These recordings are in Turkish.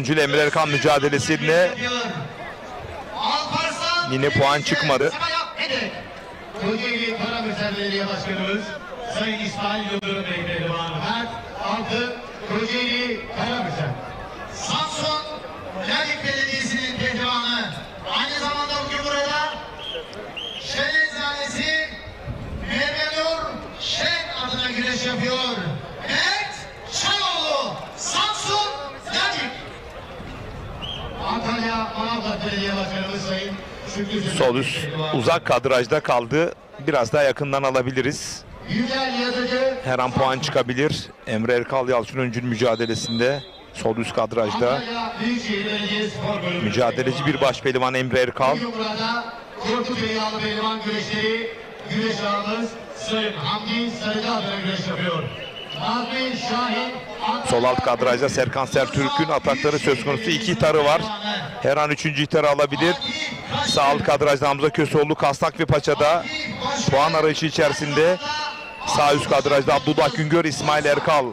Emre Erkal mücadelesinde yine puan çıkmadı. Kocaeli Karamürsel Belediye Başkanımız Sayın İsmail Yıldırım Bey pehlivan Mert Altı, Kocaeli Karamürsel. Samsun Ladik Belediyesi'nin pehlivanı, aynı zamanda bugün burada Şen Eczanesi Mevlenur Şen adına güreş yapıyor. Mert Şanoğlu, Samsun Ladik. Antalya Manavgat Belediye Başkanımız Sayın Şükrü. Sol üst uzak kadrajda kaldı. Biraz daha yakından alabiliriz. Her an puan çıkabilir. Emre Erkal Yalçın Öncül mücadelesinde sol üst kadrajda. Mücadeleci bir başpehlivan Emre Erkal. Korkut Yağlı Pehlivan güreşleri, güreş ağımız Sayın Hamdi Sarıcı adına güreş yapıyor. Nazmi Şahin. Sol alt kadrajda Serkan Sertürk'ün atakları söz konusu. 2 hitarı var. Her an 3. hitarı alabilir. Sağ alt kadrajda Hamza Köseoğlu Kasnak ve Paça'da puan arayışı içerisinde. Sağ üst kadrajda Abdullah Güngör, İsmail Erkal.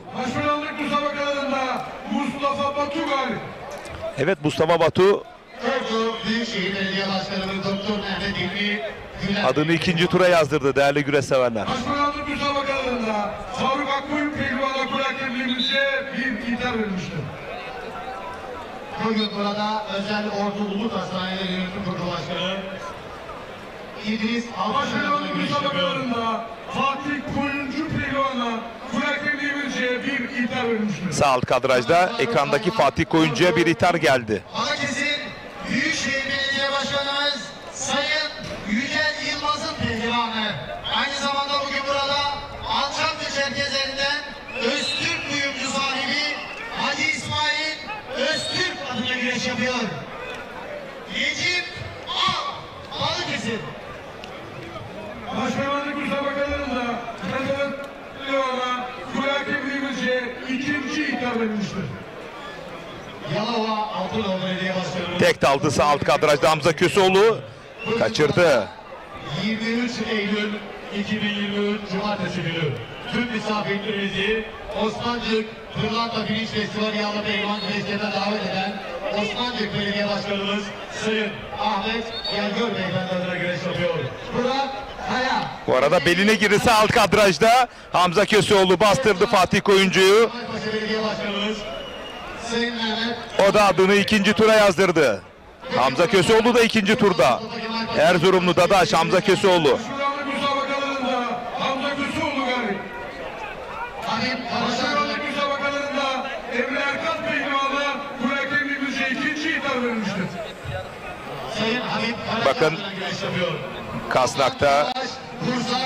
Evet, Mustafa Batu adını 2. tura yazdırdı değerli güreş severler. Faruk Akkoyun pehlivan Akul hakemliğimizce bir gitar verilmiştir. Bugün burada özel Ordu Umut Hastaneleri Yönetim Kurulu Başkanı İdris Alpaşan'ın müsabakalarında Fatih Koyuncu pehlivana Kul hakemliğimizce bir gitar verilmiştir. Sağ alt kadrajda ekrandaki Fatih Koyuncu'ya bir hitar geldi. Balıkesir Büyükşehir Belediye Başkanımız Sayın Yücel Yılmaz'ın pehlivanı. Aynı zamanda bugün burada Alçaklı Çerkezlerinden Öztürk kuyumcu sahibi Hacı İsmail Öztürk adına güreş yapıyor. Necip Al, Balıkesir. Başkanlık müsabakalarında Kazanın pehlivana Kul hakemliğimizce 2. gitar verilmiştir. Yalova Altınoğlu Belediye Başkanımız Tek daldı sağ alt kadrajda Hamza Köseoğlu kaçırdı. 23 Eylül 2023 Cumartesi günü tüm misafirlerimizi Osmancık Pırlanta Pirinç Festivali Yağlı Pehlivan Güreşlerine davet eden Osmancık Belediye Başkanımız Sayın Ahmet Yergör Beyefendi adına güreş yapıyor. Burak Kaya. Bu arada beline girdi sağ alt kadrajda. Hamza Köseoğlu bastırdı Fatih Koyuncu'yu. Baypaşa Belediye Başkanımız Sayın Mehmet. O da adını 2. tura yazdırdı. Hamza Köseoğlu da 2. turda. Erzurumlu Dadaş Hamza Köseoğlu. Başkanlık müsabakalarında Hamza Köseoğlu galip. Başkanlık müsabakalarında Emre Erkal pehlivana Kul hakemliğimizce 2. gitar verilmiştir. Sayın Habib Bakın Kasnak'ta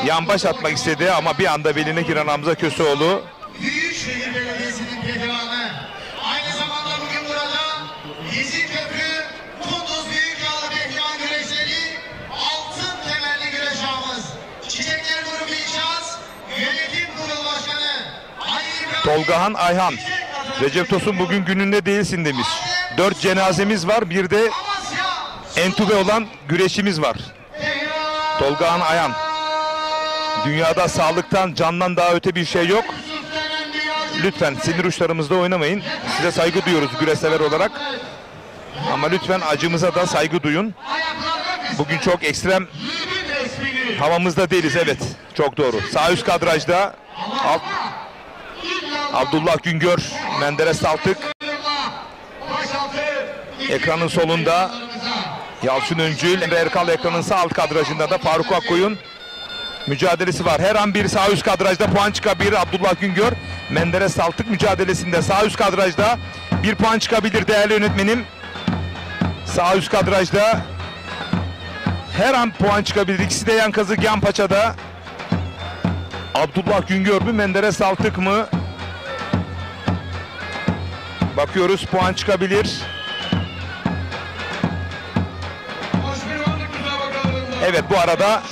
yan baş atmak istedi ama bir anda beline giren Hamza Köseoğlu. Büyükşehir Belediyesi'nin pehlivanı. Aynı zamanda bugün burada Yeşilköprü Kunduz Büyükyağlı Pehlivan güreşleri altın temelli güreş ağımız. Çiçekler Grubu İnşaat Yönetim Kurulu Başkanı Ali İbrahim Tolgahan Ayhan. Recep Tosun bugün gününde değilsin demiş. 4 cenazemiz var, bir de entübe olan güreşimiz var. Tolgahan Ayhan. Dünyada sağlıktan, candan daha öte bir şey yok. Lütfen sinir uçlarımızda oynamayın. Size saygı duyuyoruz güreşsever olarak. Ama lütfen acımıza da saygı duyun. Bugün çok ekstrem havamızda değiliz, evet. Çok doğru. Sağ üst kadrajda Abdullah Güngör, Menderes Saltık. Ekranın solunda Yalçın Öncül, Emre Erkal ekranın sağ alt kadrajında da Faruk Akkoyun mücadelesi var. Her an bir sağ üst kadrajda puan çıkabilir. Abdullah Güngör, Menderes Saltık mücadelesinde sağ üst kadrajda bir puan çıkabilir değerli yönetmenim. Sağ üst kadrajda her an puan çıkabilir. İkisi de yan kazık yan paçada. Abdullah Güngör mü, Menderes Saltık mı? Bakıyoruz, puan çıkabilir. Evet, bu arada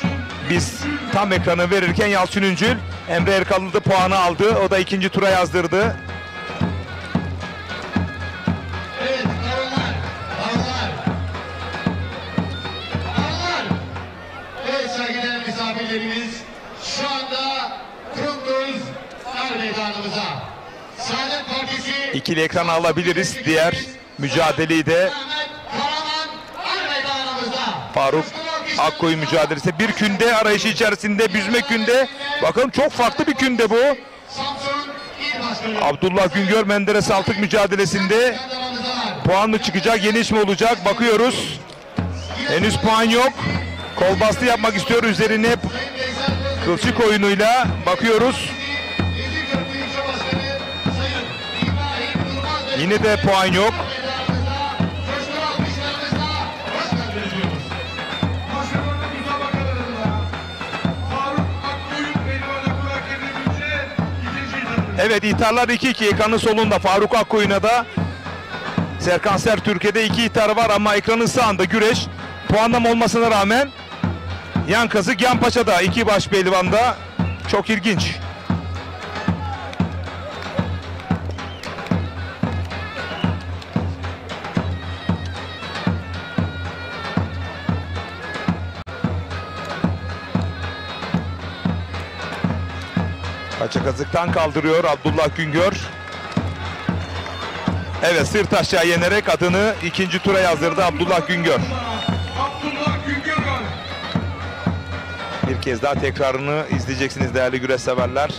biz tam ekranı verirken Yalçın Öncül Emre Erkal'ı da puanı aldı. O da 2. tura yazdırdı. Evet, baronlar. Evet, saygıdeğer misafirlerimiz, şu anda Kunduz Er Meydanımıza Saadet Partisi İkili ekranı alabiliriz. Diğer mücadeleyi de Faruk Akkoyun mücadelesi. Bir künde arayışı içerisinde, büzme künde. Bakın çok farklı bir künde bu. Abdullah Güngör Menderes Altık mücadelesinde puan mı çıkacak, yeniş mi olacak? Bakıyoruz. Henüz puan yok. Kol bastı yapmak istiyor üzerine kılçık oyunuyla. Bakıyoruz. Yine de puan yok. Evet, ihtarlar 2-2 ekranın solunda. Faruk Akkoyun'a da Serkan Sertürk'e 2 ihtar var ama ekranın sağında güreş. Puanlama olmasına rağmen yan kazık yan paçada, iki baş pehlivanda. Çok ilginç. Paça kazıktan kaldırıyor Abdullah Güngör. Evet, sırt aşağı yenerek adını ikinci tura yazdırdı Abdullah Güngör. Bir kez daha tekrarını izleyeceksiniz değerli güreş severler.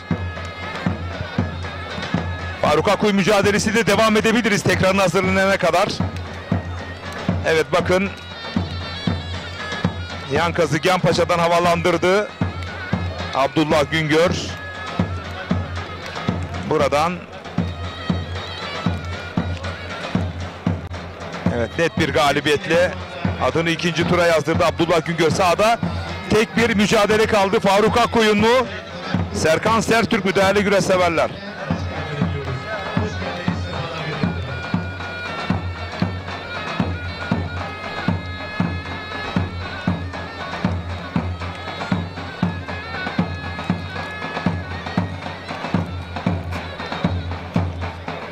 Faruk Akkoyun mücadelesi de devam edebiliriz tekrarına hazırlanana kadar. Evet, bakın. Yan kazık yan paçadan havalandırdı Abdullah Güngör. Buradan evet, net bir galibiyetle adını ikinci tura yazdırdı Abdullah Güngör. Sağda tek bir mücadele kaldı. Faruk Akkoyun mu, Serkan Sertürk mü değerli güreş severler?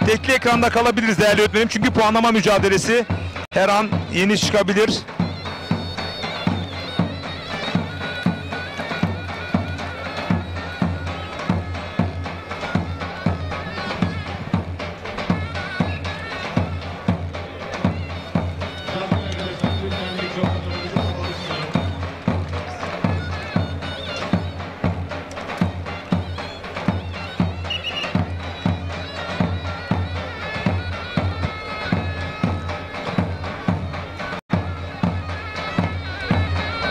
Tekli ekranda kalabiliriz değerli öğretmenim. Çünkü puanlama mücadelesi her an yeni çıkabilir.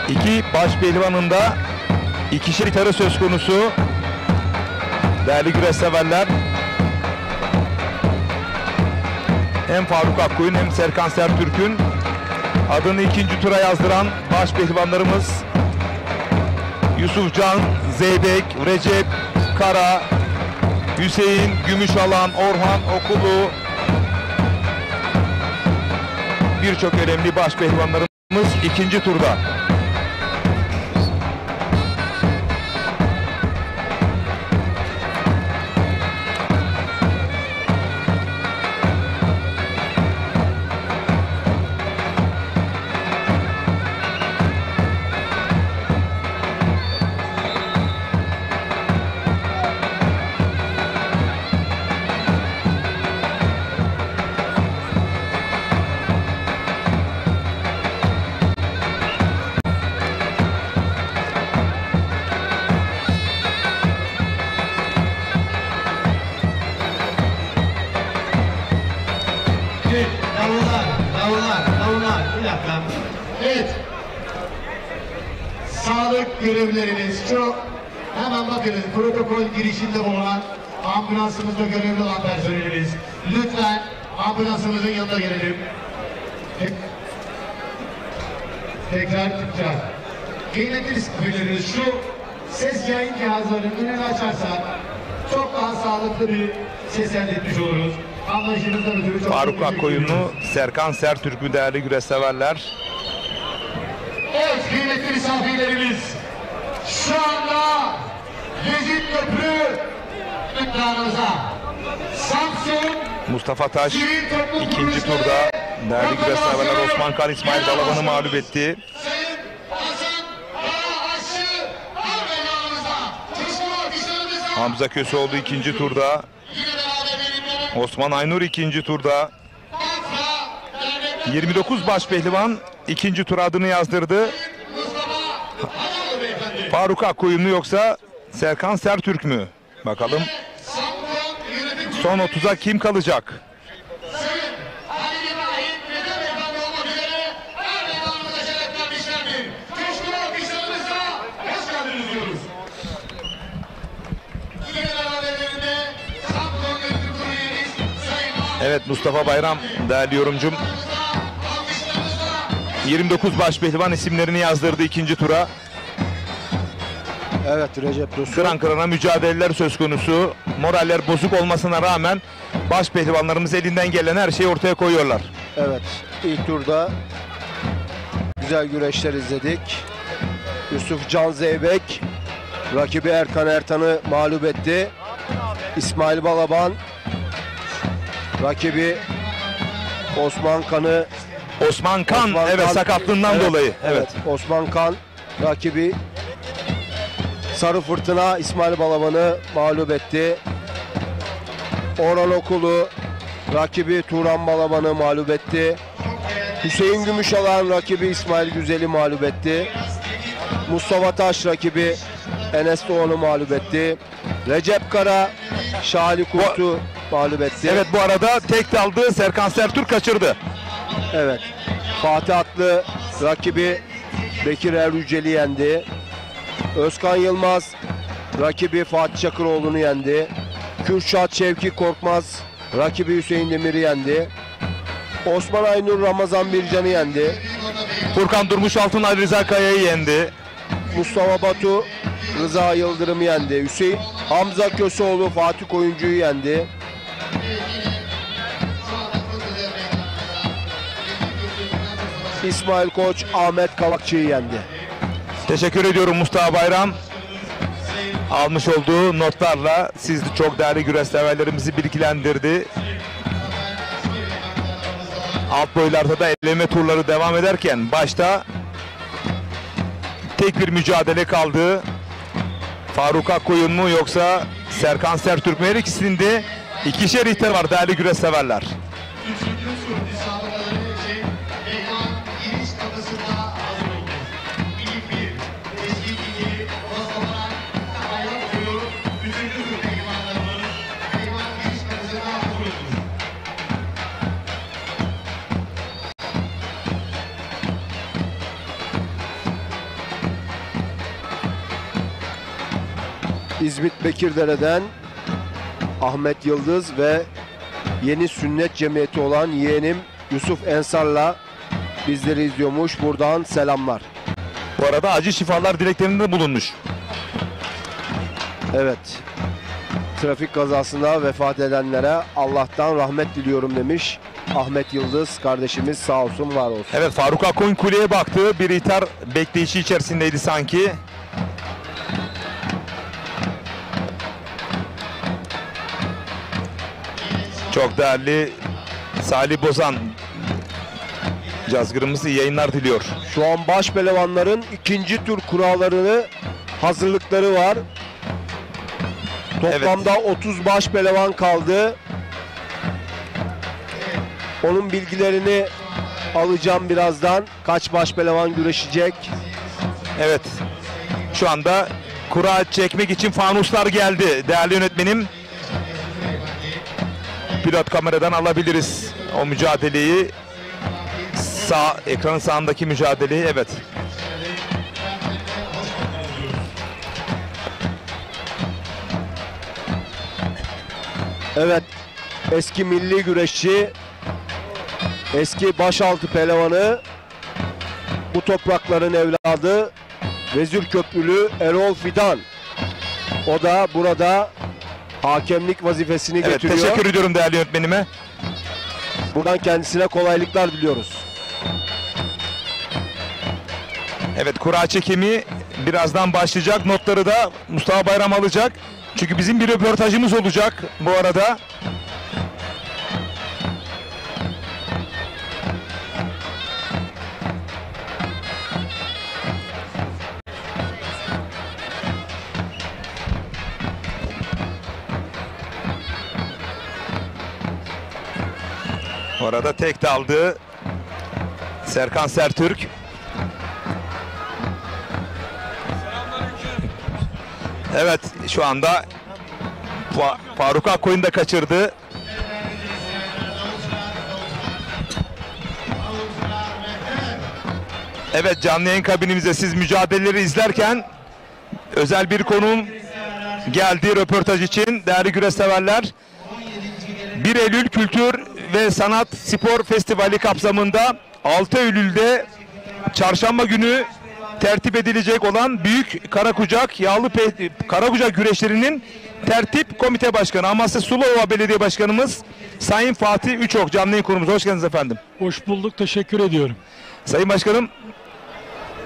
İki baş pehlivanın da ikişer ihtarı söz konusu değerli güreş severler. Hem Faruk Akkoyun hem Serkan Sertürk'ün adını ikinci tura yazdıran baş pehlivanlarımız Yusufcan, Zeybek, Recep, Kara, Hüseyin, Gümüşalan, Orhan Okulu, birçok önemli baş pehlivanlarımız ikinci turda. Davullar, bir dakika. Evet. Sağlık görevlilerimiz çok. Hemen bakınız, protokol girişinde bulunan ambulansımızda görevli olan personelimiz. Lütfen ambulansımızın yanına gelelim. Tekrar. Kıymetli misafirlerimiz, şu ses yayın cihazlarının önünü açarsak çok daha sağlıklı bir ses elde etmiş oluruz. Faruk Akkoyun'u, Serkan Sertürk'ü değerli güreş severler. Evet kıymetli misafirlerimiz, şu anda Gezit Köprü imkanımıza Samsun Mustafa Taş ikinci turda değerli güreş severler Osman Kan İsmail Balaban'ı mağlup etti. Hamza Köseoğlu ikinci turda. Osman Aynur ikinci turda. 29 başpehlivan ikinci tur adını yazdırdı. Faruk Akkoyun mu yoksa Serkan Sertürk mü? Bakalım son 30'a kim kalacak? Evet Mustafa Bayram değerli yorumcum. 29 başpehlivan isimlerini yazdırdı ikinci tura. Evet Recep Tosun. Kıran kırana mücadeleler söz konusu. Moraller bozuk olmasına rağmen başpehlivanlarımız elinden gelen her şeyi ortaya koyuyorlar. Evet, ilk turda güzel güreşler izledik. Yusuf Can Zeybek rakibi Erkan Ertan'ı mağlup etti. İsmail Balaban rakibi Osman Kan'ı Osman Kan evet sakatlığından evet, dolayı. Evet. Osman Kan rakibi Sarı Fırtına İsmail Balaban'ı mağlup etti. Orhan Okulu rakibi Turan Balaban'ı mağlup etti. Hüseyin Gümüşalan rakibi İsmail Güzel'i mağlup etti. Mustafa Taş rakibi Enes Doğan'ı mağlup etti. Recep Kara Şahali Kurt'u mağlup etti. Evet bu arada tek daldı Serkan Sertürk kaçırdı. Evet. Fatih Atlı rakibi Bekir Erücel'i yendi. Özkan Yılmaz rakibi Fatih Çakıroğlu'nu yendi. Kürşat Şevki Korkmaz rakibi Hüseyin Demir'i yendi. Osman Aynur Ramazan Bircan'ı yendi. Furkan Durmuş Altınay Rıza Kaya'yı yendi. Mustafa Batu Rıza Yıldırım'ı yendi. Hüseyin Hamza Köseoğlu Fatih Koyuncu'yu yendi. İsmail Koç Ahmet Kavakçı'yı yendi. Teşekkür ediyorum Mustafa Bayram. Almış olduğu notlarla siz de çok değerli güreş severlerimizi bilgilendirdi. Alt boylarda da eleme turları devam ederken başta tek bir mücadele kaldı. Faruk Akkoyun mu yoksa Serkan Sertürk mü? Her ikisinin de ikişer ihtar var değerli güreş severler. İzmit Bekirdere'den Ahmet Yıldız ve Yeni Sünnet Cemiyeti olan yeğenim Yusuf Ensar'la bizleri izliyormuş. Buradan selamlar. Bu arada acı şifalar dileklerinde bulunmuş. Evet. Trafik kazasında vefat edenlere Allah'tan rahmet diliyorum demiş. Ahmet Yıldız kardeşimiz sağ olsun var olsun. Evet Faruk Akkoyun kuleye baktı. Bir ihtar bekleyişi içerisindeydi sanki. Çok değerli Salih Bozan cazgırımızı iyi yayınlar diliyor. Şu an baş pelevanların ikinci tur kurallarını hazırlıkları var. Toplamda 30 baş pelevan kaldı. Onun bilgilerini alacağım birazdan. Kaç baş pelevan güreşecek? Evet. Şu anda kura çekmek için fanuslar geldi değerli yönetmenim. Pilot kameradan alabiliriz o mücadeleyi. Ekranın sağındaki mücadeleyi evet. Evet. Eski milli güreşçi, eski başaltı pehlivanı, bu toprakların evladı Vezirköprülü Erol Fidan. O da burada hakemlik vazifesini Evet, götürüyor. teşekkür ediyorum değerli yönetmenime. Buradan kendisine kolaylıklar diliyoruz. Evet, kura çekimi birazdan başlayacak. Notları da Mustafa Bayram alacak. Çünkü bizim bir röportajımız olacak bu arada. Bu arada tek daldı Serkan Sertürk. Evet, şu anda Faruk Akkoyun da kaçırdı. Evet, canlı yayın kabinimize siz mücadeleleri izlerken özel bir konuğum geldi röportaj için. Değerli güreş severler, 1 Eylül Kültür ve Sanat Spor Festivali kapsamında 6 Eylül'de çarşamba günü tertip edilecek olan Büyük Karakucak Karakucak güreşlerinin tertip komite başkanı Amasya Sulova Belediye Başkanımız Sayın Fatih Üçok canlı yayın konumuz. Hoş geldiniz efendim. Hoş bulduk, teşekkür ediyorum. Sayın Başkanım,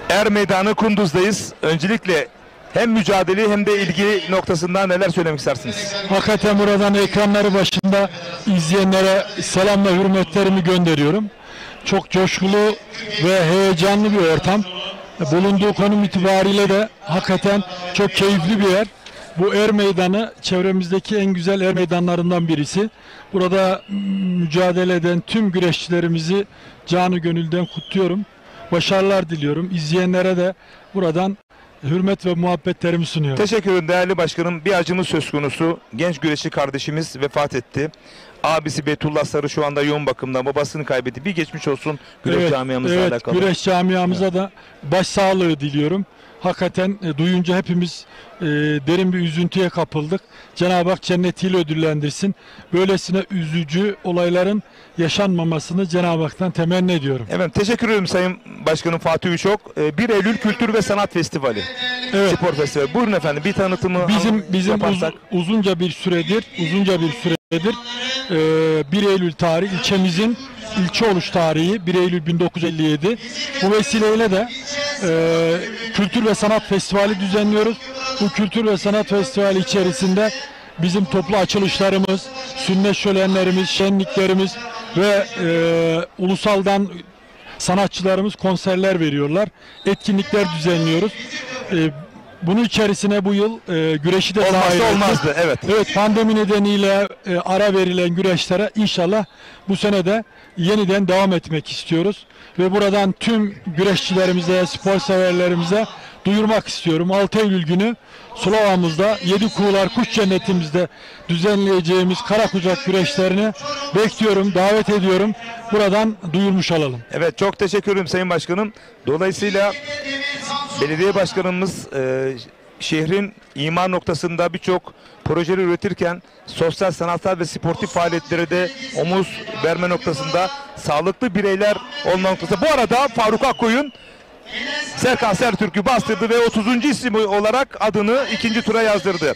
Er Meydanı Kunduz'dayız. Öncelikle hem mücadele hem de ilgi noktasından neler söylemek istersiniz? Hakikaten buradan ekranları başında izleyenlere selam ve hürmetlerimi gönderiyorum. Çok coşkulu ve heyecanlı bir ortam. Bulunduğu konum itibariyle de hakikaten çok keyifli bir yer. Bu Er Meydanı çevremizdeki en güzel er meydanlarından birisi. Burada mücadele eden tüm güreşçilerimizi canı gönülden kutluyorum. Başarılar diliyorum. İzleyenlere de buradan hürmet ve muhabbetlerimi sunuyorum. Teşekkür ederim değerli başkanım. Bir acımız söz konusu. Genç güreşçi kardeşimiz vefat etti. Abisi Betullah Sarı şu anda yoğun bakımda. Babasını kaybetti. Bir geçmiş olsun güreş camiamızla alakalı. Güreş camiamıza da başsağlığı diliyorum. Hakikaten duyunca hepimiz derin bir üzüntüye kapıldık. Cenab-ı Hak cennetiyle ödüllendirsin. Böylesine üzücü olayların yaşanmamasını Cenab-ı Hak'tan temenni ediyorum. Evet, teşekkür ederim Sayın Başkanım Fatih Üçok. 1 Eylül Kültür ve Sanat Festivali. Evet. Spor Festivali. Buyurun efendim, bir tanıtımı Bizim yaparsak. uzunca bir süredir 1 Eylül tarihi ilçemizin ilçe oluş tarihi 1 Eylül 1957. Bu vesileyle de Kültür ve Sanat Festivali düzenliyoruz. Bu Kültür ve Sanat Festivali içerisinde bizim toplu açılışlarımız, sünnet şölenlerimiz, şenliklerimiz ve ulusaldan sanatçılarımız konserler veriyorlar. Etkinlikler düzenliyoruz. Bunun içerisine bu yıl güreşi de dahil ettik. Olmazdı, evet. Evet, pandemi nedeniyle ara verilen güreşlere inşallah bu sene de yeniden devam etmek istiyoruz. Ve buradan tüm güreşçilerimize, spor severlerimize duyurmak istiyorum. 6 Eylül günü Sulova'mızda Yedikuğular Kuş Cennetimizde düzenleyeceğimiz Karakucak güreşlerini bekliyorum, davet ediyorum. Buradan duyurmuş olalım. Evet, çok teşekkür ederim Sayın Başkanım. Dolayısıyla belediye başkanımız şehrin imar noktasında birçok projeleri üretirken sosyal, sanatsal ve sportif faaliyetlere de omuz verme noktasında sağlıklı bireyler olma noktasında. Bu arada Faruk Akkoyun Serkan Sertürk'ü bastırdı ve 30. isim olarak adını 2. tura yazdırdı.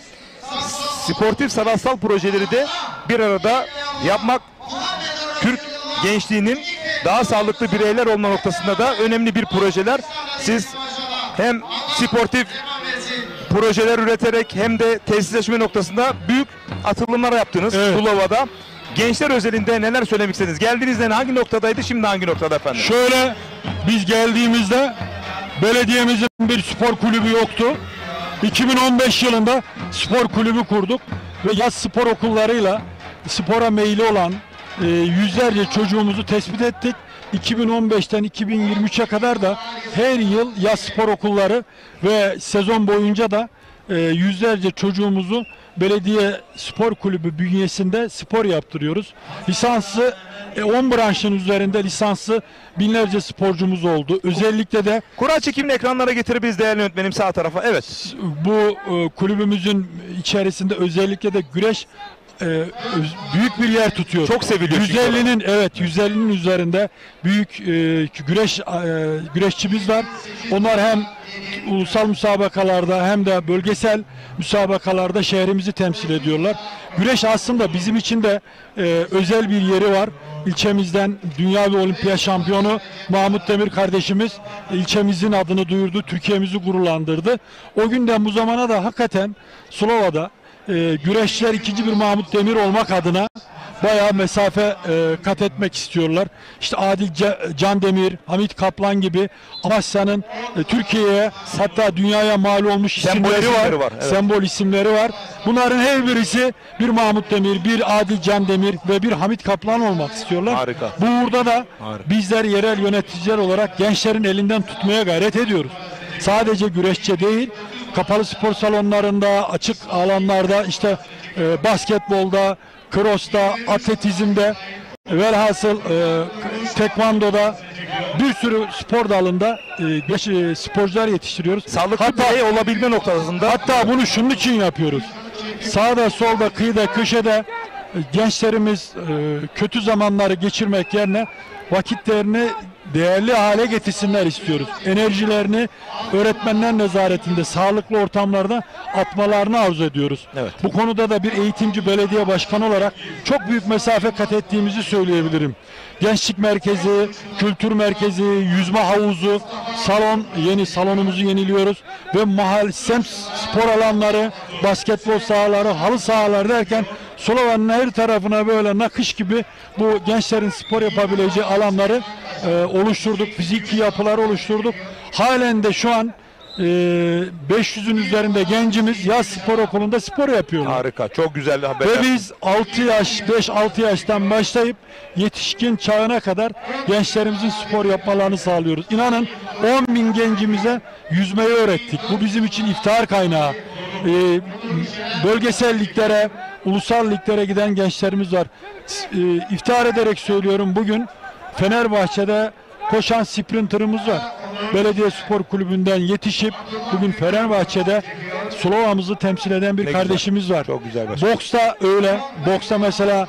Sportif sanatsal projeleri de bir arada yapmak Türk gençliğinin daha sağlıklı bireyler olma noktasında da önemli bir projeler. Siz hem sportif projeler üreterek hem de tesisleşme noktasında büyük atılımlar yaptınız. Evet. Sulova'da. Gençler özelinde neler söylemek istediniz? Geldiğinizde hangi noktadaydı, şimdi hangi noktada efendim? Şöyle, biz geldiğimizde belediyemizin bir spor kulübü yoktu. 2015 yılında spor kulübü kurduk ve yaz spor okullarıyla spora meyilli olan yüzlerce çocuğumuzu tespit ettik. 2015'ten 2023'e kadar da her yıl yaz spor okulları ve sezon boyunca da yüzlerce çocuğumuzu belediye spor kulübü bünyesinde spor yaptırıyoruz. Lisanslı 10 branşın üzerinde lisanslı binlerce sporcumuz oldu. Özellikle de Kura çekimini ekranlara getirebiliriz değerli yönetmenim, sağ tarafa. Evet. bu kulübümüzün içerisinde özellikle de güreş büyük bir yer tutuyor. Çok seviliyor çünkü 150'nin üzerinde büyük güreşçimiz var. Onlar hem ulusal müsabakalarda hem de bölgesel müsabakalarda şehrimizi temsil ediyorlar. Güreş aslında bizim için de özel bir yeri var. İlçemizden dünya ve olimpiyat şampiyonu Mahmut Demir kardeşimiz ilçemizin adını duyurdu, Türkiye'mizi gururlandırdı. O günden bu zamana da hakikaten Sulova'da güreşçiler 2. bir Mahmut Demir olmak adına bayağı mesafe kat etmek istiyorlar. İşte Adil Candemir, Hamit Kaplan gibi Amasya'nın Türkiye'ye hatta dünyaya mal olmuş isimleri var. Evet. Sembol isimleri var. Bunların her birisi bir Mahmut Demir, bir Adil Candemir ve bir Hamit Kaplan olmak istiyorlar. Harika. Bu uğurda da Harika. bizler yerel yöneticiler olarak gençlerin elinden tutmaya gayret ediyoruz. Sadece güreşçe değil, kapalı spor salonlarında, açık alanlarda, işte basketbolda, cross'ta, atletizmde, velhasıl tekvandoda bir sürü spor dalında sporcular yetiştiriyoruz. Sağlıklı birey olabilme noktasında. Hatta bunu şunun için yapıyoruz. Sağda, solda, kıyıda, köşede gençlerimiz kötü zamanları geçirmek yerine vakitlerini değerli hale getirsinler istiyoruz. Enerjilerini öğretmenler nezaretinde, sağlıklı ortamlarda atmalarını arzu ediyoruz. Evet. Bu konuda da bir eğitimci belediye başkanı olarak çok büyük mesafe kat ettiğimizi söyleyebilirim. Gençlik merkezi, kültür merkezi, yüzme havuzu, salonumuzu yeniliyoruz ve semt spor alanları, basketbol sahaları, halı sahaları derken Sulova'nın her tarafına böyle nakış gibi bu gençlerin spor yapabileceği alanları oluşturduk. Fiziki yapılar oluşturduk. Halen de şu an 500'ün üzerinde gencimiz yaz spor okulunda spor yapıyorlar. Harika. Çok güzel bir haber. Ve biz 5-6 yaştan başlayıp yetişkin çağına kadar gençlerimizin spor yapmalarını sağlıyoruz. İnanın 10.000 gencimize yüzmeyi öğrettik. Bu bizim için iftihar kaynağı. Bölgesel liglere, ulusal liglere giden gençlerimiz var. İftihar ederek söylüyorum, bugün Fenerbahçe'de koşan sprinterımız var. Belediye Spor Kulübü'nden yetişip bugün Fenerbahçe'de Sulova'mızı temsil eden bir kardeşimiz var. Çok güzel. Boksta öyle. Boksta mesela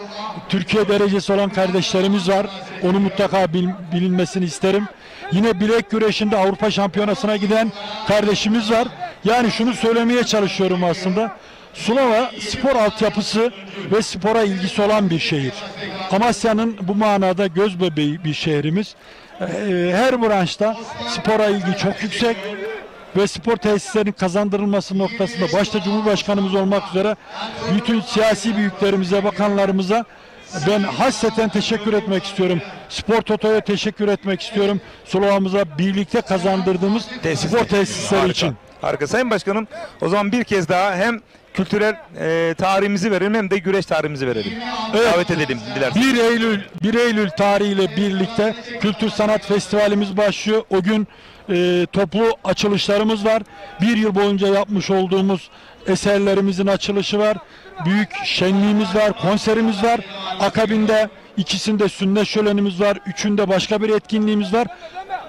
Türkiye derecesi olan kardeşlerimiz var. Onu mutlaka bilinmesini isterim. Yine bilek güreşinde Avrupa Şampiyonası'na giden kardeşimiz var. Yani şunu söylemeye çalışıyorum aslında. Sulova spor altyapısı ve spora ilgisi olan bir şehir. Amasya'nın bu manada göz bebeği bir şehrimiz. Her branşta spora ilgi çok yüksek ve spor tesislerinin kazandırılması noktasında başta Cumhurbaşkanımız olmak üzere bütün siyasi büyüklerimize, bakanlarımıza ben hasreten teşekkür etmek istiyorum. Spor Toto'ya teşekkür etmek istiyorum. Sulova'mıza birlikte kazandırdığımız spor tesisleri Harika. için. Harika. Sayın Başkanım, o zaman bir kez daha hem kültürel tarihimizi verelim hem de güreş tarihimizi verelim. Evet. Davet edelim dilerseniz. 1 Eylül tarihiyle birlikte Kültür Sanat Festivalimiz başlıyor. O gün toplu açılışlarımız var. Bir yıl boyunca yapmış olduğumuz eserlerimizin açılışı var. Büyük şenliğimiz var, konserimiz var. Akabinde ikisinde sünnet şölenimiz var. Üçünde başka bir etkinliğimiz var.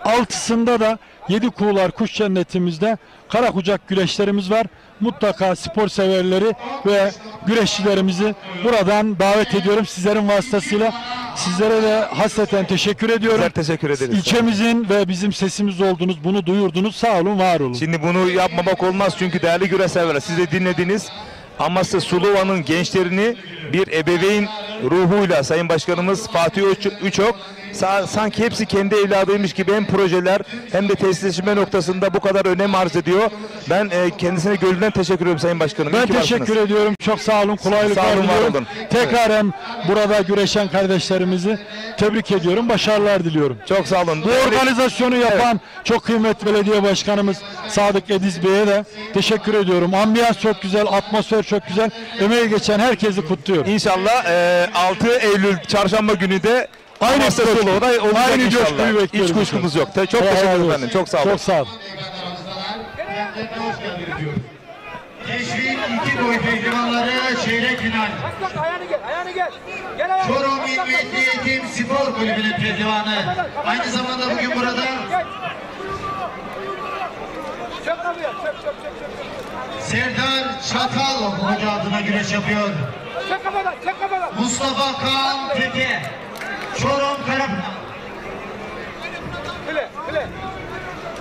Altısında da Yedi Kuğular Kuş Cennetimizde kara kucak güreşlerimiz var. Mutlaka spor severleri ve güreşçilerimizi buradan davet ediyorum. Sizlerin vasıtasıyla sizlere de hasreten teşekkür ediyorum. Bizler teşekkür ederiz. İlçemizin ve bizim sesimiz oldunuz. Bunu duyurdunuz. Sağ olun, var olun. Şimdi bunu yapmamak olmaz çünkü değerli güreş severler, siz de dinlediniz. Amasya Sulova'nın gençlerini bir ebeveyn ruhuyla Sayın Başkanımız Fatih Üçok sanki hepsi kendi evladıymış gibi hem projeler hem de tesisleşme noktasında bu kadar önem arz ediyor. Ben kendisine gönülden teşekkür ediyorum Sayın Başkanım. Ben İyi ki teşekkür varsınız. ediyorum. Çok sağ olun. Kolaylıklar Sağ olun, var diliyorum. olun. Tekraren burada güreşen kardeşlerimizi tebrik ediyorum. Başarılar diliyorum. Çok sağ olun. Bu organizasyonu yapan çok kıymetli belediye başkanımız Sadık Ediz Bey'e de teşekkür ediyorum. Ambiyans çok güzel, atmosfer çok güzel. Emeği geçen herkesi kutluyorum. İnşallah 6 Eylül çarşamba günü de Aynı Amasya coşku. Sulova'da olacak Aynı inşallah. coşkuyu bekliyoruz. Hiç kuşkumuz yok. Çok teşekkür Helal ederim olsun. efendim. Çok sağ olun. Çok sağ olun. Kendilerine hoş geldiniz diyoruz. Gençliğin 2 boy pehlivanları çeyrek final. Ayağını gel. Gel ayağını. Çorum Milli Eğitim Spor Kulübü'nün pehlivanı. Aynı zamanda bugün burada Çök kapıya. Çök. Serdar Çatal hoca adına güreş yapıyor. Çök kafadan. Mustafa Kaan Teke, Çorum Karapınar. File.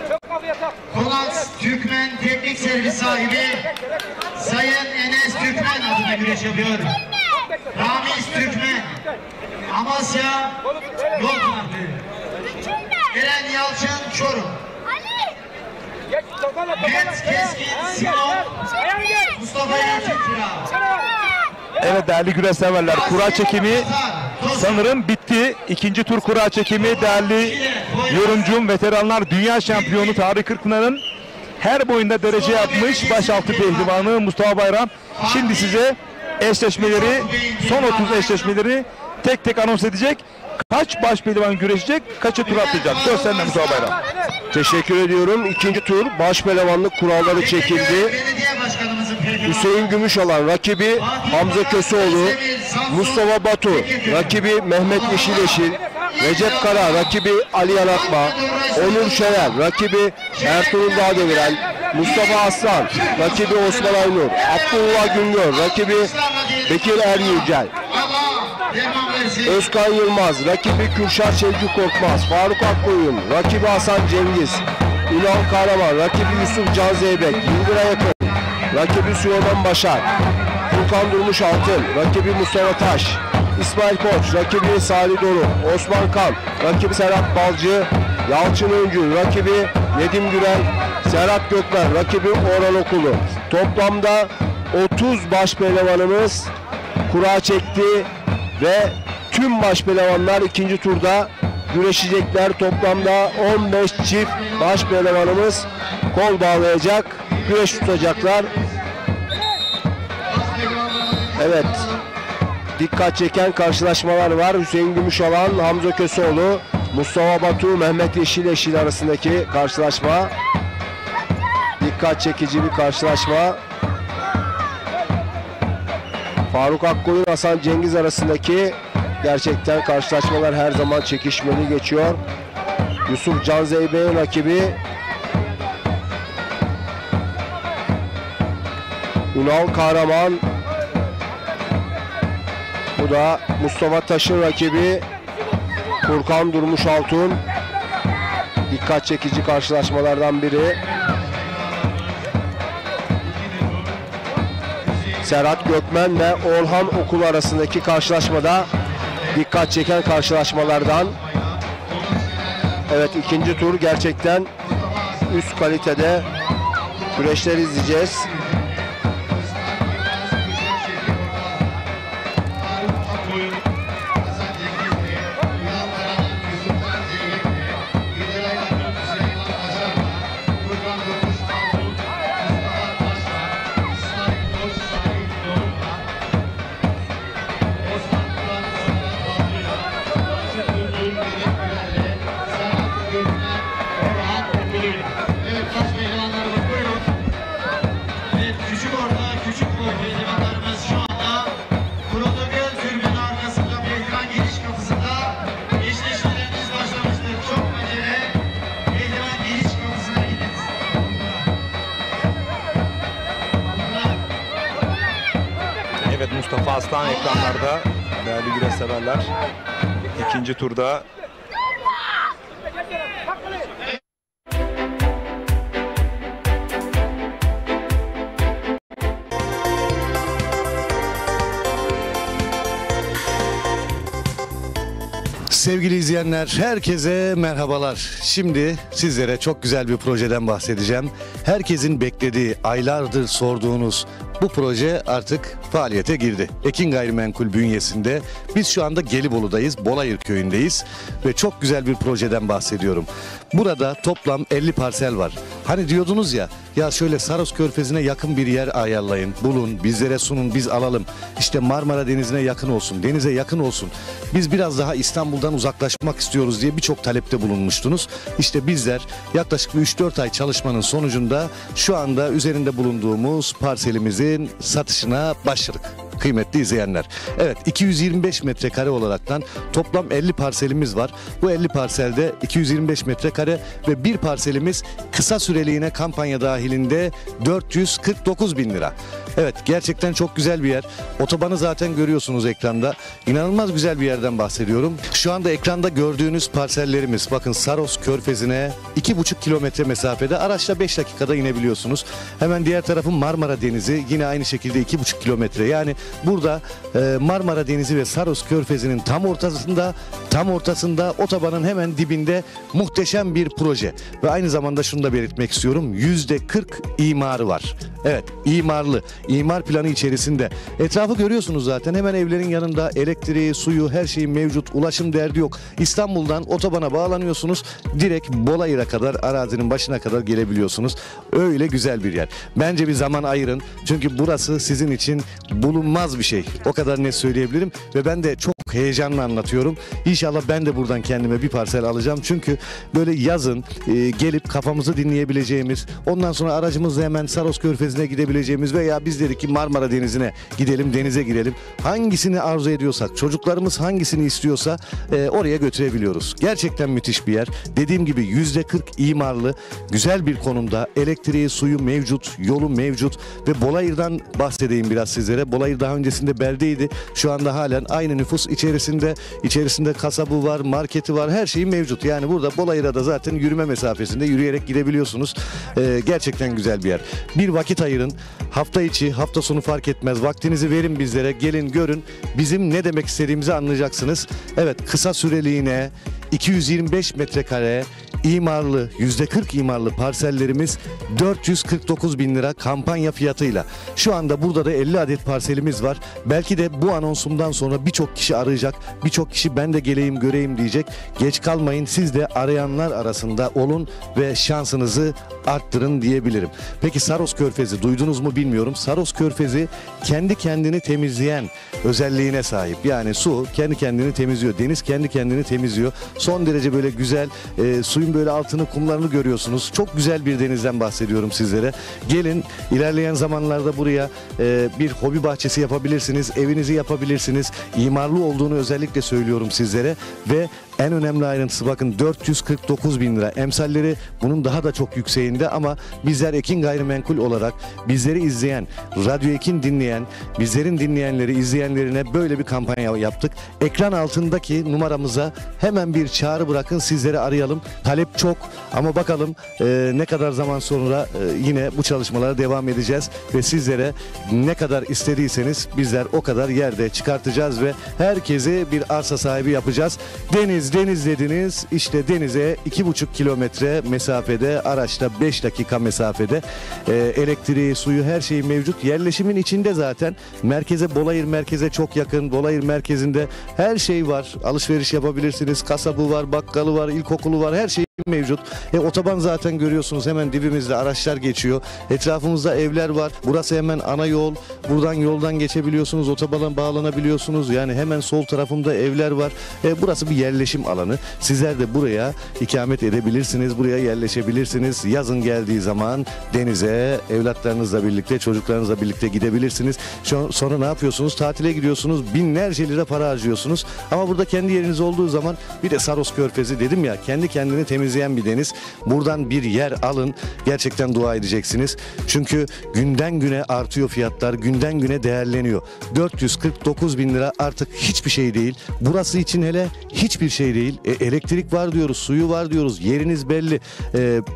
Çök kapıya tak. Konak Türkmen Teknik Servis sahibi Sayın Enes Türkmen adına güreş yapıyor. Ramiz Türkmen, Amasya Yolpınar Köyü. Eren Yalçın Çorum. Geç. Toparla. Net Keskin Simon, Ayağını gel. Mustafa Yalçın Kira. Evet değerli güreş severler, kura çekimi sanırım bitti. İkinci tur kura çekimi değerli yorumcum, veteranlar dünya şampiyonu Tarık Kırkpınar'ın her boyunda derece yapmış başaltı pehlivanı Mustafa Bayram. Şimdi size eşleşmeleri, son 30 eşleşmeleri tek tek anons edecek. Kaç baş pehlivan güreşecek, kaçı tur atlayacak? Söz sende Mustafa Bayram. Teşekkür ediyorum. İkinci tur baş pehlivanlık kuralları çekildi. Hüseyin Gümüşalan rakibi Hamza Köseoğlu, Mustafa Batu rakibi Mehmet Yeşileşil, Recep Kara rakibi Ali Yanakma, Onur Şener rakibi Ertuğrul Dağdeviren, Mustafa Aslan rakibi Osman Aynur, Abdullah Güngör rakibi Bekir Eryücel, Özkan Yılmaz rakibi Kürşat Şevki Korkmaz, Faruk Akkoyun rakibi Hasan Cengiz, Ünal Kahraman rakibi Yusuf Can Zeybek, Yıldıray Yakın rakibi Süleyman Başar, Furkan Durmuş Altın rakibi Mustafa Taş, İsmail Koç rakibi Salih Doruk, Osman Kan rakibi Serhat Balcı, Yalçın Öncü rakibi Nedim Gürel, Serhat Gökmen rakibi Orhan Okulu. Toplamda 30 baş pehlivanımız kura çekti ve tüm baş pehlivanlar ikinci turda güreşecekler. Toplamda 15 çift baş pehlivanımız kol bağlayacak, güreş tutacaklar. Evet, dikkat çeken karşılaşmalar var. Hüseyin Gümüşalan, Hamza Köseoğlu, Mustafa Batu, Mehmet Yeşileşil arasındaki karşılaşma. Dikkat çekici bir karşılaşma. Faruk Akkoyun, Hasan Cengiz arasındaki gerçekten karşılaşmalar her zaman çekişmeli geçiyor. Yusuf Can Zeybek'in rakibi Ünal Kahraman. Bu da Mustafa Taş'ın rakibi Furkan Durmuş Altun. Dikkat çekici karşılaşmalardan biri. Serhat Gökmen ve Orhan Okul arasındaki karşılaşmada dikkat çeken karşılaşmalardan. Evet, ikinci tur gerçekten üst kalitede güreşler izleyeceğiz. Evet, Mustafa Aslan ekranlarda değerli güreş severler. İkinci turda Sevgili izleyenler, herkese merhabalar. Şimdi sizlere çok güzel bir projeden bahsedeceğim. Herkesin beklediği, aylardır sorduğunuz bu proje artık faaliyete girdi. Ekin Gayrimenkul bünyesinde. Biz şu anda Gelibolu'dayız, Bolayır köyündeyiz ve çok güzel bir projeden bahsediyorum. Burada toplam 50 parsel var. Hani diyordunuz ya şöyle Saros Körfezi'ne yakın bir yer ayarlayın, bulun, bizlere sunun, biz alalım. İşte Marmara Denizi'ne yakın olsun, denize yakın olsun. Biz biraz daha İstanbul'dan uzaklaşmak istiyoruz diye birçok talepte bulunmuştunuz. İşte bizler yaklaşık 3-4 ay çalışmanın sonucunda şu anda üzerinde bulunduğumuz parselimizin satışına başladık. Kıymetli izleyenler. Evet, 225 metrekare olaraktan toplam 50 parselimiz var. Bu 50 parselde 225 metrekare ve bir parselimiz kısa süreliğine kampanya dahilinde 449 bin lira. Evet, gerçekten çok güzel bir yer. Otobanı zaten görüyorsunuz ekranda. İnanılmaz güzel bir yerden bahsediyorum. Şu anda ekranda gördüğünüz parsellerimiz, bakın Saros Körfezi'ne 2,5 kilometre mesafede, araçla 5 dakikada inebiliyorsunuz. Hemen diğer tarafın Marmara Denizi, yine aynı şekilde 2,5 kilometre. Yani Burada Marmara Denizi ve Saros Körfezi'nin tam ortasında otobanın hemen dibinde muhteşem bir proje. Ve aynı zamanda şunu da belirtmek istiyorum. %40 imarı var. Evet, imarlı. İmar planı içerisinde. Etrafı görüyorsunuz zaten. Hemen evlerin yanında elektriği, suyu, her şeyin mevcut. Ulaşım derdi yok. İstanbul'dan otobana bağlanıyorsunuz. Direkt Bolayır'a kadar, arazinin başına kadar gelebiliyorsunuz. Öyle güzel bir yer. Bence bir zaman ayırın. Çünkü burası sizin için bulunmaz bir şey. O kadar net söyleyebilirim. Ve ben de çok heyecanla anlatıyorum. İnşallah ben de buradan kendime bir parsel alacağım. Çünkü böyle yazın gelip kafamızı dinleyebileceğimiz, ondan sonra aracımızla hemen Saros Körfezi'ne gidebileceğimiz veya biz dedik ki Marmara Denizi'ne gidelim, denize girelim. Hangisini arzu ediyorsak, çocuklarımız hangisini istiyorsa oraya götürebiliyoruz. Gerçekten müthiş bir yer. Dediğim gibi %40 imarlı, güzel bir konumda. Elektriği, suyu mevcut, yolu mevcut ve Bolayır'dan bahsedeyim biraz sizlere. Bolayır daha öncesinde beldeydi. Şu anda halen aynı nüfus içerisinde kasabı var, marketi var, her şeyi mevcut. Yani burada Bolayır'a da zaten yürüme mesafesinde, yürüyerek gidebiliyorsunuz. Gerçekten güzel bir yer. Bir vakit ayırın. Hafta içi, hafta sonu fark etmez. Vaktinizi verin bizlere. Gelin görün. Bizim ne demek istediğimizi anlayacaksınız. Evet, kısa süreliğine 225 metrekare imarlı, %40 imarlı parsellerimiz 449 bin lira kampanya fiyatıyla. Şu anda burada da 50 adet parselimiz var. Belki de bu anonsumdan sonra birçok kişi arayacak. Birçok kişi ben de geleyim göreyim diyecek. Geç kalmayın, siz de arayanlar arasında olun ve şansınızı arttırın diyebilirim. Peki Saros Körfezi duydunuz mu bilmiyorum. Saros Körfezi kendi kendini temizleyen özelliğine sahip. Yani su kendi kendini temizliyor. Deniz kendi kendini temizliyor. Son derece böyle güzel, suyun böyle altını, kumlarını görüyorsunuz. Çok güzel bir denizden bahsediyorum sizlere. Gelin, ilerleyen zamanlarda buraya bir hobi bahçesi yapabilirsiniz. Evinizi yapabilirsiniz. İmarlı olduğunu özellikle söylüyorum sizlere ve en önemli ayrıntısı bakın 449 bin lira. Emsalleri bunun daha da çok yükseğinde ama bizler Ekin Gayrimenkul olarak bizleri izleyen, Radyo Ekin dinleyen, bizlerin dinleyenleri, izleyenlerine böyle bir kampanya yaptık. Ekran altındaki numaramıza hemen bir çağrı bırakın, sizleri arayalım. Talep çok ama bakalım ne kadar zaman sonra yine bu çalışmalara devam edeceğiz ve sizlere ne kadar istediyseniz bizler o kadar yerde çıkartacağız ve herkesi bir arsa sahibi yapacağız. Deniz dediniz, işte denize 2,5 kilometre mesafede, araçta 5 dakika mesafede, elektriği, suyu, her şey mevcut. Yerleşimin içinde zaten merkeze, Bolayır merkeze çok yakın. Bolayır merkezinde her şey var. Alışveriş yapabilirsiniz. Kasabı var, bakkalı var, ilkokulu var, her şey mevcut. Otoban zaten görüyorsunuz, hemen dibimizde araçlar geçiyor. Etrafımızda evler var. Burası hemen ana yol. Buradan yoldan geçebiliyorsunuz. Otobana bağlanabiliyorsunuz. Yani hemen sol tarafımda evler var. Burası bir yerleşim alanı. Sizler de buraya ikamet edebilirsiniz. Buraya yerleşebilirsiniz. Yazın geldiği zaman denize evlatlarınızla birlikte, çocuklarınızla birlikte gidebilirsiniz. Sonra ne yapıyorsunuz? Tatile gidiyorsunuz. Binlerce lira para harcıyorsunuz. Ama burada kendi yeriniz olduğu zaman bir de Saros Körfezi dedim ya, kendi kendini temizleyen bir deniz. Buradan bir yer alın. Gerçekten dua edeceksiniz. Çünkü günden güne artıyor fiyatlar. Günden güne değerleniyor. 449 bin lira artık hiçbir şey değil. Burası için hele hiçbir şey değil. Elektrik var diyoruz, suyu var diyoruz. Yeriniz belli.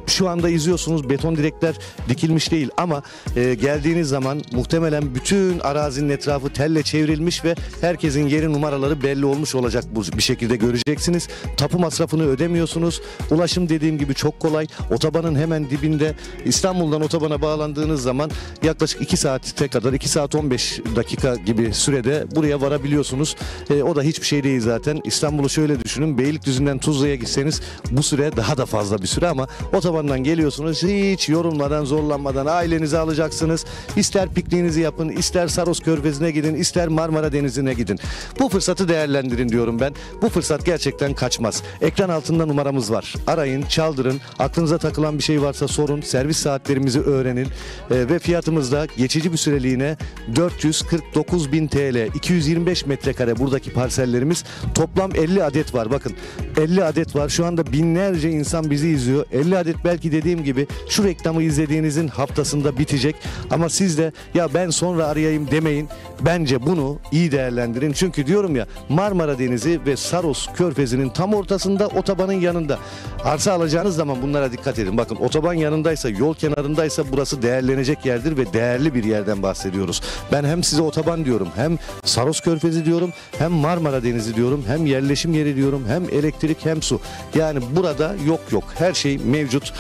Şu anda izliyorsunuz, beton direkler dikilmiş değil ama geldiğiniz zaman muhtemelen bütün arazinin etrafı telle çevrilmiş ve herkesin yeri, numaraları belli olmuş olacak, bu bir şekilde göreceksiniz. Tapu masrafını ödemiyorsunuz. Ulaşım dediğim gibi çok kolay. Otobanın hemen dibinde. İstanbul'dan otobana bağlandığınız zaman yaklaşık 2 saate kadar, 2 saat 15 dakika gibi sürede buraya varabiliyorsunuz. O da hiçbir şey değil zaten. İstanbul'u şöyle düşünün. Beylikdüzü'nden Tuzla'ya gitseniz bu süre daha da fazla bir süre ama otobandan geliyorsunuz. Hiç yorulmadan, zorlanmadan ailenizi alacaksınız. İster pikniğinizi yapın, ister Saros Körfezi'ne gidin, ister Marmara Denizi'ne gidin. Bu fırsatı değerlendirin diyorum ben. Bu fırsat gerçekten kaçmaz. Ekran altında numaramız var. Arayın, çaldırın. Aklınıza takılan bir şey varsa sorun. Servis saatlerimizi öğrenin. Ve fiyatımız da geçici bir süreliğine 449 bin TL. 225 metrekare buradaki parsellerimiz. Toplam 50 adet var. Bakın 50 adet var. Şu anda binlerce insan bizi izliyor. 50 adet belki dediğim gibi şu reklamı izlediğinizin haftasında bitecek. Ama siz de ya ben sonra arayayım demeyin. Bence bunu iyi değerlendirin. Çünkü diyorum ya, Marmara Denizi ve Saros Körfezi'nin tam ortasında, otobanın yanında. Arsa alacağınız zaman bunlara dikkat edin. Bakın otoban yanındaysa, yol kenarındaysa burası değerlenecek yerdir ve değerli bir yerden bahsediyoruz. Ben hem size otoban diyorum, hem Saros Körfezi diyorum, hem Marmara Denizi diyorum, hem yerleşim yeri diyorum, hem elektrik hem su. Yani burada yok. Her şey mevcut.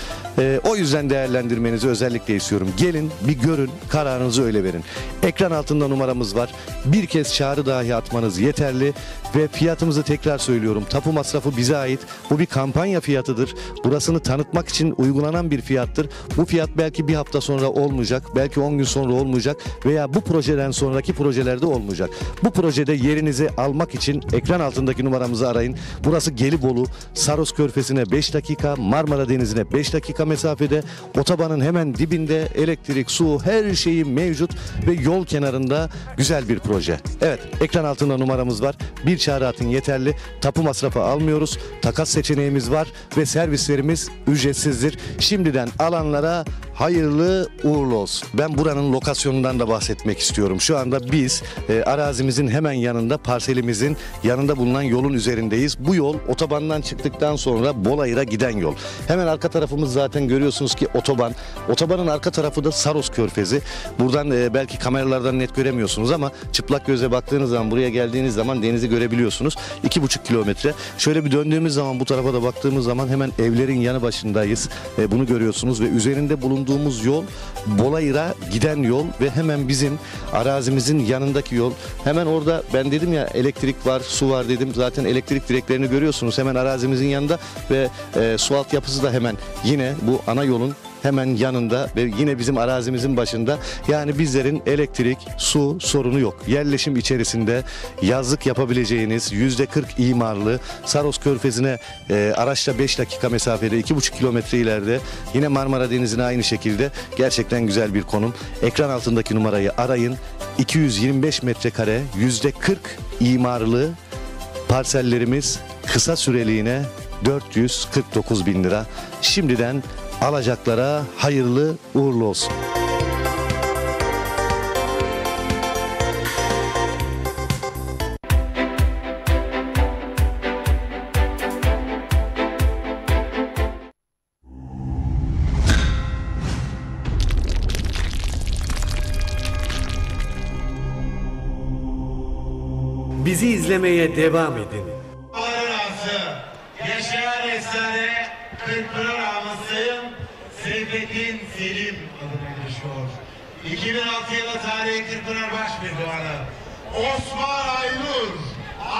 O yüzden değerlendirmenizi özellikle istiyorum. Gelin bir görün, kararınızı öyle verin. Ekran altında numaramız var. Bir kez çağrı dahi atmanız yeterli ve fiyatımızı tekrar söylüyorum. Tapu masrafı bize ait. Bu bir kampanya fiyatıdır. Burasını tanıtmak için uygulanan bir fiyattır. Bu fiyat belki bir hafta sonra olmayacak, belki 10 gün sonra olmayacak veya bu projeden sonraki projelerde olmayacak. Bu projede yerinizi almak için ekran altındaki numaramızı arayın. Burası Gelibolu, Saros Körfezi'ne 5 dakika, Marmara Denizi'ne 5 dakika mesafede, otobanın hemen dibinde, elektrik, su, her şeyi mevcut ve yol kenarında güzel bir proje. Evet, ekran altında numaramız var. Bir çağrı atın yeterli. Tapu masrafı almıyoruz. Takas seçeneğimiz var ve servislerimiz ücretsizdir. Şimdiden alanlara hayırlı uğurlu olsun. Ben buranın lokasyonundan da bahsetmek istiyorum. Şu anda biz arazimizin hemen yanında, parselimizin yanında bulunan yolun üzerindeyiz. Bu yol otobandan çıktıktan sonra Bolayır'a giden yol. Hemen arka tarafımız zaten görüyorsunuz ki otoban. Otobanın arka tarafı da Saros Körfezi. Buradan belki kameralardan net göremiyorsunuz ama çıplak göze baktığınız zaman, buraya geldiğiniz zaman denizi görebiliyorsunuz. 2,5 kilometre. Şöyle bir döndüğümüz zaman, bu tarafa da baktığımız zaman hemen evlerin yanı başındayız. Bunu görüyorsunuz ve üzerinde bulunduğumuz yol Bolayır'a giden yol ve hemen bizim arazimizin yanındaki yol. Hemen orada ben dedim ya, elektrik var, su var dedim. Zaten elektrik direklerini görüyorsunuz hemen arazimizin yanında ve su altyapısı da hemen yine bu ana yolun hemen yanında ve yine bizim arazimizin başında. Yani bizlerin elektrik, su sorunu yok. Yerleşim içerisinde yazlık yapabileceğiniz %40 imarlı Saros Körfezi'ne araçla 5 dakika mesafede, 2,5 kilometre ileride, yine Marmara Denizi'ne aynı şekilde gerçekten güzel bir konum. Ekran altındaki numarayı arayın. 225 metrekare %40 imarlı parsellerimiz kısa süreliğine 449.000 lira. Şimdiden alacaklara hayırlı uğurlu olsun. Bizi izlemeye devam edin. Yaşayan efsane Kırkpınar ağamızın Seyfettin Selim adına geçiyor. 2006 yılı tarihi Kırkpınar Başpehlivanı Osman Aynur,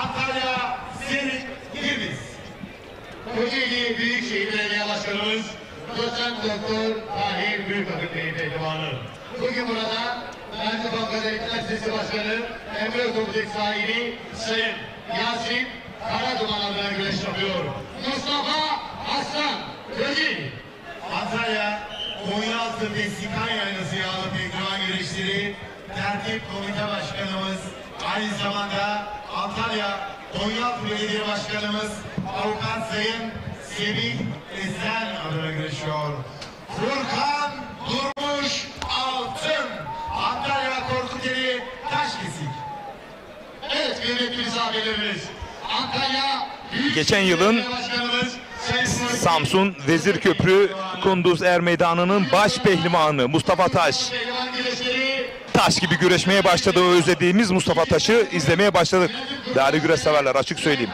Antalya Serik Girmiz. Kocaeli Büyükşehir Belediye Başkanımız Doçent Doktor Tahir Büyükakın Bey Pehlivanı. Bugün burada Mersin Bankası Lisesi Başkanı Emre Otomotiv sahibi Sayın Yasin Karaduman adına güreş yapıyor. Mustafa Aslan Kocaeli. Antalya Konyaaltı ve Sikan Yaylası yağlı pehlivan güreşleri tertip komite başkanımız, aynı zamanda Antalya Konyaaltı Belediye Başkanımız Avukat Sayın Semih Esen adına güreşiyor. Furkan Durmuş Altın, Antalya Korkuteli Taşkesik. Evet kıymetli misafirlerimiz, Antalya Geçen yılın Samsun Vezirköprü Kunduz Er Meydanı'nın baş pehlivanı Mustafa Taş. Taş gibi güreşmeye başladı, o özlediğimiz Mustafa Taş'ı izlemeye başladık. Değerli güreş severler, açık söyleyeyim.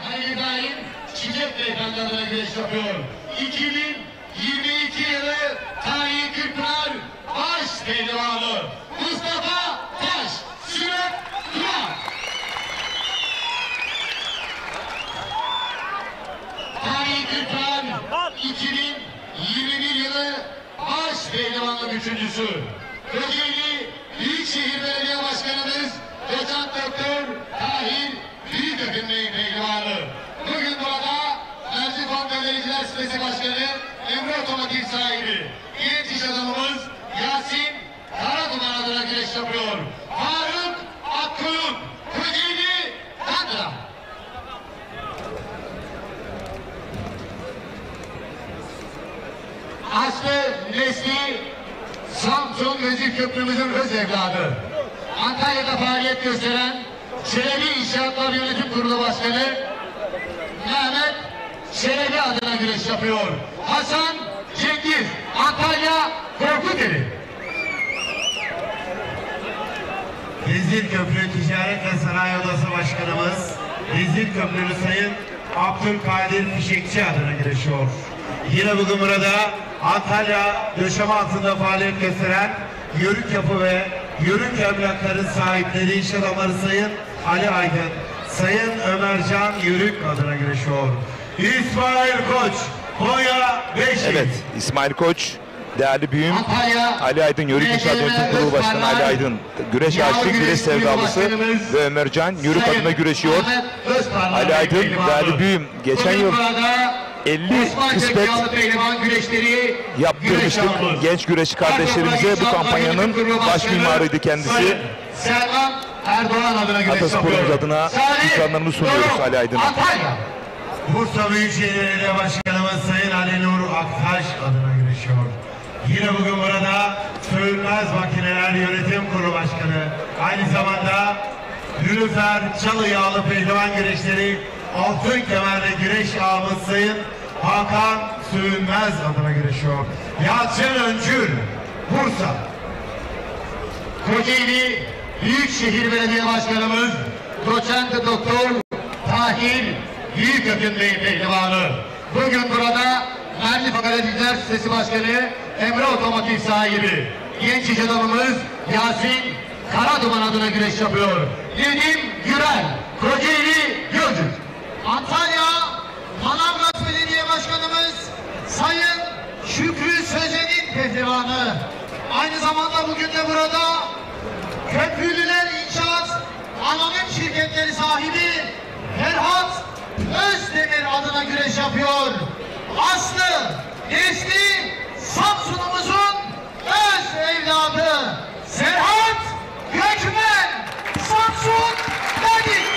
2022 yılı tarihi Kırkpınar baş pehlivanı Mustafa Taş. Sürat Duran. Tarihi Kırkpınar 2021 yılı baş pehlivanlık üçüncüsü. Kocaeli Büyükşehir Belediye Başkanımız Doçent Doktor Tahir Büyükakın Bey Pehlivanı. Bugün burada Mersin Bankası Lisesi Başkanı Emre Otomotiv sahibi genç iş adamımız Yasin Karaduman adına güreş yapıyor. Faruk Akkulun, Kocaeli Kandıra. Aslı Nesli Samsun Vezirköprümüzün öz evladı. Antalya'da faaliyet gösteren Çelebi İnşaatlar Yönetim Kurulu Başkanı Mehmet Çelebi adına güreş yapıyor. Hasan Cengiz, Antalya Korkuteli. Vezirköprü Ticaret ve Sanayi Odası Başkanımız Vezirköprülü Sayın Abdülkadir Fişekçi adına güreşiyor. Yine bugün burada Antalya döşeme altında faaliyet gösteren Yörük Yapı ve Yörük Emlakların sahipleri iş adamları Sayın Ali Aydın, Sayın Ömercan Yörük adına güreşiyor. İsmail Koç, Konya Beşik. Evet, İsmail Koç, değerli büyüğüm Antalya Ali Aydın, Yörük İnşaat Yönetim Kurulu Başkanı Ali Aydın, güreş aşığı, güreş sevdalısı ve Ömercan Yörük adına güreşiyor. Ali Aydın, değerli büyüğüm, geçen yıl 50 kısmet yaptırmıştık genç güreşçi kardeşlerimize. Bu kampanyanın baş mimarıydı kendisi. Selman Erdoğan adına güreş Atasporumuz yapıyor. adına ikramlarını sunuyoruz Ali Aydın'a. Antalya. Bursa Büyükşehir Belediye Başkanımız Sayın Ali Nur Aktaş adına güreşiyor. Yine bugün burada Sönmez Makineler Yönetim Kurulu Başkanı, aynı zamanda Nülüfer Çalı Yağlı Pehlivan Güreşleri Altın Kemer'de güreş ağamız Sayın Hakan Sönmez adına güreşiyor. Yalçın Öncül, Bursa. Kocaeli Büyükşehir Belediye Başkanımız Doçent Doktor Tahir Büyükakın Bey Pehlivanı. Bugün burada Merli Fakülteler Sitesi Başkanı Emre Otomotiv sahibi genç iş adamımız Yasin Karaduman adına güreş yapıyor. Nedim Gürel, Kocaeli Gölcük. Antalya Manavgat Belediye Başkanımız Sayın Şükrü Sözen'in pehlivanı. Aynı zamanda bugün de burada Köprülüler İnşaat Anonim Şirketleri sahibi Ferhat Özdemir adına güreş yapıyor. Aslı, nesli Samsun'umuzun öz evladı Serhat Gökmen, Samsun Medik.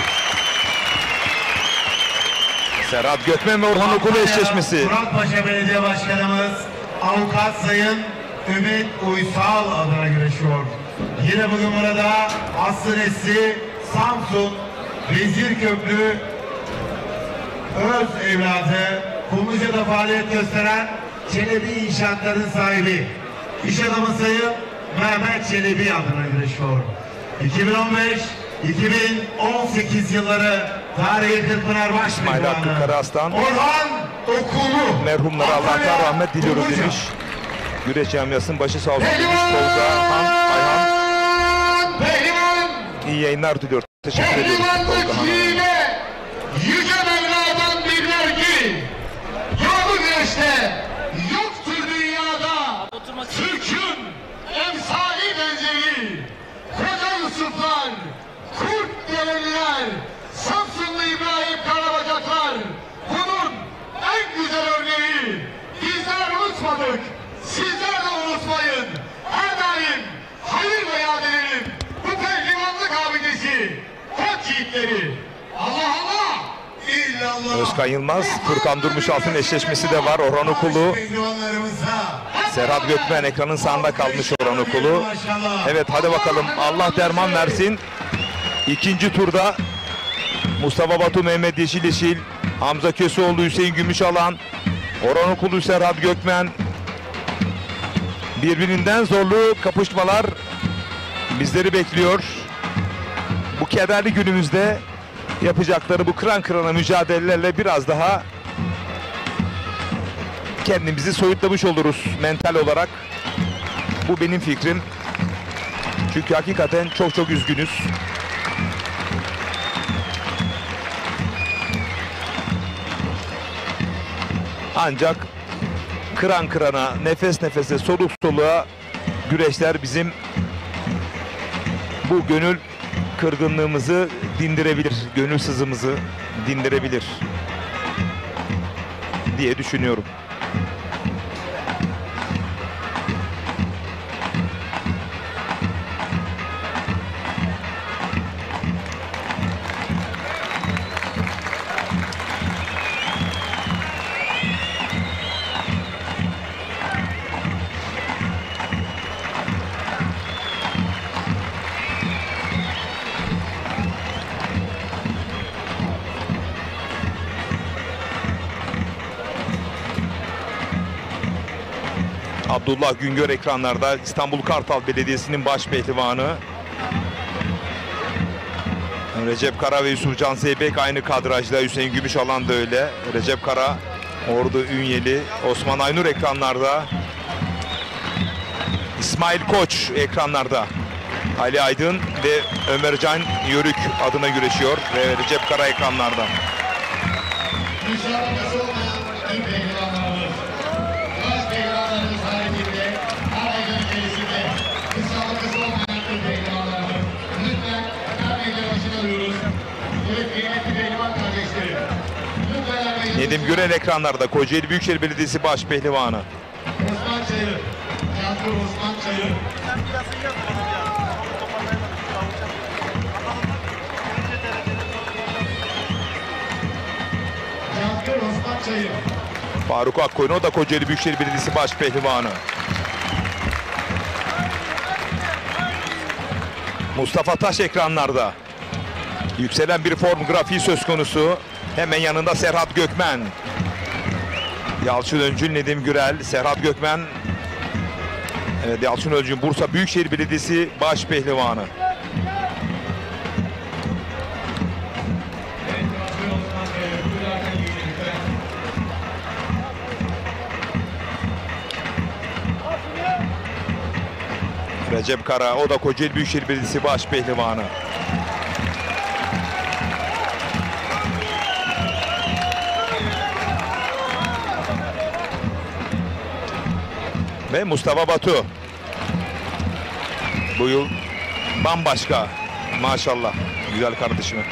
Serhat Gökmen ve Orhan Okulu eşleşmesi. Muratpaşa Belediye Başkanımız Avukat Sayın Ümit Uysal adına güreşiyor. Yine bugün burada Aslı Nesli Samsun Vezirköprü öz evladı Kumluca'da faaliyet gösteren Çelebi İnşaatların sahibi iş adamı Sayın Mehmet Çelebi adına güreşiyor. 2015-2018 yılları tarihi Kırkpınar İsmail Hakkı Başkanı Karaaslan, Orhan Okulu merhumlara Allah'tan rahmet diliyoruz demiş. Güreş camiasının başı sağ olsun demiş. Tolga Ayhan iyi yayınlar diliyor. Teşekkür ediyoruz Tolga Han'a. Yüce Mevla'dan bilirler ki yolu güneşte yoktur dünyada Türk'ün emsali benzeri koca Yusuflar, Kurt Deleliler, Samsunlu İbrahim Karabacaklar bunun en güzel örneği. Bizler unutmadık, sizler de unutmayın. Her daim hayır ve yad edelim. Bu pehlivanlık abidesi, koç yiğitleri. Allah Allah! İllallah! Özkan Yılmaz, Furkan Durmuşalt'ın eşleşmesi de var. Orhan Okulu, Serhat Gökmen ekranın sağında kalmış Orhan Okulu. Evet hadi bakalım, Allah derman versin. İkinci turda Mustafa Batu, Mehmet Yeşil, Hamza Köseoğlu, Hüseyin Gümüşalan, Orhan Okulu, Serhat Gökmen. Birbirinden zorlu kapışmalar bizleri bekliyor. Bu kederli günümüzde yapacakları bu kıran kırana mücadelelerle biraz daha kendimizi soyutlamış oluruz mental olarak. Bu benim fikrim. Çünkü hakikaten çok üzgünüz. Ancak kıran kırana, nefes nefese, soluk soluğa güreşler bizim bu gönül kırgınlığımızı dindirebilir, gönül sızımızı dindirebilir diye düşünüyorum. Abdullah Güngör ekranlarda. İstanbul Kartal Belediyesi'nin baş pehlivanı. Recep Kara ve Yusufcan Zeybek aynı kadrajda. Hüseyin Gümüşalan da öyle. Recep Kara, Ordu Ünyeli. Osman Aynur ekranlarda. İsmail Koç ekranlarda. Ali Aydın ve Ömercan Yörük adına güreşiyor. Ve Recep Kara ekranlarda. Müsabakası olmayan tüm pehlivanlarımız, baş pehlivanlarımız haricinde, her meydan içerisinde müsabakası olmayan tüm pehlivanlarımız, lütfen her meydan başına alıyoruz. Evet, kıymetli pehlivan kardeşlerim. Lütfen her meydan Nedim Gürel ekranlarda. Kocaeli Büyükşehir Belediyesi baş pehlivanı. Osman Çayır, Cankır Osman Çayır. Cankır Osman Çayır. Faruk Akkoyun, o da Kocaeli Büyükşehir Belediyesi baş pehlivanı. Mustafa Taş ekranlarda. Yükselen bir form grafiği söz konusu. Hemen yanında Serhat Gökmen. Yalçın Öncül, Nedim Gürel, Serhat Gökmen. Evet, Yalçın Öncül Bursa Büyükşehir Belediyesi baş pehlivanı. Recep Kara, o da Kocaeli Büyükşehir Belediyesi baş pehlivanı. Ve Mustafa Batu. Bu yıl bambaşka. Maşallah. Güzel kardeşime.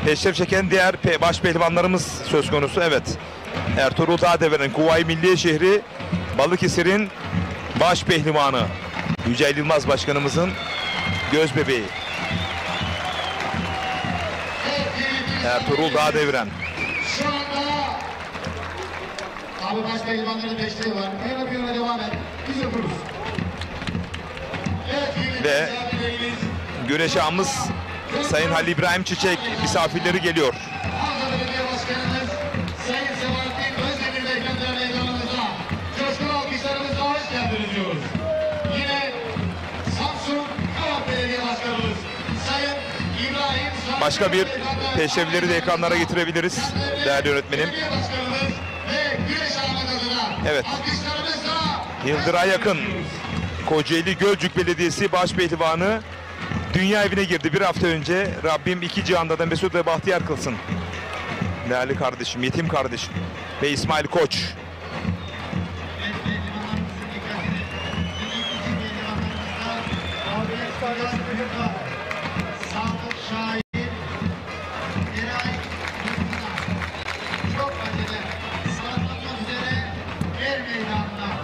Peşref çeken diğer baş pehlivanlarımız söz konusu. Evet. Ertuğrul Dağdeveren, Kuvayi Milliye Şehri Balıkesir'in baş pehlivanı. Yücel Yılmaz Başkanımızın göz bebeği. Ertuğrul Dağdeviren. Şu anda abi baş pehlivanların desteği var. Piyano piyano devam et. Biz yapıyoruz. Evet, Ve güreş ağamız Sayın Halil İbrahim Çiçek misafirleri geliyor. Ankara Belediye Başkanımız Sayın Sebahattin Özdemir Beyefendi'nin meydanımıza coşkulu alkışlarımızla hoş geldiniz diyoruz. Yine Samsun Kavak Belediye Başkanımız Sayın İbrahim Sarı Başka bir peşrevleri de ekranlara getirebiliriz değerli yönetmenim. Belediye Başkanımız ve güreş ağamız adına Evet. alkışlarımızla Yıldıray Yakın, Kocaeli Gölcük Belediyesi baş pehlivanı dünya evine girdi bir hafta önce. Rabbim iki cihanda da mesut ve bahtiyar kılsın. Değerli kardeşim, yetim kardeşim ve İsmail Koç. Sadık Şahin, Eray çok acele sıralanmak üzere er meydanına.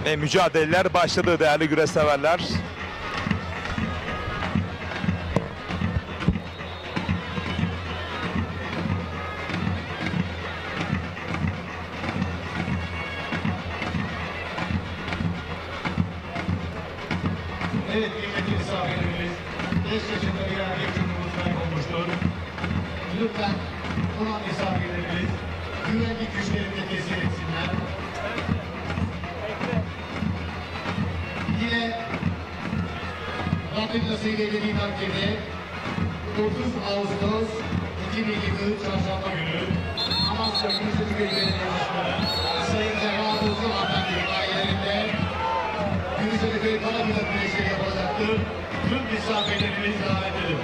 Ve mücadeleler başladı değerli güreş severler. Evet kıymetli misafirlerimiz, 5 yaşında bir erkek çocuğumuz kaybolmuştur. Lütfen olan misafirlerimiz güvenlik güçlerinde teslim etsinler. Yine sabit nasip edildiği takdirde 30 Ağustos 2023 Çarşamba günü Amasya Gümüşhane Belediye Başkanı Sayın Cevat Uzun Artan'ın ailelerinde Gümüşhane Köy Karabük Güreşleri yapılacaktır. Tüm misafirlerimizi davet edelim.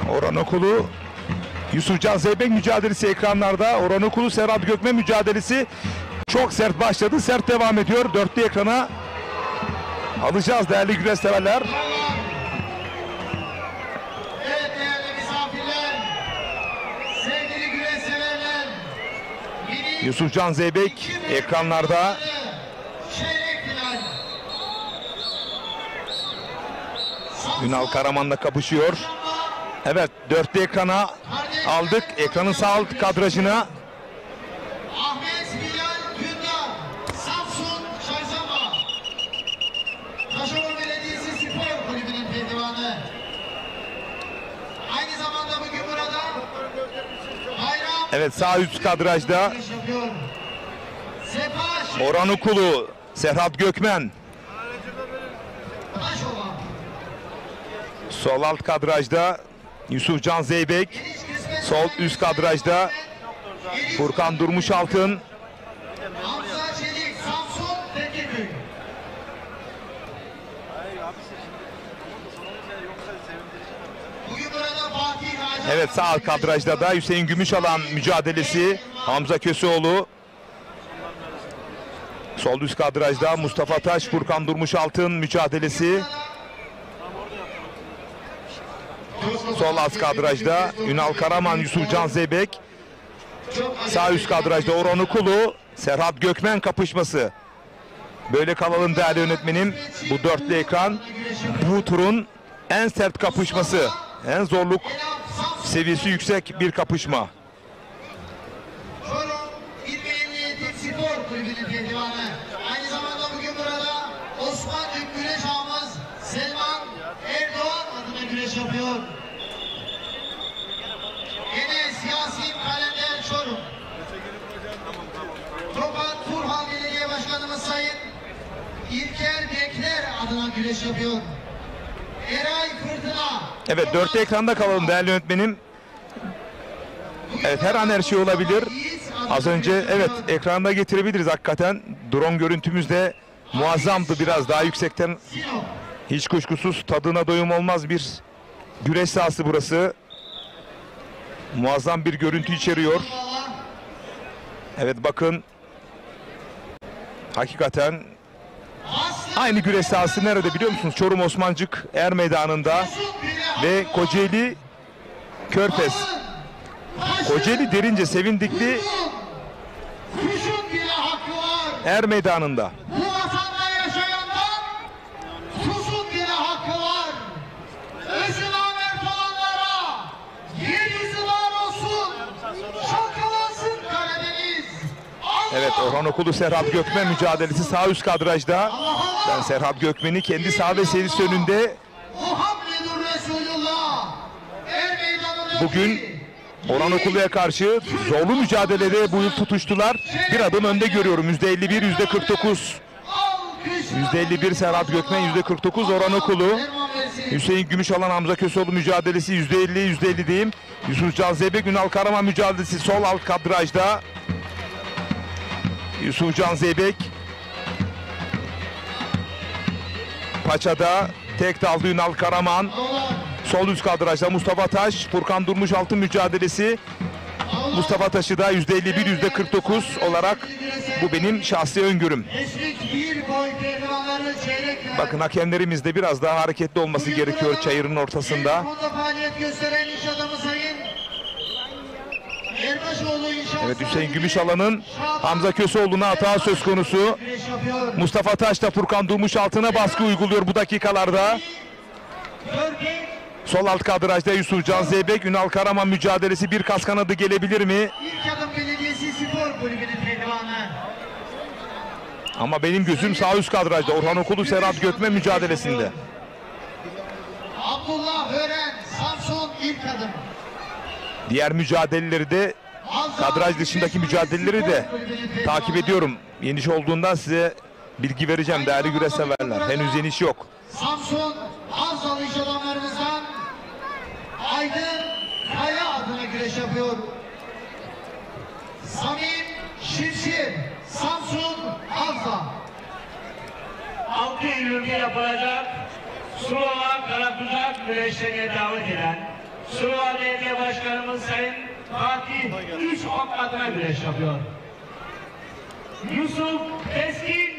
Orhan Okulu Yusufcan Zeybek mücadelesi ekranlarda. Orhan Okulu Serhat Gökmen mücadelesi çok sert başladı. Sert devam ediyor. Dörtlü ekrana alacağız değerli güreş severler. Evet değerli misafirler, sevgili güreş severler, Yusufcan Zeybek ekranlarda. çeyrek final. Ünal Karaman'la kapışıyor. Evet, dörtlü ekrana aldık. Ekranın sağ alt kadrajına. Ahmet Bilal Dündar, Samsun Çarşamba. Taşova Belediyesi Spor Kulübü'nün pehlivanı. Aynı zamanda bugün burada bayram Evet, sağ üst kadrajda yapıyor. Sefa Orhan Okulu, Serhat Gökmen. Taşova. Sol alt kadrajda Yusufcan Zeybek. Sol üst kadrajda Furkan Durmuşaltın. Hamza Çelik, Samsun Tekirdağ. Bugün burada Fatih Hacı. Evet, sağ alt kadrajda da Hüseyin Gümüşalan mücadelesi. Hamza Köseoğlu. Sol üst kadrajda Mustafa Taş, Furkan Durmuşaltın mücadelesi. Sol alt kadrajda Ünal Karaman, Yusufcan Zeybek. Sağ üst kadrajda Orhan Okulu, Serhat Gökmen kapışması. Böyle kalalım değerli yönetmenim. Bu dörtlü ekran bu turun en sert kapışması. En zorluk seviyesi yüksek bir kapışma. Çorum İl Emniyeti Spor Kulübü'nün pehlivanı. Aynı zamanda bugün burada Osmancık güreş ağamız Selman Erdoğan adına güreş yapıyor. Enes Yasin Kalender Çorum. Tokat Turhal Belediye Başkanımız Sayın İlker Bekler adına güreş yapıyor. Eray Fırtına. Evet, dörtlü ekranda kalalım değerli yönetmenim. Evet, her an her şey olabilir. Az önce evet ekranda getirebiliriz hakikaten. Drone görüntümüz de muazzamdı, biraz daha yüksekten. Hiç kuşkusuz tadına doyum olmaz bir güreş sahası burası. Muazzam bir görüntü içeriyor. Evet bakın. Hakikaten aynı güreş sahası nerede biliyor musunuz? Çorum Osmancık Er Meydanı'nda ve Kocaeli Körfez. Kocaeli Derince Sevindikli Kuşun bile hakkı var. Er Meydanı'nda. Bu vatanda yaşayanlar susun bile hakkı var. Özü namert olanlara yeryüzüler olsun. Şakalansın Karadeniz. Evet, Orhan Okulu Serhat Gökmen mücadelesi sağ üst kadrajda. Ben Serhat Gökmen'i kendi sağ ve serisi önünde Muhammedur Resulullah. Er meydanındaki bugün Orhan Okulu'ya karşı zorlu mücadelede bu yıl tutuştular. Bir adım önde görüyorum. %51, %49. %51 Serhat Gökmen, %49 Orhan Okulu. Hüseyin Gümüşalan, Hamza Köseoğlu mücadelesi %50, %50 diyeyim. Yusufcan Zeybek, Ünal Karaman mücadelesi sol alt kadrajda. Yusufcan Zeybek. Paçada tek daldı Ünal Karaman. Sol üst kadrajda Mustafa Taş, Furkan Durmuşaltın mücadelesi. Mustafa Taş'ı da %51, %49 olarak bu benim şahsi öngörüm. Eşlik bir boy pehlivanları çeyrek final. Bakın hakemlerimiz de biraz daha hareketli olması gerekiyor çayırın ortasında. En sonda faaliyet gösteren iş adamı Sayın Erbaşoğlu İnşaat Evet, Hüseyin sahibi Gümüşalan'ın Şaban Hamza Köseoğlu'na hata söz konusu. güreş yapıyor. Mustafa Taş da Furkan Durmuşaltı'na baskı uyguluyor bu dakikalarda. Görkem Sol alt kadrajda Yusufcan Zeybek, Ünal Karaman mücadelesi, bir kas kanadı gelebilir mi? İlk Adım Belediyesi Spor Kulübü'nün pehlivanı. Ama benim gözüm sağ üst kadrajda. Orhan Okulu Serhat Gökmen mücadelesinde. Abdullah Hören Samsun İlk Adım. Diğer mücadeleleri de, kadraj dışındaki mücadeleleri de takip ediyorum. Yeniş olduğundan size bilgi vereceğim değerli güreş severler. Henüz yeniş yok. Samsun Havzalı iş adamlarımızdan Aydın Kaya adına güreş yapıyor. Samim Şimşir Samsun Havza. 6 Eylül'de yapılacak Sulova Karatuzak güreşlerine davet eden Sulova Belediye Başkanımız Sayın Fatih 3 ok adına güreş yapıyor. Yusuf Keskin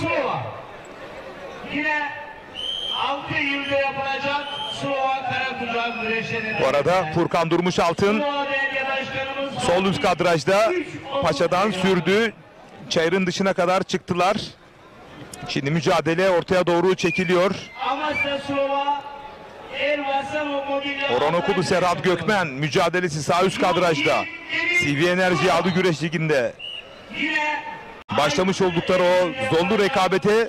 Sulova. Yine 6 Eylül'de yapılacak Sulova Karatuzak güreşlerine Bu arada Furkan Durmuşaltın Sulova Belediye Başkanımız sol üst kadrajda paçadan sürdü. Çayırın dışına kadar çıktılar. Şimdi mücadele ortaya doğru çekiliyor. Amasya Sulova Elbasa Mobilya Orhan Okulu Serhat Gökmen mücadelesi sağ üst kadrajda. CV Enerji Adı Güreş Ligi'nde Yine başlamış oldukları o zorlu rekabete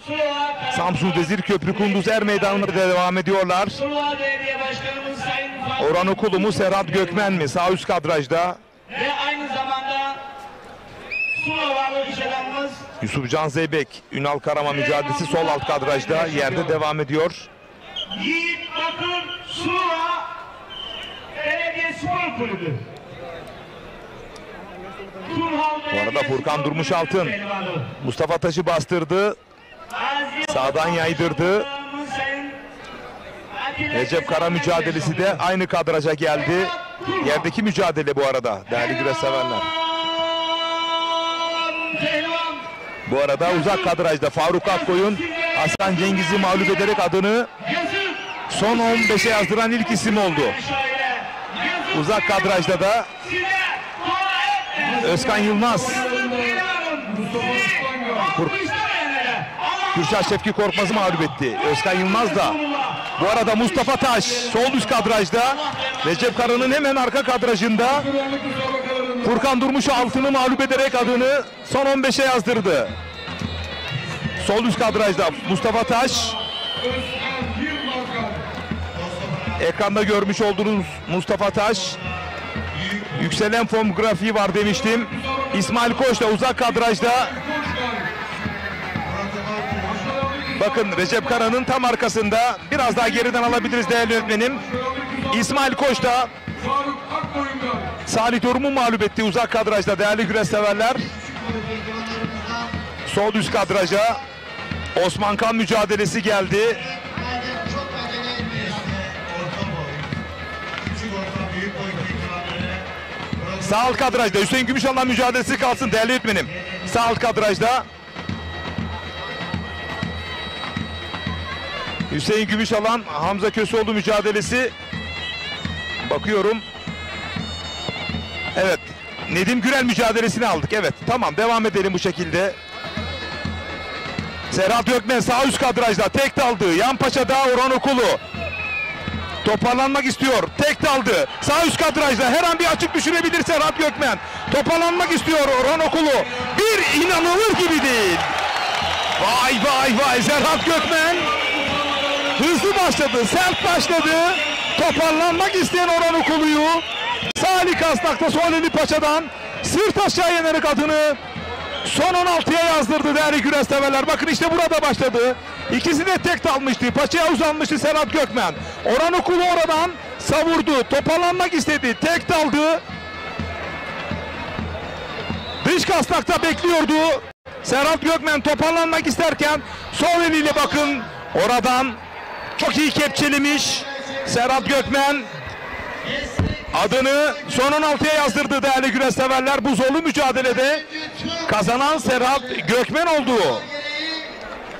Samsun Vezir Köprü Kunduz Er Meydanı'nda devam ediyorlar. Sulova Belediye Başkanımız Sayın Fatih Orhan Okulu mu Serhat Gökmen mi sağ üst kadrajda? ve aynı zamanda Sulovalı iş adamımız Yusufcan Zeybek, Ünal Karaman mücadelesi sol alt kadrajda yerde devam ediyor. Yiğit Bakır Sulova Belediye Spor Kulübü. Bu arada Furkan Durmuşaltın Mustafa Taş'ı bastırdı. Sağdan yaydırdı. Recep Kara mücadelesi de aynı kadraja geldi. Yerdeki mücadele bu arada değerli güreş severler. Bu arada uzak kadrajda Faruk Akkoyun Hasan Cengiz'i mağlup ederek adını son 15'e yazdıran ilk isim oldu. Uzak kadrajda da Özkan Yılmaz, Kürşat Şefki Korkmaz'ı mağlup etti. Özkan Yılmaz da. Bu arada Mustafa Taş sol üst kadrajda, Recep Kara'nın hemen arka kadrajında Furkan Durmuşaltı'nı mağlup ederek adını son 15'e yazdırdı. Sol üst kadrajda Mustafa Taş. Ekranda görmüş olduğunuz Mustafa Taş. Yükselen form grafiği var demiştim. İsmail Koç da uzak kadrajda. Bakın Recep Kara'nın tam arkasında. Biraz daha geriden alabiliriz değerli yönetmenim. İsmail Koç da Salih Torum'u mağlup etti uzak kadrajda değerli güreş severler. Sol üst kadraja Osman Kan mücadelesi geldi. Sağ alt kadrajda Hüseyin Gümüşalan mücadelesi kalsın değerli yönetmenim. Sağ alt kadrajda Hüseyin Gümüşalan Hamza Köseoğlu mücadelesi. Bakıyorum. Evet. Nedim Gürel mücadelesini aldık. Evet. Tamam. Devam edelim bu şekilde. Serhat Gökmen sağ üst kadrajda tek daldı. Yanpaşa'da Orhan Okulu. Toparlanmak istiyor. Tek daldı. Sağ üst kadrajda her an bir açık düşürebilir Serhat Gökmen. Toparlanmak istiyor Orhan Okulu. Bir inanılır gibi değil. Vay vay vay Serhat Gökmen. Hızlı başladı. Sert başladı. Toparlanmak isteyen Orhan Okulu'yu Salih Kastak'ta Soleli Paşa'dan sırt aşağı yenerek adını son 16'ya yazdırdı değerli güreş severler. Bakın işte burada başladı. İkisi de tek dalmıştı. Paçaya uzanmıştı Serhat Gökmen. Orhan Okulu oradan savurdu. Toparlanmak istedi. Tek daldı. Dış kastakta bekliyordu. Serhat Gökmen toparlanmak isterken sol eliyle bakın oradan çok iyi kepçelemiş. Serhat Gökmen adını son 16'ya yazdırdı değerli güreş severler. Bu zorlu mücadelede kazanan Serhat Gökmen oldu.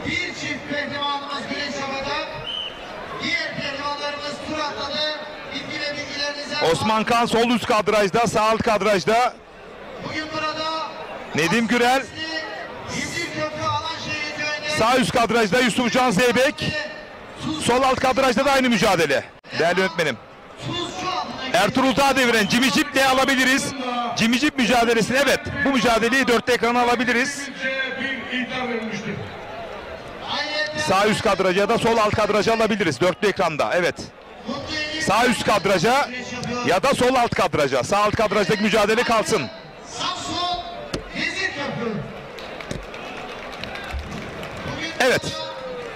Bir çift pehlivanımız güreş yapacak. Diğer pehlivanlarımız tur atladı. Bilgi ve bilgilerinizi Osman Kan sol üst kadrajda, sağ alt kadrajda. Bugün burada Nedim Gürel İzmir Köprü Alanşehir köyünde sağ üst kadrajda, Yusufcan Zeybek. Sol alt kadrajda da aynı mücadele. Değerli yönetmenim. Tuzcu adına Ertuğrul Dağdeviren Cimicip de alabiliriz. Cimicip mücadelesini, evet, bu mücadeleyi dörtte ekrana alabiliriz. bir iddia verilmiştir. Sağ üst kadraja ya da sol alt kadraja alabiliriz dörtlü ekranda, evet. Sağ üst kadraja ya da sol alt kadraja. Sağ alt kadrajdaki mücadele kalsın. Samsun İzmir Köprü. Evet.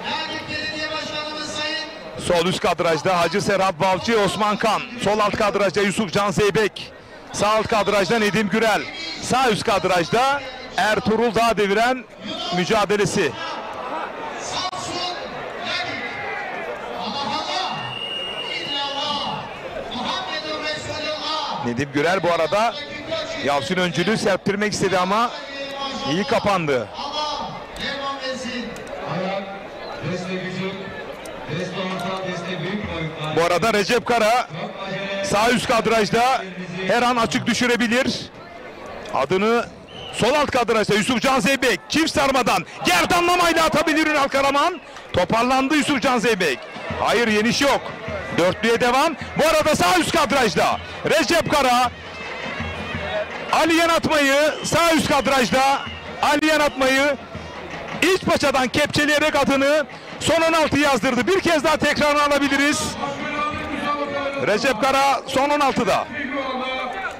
Nagip Belediye Başkanımız Sayın Sol üst kadrajda Hacı Serhat Balcı, Osman Kan. Sol alt kadrajda Yusufcan Zeybek. Sağ alt kadrajda Nedim Gürel. Sağ üst kadrajda Ertuğrul Dağdeviren mücadelesi. Samsun Nagip. Allah illallah Muhammedur Resulullah. Nedim Gürel bu arada Yalçın öncülüğü serptirmek istedi ama iyi kapandı. Allah devam etsin. Ayak, deste vücut, deste orta, deste büyük boyutlar. Bu arada Recep Kara sağ üst kadrajda her an açık düşürebilir. Adını sol alt kadrajda Yusufcan Zeybek çift sarmadan gerdanlamayla atabilir Ünal Karaman. Toparlandı Yusufcan Zeybek. Hayır, yeniş yok. Dörtlüye devam. Bu arada sağ üst kadrajda Recep Kara Ali Yanatmayı sağ üst kadrajda Ali Yanatmayı iç paçadan kepçeleyerek adını son 16 yazdırdı. Bir kez daha tekrarını alabiliriz. Recep Kara son 16'da.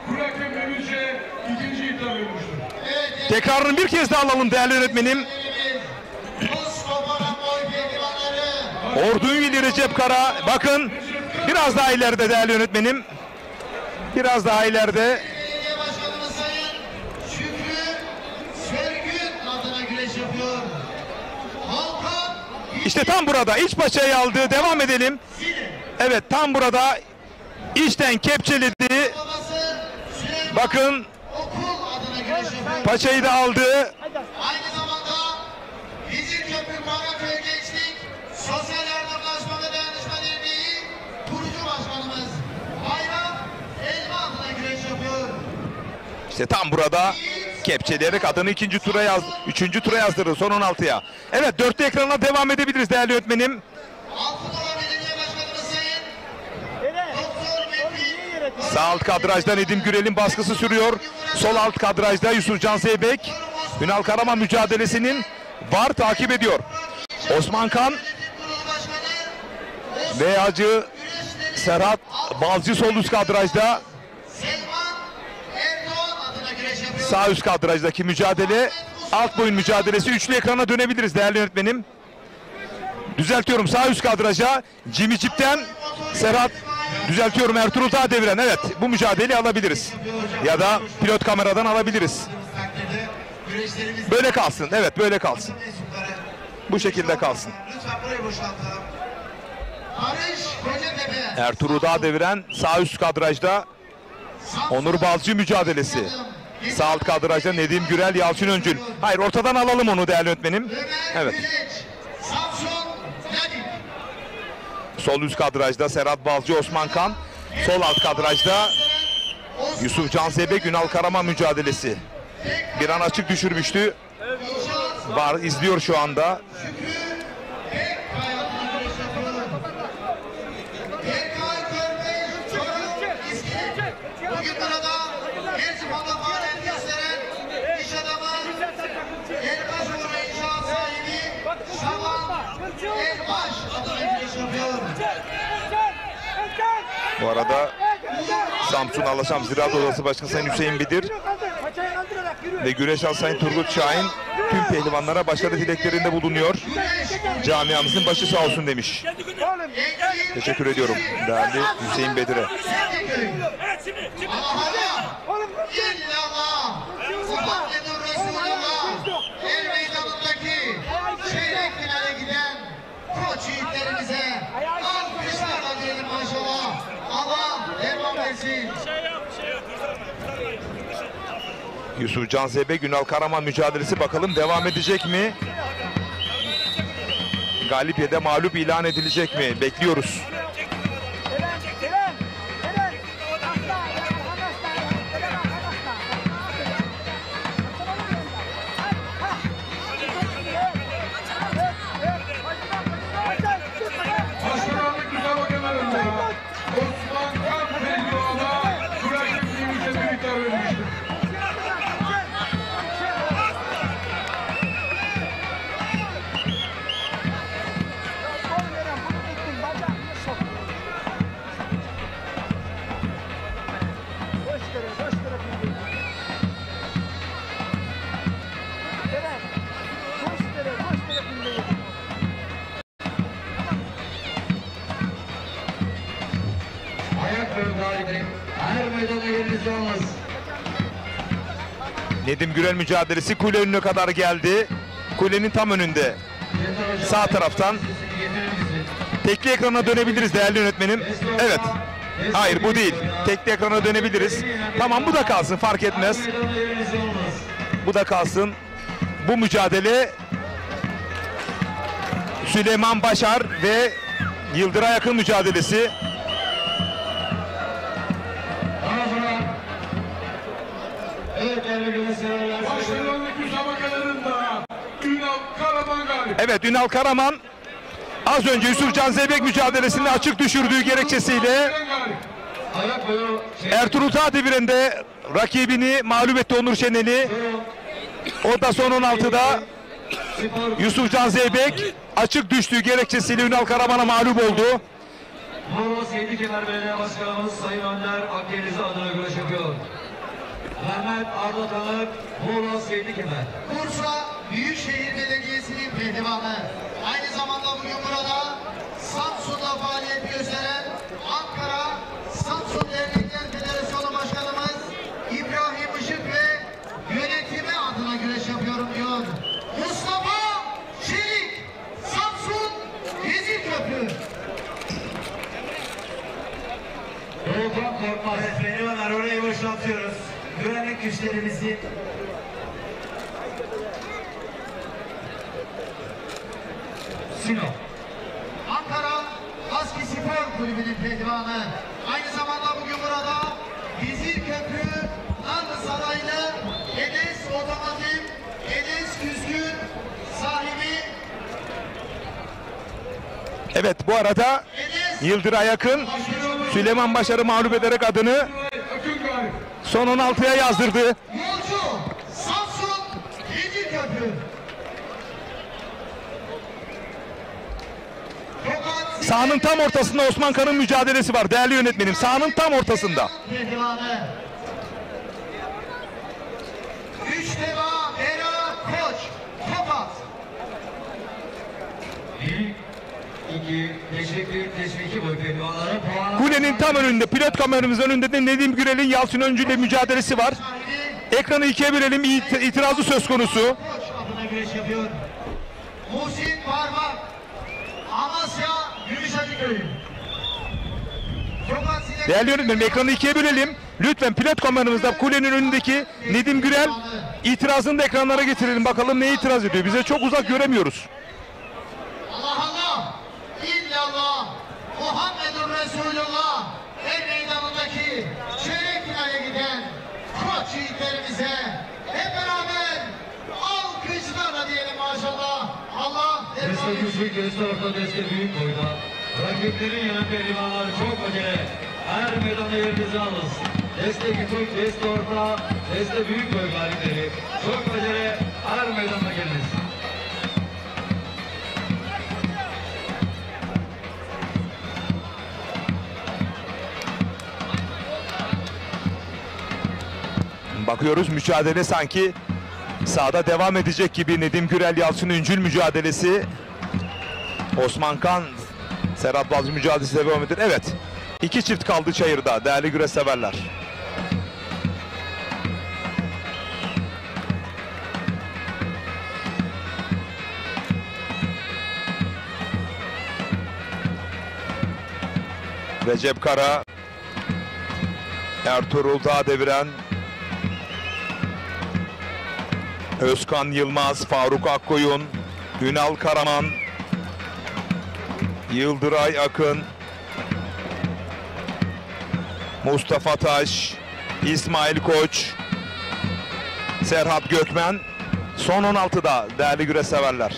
Burak Emre'mize ikinci iddia verilmiştir. Tekrarını bir kez daha alalım değerli yönetmenim. Mustafa'nın boy pehlivanları. Ordu üyeli Recep Kara. Bakın biraz daha ileride değerli yönetmenim. Biraz daha ileride. Belediye Başkanımız Sayın Şükrü Sörgün adına güreş yapıyor. Volkan İşte tam burada iç paçayı aldı. Devam edelim. Evet, tam burada içten kepçeledi. babası Süleyman Bakın Okul adına güreş yapıyor. paçayı da aldı. Aynı zamanda İzmir Köprü Karaköy Gençlik Sosyal Yardımlaşma ve Dayanışma Derneği kurucu başkanımız Bayram Elma adına güreş yapıyor. İşte tam burada kepçeleyerek adını üçüncü tura yazdırdı son 16'ya. Evet, dörtlü ekrana devam edebiliriz değerli yönetmenim. Altınoluk Belediye Başkanımız Sayın Doktor Metin Sağ alt kadrajda Nedim Gürel'in baskısı sürüyor. Sol alt kadrajda Yusufcan Zeybek. Ünal Karaman mücadelesinin VAR takip ediyor. Osman Kan Kurulu Başkanı ve Hacı Serhat Balcı sol üst kadrajda. Selman Erdoğan adına güreş yapıyor. Sağ üst kadrajdaki mücadele, alt boyun mücadelesi. Üçlü ekrana dönebiliriz değerli yönetmenim. Düzeltiyorum, sağ üst kadraja Cimicip'ten Serhat, düzeltiyorum, Ertuğrul Dağdeviren. Evet, bu mücadeleyi alabiliriz. Ya da pilot kameradan alabiliriz. Takdirde güreşlerimiz Böyle kalsın, evet, böyle kalsın. mensupları. Bu şekilde kalsın. Lütfen burayı boşaltalım. Barış Kocatepe. Ertuğrul Dağdeviren sağ üst kadrajda Onur Balcı mücadelesi. Sağ alt kadrajda Nedim Gürel, Yalçın Öncül. Hayır, ortadan alalım onu değerli yönetmenim. Evet. Samsun Nagip. Sol üst kadrajda Serhat Balcı, Osman Kan. Sol alt kadrajda Yusufcan Zeybek, Ünal Karaman mücadelesi. Bir an açık düşürmüştü. Var, izliyor şu anda. Bugün burada Merzifon'da faaliyet gösteren iş adamı Elbaş Uğur'u inşaat sahibi Şaban Elbaş adına güreş yapıyor. Bu arada Samsun Alaşam Ziraat Odası Başkanı Sayın Hüseyin Bedir ve Güreşan Sayın Turgut Şahin tüm pehlivanlara başarı dileklerinde bulunuyor. Camiamızın başı sağ olsun demiş. Teşekkür ediyorum değerli Hüseyin Bedir'e. İllallah Muhammedur Resulullah El meydanındaki çeyrek finale giden koç yiğitlerimize alkışlarla diyelim maşallah. Allah devam etsin. Yusufcan Zeybek, Ünal Karaman mücadelesi bakalım devam edecek mi? Galip ya da mağlup ilan edilecek mi? Bekliyoruz. Nedim Gürel mücadelesi kule önüne kadar geldi. Kulenin tam önünde. Sağ taraftan. Tekli ekrana dönebiliriz değerli yönetmenim. Evet. Hayır bu değil. Tekli ekrana dönebiliriz. Tamam bu da kalsın fark etmez. Bu da kalsın. Bu mücadele Süleyman Başar ve Yıldıray Akın mücadelesi. Başkanlık müsabakalarında Ünal Karaman galip. Evet Ünal Karaman az önce Yusufcan Zeybek mücadelesinde açık düşürdüğü gerekçesiyle Ertuğrul Tağdevir'in de rakibini mağlup etti Onur Şenel'i. O da son 16'da Yusufcan Zeybek açık düştüğü gerekçesiyle Ünal Karaman'a mağlup oldu. Muğla Seydi Kemer Belediye Başkanımız Sayın Önder Akdeniz'i adına güreş yapıyor. Mehmet Arda Tanık, Muğla Seydi Kemer. Bursa Büyükşehir Belediyesi'nin pehlivanı. Aynı zamanda bugün burada Samsun'da faaliyet gösteren Ankara Samsun Dernekler Federasyonu Başkanımız İbrahim Işık ve yönetimi adına güreş yapıyorum diyor. Mustafa Çelik, Samsun Vezirköprü. Doğukan Korkmaz. Evet Pehlivanlar orayı boşaltıyoruz. Güvenlik güçlerimizi Sinop. Ankara Aski Spor Kulübü'nün pehlivanı. Aynı zamanda bugün burada Vezirköprü Narlı Saraylı Enes Otomotiv Enes Küskün sahibi. Evet bu arada Yıldıray Akın Süleyman Başar'ı mağlup ederek adını son 16'ya yazdırdı. Yolcu Samsun Vezirköprü. Sahanın tam ortasında Osman Kan'ın mücadelesi var değerli yönetmenim. Sahanın tam ortasında. Pehlivanı. 3 deva Bera Koç Tokat. 2, teşviki boy pehlivanları puanı. Kulenin tam önünde pilot kameramızın önünde de Nedim Gürel'in Yalçın Öncü ile mücadelesi var. Ekranı ikiye bölelim, itirazı söz konusu. Koç adına güreş yapıyor. Muhsin Parmak Amasya Gümüşhacı Köyü. Değerli yönetmenim ekranı ikiye bölelim. Lütfen pilot kameramızda kulenin önündeki Nedim Gürel itirazını da ekranlara getirelim. Bakalım neye itiraz ediyor. Bize çok uzak göremiyoruz. Allah Allah, illallah, Muhammedun Resulullah, el meydanındaki çeyrek finale giden koç yiğitlerimize hep beraber alkışlarla diyelim maşallah. Allah Deste küçük, deste orta, deste büyük boyda. Rakiplerin yanı pehlivanları çok acele. Her meydanda yerinizi alınız. Deste küçük, deste orta, deste büyük boy galipleri. Çok acele, her meydanda geliniz. Bakıyoruz mücadele sanki sahada devam edecek gibi. Nedim Gürel Yalçın Üncül mücadelesi. Osman Kan Serhat Balcı mücadelesi devam ediyor. Evet. 2 çift kaldı çayırda değerli güreş severler. Recep Kara, Ertuğrul Dağdeviren, Özkan Yılmaz, Faruk Akkoyun, Ünal Karaman, Yıldıray Akın, Mustafa Taş, İsmail Koç, Serhat Gökmen. Son 16'da değerli güreş severler.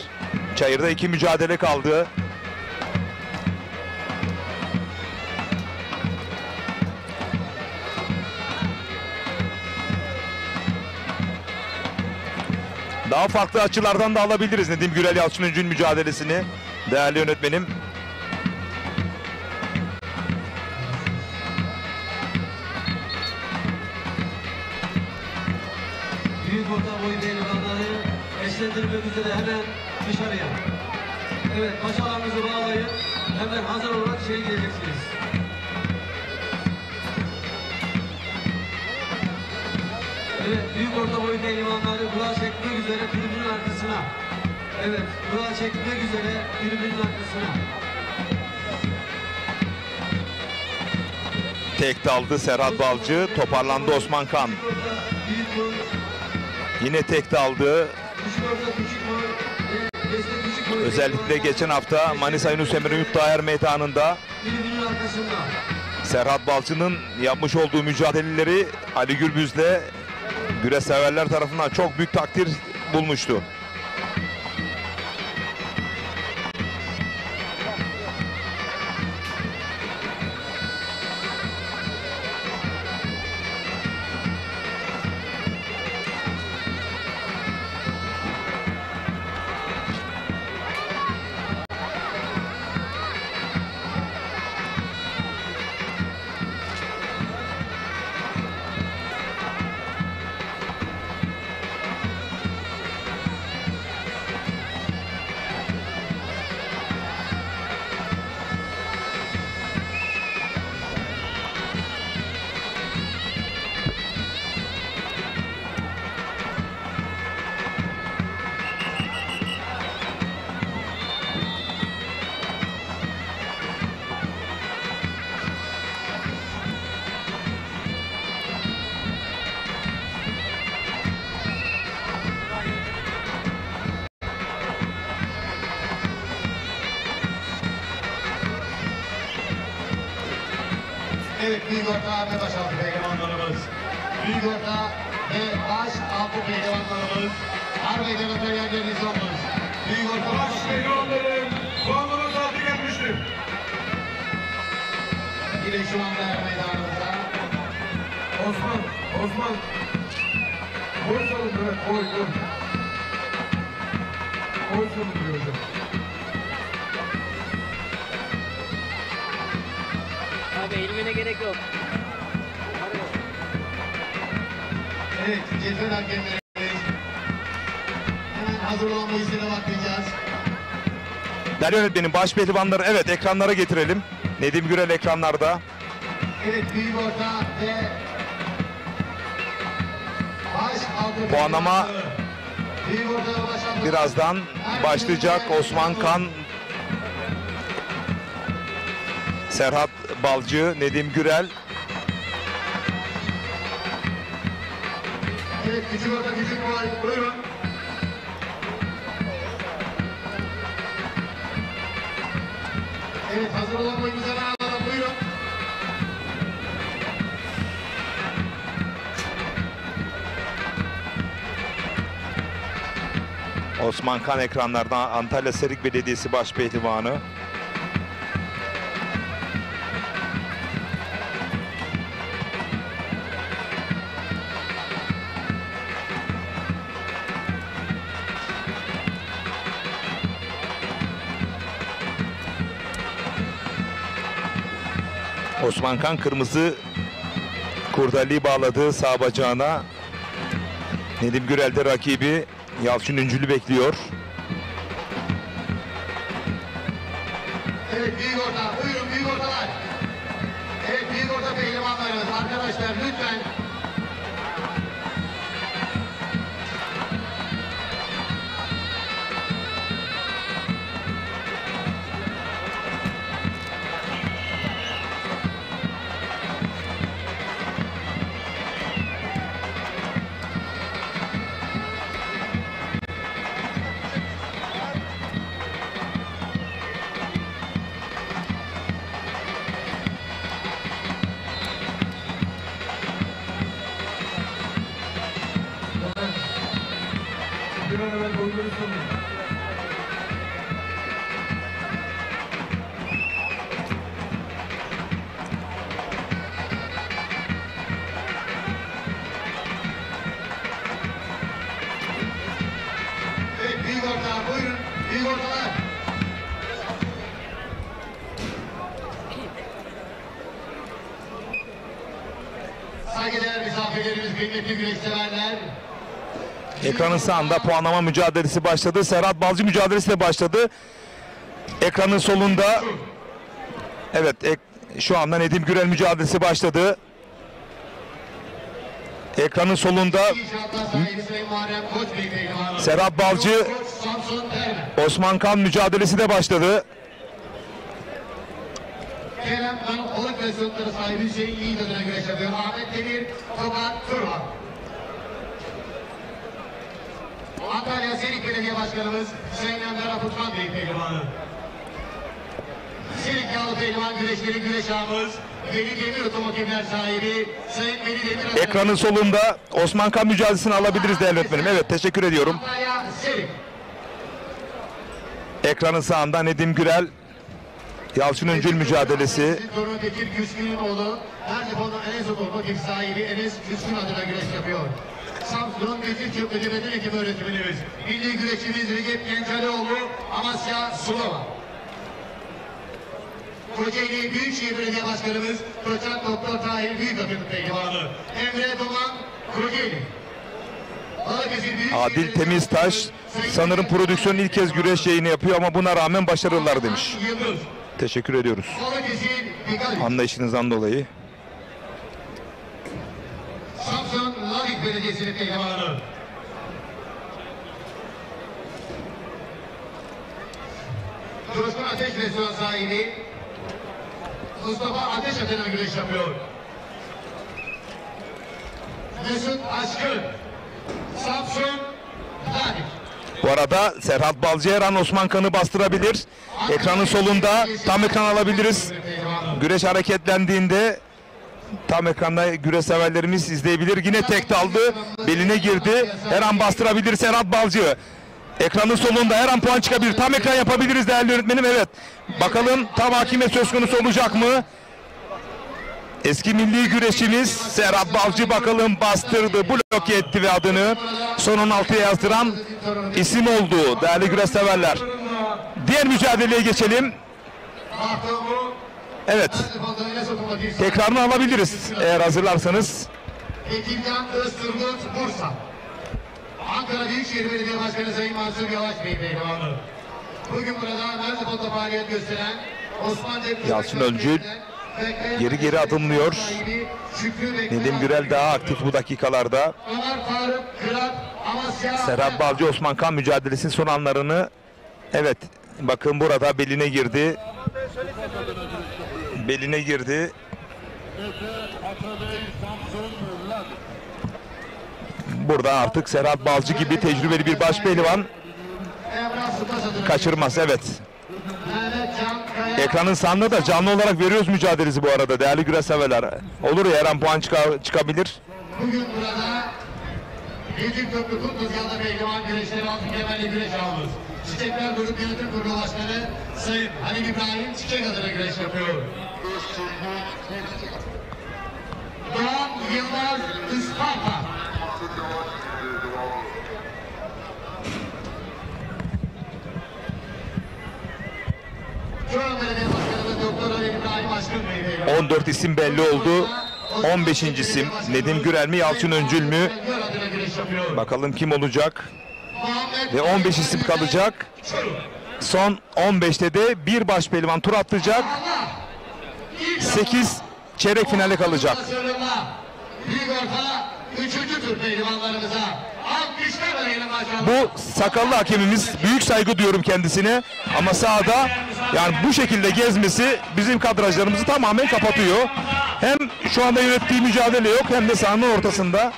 Çayırda 2 mücadele kaldı. Daha farklı açılardan da alabiliriz Nedim Gürel Yalçın Üncül mücadelesini değerli yönetmenim. Büyük orta boy pehlivanları eşlendirmek üzere hemen dışarıya. Evet, paçalarınızı bağlayın. Hemen hazır olarak geleceksiniz. Evet, büyük orta boy pehlivanları kura çekmek üzere tribünün arkasına. Evet, kura çekmek üzere tribünün arkasına. Tek daldı Serhat Balcı, toparlandı Osman Kan. Büyük boy, Yine tek daldı. küçük orta, küçük boy, destek küçük boy. Özellikle geçen hafta Manisa Yunus Emre Yurttayer Meydanı'nda Tribünün arkasında. Serhat Balcı'nın yapmış olduğu mücadeleleri Ali Gürbüz'le güreş severler tarafından çok büyük takdir bulmuştu. Evet, büyük orta ve baş altı pehlivanlarımız. Büyük orta ve baş altı pehlivanlarımız. Her meydanında yerleriniz olmuş. Büyük orta Baş pehlivanların puanları saati gelmiştir. yine şu anda her meydanımızda. Osman. Boy salın, evet, boy. Boy salın diyor hocam. Abi eğilmene gerek yok. Evet, cetvel hakemlerimiz. Hemen hazır olma izine bakacağız. Değerli yönetmenim, baş pehlivanları evet ekranlara getirelim. Nedim Gürel ekranlarda. Evet, büyük orta ve baş altı Puanlama pehlivanları. Büyük orta ve baş altı. birazdan başlayacak. Osman Kan, Serhat Balcı, Nedim Gürel. Evet, küçük orta, küçük boy. Buyurun. Evet, hazır olan boyumuza alalım. Buyurun. Osman Kan ekranlarda, Antalya Serik Belediyesi baş pehlivanı. Osman Kan kırmızı kurdali bağladığı sağ bacağına. Nedim Gürel de rakibi Yalçın Üncül'ü bekliyor. Evet, büyük orta. Buyurun, büyük ortalar. Evet, büyük orta pehlivanlarımız. Arkadaşlar lütfen. Bir an evvel boyları salın. Evet, büyük orta. Buyurun, büyük ortalar. Saygıdeğer misafirlerimiz, kıymetli güreşseverler. Ekranın sağında puanlama mücadelesi başladı. Serhat Balcı mücadelesi de başladı. Ekranın solunda evet şu anda Nedim Gürel mücadelesi başladı. Ekranın solunda Serhat Balcı, Osman Kan mücadelesi de başladı. Kerem Balık ve Sırtları sahibi Hüseyin Yiğit adına güreş yapıyor. Ahmet Demir, Tokat Turhan. Antalya Serik Belediye Başkanımız Sayın Enver Afutman Bey pehlivanı. Serik Yağlı Pehlivan güreşleri güreş ağımız Veli Demir Otomotivler sahibi Sayın Veli Demir. Ekranın solunda Osman Kan mücadelesini alabiliriz değerli öğretmenim. Evet, teşekkür ediyorum. Antalya Serik. Ekranın sağında Nedim Gürel, Yalçın Öncül mücadelesi. Torun Bekir Küskün'ün oğlu Erzurum Enes Otomotiv sahibi Enes Küskün adına güreş yapıyor. Samsun'un Bekir Köprülü Beden Eğitimi öğretmenimiz, milli güreşçimiz Recep Gençalioğlu, Amasya Sulova. Kocaeli Büyükşehir Belediye Başkanımız Doçent Doktor Tahir Büyükakın Pehlivanı, Emre Duman, Kocaeli. Adil Temiztaş, sanırım prodüksiyon ilk kez güreş yayını yapıyor ama buna rağmen başarılılar demiş. Teşekkür ediyoruz anlayışınızdan dolayı. Samsun Lavik Belediyesi'nin pehlivanı. Coşkun Ateş Restoran sahibi Mustafa Ateş adına güreş yapıyor. Mesut Aşkın, Samsun Lavik. Bu arada Serhat Balcı her an Osman Kan'ı bastırabilir. Ekranın solunda tam ekran alabiliriz. Güreş hareketlendiğinde tam ekranda güreş severlerimiz izleyebilir. Yine tek daldı. Beline girdi. Her an bastırabilir Serhat Balcı. Ekranın solunda her an puan çıkabilir. Tam ekran yapabiliriz değerli öğretmenim. Evet. Bakalım tam hakimiyet söz konusu olacak mı? Eski milli güreşçimiz Serhat Balcı bakalım bastırdı. Bloke etti ve adını son 16'ya yazdıran isim oldu değerli güreş severler. Diğer mücadeleye geçelim. Evet. Tekrarını alabiliriz eğer hazırlarsanız. Ekimcan Özturgut Bursa. Ankara Büyükşehir Belediye Başkanı Sayın Mansur Yavaş Bey pehlivanı. Bugün burada Merzifon'da faaliyet gösteren Osmanlı Yalçın Öncül geri adımlıyor. Nedim Gürel daha aktif bu dakikalarda. Serhat Balcı Osman Kan mücadelesi son anlarını, evet bakın burada beline girdi. Beline girdi. Burada artık Serhat Balcı gibi tecrübeli bir baş pehlivan kaçırmaz, evet. Ekranın sağında da canlı olarak veriyoruz mücadelesi bu arada değerli güreş severler. Olur ya her an puan çıkabilir. Bugün burada Recep Köprü Kutluzya'da pehlivan güreşleri altın kemerli güreş ağımız. Çiçekler Grup Yönetim Kurulu Başkanı Sayın Halil İbrahim Çiçek adına güreş yapıyor. Doğan Yılmaz Isparta. Çoğun Belediye Başkanımız Doktor Halil İbrahim Aşkın Bey. 14 isim belli oldu. 15. isim Nedim Gürel mi Yalçın Öncül mü? Bakalım kim olacak? Ve 15 isim kalacak. Son 15'te de bir baş pehlivan tur atlayacak. 8 çeyrek finale kalacak. Büyük orta 3. tur pehlivanlarımıza. Bu sakallı hakemimiz, büyük saygı duyuyorum kendisine ama sahada yani bu şekilde gezmesi bizim kadrajlarımızı tamamen kapatıyor. Hem şu anda yönettiği mücadele yok hem de sahanın ortasında.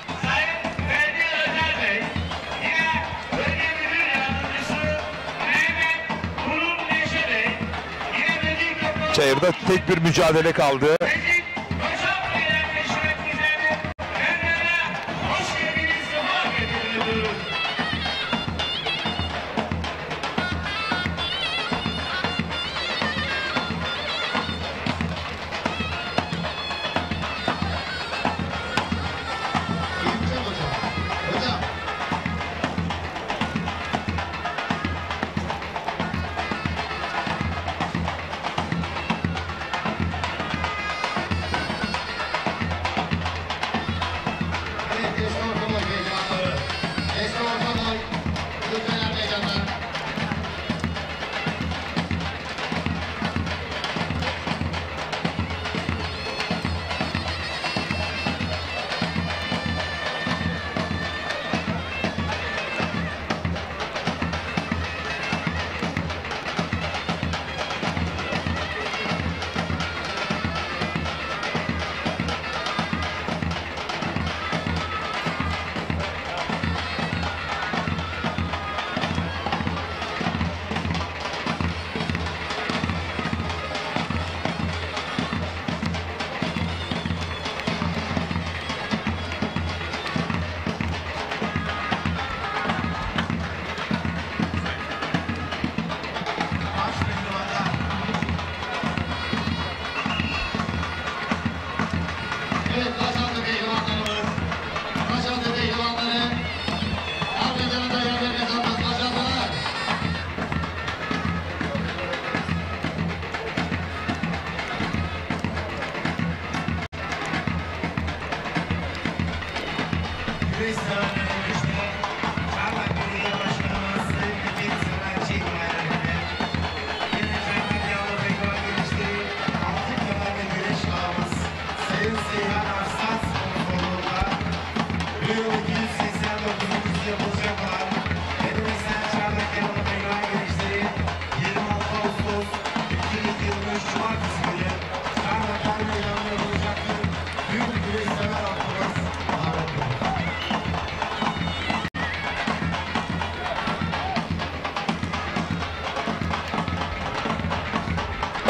Çayırda tek bir mücadele kaldı.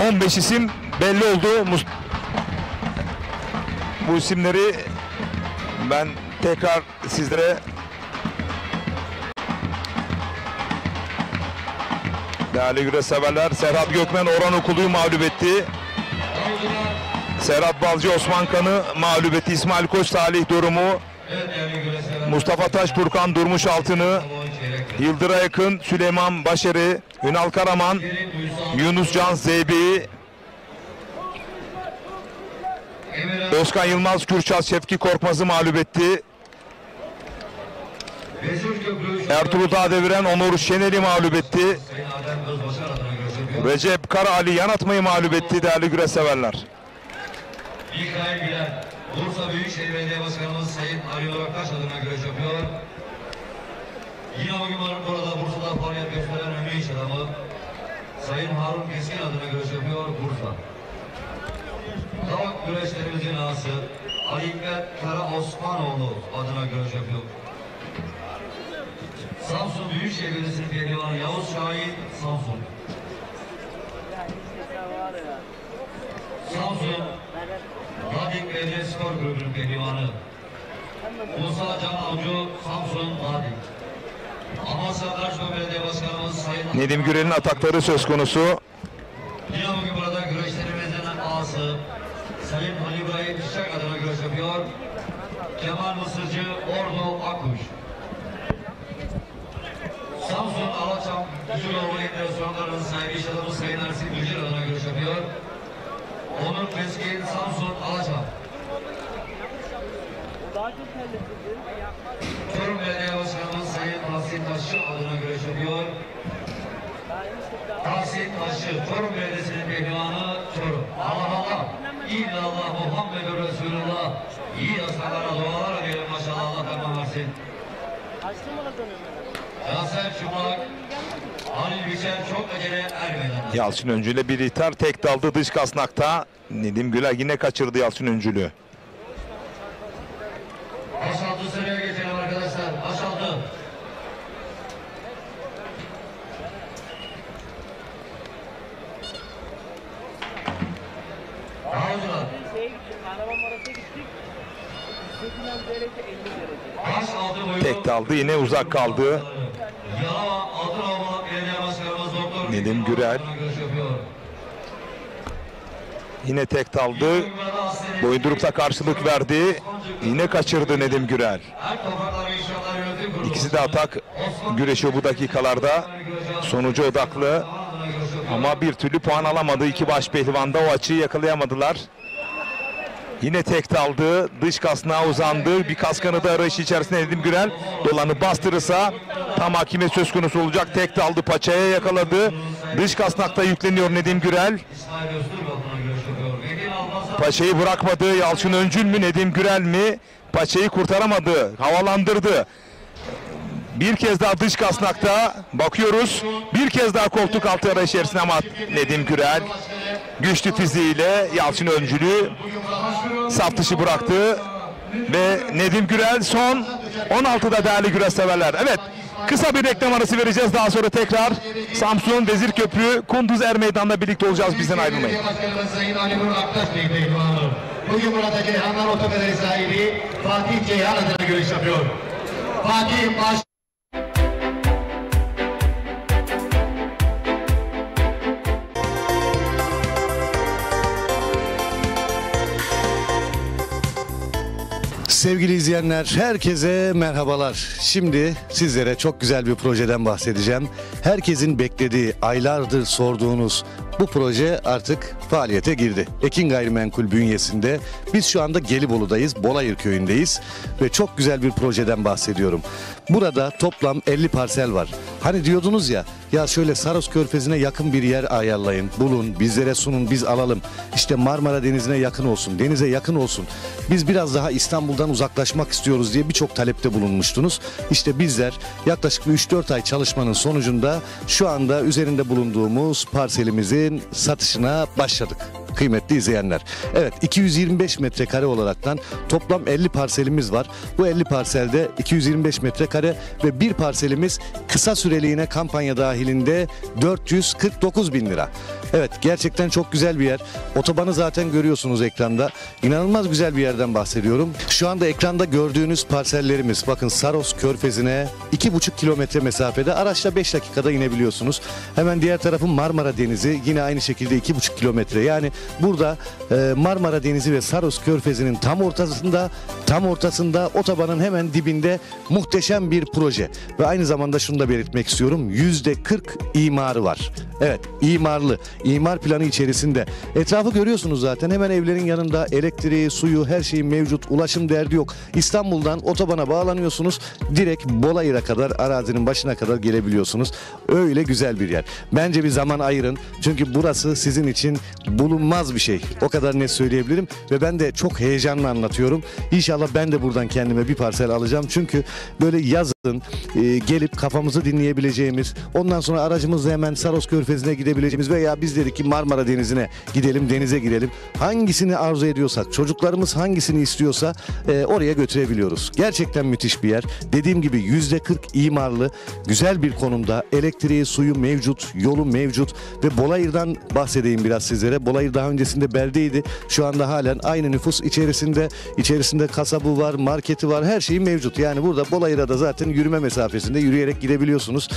15 isim belli oldu. Bu isimleri ben tekrar sizlere değerli güreş severler, Serhat Gökmen Orhan Okulu'yu mağlup etti. Serhat Balcı Osman Kan'ı mağlup etti. İsmail Koç Salih Durum'u, Mustafa Taş Turkan Durmuş Altın'ı, Yıldıray Akın Süleyman Başarı, Ünal Karaman Yunus Can Zeybe'yi, Özkan Yılmaz Kürşat Şevki Korkmaz'ı mağlup etti. Ertuğrul Dağdeviren Onur Şener'i mağlup etti. Recep Kara Ali Yanatmay'ı mağlup etti değerli güreş severler. Mikail Bilen, Bursa Büyükşehir Belediye Başkanımız Sayın Ali Oraktaş adına güreş yapıyor. Yine bugün burada Bursa'da faaliyet gösteren ünlü iş adamı Sayın Harun Keskin adına güreş yapıyor Bursa. Tavuk güreşlerimizin ağası Ali İkmet Kara Osmanoğlu adına güreş yapıyor. Samsun Büyükşehir Belediyesi'nin pehlivanı Yavuz Şahin Samsun. Samsun Ladik Belediye Spor Kulübü'nün pehlivanı Musa Can Avcı Samsun Ladik. Amasya Darçma Belediye Başkanımız Sayın Nedim Gürel'in atakları söz konusu. Yine bugün burada güreşlerimizin ağası Sayın Ali İbrahim Çiçek adına güreş yapıyor. Kemal Mısırcı Ordu Akkuş. Samsun Alaçam Gücüloğlu Restoranlarının sahibi iş adamı Sayın Ersin Gücür adına güreş yapıyor. Onur Keskin Samsun Alaçam. Çorum Belediye Başkanımız Sayın Tahsin Taşçı adına güreş yapıyor. Tahsin Taşçı, Çorum Belediyesi'nin pehlivanı Çorum. Allah Allah, İllallah Muhammedur Resulullah. İyi aslanlara dualar edelim maşallah, Allah tamam versin. Yaser Şumak, Halil Biçer çok acele ermeden. Yalçın Öncü ile bir iter tek daldı dış kasnakta. Nedim Güler yine kaçırdı Yalçın Öncü'lü. Başaltı sıraya geçelim arkadaşlar. Başaltı. Avcılar. Başaltı boyu. Tek daldı yine uzak kaldı. Yalova Altınova Belediye Başkanımız Doktor Nedim Gürel. Yine tek daldı. Boyunduruk'ta karşılık verdi. Yine kaçırdı Nedim Gürel. İkisi de atak güreşiyor bu dakikalarda. Sonuca odaklı. Ama bir türlü puan alamadı. İki baş pehlivanda o açıyı yakalayamadılar. Yine tek daldı. Dış kasnağa uzandı. Bir kaskanı da arayışı içerisinde Nedim Gürel. Dolanı bastırırsa tam hakimiyet söz konusu olacak. Tek daldı. Paçaya yakaladı. Dış kasnakta yükleniyor Nedim Gürel. Paçayı bırakmadı. Yalçın Öncül mü Nedim Gürel mi? Paçayı kurtaramadı. Havalandırdı. Bir kez daha dış kasnakta bakıyoruz. Bir kez daha koltuk altı arayış içerisinde ama Nedim Gürel güçlü fiziğiyle Yalçın Öncül'ü saf dışı bıraktı. Ve Nedim Gürel son 16'da değerli güreş severler. Evet, kısa bir reklam arası vereceğiz. Daha sonra tekrar Samsun Vezirköprü Kunduz Er Meydan'da birlikte olacağız. Bizden ayrılmayın. Bugün burada Ceyhanlar Otogaleri sahibi Fatih Ceyhan adına görüş yapıyor. Fatih baş... Sevgili izleyenler, herkese merhabalar. Şimdi sizlere çok güzel bir projeden bahsedeceğim. Herkesin beklediği, aylardır sorduğunuz bu proje artık faaliyete girdi. Ekin Gayrimenkul bünyesinde. Biz şu anda Gelibolu'dayız, Bolayır köyündeyiz ve çok güzel bir projeden bahsediyorum. Burada toplam 50 parsel var. Hani diyordunuz ya şöyle Saros Körfezi'ne yakın bir yer ayarlayın, bulun, bizlere sunun, biz alalım. İşte Marmara Denizi'ne yakın olsun, denize yakın olsun. Biz biraz daha İstanbul'dan uzaklaşmak istiyoruz diye birçok talepte bulunmuştunuz. İşte bizler yaklaşık 3-4 ay çalışmanın sonucunda şu anda üzerinde bulunduğumuz parselimizin satışına başladık. kıymetli izleyenler. Evet, 225 metrekare olaraktan toplam 50 parselimiz var. Bu 50 parselde 225 metrekare ve bir parselimiz kısa süreliğine kampanya dahilinde 449 bin lira. Evet, gerçekten çok güzel bir yer. Otobanı zaten görüyorsunuz ekranda. İnanılmaz güzel bir yerden bahsediyorum. Şu anda ekranda gördüğünüz parsellerimiz, bakın Saros Körfezi'ne 2,5 kilometre mesafede, araçla 5 dakikada inebiliyorsunuz. Hemen diğer tarafın Marmara Denizi, yine aynı şekilde 2,5 kilometre. Yani burada Marmara Denizi ve Saros Körfezi'nin tam ortasında otobanın hemen dibinde muhteşem bir proje. Ve aynı zamanda şunu da belirtmek istiyorum. %40 imarı var. Evet, imarlı. İmar planı içerisinde. Etrafı görüyorsunuz zaten. Hemen evlerin yanında elektriği, suyu, her şeyin mevcut. Ulaşım derdi yok. İstanbul'dan otobana bağlanıyorsunuz. Direkt Bolayır'a kadar, arazinin başına kadar gelebiliyorsunuz. Öyle güzel bir yer. Bence bir zaman ayırın. Çünkü burası sizin için bulunmaz bir şey. O kadar net söyleyebilirim. Ve ben de çok heyecanla anlatıyorum. İnşallah ben de buradan kendime bir parsel alacağım. Çünkü böyle yazın gelip kafamızı dinleyebileceğimiz, ondan sonra aracımızla hemen Saros Körfezi'ne gidebileceğimiz veya biz dedik ki Marmara Denizi'ne gidelim, denize girelim. Hangisini arzu ediyorsak, çocuklarımız hangisini istiyorsa oraya götürebiliyoruz. Gerçekten müthiş bir yer. Dediğim gibi %40 imarlı, güzel bir konumda. Elektriği, suyu mevcut, yolu mevcut ve Bolayır'dan bahsedeyim biraz sizlere. Bolayır daha öncesinde beldeydi. Şu anda halen aynı nüfus içerisinde. İçerisinde kasabı var, marketi var, her şeyi mevcut. Yani burada Bolayır'a da zaten yürüme mesafesinde, yürüyerek gidebiliyorsunuz.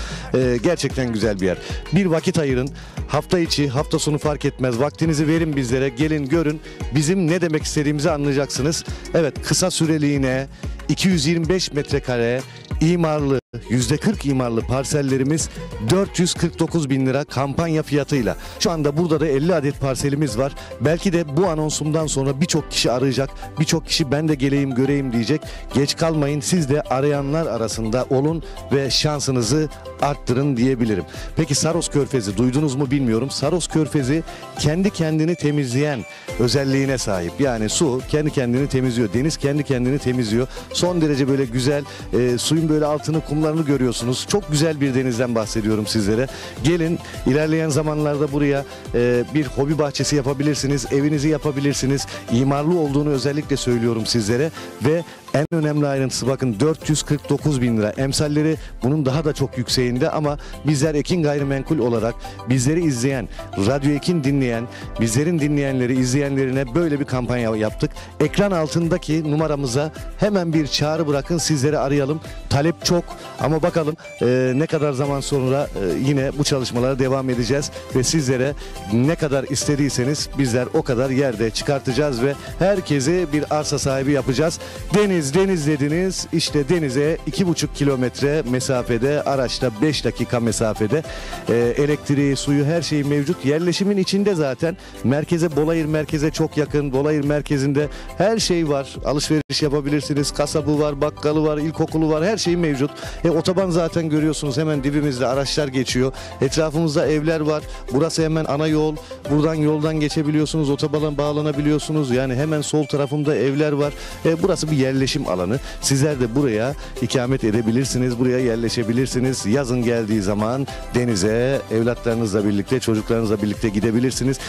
Gerçekten güzel bir yer. Bir vakit ayırın. Hafta içi, hafta sonu fark etmez. Vaktinizi verin bizlere. Gelin görün. Bizim ne demek istediğimizi anlayacaksınız. Evet, kısa süreliğine 225 metrekare imarlı, %40 imarlı parsellerimiz 449 bin lira kampanya fiyatıyla. Şu anda burada da 50 adet parselimiz var. Belki de bu anonsumdan sonra birçok kişi arayacak. Birçok kişi ben de geleyim göreyim diyecek. Geç kalmayın, siz de arayanlar arasında olun ve şansınızı arttırın diyebilirim. Peki Saros Körfezi duydunuz mu bilmiyorum. Saros Körfezi kendi kendini temizleyen özelliğine sahip. Yani su kendi kendini temizliyor. Deniz kendi kendini temizliyor. Son derece böyle güzel, suyun böyle altını, kumlarını görüyorsunuz. Çok güzel bir denizden bahsediyorum sizlere. Gelin, ilerleyen zamanlarda buraya bir hobi bahçesi yapabilirsiniz. Evinizi yapabilirsiniz. İmarlı olduğunu özellikle söylüyorum sizlere ve en önemli ayrıntısı, bakın 449 bin lira. Emsalleri bunun daha da çok yükseğinde ama bizler Ekin Gayrimenkul olarak bizleri izleyen, Radyo Ekin dinleyen, bizlerin dinleyenleri, izleyenlerine böyle bir kampanya yaptık. Ekran altındaki numaramıza hemen bir çağrı bırakın, sizleri arayalım. Talep çok ama bakalım ne kadar zaman sonra yine bu çalışmalara devam edeceğiz ve sizlere ne kadar istediyseniz bizler o kadar yerde çıkartacağız ve herkese bir arsa sahibi yapacağız. Deniz dediniz, işte denize 2,5 kilometre mesafede, araçta 5 dakika mesafede, elektriği, suyu, her şey mevcut. Yerleşimin içinde zaten, merkeze, Bolayır merkeze çok yakın. Bolayır merkezinde her şey var. Alışveriş yapabilirsiniz. Kasabı var, bakkalı var, ilkokulu var, her şey mevcut. Otoban zaten görüyorsunuz, hemen dibimizde araçlar geçiyor. Etrafımızda evler var. Burası hemen ana yol. Buradan yoldan geçebiliyorsunuz, otobana bağlanabiliyorsunuz. Yani hemen sol tarafımda evler var. Burası bir yerleşim alanı. Sizler de buraya ikamet edebilirsiniz. Buraya yerleşebilirsiniz. Yazın geldiği zaman denize evlatlarınızla birlikte, çocuklarınızla birlikte gidebilirsiniz.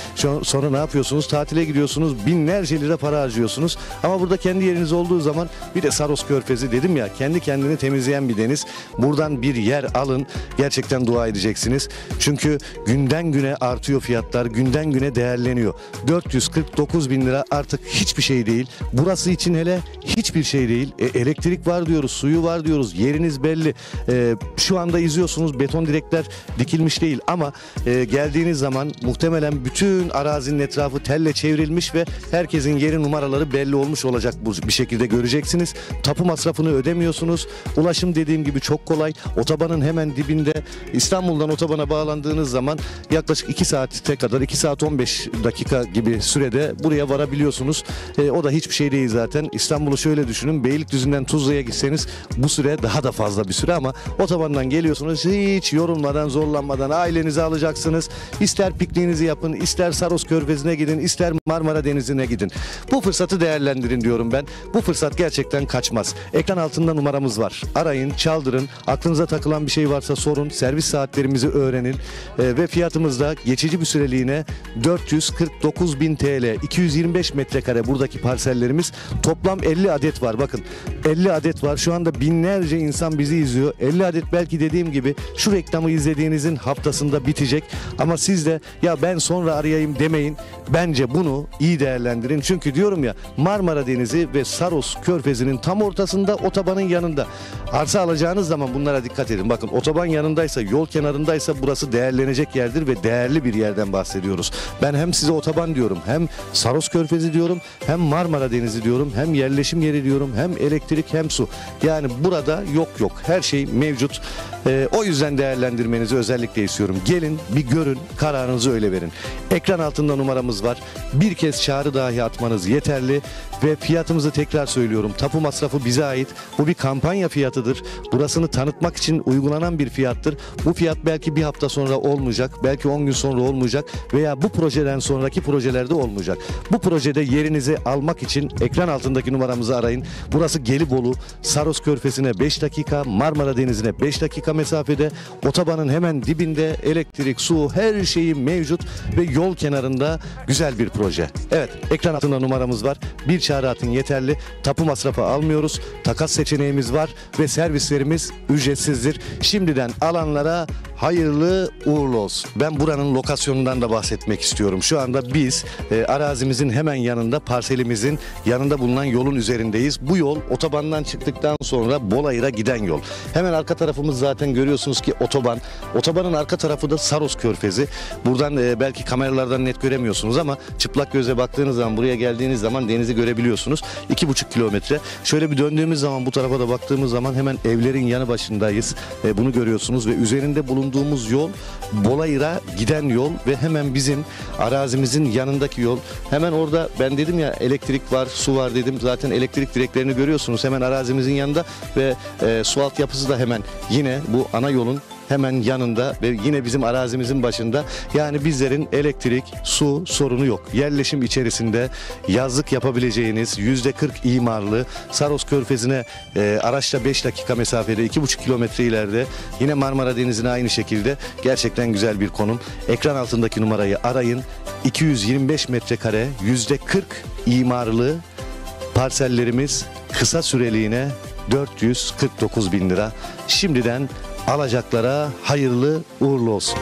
Sonra ne yapıyorsunuz? Tatile gidiyorsunuz. Binlerce lira para harcıyorsunuz. Ama burada kendi yeriniz olduğu zaman, bir de Saros Körfezi dedim ya, kendi kendini temizleyen bir deniz. Buradan bir yer alın. Gerçekten dua edeceksiniz. Çünkü günden güne artıyor fiyatlar. Günden güne değerleniyor. 449 bin lira artık hiçbir şey değil. Burası için hele hiçbir şey değil. Elektrik var diyoruz, suyu var diyoruz, yeriniz belli. Şu anda izliyorsunuz, beton direkler dikilmiş değil ama geldiğiniz zaman muhtemelen bütün arazinin etrafı telle çevrilmiş ve herkesin yeri, numaraları belli olmuş olacak, bu bir şekilde göreceksiniz. Tapu masrafını ödemiyorsunuz. Ulaşım dediğim gibi çok kolay. Otobanın hemen dibinde. İstanbul'dan otobana bağlandığınız zaman yaklaşık 2 saate kadar, 2 saat 15 dakika gibi sürede buraya varabiliyorsunuz. O da hiçbir şey değil zaten. İstanbul'u şöyle düşünün, Beylikdüzü'nden Tuzla'ya gitseniz bu süre daha da fazla bir süre ama otobandan geliyorsunuz, hiç yorulmadan, zorlanmadan ailenizi alacaksınız. İster pikniğinizi yapın, ister Saros Körfezi'ne gidin, ister Marmara Denizi'ne gidin. Bu fırsatı değerlendirin diyorum ben. Bu fırsat gerçekten kaçmaz. Ekran altında numaramız var. Arayın, çaldırın. kaldırın. Aklınıza takılan bir şey varsa sorun. Servis saatlerimizi öğrenin. Ve fiyatımız da geçici bir süreliğine 449.000 TL. 225 metrekare buradaki parsellerimiz. Toplam 50 adet var. Bakın 50 adet var. Şu anda binlerce insan bizi izliyor. 50 adet belki dediğim gibi şu reklamı izlediğinizin haftasında bitecek. Ama siz de ya ben sonra arayayım demeyin. Bence bunu iyi değerlendirin. Çünkü diyorum ya, Marmara Denizi ve Saros Körfezi'nin tam ortasında, otobanın yanında. Arsa alacağınız zaman bunlara dikkat edin. Bakın otoban yanındaysa, yol kenarındaysa burası değerlenecek yerdir ve değerli bir yerden bahsediyoruz. Ben hem size otoban diyorum, hem Saros Körfezi diyorum, hem Marmara Denizi diyorum, hem yerleşim yeri diyorum, hem elektrik hem su. Yani burada yok. Her şey mevcut. O yüzden değerlendirmenizi özellikle istiyorum. Gelin bir görün, kararınızı öyle verin. Ekran altında numaramız var. Bir kez çağrı dahi atmanız yeterli ve fiyatımızı tekrar söylüyorum. Tapu masrafı bize ait. Bu bir kampanya fiyatıdır. Burasını tanıtmak için uygulanan bir fiyattır. Bu fiyat belki bir hafta sonra olmayacak, belki 10 gün sonra olmayacak veya bu projeden sonraki projelerde olmayacak. Bu projede yerinizi almak için ekran altındaki numaramızı arayın. Burası Gelibolu, Saros Körfezi'ne 5 dakika, Marmara Denizi'ne 5 dakika mesafede, otobanın hemen dibinde, elektrik, su, her şeyi mevcut ve yol kenarında güzel bir proje. Evet, ekran altında numaramız var. Bir çağrı atın yeterli. Tapu masrafı almıyoruz. Takas seçeneğimiz var ve servislerimiz ücretsizdir. Şimdiden alanlara hayırlı uğurlu olsun. Ben buranın lokasyonundan da bahsetmek istiyorum. Şu anda biz arazimizin hemen yanında, parselimizin yanında bulunan yolun üzerindeyiz. Bu yol otobandan çıktıktan sonra Bolayır'a giden yol. Hemen arka tarafımız zaten görüyorsunuz ki otoban. Otobanın arka tarafı da Saros Körfezi. Buradan belki kameralardan net göremiyorsunuz ama çıplak göze baktığınız zaman, buraya geldiğiniz zaman denizi görebiliyorsunuz. 2,5 kilometre. Şöyle bir döndüğümüz zaman, bu tarafa da baktığımız zaman hemen evlerin yanı başındayız. Bunu görüyorsunuz ve üzerinde bulunduğumuz yol Bolayır'a giden yol ve hemen bizim arazimizin yanındaki yol. Hemen orada ben dedim ya, elektrik var, su var dedim. Zaten elektrik direklerini görüyorsunuz hemen arazimizin yanında ve su altyapısı da hemen yine bu ana yolun hemen yanında ve yine bizim arazimizin başında. Yani bizlerin elektrik, su sorunu yok. Yerleşim içerisinde yazlık yapabileceğiniz %40 imarlı Saros Körfezi'ne araçla 5 dakika mesafede, 2,5 kilometre ileride, yine Marmara Denizi'ne aynı şekilde gerçekten güzel bir konum. Ekran altındaki numarayı arayın. 225 metrekare %40 imarlı parsellerimiz kısa süreliğine 449.000 lira. Şimdiden alacaklara hayırlı uğurlu olsun.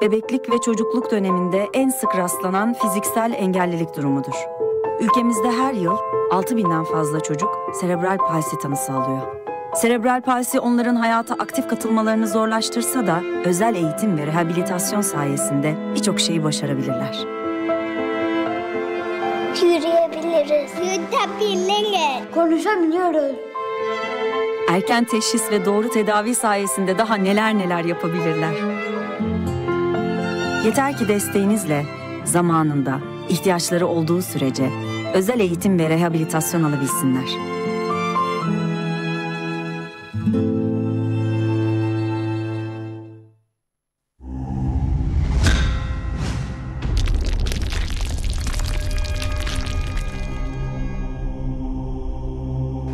Bebeklik ve çocukluk döneminde en sık rastlanan fiziksel engellilik durumudur. Ülkemizde her yıl 6.000'den fazla çocuk serebral palsi tanısı alıyor. Serebral palsi onların hayata aktif katılmalarını zorlaştırsa da özel eğitim ve rehabilitasyon sayesinde birçok şeyi başarabilirler. Yürüyebiliriz. Yutabiliriz. Konuşabiliyoruz. Erken teşhis ve doğru tedavi sayesinde daha neler yapabilirler. Yeter ki desteğinizle, zamanında, ihtiyaçları olduğu sürece özel eğitim ve rehabilitasyon alabilsinler.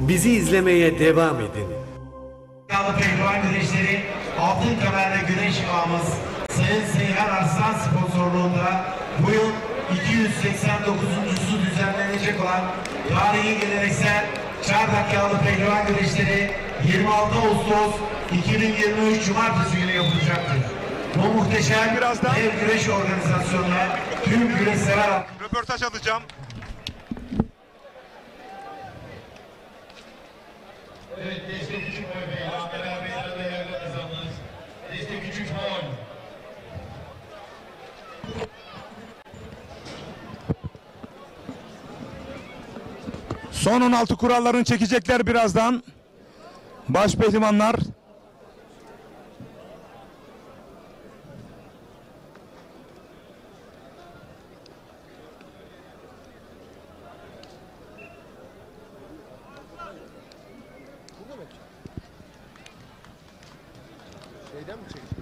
Bizi izlemeye devam edin. Yağlı pehlivan güreşleri altın kamerle güreş ağamız Sayın Seyhan Arslan sponsorluğunda bu yıl 289'uncusu düzenlenecek olan tarihi geleneksel Çardak Yağlı Pehlivan güreşleri 26 Ağustos 2023 Cumartesi günü yapılacaktır. Bu muhteşem dev güreş organizasyonuna tüm güreş sever röportaj alacağım. Evet, destek küçük boy bey. Beraber sırada yerler kazandınız. Destek küçük boy. Son 16 kurallarını çekecekler birazdan. Baş pehlivanlar. Şeyden mi çekecek?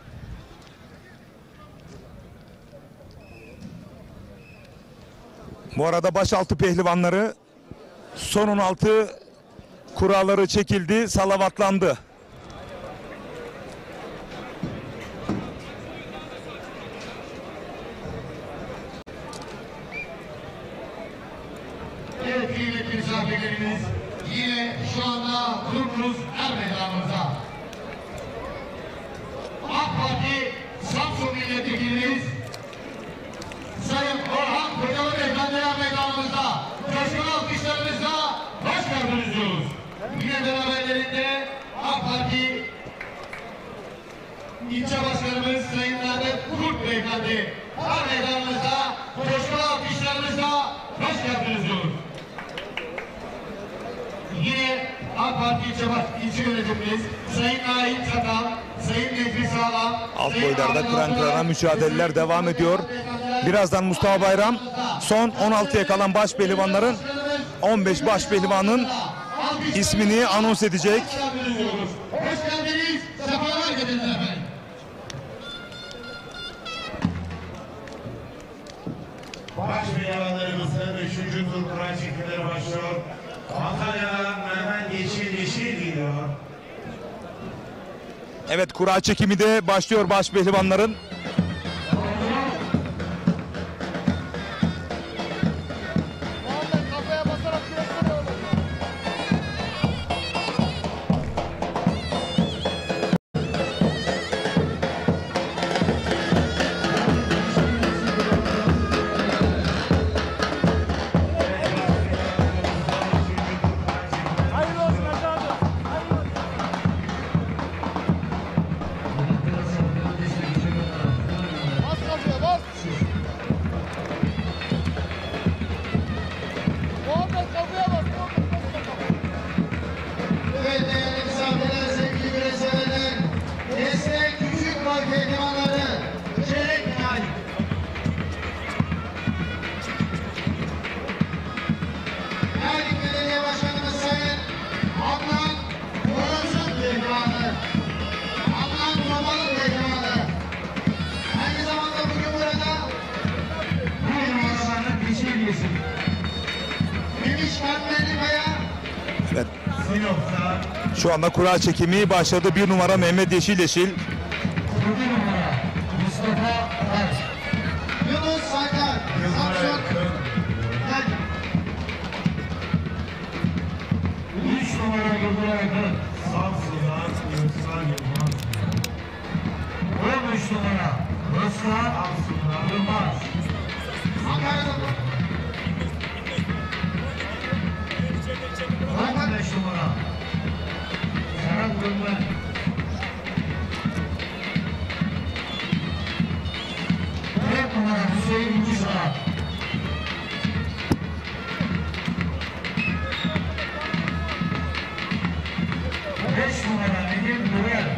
Bu arada başaltı pehlivanları son 16 kuralları çekildi, salavatlandı. Evet kıymetli misafirlerimiz, yine şu anda durumumuz er meydanımızda. AK Parti Samsun Milletvekilimiz Sayın Orhan Kocalı Beyefendi er meydanımızda. Coşkun alkışlarımızla hoş geldiniz diyoruz. Yine beraberlerinde AK Parti İlçe Başkanımız Sayın Mehmet Kurt Beyefendi er meydanımızda. Coşkun alkışlarımızla hoş geldiniz diyoruz. Yine AK Parti ilçe yönetimimiz Sayın Nail Çakal, Sayın Necmi Sağlam, Alt boylarda kıran kırana mücadeleler devam ediyor. Birazdan Mustafa Bayram son 16'ya kalan baş pehlivanların 15 baş pehlivanın ismini anons edecek. Hoş geldiniz, sefalar getirdiniz efendim. Baş pehlivanlarımızın 3. tur kura çekimleri başlıyor. Antalya'dan Mehmet Yeşil gidiyor. Evet, kura çekimi de başlıyor baş pehlivanların. Evet değerli misafirler, sevgili güreşseverler, destek küçük boy pehlivanları, çeyrek final. Erlik Belediye Başkanımız Sayın Adnan Korunsun pehlivanı, Adnan Romalı pehlivanı. Aynı zamanda bugün burada bir numaralarının peşindeysin. Memiş Mertmenli Kaya, Evet. Şu anda kura çekimi başladı. 1 numara Mehmet Yeşil. Mustafa Erç, Yunus Saydar, Samsun, 3 numara Gülbül Aydın. Samsun'dan Yunuslar Yılmaz. 13 numara Rıska Yılmaz. Ankara'da 15 numara Serhat Gülmen. 4 numara Hüseyin İncizar. 5 numara Nedim Nurel.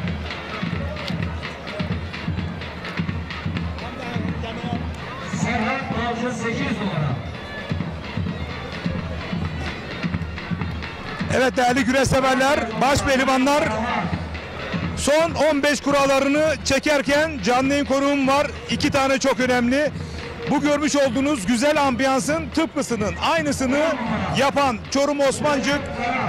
8 numara. Evet değerli güreş severler, baş pehlivanlar son 15 kurallarını çekerken canlı yayın konuğum var. 2 tane çok önemli. Bu görmüş olduğunuz güzel ambiyansın tıpkısının aynısını yapan Çorum Osmancık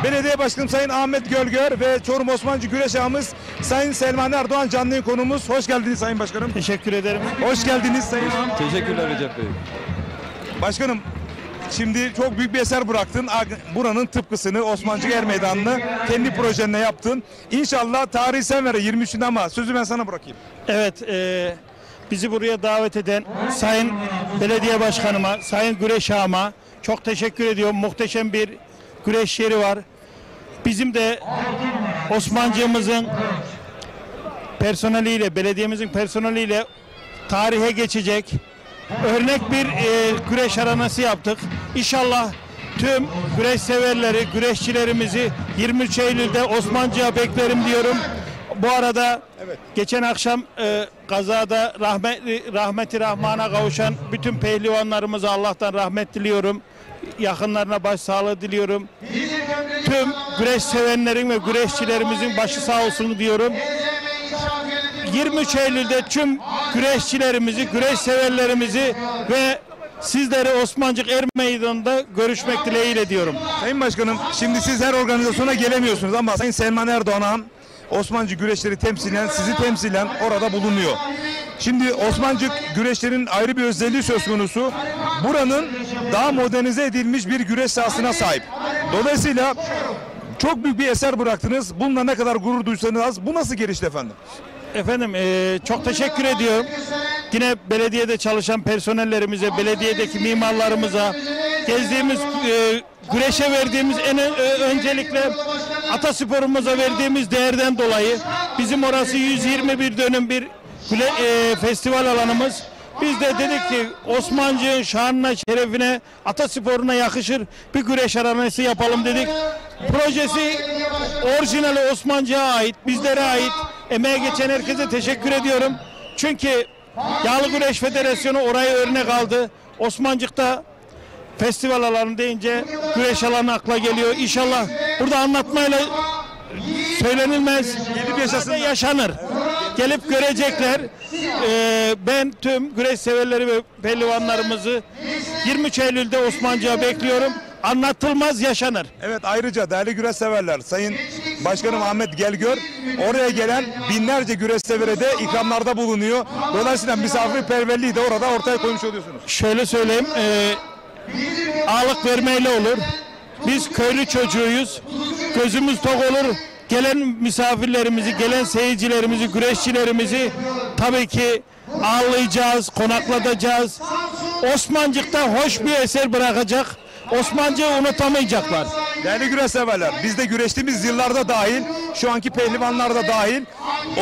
Belediye Başkanı Sayın Ahmet Gölgör ve Çorum Osmancık güreş ağamız Sayın Selman Erdoğan canlı yayın konuğumuz. Hoş geldiniz Sayın Başkanım. Teşekkür ederim. Hoş geldiniz Sayın. Teşekkürler Recep Bey. Başkanım, şimdi çok büyük bir eser bıraktın. Buranın tıpkısını Osmancık Er Meydanı'nı kendi projenle yaptın. İnşallah tarihi sen ver 23'ünde ama sözü ben sana bırakayım. Evet, bizi buraya davet eden Sayın Belediye Başkanıma, Sayın Güreş ağama çok teşekkür ediyorum. Muhteşem bir güreş yeri var. Bizim de Osmancığımızın personeliyle, belediyemizin personeliyle tarihe geçecek örnek bir güreş arenası yaptık. İnşallah tüm güreş severleri, güreşçilerimizi 23 Eylül'de Osmancık'a beklerim diyorum. Bu arada geçen akşam kazada rahmeti rahmana kavuşan bütün pehlivanlarımıza Allah'tan rahmet diliyorum. Yakınlarına başsağlığı diliyorum. Tüm güreş sevenlerin ve güreşçilerimizin başı sağ olsun diyorum. 23 Eylül'de tüm güreşçilerimizi, güreş severlerimizi ve sizleri Osmancık Er Meydanı'nda görüşmek dileğiyle diyorum. Sayın Başkanım, şimdi siz her organizasyona gelemiyorsunuz ama Sayın Selman Erdoğan Osmancık güreşleri temsilen, sizi temsilen orada bulunuyor. Şimdi Osmancık güreşlerin ayrı bir özelliği söz konusu. Buranın daha modernize edilmiş bir güreş sahasına sahip. Dolayısıyla çok büyük bir eser bıraktınız. Bununla ne kadar gurur duysanız az. Bu nasıl gelişti efendim? Efendim çok teşekkür ediyorum. Yine belediyede çalışan personellerimize, belediyedeki mimarlarımıza, gezdiğimiz güreşe verdiğimiz öncelikle atasporumuza verdiğimiz değerden dolayı bizim orası 121 dönüm bir festival alanımız. Biz de dedik ki Osmancık'ın şanına, şerefine, atasporuna yakışır bir güreş arenası yapalım dedik. Projesi orijinali Osmancık'a ait, bizlere ait. Emeğe geçen herkese teşekkür ediyorum. Çünkü Yağlı Güreş Federasyonu orayı örnek aldı. Osmancık'ta festival alanı deyince güreş alanı akla geliyor. İnşallah burada anlatmayla söylenilmez. Yaşanır. Gelip görecekler. Ben tüm güreş severleri ve pehlivanlarımızı 23 Eylül'de Osmancık'a bekliyorum. Anlatılmaz yaşanır. Evet, ayrıca değerli güreş severler, Sayın Başkanım Ahmet Gelgör oraya gelen binlerce güreş severe de ikramlarda bulunuyor. Dolayısıyla misafirperverliği de orada ortaya koymuş oluyorsunuz. Şöyle söyleyeyim, ağırlık vermeyle olur. Biz köylü çocuğuyuz. Gözümüz tok olur. Gelen misafirlerimizi, gelen seyircilerimizi, güreşçilerimizi tabii ki ağırlayacağız, konaklatacağız. Osmancık'ta hoş bir eser bırakacak. Osmancık'ı unutamayacaklar. Değerli güreş severler, biz de güreştiğimiz yıllarda dahil, şu anki pehlivanlar da dahil,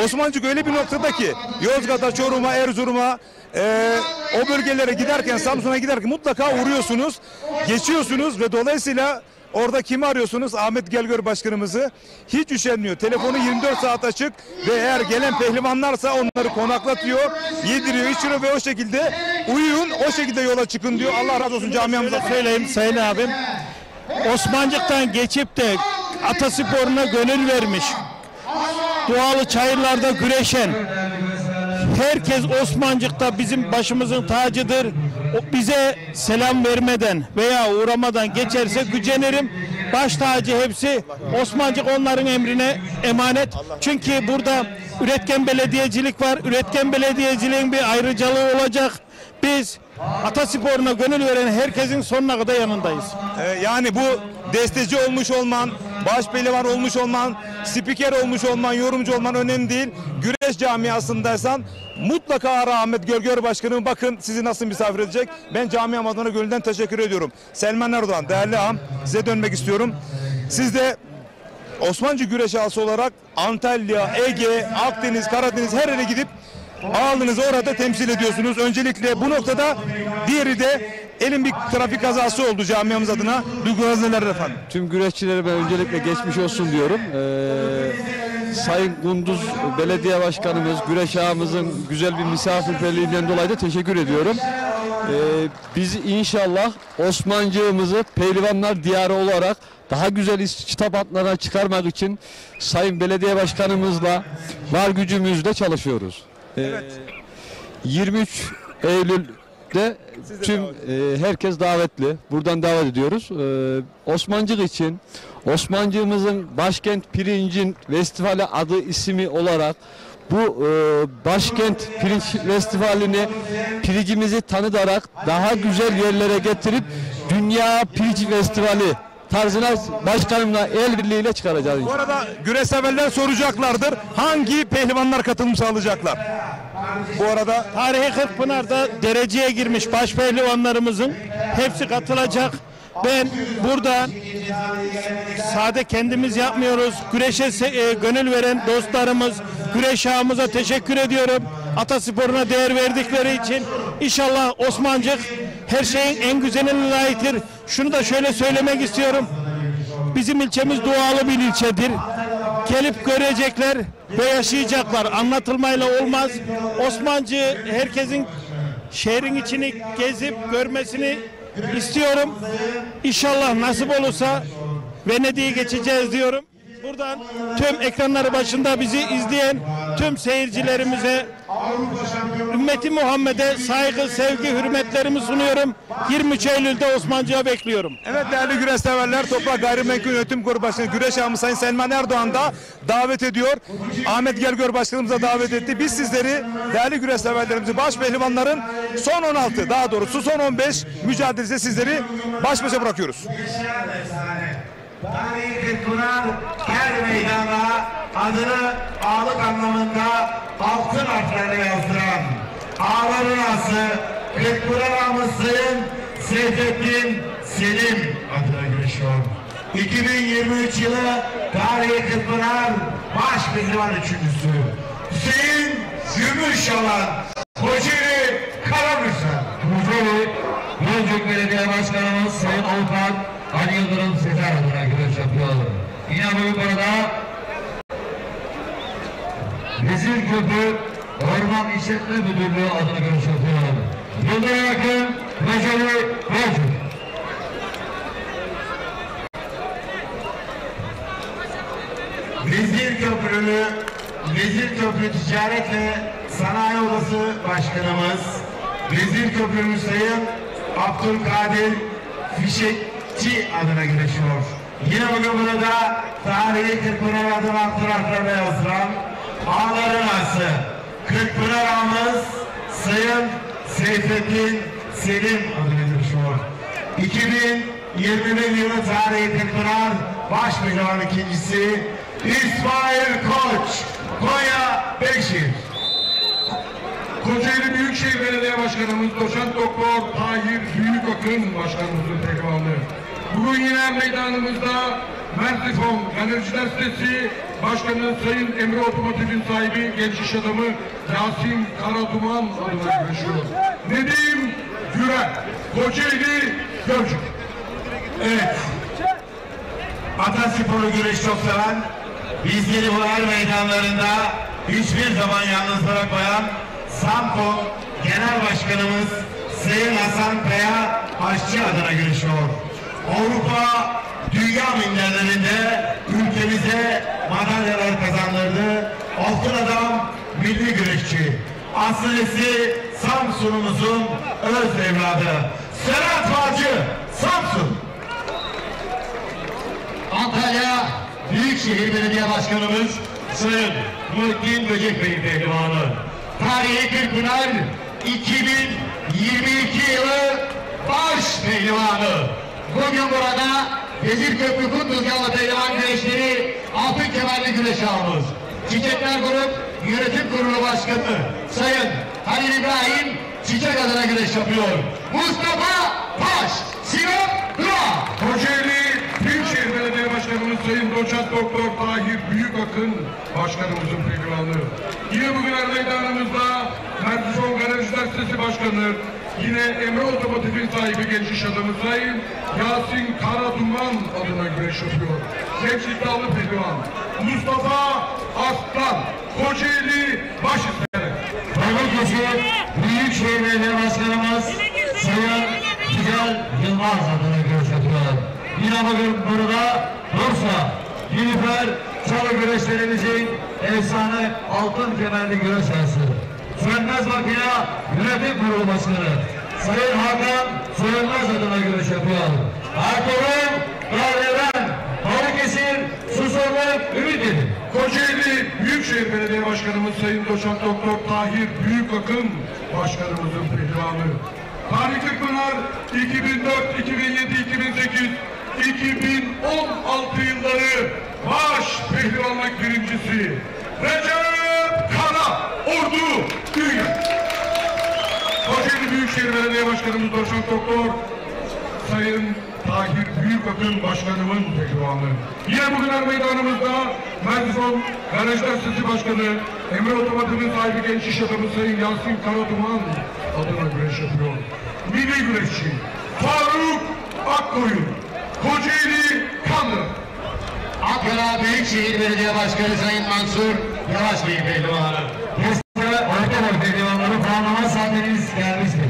Osmancık öyle bir noktada ki Yozgat'a, Çorum'a, Erzurum'a, o bölgelere giderken, Samsun'a giderken mutlaka uğruyorsunuz, geçiyorsunuz ve dolayısıyla orada kimi arıyorsunuz? Ahmet Gelgör Başkanımızı. Hiç üşenmiyor. Telefonu 24 saat açık ve eğer gelen pehlivanlarsa onları konaklatıyor, yediriyor, içiriyor ve o şekilde uyuyun, o şekilde yola çıkın diyor. Allah razı olsun camiamıza. Söyleyeyim Sayın abim. Osmancık'tan geçip de atasporuna gönül vermiş, doğalı çayırlarda güreşen herkes Osmancık'ta bizim başımızın tacıdır. O bize selam vermeden veya uğramadan geçerse gücenirim. Baş tacı hepsi. Osmancık onların emrine emanet. Çünkü burada üretken belediyecilik var. Üretken belediyeciliğin bir ayrıcalığı olacak. Biz atasporuna gönül veren herkesin sonuna kadar yanındayız. Yani bu desteci olmuş olman, baş pehlivan olmuş olman, spiker olmuş olman, yorumcu olman önemli değil. Güreş camiasındaysan mutlaka ara Ahmet Gelgör Başkanım. Bakın sizi nasıl misafir edecek. Ben camiam adına gönülden teşekkür ediyorum. Selman Erdoğan, değerli ağam, size dönmek istiyorum. Siz de Osmancık güreş ağası olarak Antalya, Ege, Akdeniz, Karadeniz her yere gidip ağırlığınızı orada temsil ediyorsunuz. Öncelikle bu noktada, diğeri de elin bir trafik kazası oldu camiamız adına. Duygularınız neler efendim? Tüm güreşçilere ben öncelikle geçmiş olsun diyorum. Sayın Kunduz Belediye Başkanımız, güreş ağamızın güzel bir misafirperverliğinden dolayı da teşekkür ediyorum. Biz inşallah Osmancığımızı pehlivanlar diyarı olarak daha güzel kitap atlarına çıkarmak için Sayın Belediye Başkanımızla var gücümüzle çalışıyoruz. Evet. 23 Eylül'de tüm herkes davetli. Buradan davet ediyoruz. Osmancık için, Osmancığımızın Başkent Pirincin Festivali adı ismi olarak bu Başkent Pirinç Festivali'ni pirincimizi tanıtarak daha güzel yerlere getirip Dünya Pirinç Festivali tarzına başkanımla el birliğiyle çıkaracağız. Bu arada güreş severler soracaklardır. Hangi pehlivanlar katılım sağlayacaklar? Bu arada Tarihi Kırkpınar'da dereceye girmiş baş pehlivanlarımızın hepsi katılacak. Ben burada sade kendimiz yapmıyoruz. Güreşe gönül veren dostlarımız, güreş ağamıza teşekkür ediyorum. Atasporuna değer verdikleri için. İnşallah Osmancık her şeyin en güzeline layıktır. Şunu da şöyle söylemek istiyorum. Bizim ilçemiz doğalı bir ilçedir. Gelip görecekler ve yaşayacaklar. Anlatılmayla olmaz. Osmancık herkesin şehrin içini gezip görmesini istiyorum. İnşallah nasip olursa Venedik'e geçeceğiz diyorum. buradan tüm ekranları başında bizi izleyen tüm seyircilerimize, ümmeti Muhammed'e saygı, sevgi, hürmetlerimi sunuyorum. 23 Eylül'de Osmancık'a bekliyorum. Evet değerli güreş severler, Toprak Gayrimenkul Yönetim Kurulu Başkanı Güreş Ağamız Sayın Selman Erdoğan da davet ediyor. Ahmet Gelgör Başkanımıza davet etti. Biz sizleri, değerli güreş severlerimizi, baş pehlivanların son 16, daha doğrusu son 15 mücadelesi sizleri baş başa bırakıyoruz. Tarihi Kırkpınar her meydana adını ağlık anlamında altın harflerle yazdıran ağların ası Kırkpınar ağamız Sayın Seyfettin Selim adına güreşiyor. 2023 yılı Tarihi Kırkpınar baş pehlivan üçüncüsü Hüseyin Gümüşalan, Kocaeli Karamürsel. Kocaeli Gölcük Belediye Başkanımız Sayın Avukat Ali Yıldırım Sezer adına güreş yapıyor. Yine bugün burada Vezirköprü Orman İşletme Müdürlüğü adına güreş yapıyor. Yıldırım Akın, Kocaeli Gölcük. Vezirköprü Ticaret ve Sanayi Odası Başkanımız Vezirköprümüz Sayın Abdülkadir Fişekçi adına güreşiyor. Yine bugün burada tarihi Kırkpınar adına altın harflerle yazılan ağların ası Kırkpınar ağamız Sayın Seyfettin Selim adına güreşiyor. 2021 yılı tarihi Kırkpınar baş pehlivan ikincisi İsmail Koç, Konya Beyşehir. Kocaeli Büyükşehir Belediye Başkanımız Doçent Doktor Tahir Büyükakın Başkanımızın pehlivanı. Bugün yine meydanımızda Mertifon Galericiler Sitesi Başkanı Sayın Emre Otomotiv'in sahibi genç iş adamı Yasin Karaduman adına güreşiyor. Nedim Gürel, Kocaeli Gölcük. Evet. Atasporu güreş çok seven, bizleri bu er meydanlarında hiçbir zaman yalnız bırakmayan Sampo Genel Başkanımız Sayın Hasan Kaya Aşçı adına güreşiyor. Avrupa, dünya minderlerinde ülkemize madalyalar kazandırdı. Altın Adam milli güreşçi. Aslisi Samsun'umuzun öz evladı. Serhat Bağcı, Samsun. Antalya Büyükşehir Belediye Başkanımız Sayın Muhittin Böcek Bey pehlivanı. Tarihi Kırkpınar 2022 yılı baş pehlivanı. Bugün burada Vezirköprü Kunduzyalı Pehlivan Güreşleri altın kemerli güreş ağamız Çiçekler Grup Yönetim Kurulu Başkanı Sayın Halil İbrahim Çiçek adına güreş yapıyor. Mustafa Taş, Sinop Dura. Kocaeli Büyükşehir Belediye Başkanımız Sayın Doçent Doktor Tahir Büyükakın Başkanımızın pehlivanı. Yine bugün er meydanımızda Mertifon Galericiler Sitesi Başkanı, yine Emre Otomotiv'in sahibi genç iş adamı Sayın Yasin Karaduman adına güreş yapıyor. Genç iddialı pehlivan Mustafa Aslan, Kocaeli Başiskele. Balıkesir Büyükşehir Belediye Başkanımız Sayın Güzel Yılmaz adına güreş yapıyor. Yine bugün burada Bursa, Nilüfer, Çalı güreşlerimizin efsane altın kemerli güreş sahası. Sönmez Makine Yönetim Kurulu Başkanı Sayın Hakan Sönmez adına güreş yapıyor. Ertuğrul Darleven, Balıkesir, Susurluk, Ümit'in. Kocaeli Büyükşehir Belediye Başkanımız Sayın Doçent Doktor Tahir Büyükakın Başkanımızın pehlivanı. Tarihi Kırkpınar 2004, 2007, 2008, 2016 yılları baş pehlivanlık birincisi Recep Kara Ordu Dünya. Kocaeli Büyükşehir Belediye Başkanımız Doçent Doktor Sayın Tahir Büyükakın Başkanımın pehlivanı. Yine bugün er meydanımızda Mertifon Garajlar Sitesi Başkanı Emre Otomotiv'in sahibi genç iş adamı Sayın Yasin Karaduman adına güreş yapıyor. Milli güreşçi Faruk Akkoyun, Kocaeli Kanlı. Ankara Büyükşehir Belediye Başkanı Sayın Mansur Yavaş Bey pehlivanı. Deste orta boy pehlivanları puanlama saatleriniz gelmiştir.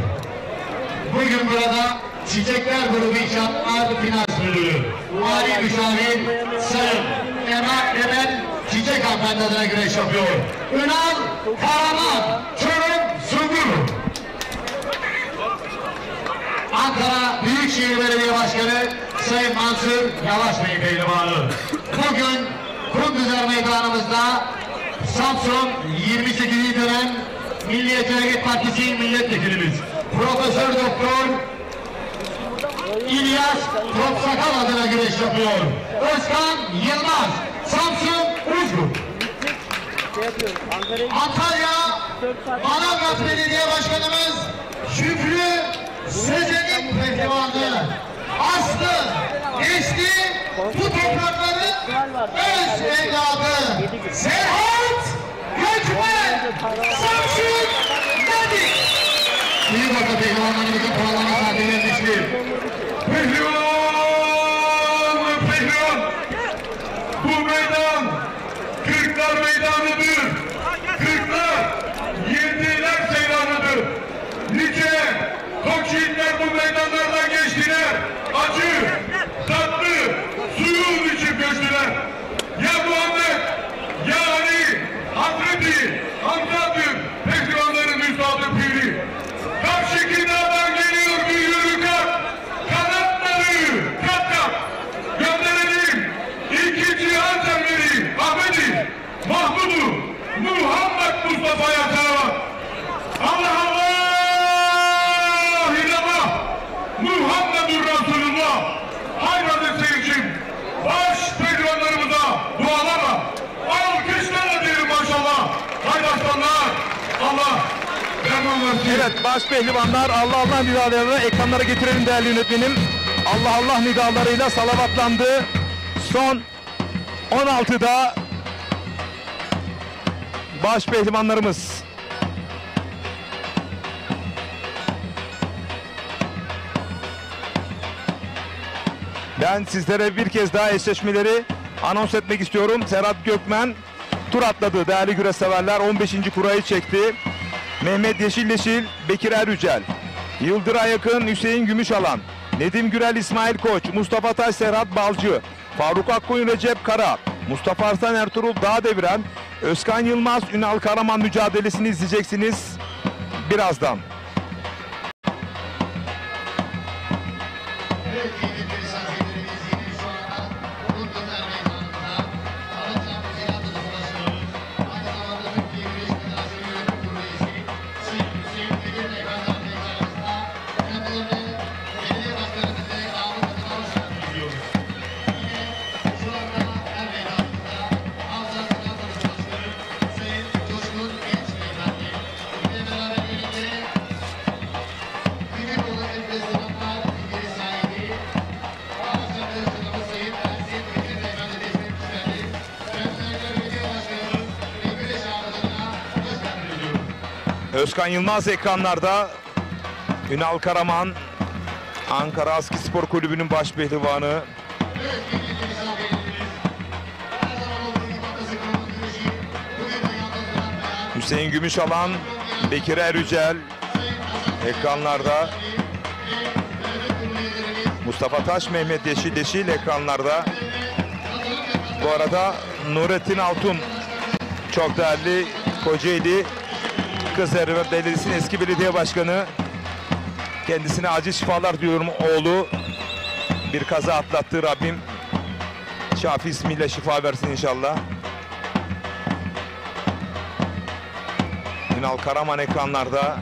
Bugün burada Çiçekler Grubu İnşaatlar Finans Müdürü Ali Müşavir Sayın Berna Emel Çiçek hanımefendi adına güreş yapıyor. Ünal Karaman, Çorum Sungur. Ankara Büyükşehir Belediye Başkanı Sayın Mansur Yavaş Bey pehlivanı. Bugün Kumdüzer Meydanımızda Samsun 28. dönem Milliyetçi Hareket Partisi milletvekilimiz Profesör Doktor İlyas Topsakal adına güreş yapıyor. Özkan Yılmaz, Samsun Uzgur. Antalya Manavgat Belediye Başkanımız Şükrü Sezen'in pehlivanı. Aslı Eşli bu toprakların öz evladı Serhat Gökmen Samsun Dedik. Büyük Ata pehlivanlarımızın puanlama saati vermiştir. Pehlivan! Bu meydan Kırklar meydanıdır. Kırklar Yediler seyranıdır. Nice Tokşinler bu meydanlardan geçtiler. Acı, tatlı, suyun içip göçtüler. Ya Muhammed, ya Ali, Hazreti, Hamza'dır. Pehlivanların üstadı piri. Karşıki dağdan geliyor bir yürü kat. Kanatları kat kat. Gönderelim. İki cihan zemleri Ahmet'i, Mahmud'u, Muhammed Mustafa'ya selamat. Allah Allah! İllallah! Muhammedur Resulullah! Hayırlı seyircim! Baş pehlivanlarımıza dualarla, alkışlarla diyelim maşallah! Haydi aslanlar! Allah! Evet, baş pehlivanlar Allah Allah nidalarını ekranlara getirelim değerli yönetmenim. Allah Allah nidalarıyla salavatlandı. Son 16'da baş pehlivanlarımız. Ben sizlere bir kez daha eşleşmeleri anons etmek istiyorum. Serhat Gökmen tur atladı değerli güreş severler. 15. kurayı çekti. Mehmet Yeşilleşil, Bekir Erücel, Yıldıray Yakın, Hüseyin Gümüşalan, Nedim Gürel, İsmail Koç, Mustafa Taş, Serhat Balcı, Faruk Akkoyun, Recep Kara, Mustafa Arslan, Ertuğrul Dağdeviren, Özkan Yılmaz, Ünal Karaman mücadelesini izleyeceksiniz birazdan. Özkan Yılmaz ekranlarda. Ünal Karaman, Ankara Aski Spor Kulübü'nün baş pehlivanı. Hüseyin Gümüşalan, Bekir Erücel ekranlarda. Mustafa Taş, Mehmet Yeşilleşil ekranlarda. Bu arada Nurettin Altun, çok değerli Kocaeli Kızılderili Belediyesi'nin eski belediye başkanı. Kendisine acil şifalar diliyorum. Oğlu bir kaza atlattı. Rabbim Şafi ismiyle şifa versin inşallah. Ünal Karaman ekranlarda.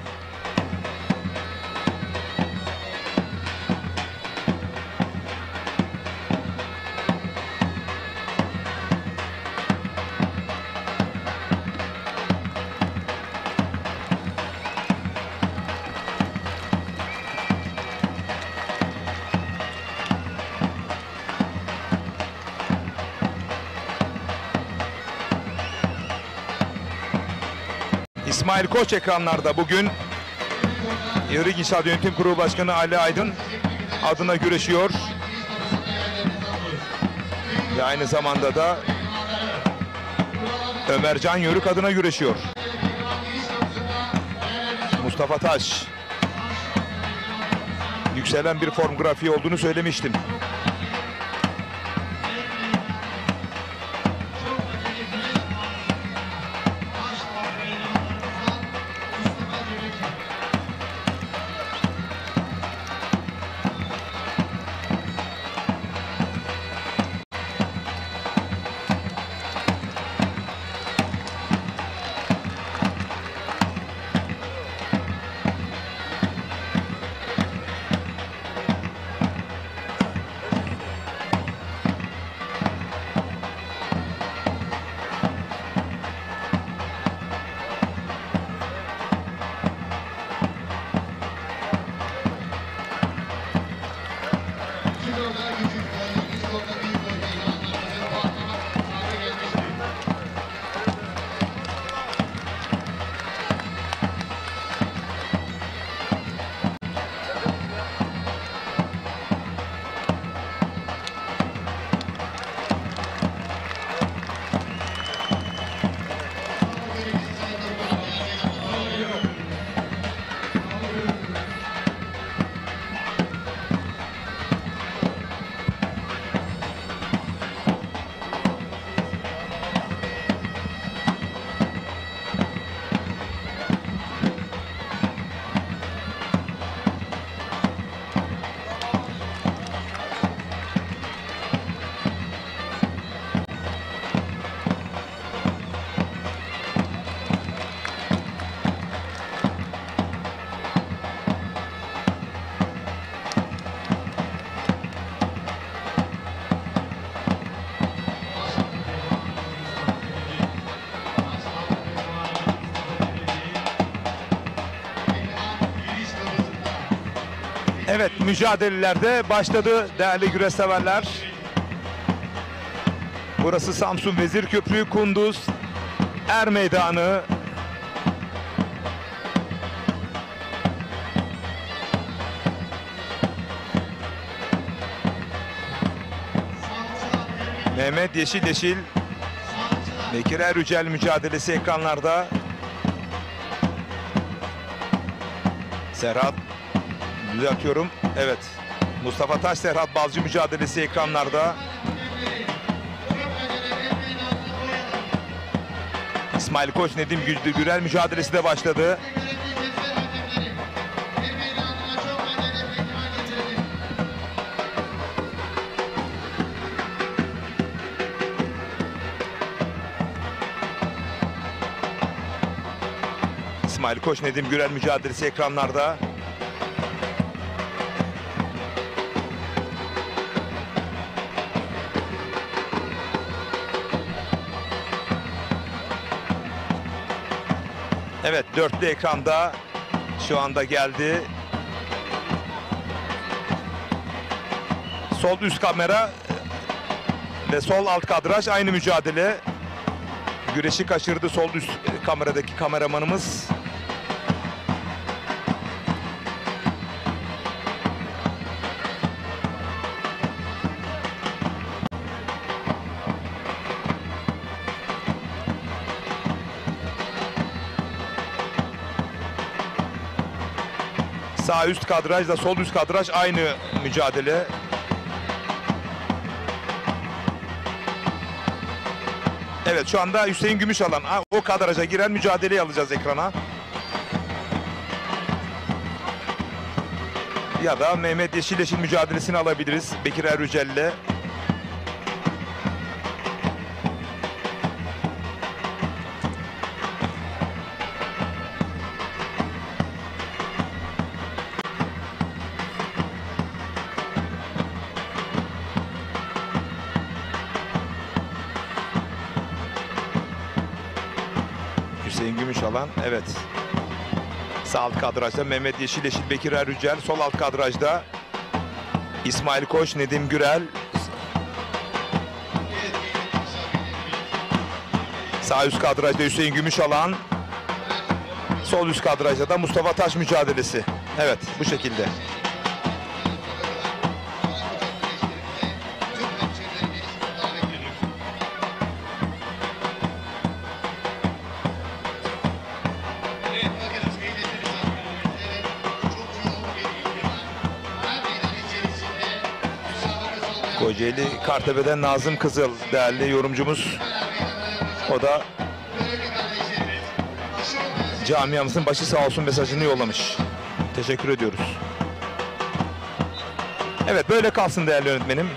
İsmail Koç ekranlarda bugün. Yörük İnşaat Yönetim Kurulu Başkanı Ali Aydın adına güreşiyor. Ve aynı zamanda da Ömercan Yörük adına güreşiyor. Mustafa Taş. Yükselen bir form grafiği olduğunu söylemiştim. Evet, mücadelelerde başladı değerli güreş severler. Burası Samsun Vezirköprü Kunduz Er Meydanı. Mehmet Yeşil, Bekir Erücel mücadelesi ekranlarda. Serhat, düzeltiyorum, evet. Mustafa Taş, Serhat Balcı mücadelesi ekranlarda. İsmail Koç, Nedim Gürel mücadelesi de başladı. İsmail Koç, Nedim Gürel mücadelesi ekranlarda. Evet, dörtlü ekranda şu anda geldi. Sol üst kamera ve sol alt kadraj aynı mücadele. Güreşi kaçırdı sol üst kameradaki kameramanımız. Sağ üst kadrajla sol üst kadraj aynı mücadele. Evet, şu anda Hüseyin Gümüşalan o kadraja giren mücadeleyi alacağız ekrana. Ya da Mehmet Yeşil mücadelesini alabiliriz Bekir Erücel'le. Hüseyin Gümüşalan, evet. Sağ alt kadrajda Mehmet Yeşil, Bekir Erücel. Sol alt kadrajda İsmail Koç, Nedim Gürel. Sağ üst kadrajda Hüseyin Gümüşalan. Sol üst kadrajda da Mustafa Taş mücadelesi. Evet, bu şekilde. Kocaeli Kartepe'den Nazım Kızıl değerli yorumcumuz. O da camiamızın başı sağ olsun mesajını yollamış. Teşekkür ediyoruz. Evet, böyle kalsın değerli yönetmenim.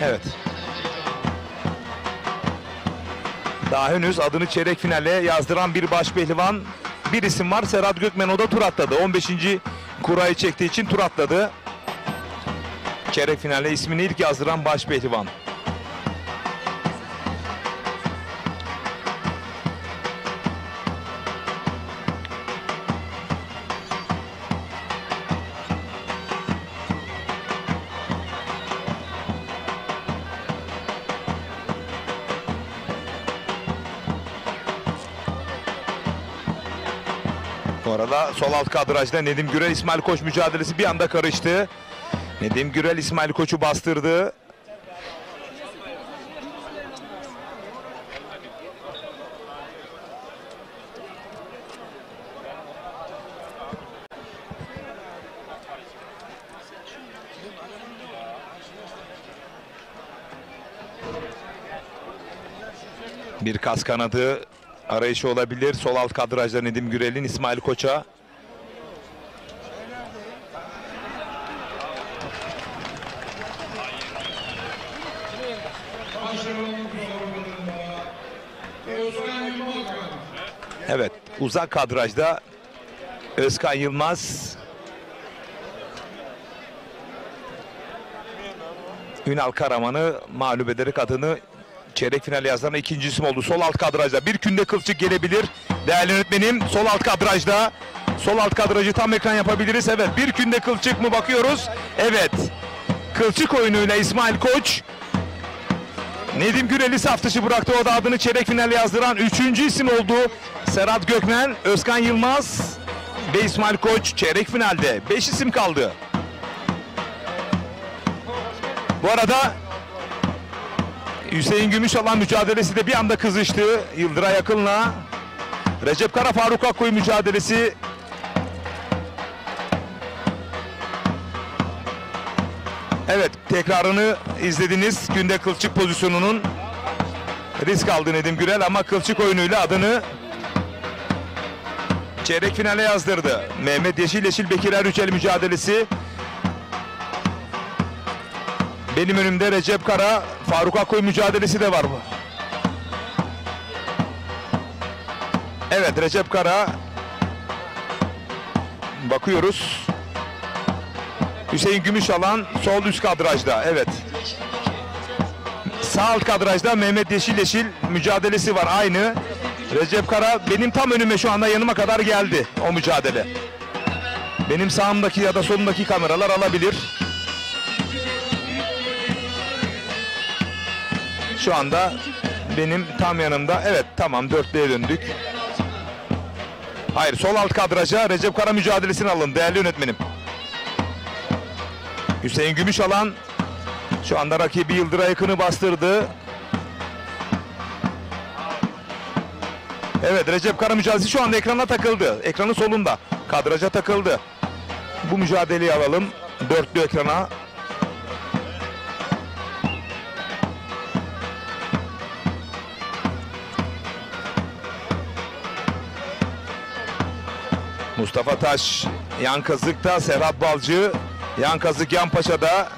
Evet. Daha henüz adını çeyrek finale yazdıran bir başpehlivan, bir isim var. Serhat Gökmen, o da tur atladı. 15. kurayı çektiği için tur atladı. Çeyrek finale ismini ilk yazdıran başpehlivan. Bu arada sol alt kadrajda Nedim Gürel, İsmail Koç mücadelesi bir anda karıştı. Nedim Gürel İsmail Koç'u bastırdı. Bir kas kanadı arayışı olabilir. Sol alt kadrajda Nedim Gürel'in İsmail Koç'a. Evet, uzak kadrajda Özkan Yılmaz, Ünal Karaman'ı mağlup ederek adını çeyrek finale yazan ikinci isim oldu. Sol alt kadrajda bir künde kılçık gelebilir. Değerli yönetmenim, sol alt kadrajda Sol alt kadrajı tam ekran yapabiliriz. Evet, bir künde kılçık mı bakıyoruz? Evet. Kılçık oyunuyla İsmail Koç Nedim Gürel'i saf dışı bıraktı. O da adını çeyrek finale yazdıran 3. isim oldu. Serhat Gökmen, Özkan Yılmaz ve İsmail Koç çeyrek finalde. 5 isim kaldı. Bu arada Hüseyin Gümüşalan mücadelesi de bir anda kızıştı. Yıldıray Akın'la Recep Kara Faruk Akkoy mücadelesi. Evet, tekrarını izlediniz. Günde kılçık pozisyonunun risk aldı Nedim Gürel ama kılçık oyunuyla adını çeyrek finale yazdırdı. Mehmet Yeşil Bekir Erüçel mücadelesi. Benim önümde Recep Kara Faruk Akkoy mücadelesi de var mı? Evet, Recep Kara, bakıyoruz. Hüseyin Gümüşalan sol üst kadrajda. Evet. Sağ alt kadrajda Mehmet Yeşil mücadelesi var aynı. Recep Kara benim tam önüme, şu anda yanıma kadar geldi o mücadele. Benim sağımdaki ya da solumdaki kameralar alabilir. Şu anda benim tam yanımda. Evet, tamam, dörtlüye döndük. Hayır, sol alt kadraja Recep Kara mücadelesini alın değerli yönetmenim. Hüseyin Gümüşalan şu anda rakibi Yıldıray Akın'ı bastırdı. Evet, Recep Kara mücadelesi şu anda ekrana takıldı. Ekranın solunda. Kadraja takıldı. Bu mücadeleyi alalım. Dörtlü ekrana. Mustafa Taş yan kazıkta, Serhat Balcı yan kazık yan paçada.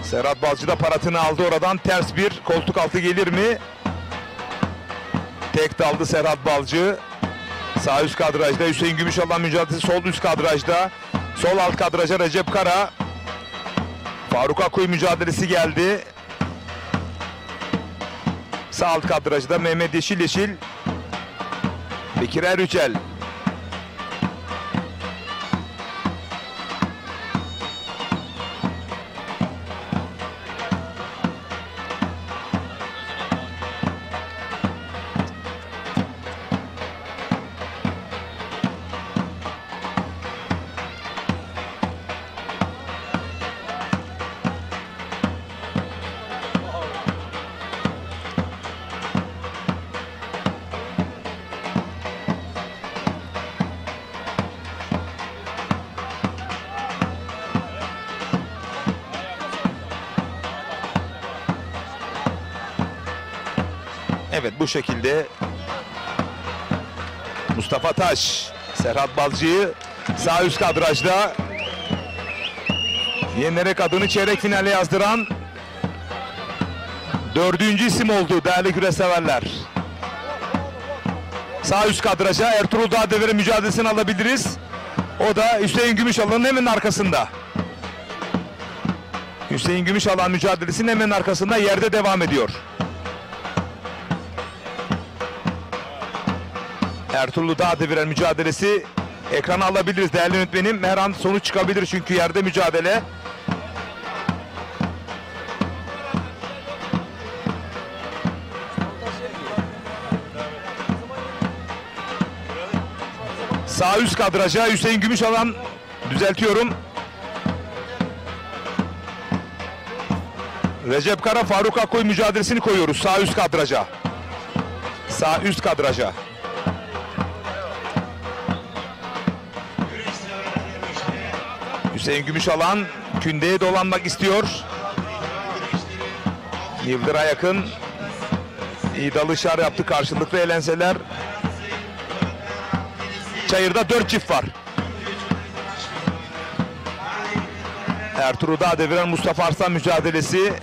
Serhat Balcı da paratını aldı oradan. Ters bir koltuk altı gelir mi? Tek daldı Serhat Balcı. Sağ üst kadrajda Hüseyin Gümüşalan mücadelesi, sol üst kadrajda. Sol alt kadraja Recep Kara Faruk Akkoy mücadelesi geldi. Sağ alt kadrajda Mehmet Yeşil Bekir Erüçel. Evet, bu şekilde Mustafa Taş Serhat Balcı'yı sağ üst kadrajda yenerek adını çeyrek finale yazdıran 4. isim oldu değerli güreş severler. Sağ üst kadraja Ertuğrul Dağdever'in mücadelesini alabiliriz. O da Hüseyin Gümüşalan'ın hemen arkasında. Hüseyin Gümüşalan mücadelesinin hemen arkasında yerde devam ediyor. Ertuğrul Dağdeviren mücadelesi ekrana alabiliriz değerli yönetmenim. Her an sonuç çıkabilir çünkü yerde mücadele. Sağ üst kadraja Hüseyin Gümüşalan, düzeltiyorum. Recep Kara Faruk Akkoy mücadelesini koyuyoruz sağ üst kadraja. Sağ üst kadraja. Hüseyin Gümüşalan kündeye dolanmak istiyor. Yıldıray Akın iyi dalışlar yaptı, karşılıklı eğlenseler. Çayırda 4 çift var. Ertuğrul Dağdeviren Mustafa Arslan mücadelesi.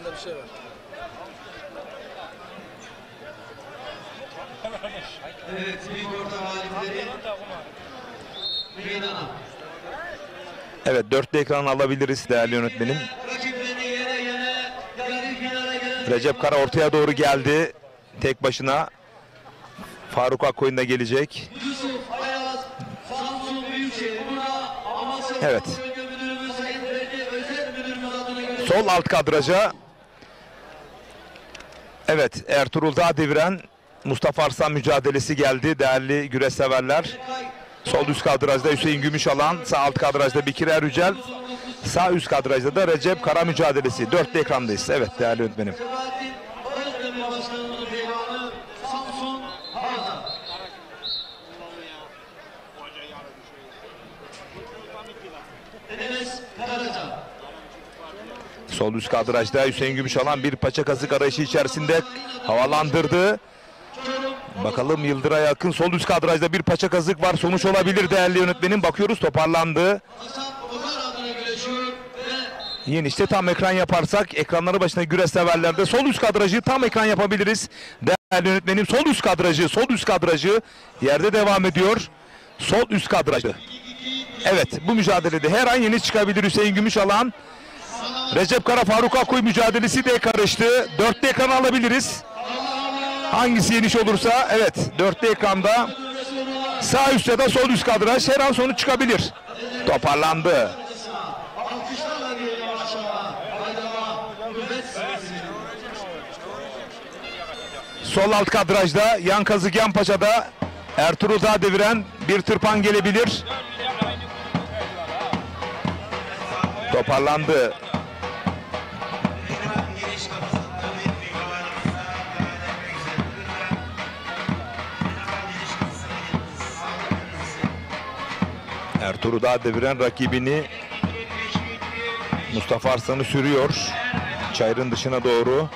Burada bir şey var. Evet, büyük orta galipleri meydana. Evet, dörtlü ekran alabiliriz değerli yönetmenim. Rakiplerini yere yarı finale gelen Recep Kara ortaya doğru geldi. Tek başına. Faruk Akkoyun da gelecek. Yusuf Ayaz, Samsun Büyükşehir. Buna Amasya Evet. Bölge Müdürümüz Sayın Belediye Özel Müdürümüz adına göre Sol alt kadraja. Evet, Ertuğrul Dağdeviren, Mustafa Arslan mücadelesi geldi değerli güreş severler. Sol üst kadrajda Hüseyin Gümüşalan, sağ alt kadrajda Bekir Erücel, sağ üst kadrajda da Recep Kara mücadelesi. Dörtlü ekrandayız. Evet değerli yönetmenim. Sebahattin Özdemir Başkanımızın pehlivanı Samsun Arda. Enes Karaca. Sol üst kadrajda Hüseyin Gümüşalan bir paça kazık arayışı içerisinde havalandırdı. Bakalım Yıldıray Akın sol üst kadrajda bir paça kazık var. Sonuç olabilir değerli yönetmenim. Bakıyoruz toparlandı. Yeni işte tam ekran yaparsak ekranları başına güreş severlerde sol üst kadrajı tam ekran yapabiliriz. Değerli yönetmenim sol üst kadrajı yerde devam ediyor. Sol üst kadrajı. Evet bu mücadelede her an yeni çıkabilir Hüseyin Gümüşalan. Recep Kara Faruk Akkoy mücadelesi de karıştı. Dörtlü ekran alabiliriz. Hangisi yeniş olursa evet dörtlü ekranda sağ üst ya da sol üst kadraj her an sonuç çıkabilir. Toparlandı. Sol alt kadrajda yan kazık yan paçada Ertuğrul Dağdeviren bir tırpan gelebilir. Toparlandı. Ertuğrul Dağdeviren rakibini Mustafa Arslan'ı sürüyor. Çayırın dışına doğru.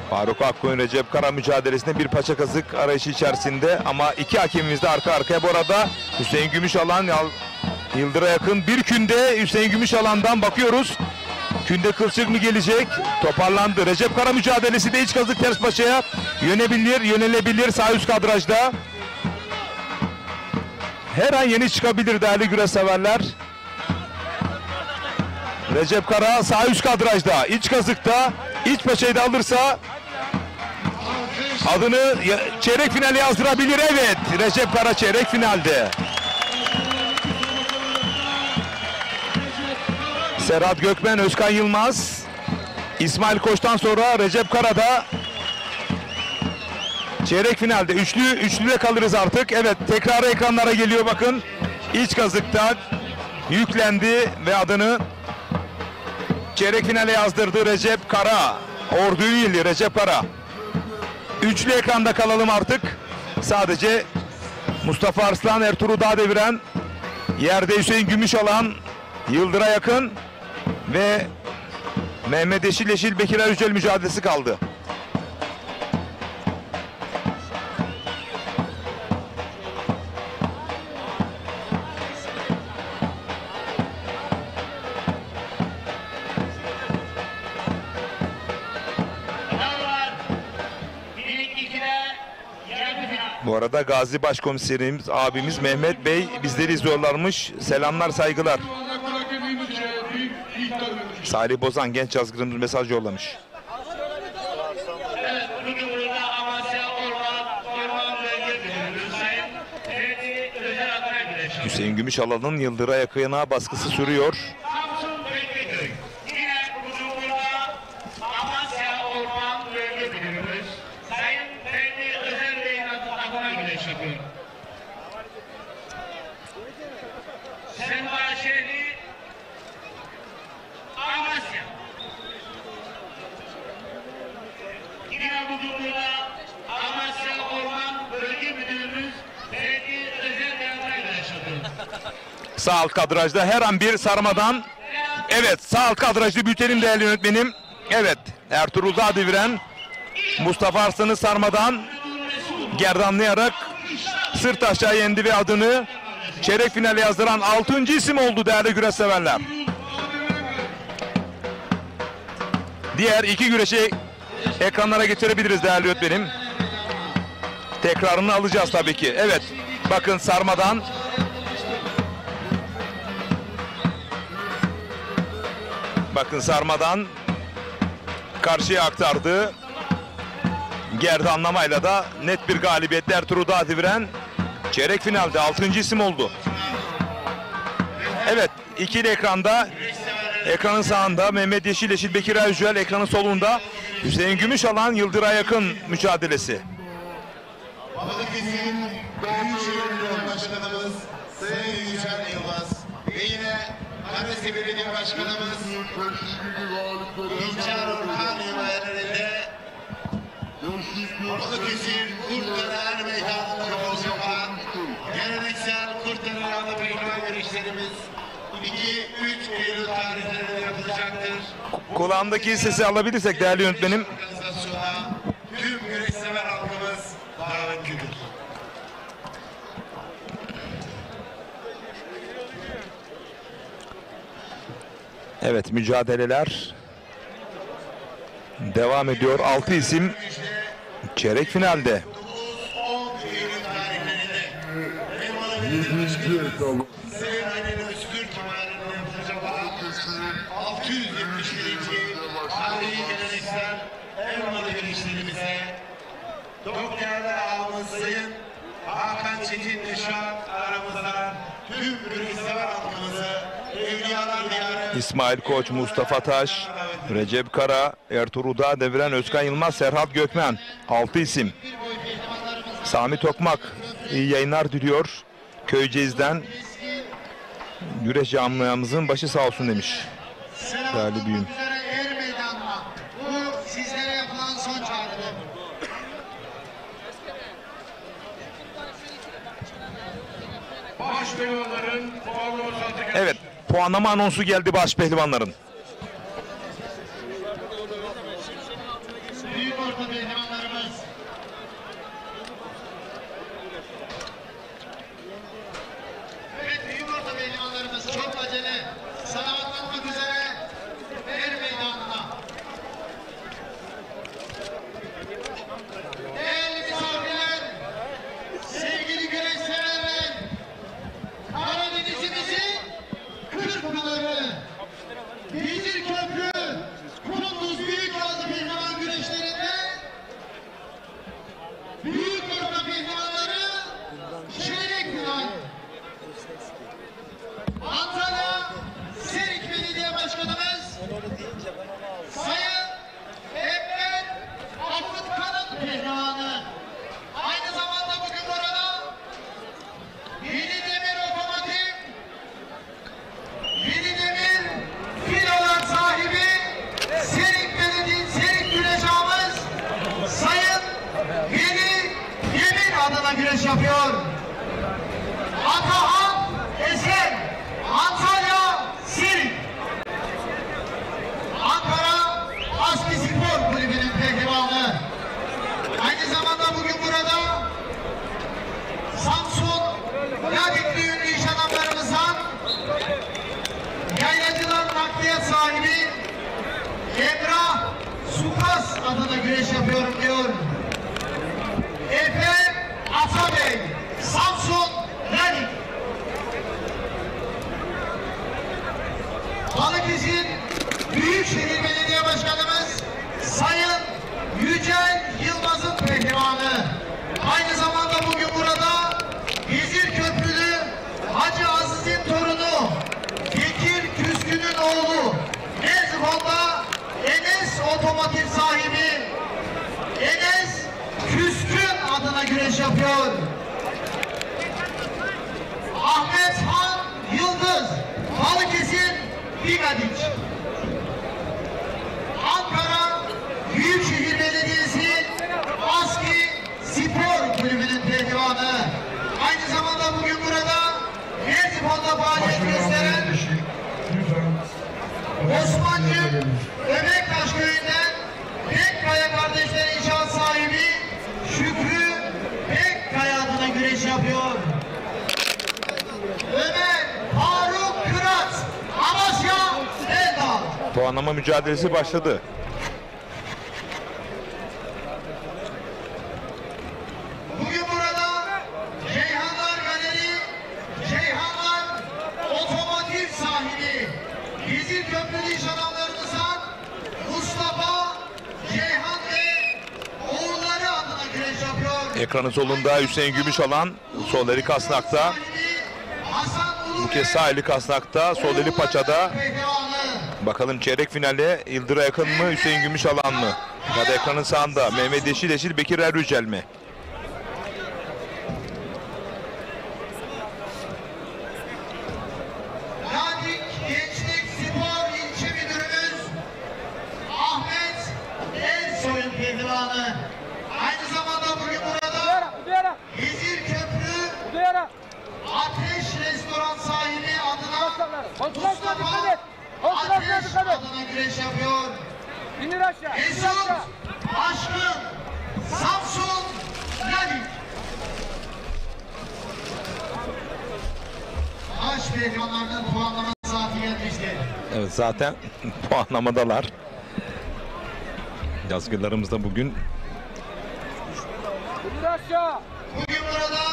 Faruk Akkoyun Recep Kara mücadelesinde bir paça kazık arayışı içerisinde ama iki hakemimiz de arka arkaya. Bu arada Hüseyin Gümüşalan, Yıldıray Akın bir künde Hüseyin Gümüşalan'dan bakıyoruz. Künde kılçık mı gelecek? Toparlandı. Recep Kara mücadelesi de iç kazık ters paçaya yönelebilir sağ üst kadrajda. Her an yeni çıkabilir değerli güreş severler. Recep Kara sağ üst kadrajda, iç kazıkta, iç paçayı da alırsa adını çeyrek finale yazdırabilir. Evet, Recep Kara çeyrek finalde. Serhat Gökmen, Özkan Yılmaz, İsmail Koç'tan sonra Recep Kara da çeyrek finalde. Üçlüde kalırız artık. Evet, tekrarı ekranlara geliyor bakın. İç kazıkta yüklendi ve adını çeyrek finale yazdırdı Recep Kara. Ordu Üyeli Recep Kara. Üçlü ekranda kalalım artık. Sadece Mustafa Arslan, Ertuğrul Dağdeviren, yerde Hüseyin Gümüşalan, Yıldıray Akın ve Mehmet Eşil Bekir Erücel mücadelesi kaldı. Bu arada Gazi Başkomiserimiz abimiz Mehmet Bey bizleri izliyorlarmış. Selamlar, saygılar. Salih Bozan genç yazgırımız mesaj yollamış. Hüseyin Gümüşalan'ın Yıldıray Akın'a baskısı sürüyor. Sağ alt kadrajda her an bir sarmadan Evet, sağ kadrajlı büyütelim değerli yönetmenim. Evet, Ertuğrul Dağdeviren Mustafa Arslan'ı sarmadan gerdanlayarak sırt aşağı yendi ve adını çeyrek finale yazdıran 6. isim oldu değerli güreş severler. Diğer iki güreşi ekranlara getirebiliriz değerli yönetmenim. Tekrarını alacağız tabii ki. Evet, bakın sarmadan. Bakın sarmadan karşıya aktardı. Gerdanlamayla da net bir galibiyetle Ertuğrul Dağdeviren çeyrek finalde 6. isim oldu. Evet, ikili ekranda, ekranın sağında Mehmet Yeşil, Yeşil Bekir Ayücel, ekranın solunda Hüseyin Gümüşalan, Yıldıray'a yakın mücadelesi. Balıkesir'in Büyükşehir Başkanımız Sayın Yücel Yılmaz ve yine Karesi Belediye Başkanımız İlçar Orhan Yılmaz'ın Balıkesir Kurtdöner Meydanı'nda olacak olan geleneksel Kurtdöner adlı pehlivan yarışlarımız 2-3 Eylül tarihlerinde yapılacaktır. Kulağımdaki sesi alabilirsek değerli yönetmenim. Tüm güreşsever halkımız davetlidir. Evet, mücadeleler devam ediyor. 6 isim çeyrek finalde. 671. tarihi geleneksel Elmalı güreşlerimize çok değerli ağamız Sayın Hakan Çetin Neşat aramızda tüm güreşsever halkımızı Evliyalar Diyarı İsmail Koç, Mustafa Taş, Recep Kara, Ertuğrul Dağdeviren, Özkan Yılmaz, Serhat Gökmen. 6 isim. Sami Tokmak iyi yayınlar diliyor. Köyceğiz'den güreş camiamızın başı sağ olsun demiş. Değerli büyüğüm. Er meydanına. Bu sizlere yapılan son çağrıdır. Baş pehlivanların Evet, puanlama anonsu geldi baş pehlivanların. Büyük orta pehlivanlarımız evet, büyük orta pehlivanlarımız çok acele salavatlanmak üzere er meydanına. Değerli misafirler, sevgili güreş severler, Karadeniz'imizin Kırkpınarı, Vezirköprü, Kunduz Büyükgazi pehlivan güreşlerinde büyük orta pehlivanları çeyrek final. Antalya Serik Belediye Başkanımız Sayın Emre Afıtkan'ın pehlivanı. Aynı zamanda bugün burada Yeni Demir Otomotiv, Yeni Demir filolar sahibi Serik Belediye Serik güreş ağamız Sayın Yeni Demir adına güreş yapıyor. Atahan Esen, Antalya Serik. Ankara Aski Spor Kulübü'nün pehlivanı. Aynı zamanda bugün burada Samsun Ladikli ünlü iş adamlarımızdan yaylacılar nakliyat sahibi Emrah Sukas adına güreş yapıyorum diyor. Efe Atabey, Samsun Ladik. Balıkesir Büyükşehir Belediye Başkanımız Sayın Yücel Yılmaz'ın pehlivanı. Aynı zamanda bugün burada Vezirköprülü Hacı Aziz'in torunu Bekir Küskün'ün oğlu Nezfon'da Enes Otomotiv sahibi Enes Küskün adına güreş yapıyor. Ahmet Han Yıldız, Balıkesir Bigadiç. Ankara Büyükşehir Belediyesi Aski Spor Kulübü'nün pehlivanı. Aynı zamanda bugün burada Merzifon'da faaliyet gösteren Osmancık Öbektaş köyünden Bekkaya kardeşleri inşaat sahibi Şükrü Bekkaya adına güreş yapıyor. Ömer Faruk Kırat, Amasya Eldağ. Puanlama mücadelesi başladı. Bugün burada Ceyhanlar Galeri, Ceyhanlar Otomotiv sahibi bizim köprülü iş adamlarımızdan Mustafa, Ceyhan ve oğulları adına güreş yapıyor. Ekranın solunda Hüseyin Gümüşalan, sol eli kasnakta. Bu kez sağ eli kasnakta, sol eli paçada. Bakalım çeyrek finale Yıldır'a yakın mı, Hüseyin Gümüşalan mı? Ya da ekranın sağında Mehmet Yeşil, Bekir Erücel mi? Ladik Gençlik Spor İlçe Müdürümüz Ahmet Ersoy'un pehlivanı. Aynı zamanda bugün burada Hizir Köprü Ateş Restoran sahibi adına Mustafa Ateş adına güreş yapıyor. Mesut Aşkın Samsun Ladik. Aş pehlivanlarının puanlama saati gelmiştir. Evet, zaten puanlamadalar. Yazgılarımız da bugün. Bugün burada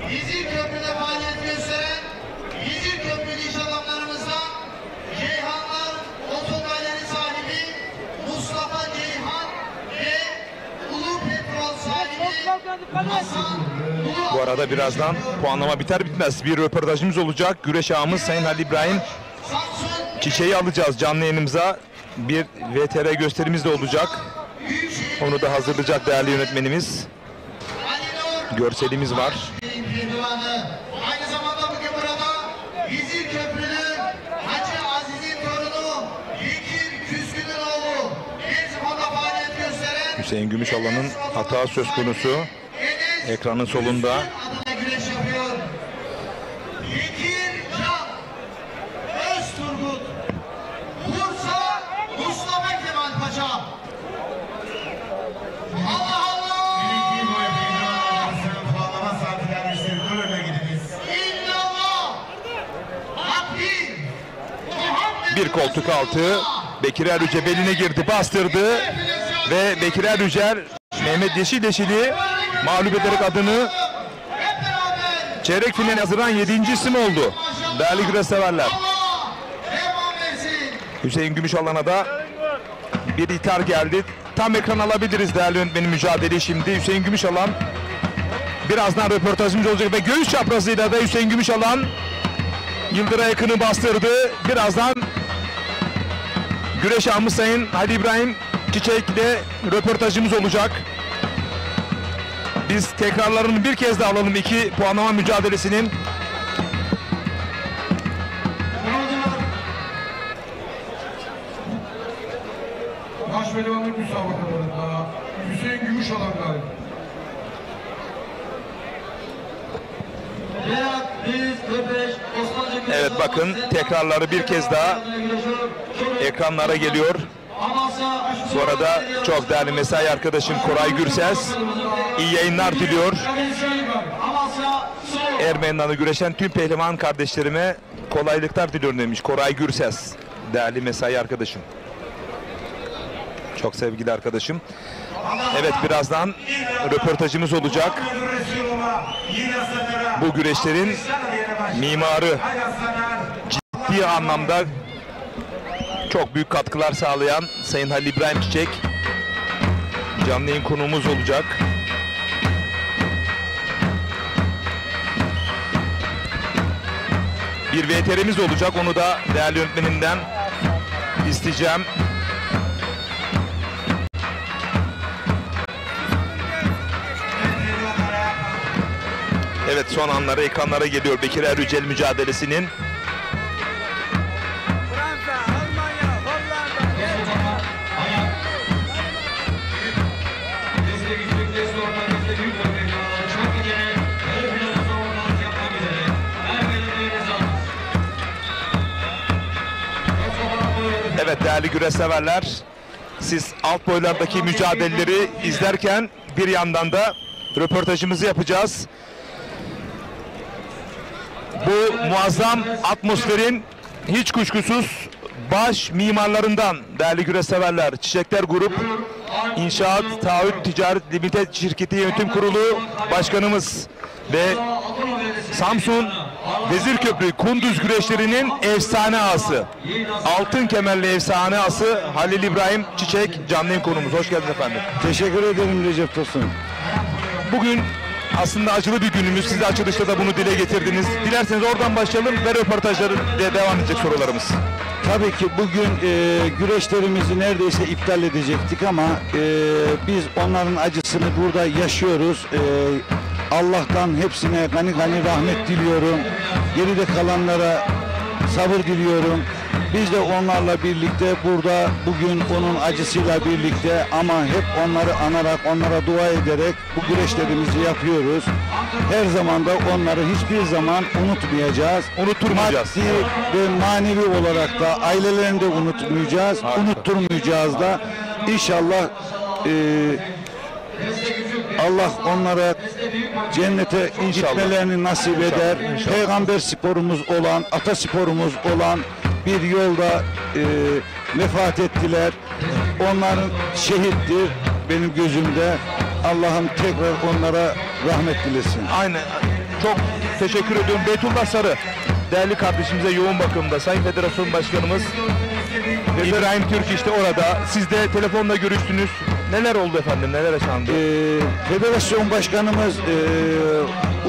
Hizir Köprü'de faaliyet gösteren Hizir Köprülü iş adamlarımızdan Ceyhanlar Otogaleri sahibi Mustafa Ceyhan ve Ulu Petrol sahibi Hasan Ulu. Bu arada birazdan puanlama biter bitmez bir röportajımız olacak. Güreş ağamız Sayın Halil İbrahim Çiçeği alacağız canlı yayınımıza. Bir VTR gösterimiz de olacak. Onu da hazırlayacak değerli yönetmenimiz. Görselimiz var. Aynı zamanda bugün burada Hizir Köprülü Hacı Aziz'in torunu Bekir Küskün'ün oğlu Erzifon'da faaliyet gösteren Hüseyin Gümüşalan'ın hata söz konusu. Ekranın solunda. adına güreş yapıyor. Bekir Can Özturgut Bursa Mustafa Kemal Paşa. Allah Allah! Puanlama saati gelmiştir. Buyurun gidiniz. İllallah! Hakkı! Muhammed Bir koltuk altı. Bekir Erüce beline girdi, bastırdı. Ve Bekir Erücer Mehmet Yeşil'i mağlup ederek adını çeyrek finale hazırlanan 7. isim oldu. Değerli güreş severler. Hüseyin Gümüşalan'a da bir ithal geldi. Tam ekran alabiliriz değerli yönetmenin mücadeleyi şimdi. Hüseyin Gümüşalan birazdan röportajımız olacak ve göğüs çaprazıyla da Hüseyin Gümüşalan Yıldır'a yakını bastırdı. Birazdan güreş ağamız Sayın Halil İbrahim Çiçek ile röportajımız olacak. Biz tekrarlarını bir kez daha alalım iki puanlama mücadelesinin. Baş pehlivanlık müsabakalarında Hüseyin Gümüşalan galip. Evet, bakın tekrarları bir kez daha ekranlara geliyor. Bu arada çok değerli mesai arkadaşım Koray Gürses iyi yayınlar diliyor. Ermenistan'da güreşen tüm pehlivan kardeşlerime kolaylıklar diliyorum demiş Koray Gürses. Değerli mesai arkadaşım. Çok sevgili arkadaşım. Evet, birazdan röportajımız olacak. Bu güreşlerin mimarı, ciddi anlamda çok büyük katkılar sağlayan Sayın Halil İbrahim Çiçek canlı yayın konuğumuz olacak. Bir VTR'miz olacak, onu da değerli yönetmenimden isteyeceğim. Evet, son anları ekranlara geliyor Bekir Erücel mücadelesinin. Evet değerli güreş severler, siz alt boylardaki mücadeleleri izlerken bir yandan da röportajımızı yapacağız. Bu muazzam atmosferin hiç kuşkusuz baş mimarlarından değerli güreş severler, Çiçekler Grup İnşaat Taahhüt Ticaret Limited Şirketi Yönetim Kurulu Başkanımız ve Samsun Vezirköprü Kunduz güreşlerinin efsane ağası, altın kemerli efsane ağası Halil İbrahim Çiçek canlı yayın konuğumuz. Hoş geldiniz efendim. Teşekkür ederim Recep Tosun. Bugün aslında acılı bir günümüz. Siz de açılışta da bunu dile getirdiniz. Dilerseniz oradan başlayalım ve röportajları devam edecek sorularımız. Tabii ki bugün güreşlerimizi neredeyse iptal edecektik ama biz onların acısını burada yaşıyoruz. Allah'tan hepsine gani gani rahmet diliyorum. Geride kalanlara sabır diliyorum. Biz de onlarla birlikte burada bugün onun acısıyla birlikte ama hep onları anarak, onlara dua ederek bu güreşlerimizi yapıyoruz. Her zaman da onları hiçbir zaman unutmayacağız. Unutturmayacağız. Maddi ve manevi olarak da ailelerini de unutmayacağız. Harika. Unutturmayacağız da. İnşallah Allah onlara cennete gitmelerini nasip eder. İnşallah. Peygamber sporumuz olan, atasporumuz olan bir yolda vefat ettiler. Onların şehittir benim gözümde. Allah'ım tekrar onlara rahmet dilesin. Aynen. Çok teşekkür ediyorum. Beytullah Sarı değerli kardeşimize yoğun bakımda. Sayın Federasyon Başkanımız İbrahim Türk işte orada. Siz de telefonla görüştünüz. Neler oldu efendim? Neler yaşandı? Federasyon Başkanımız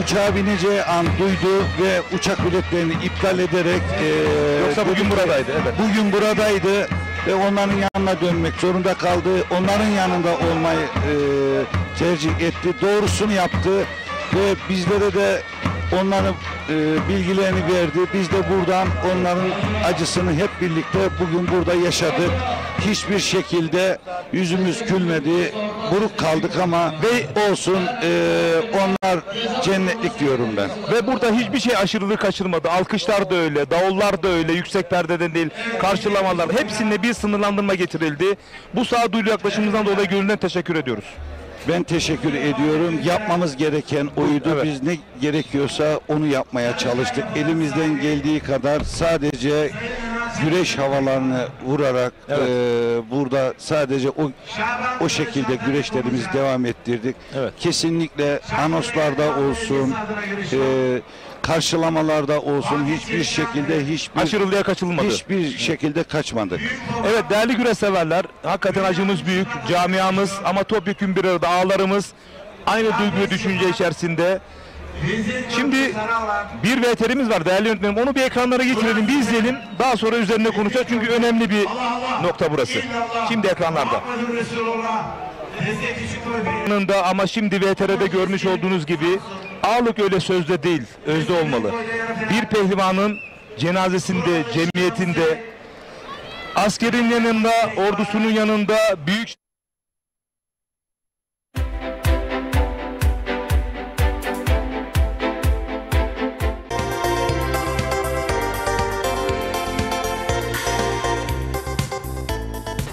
uçağa bineceği an duydu ve uçak biletlerini iptal ederek Yoksa bugün buradaydı, evet. Bugün buradaydı ve onların yanına dönmek zorunda kaldı. Onların yanında olmayı tercih etti. Doğrusunu yaptı ve bizlere de onların bilgilerini verdi. Biz de buradan onların acısını hep birlikte bugün burada yaşadık. Hiçbir şekilde yüzümüz gülmedi. Buruk kaldık ama olsun onlar cennetlik diyorum ben. Ve burada hiçbir şey aşırılık kaçırmadı. Alkışlar da öyle, davullar da öyle, yüksek perdeden değil, karşılamalar. Hepsinde bir sınırlandırma getirildi. Bu sağduyulu yaklaşımımızdan dolayı gönülden teşekkür ediyoruz. Ben teşekkür ediyorum. Yapmamız gereken oydu. Evet. Biz ne gerekiyorsa onu yapmaya çalıştık. Elimizden geldiği kadar sadece güreş havalarını vurarak burada sadece o şekilde güreşlerimizi devam ettirdik. Evet. Kesinlikle anonslarda olsun, karşılamalarda olsun hiçbir şekilde aşırılığa kaçılmadı. Hiçbir şekilde kaçmadık. Evet değerli güreş severler, hakikaten acımız büyük, camiamız ama topyekun bir arada ağlarımız aynı duygu ve düşünce içerisinde. Şimdi bir VTR'miz var değerli yönetmenim, onu bir ekranlara getirelim, bir izleyelim, daha sonra üzerine konuşacağız çünkü önemli bir nokta burası. Şimdi ekranlarda. Ama şimdi VTR'de görmüş olduğunuz gibi ağırlık öyle sözde değil, özde olmalı. Bir pehlivanın cenazesinde, cemiyetinde, askerin yanında, ordusunun yanında büyük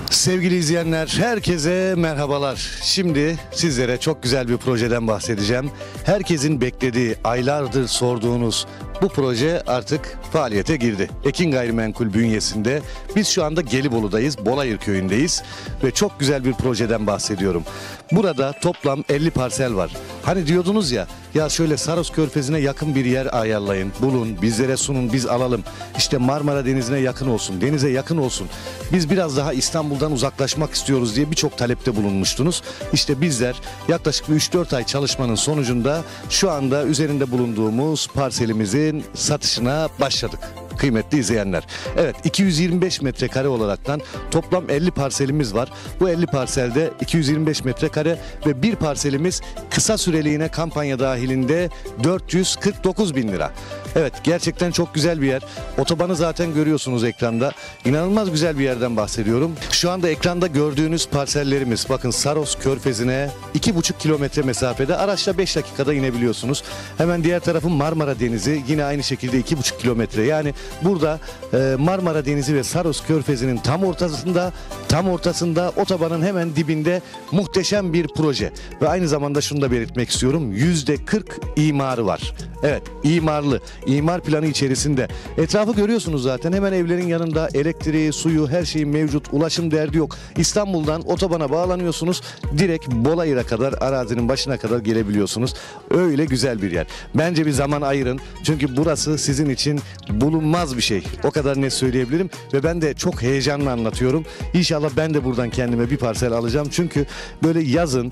Sevgili izleyenler, herkese merhabalar. Şimdi sizlere çok güzel bir projeden bahsedeceğim. Herkesin beklediği, aylardır sorduğunuz bu proje artık faaliyete girdi. Ekin Gayrimenkul bünyesinde. Biz şu anda Gelibolu'dayız, Bolayır köyündeyiz ve çok güzel bir projeden bahsediyorum. Burada toplam 50 parsel var. Hani diyordunuz ya şöyle Saros Körfezi'ne yakın bir yer ayarlayın, bulun, bizlere sunun, biz alalım. İşte Marmara Denizi'ne yakın olsun, denize yakın olsun. Biz biraz daha İstanbul'dan uzaklaşmak istiyoruz diye birçok talepte bulunmuştunuz. İşte bizler yaklaşık 3-4 ay çalışmanın sonucunda şu anda üzerinde bulunduğumuz parselimizin satışına başladık. Kıymetli izleyenler. Evet, 225 metrekare olaraktan toplam 50 parselimiz var. Bu 50 parselde 225 metrekare ve bir parselimiz kısa süreliğine kampanya dahilinde 449 bin lira. Evet, gerçekten çok güzel bir yer. Otobanı zaten görüyorsunuz ekranda. İnanılmaz güzel bir yerden bahsediyorum. Şu anda ekranda gördüğünüz parsellerimiz, bakın Saros Körfezi'ne 2,5 kilometre mesafede, araçla 5 dakikada inebiliyorsunuz. Hemen diğer tarafın Marmara Denizi, yine aynı şekilde 2,5 kilometre. Yani Burada Marmara Denizi ve Saros Körfezi'nin tam ortasında otobanın hemen dibinde muhteşem bir proje. Ve aynı zamanda şunu da belirtmek istiyorum. %40 imarı var. Evet, imarlı. İmar planı içerisinde. Etrafı görüyorsunuz zaten. Hemen evlerin yanında elektriği, suyu, her şeyin mevcut. Ulaşım derdi yok. İstanbul'dan otobana bağlanıyorsunuz. Direkt Bolayır'a kadar, arazinin başına kadar gelebiliyorsunuz. Öyle güzel bir yer. Bence bir zaman ayırın. Çünkü burası sizin için bulunmaz bir şey. O kadar net söyleyebilirim. Ve ben de çok heyecanla anlatıyorum. İnşallah ben de buradan kendime bir parsel alacağım. Çünkü böyle yazın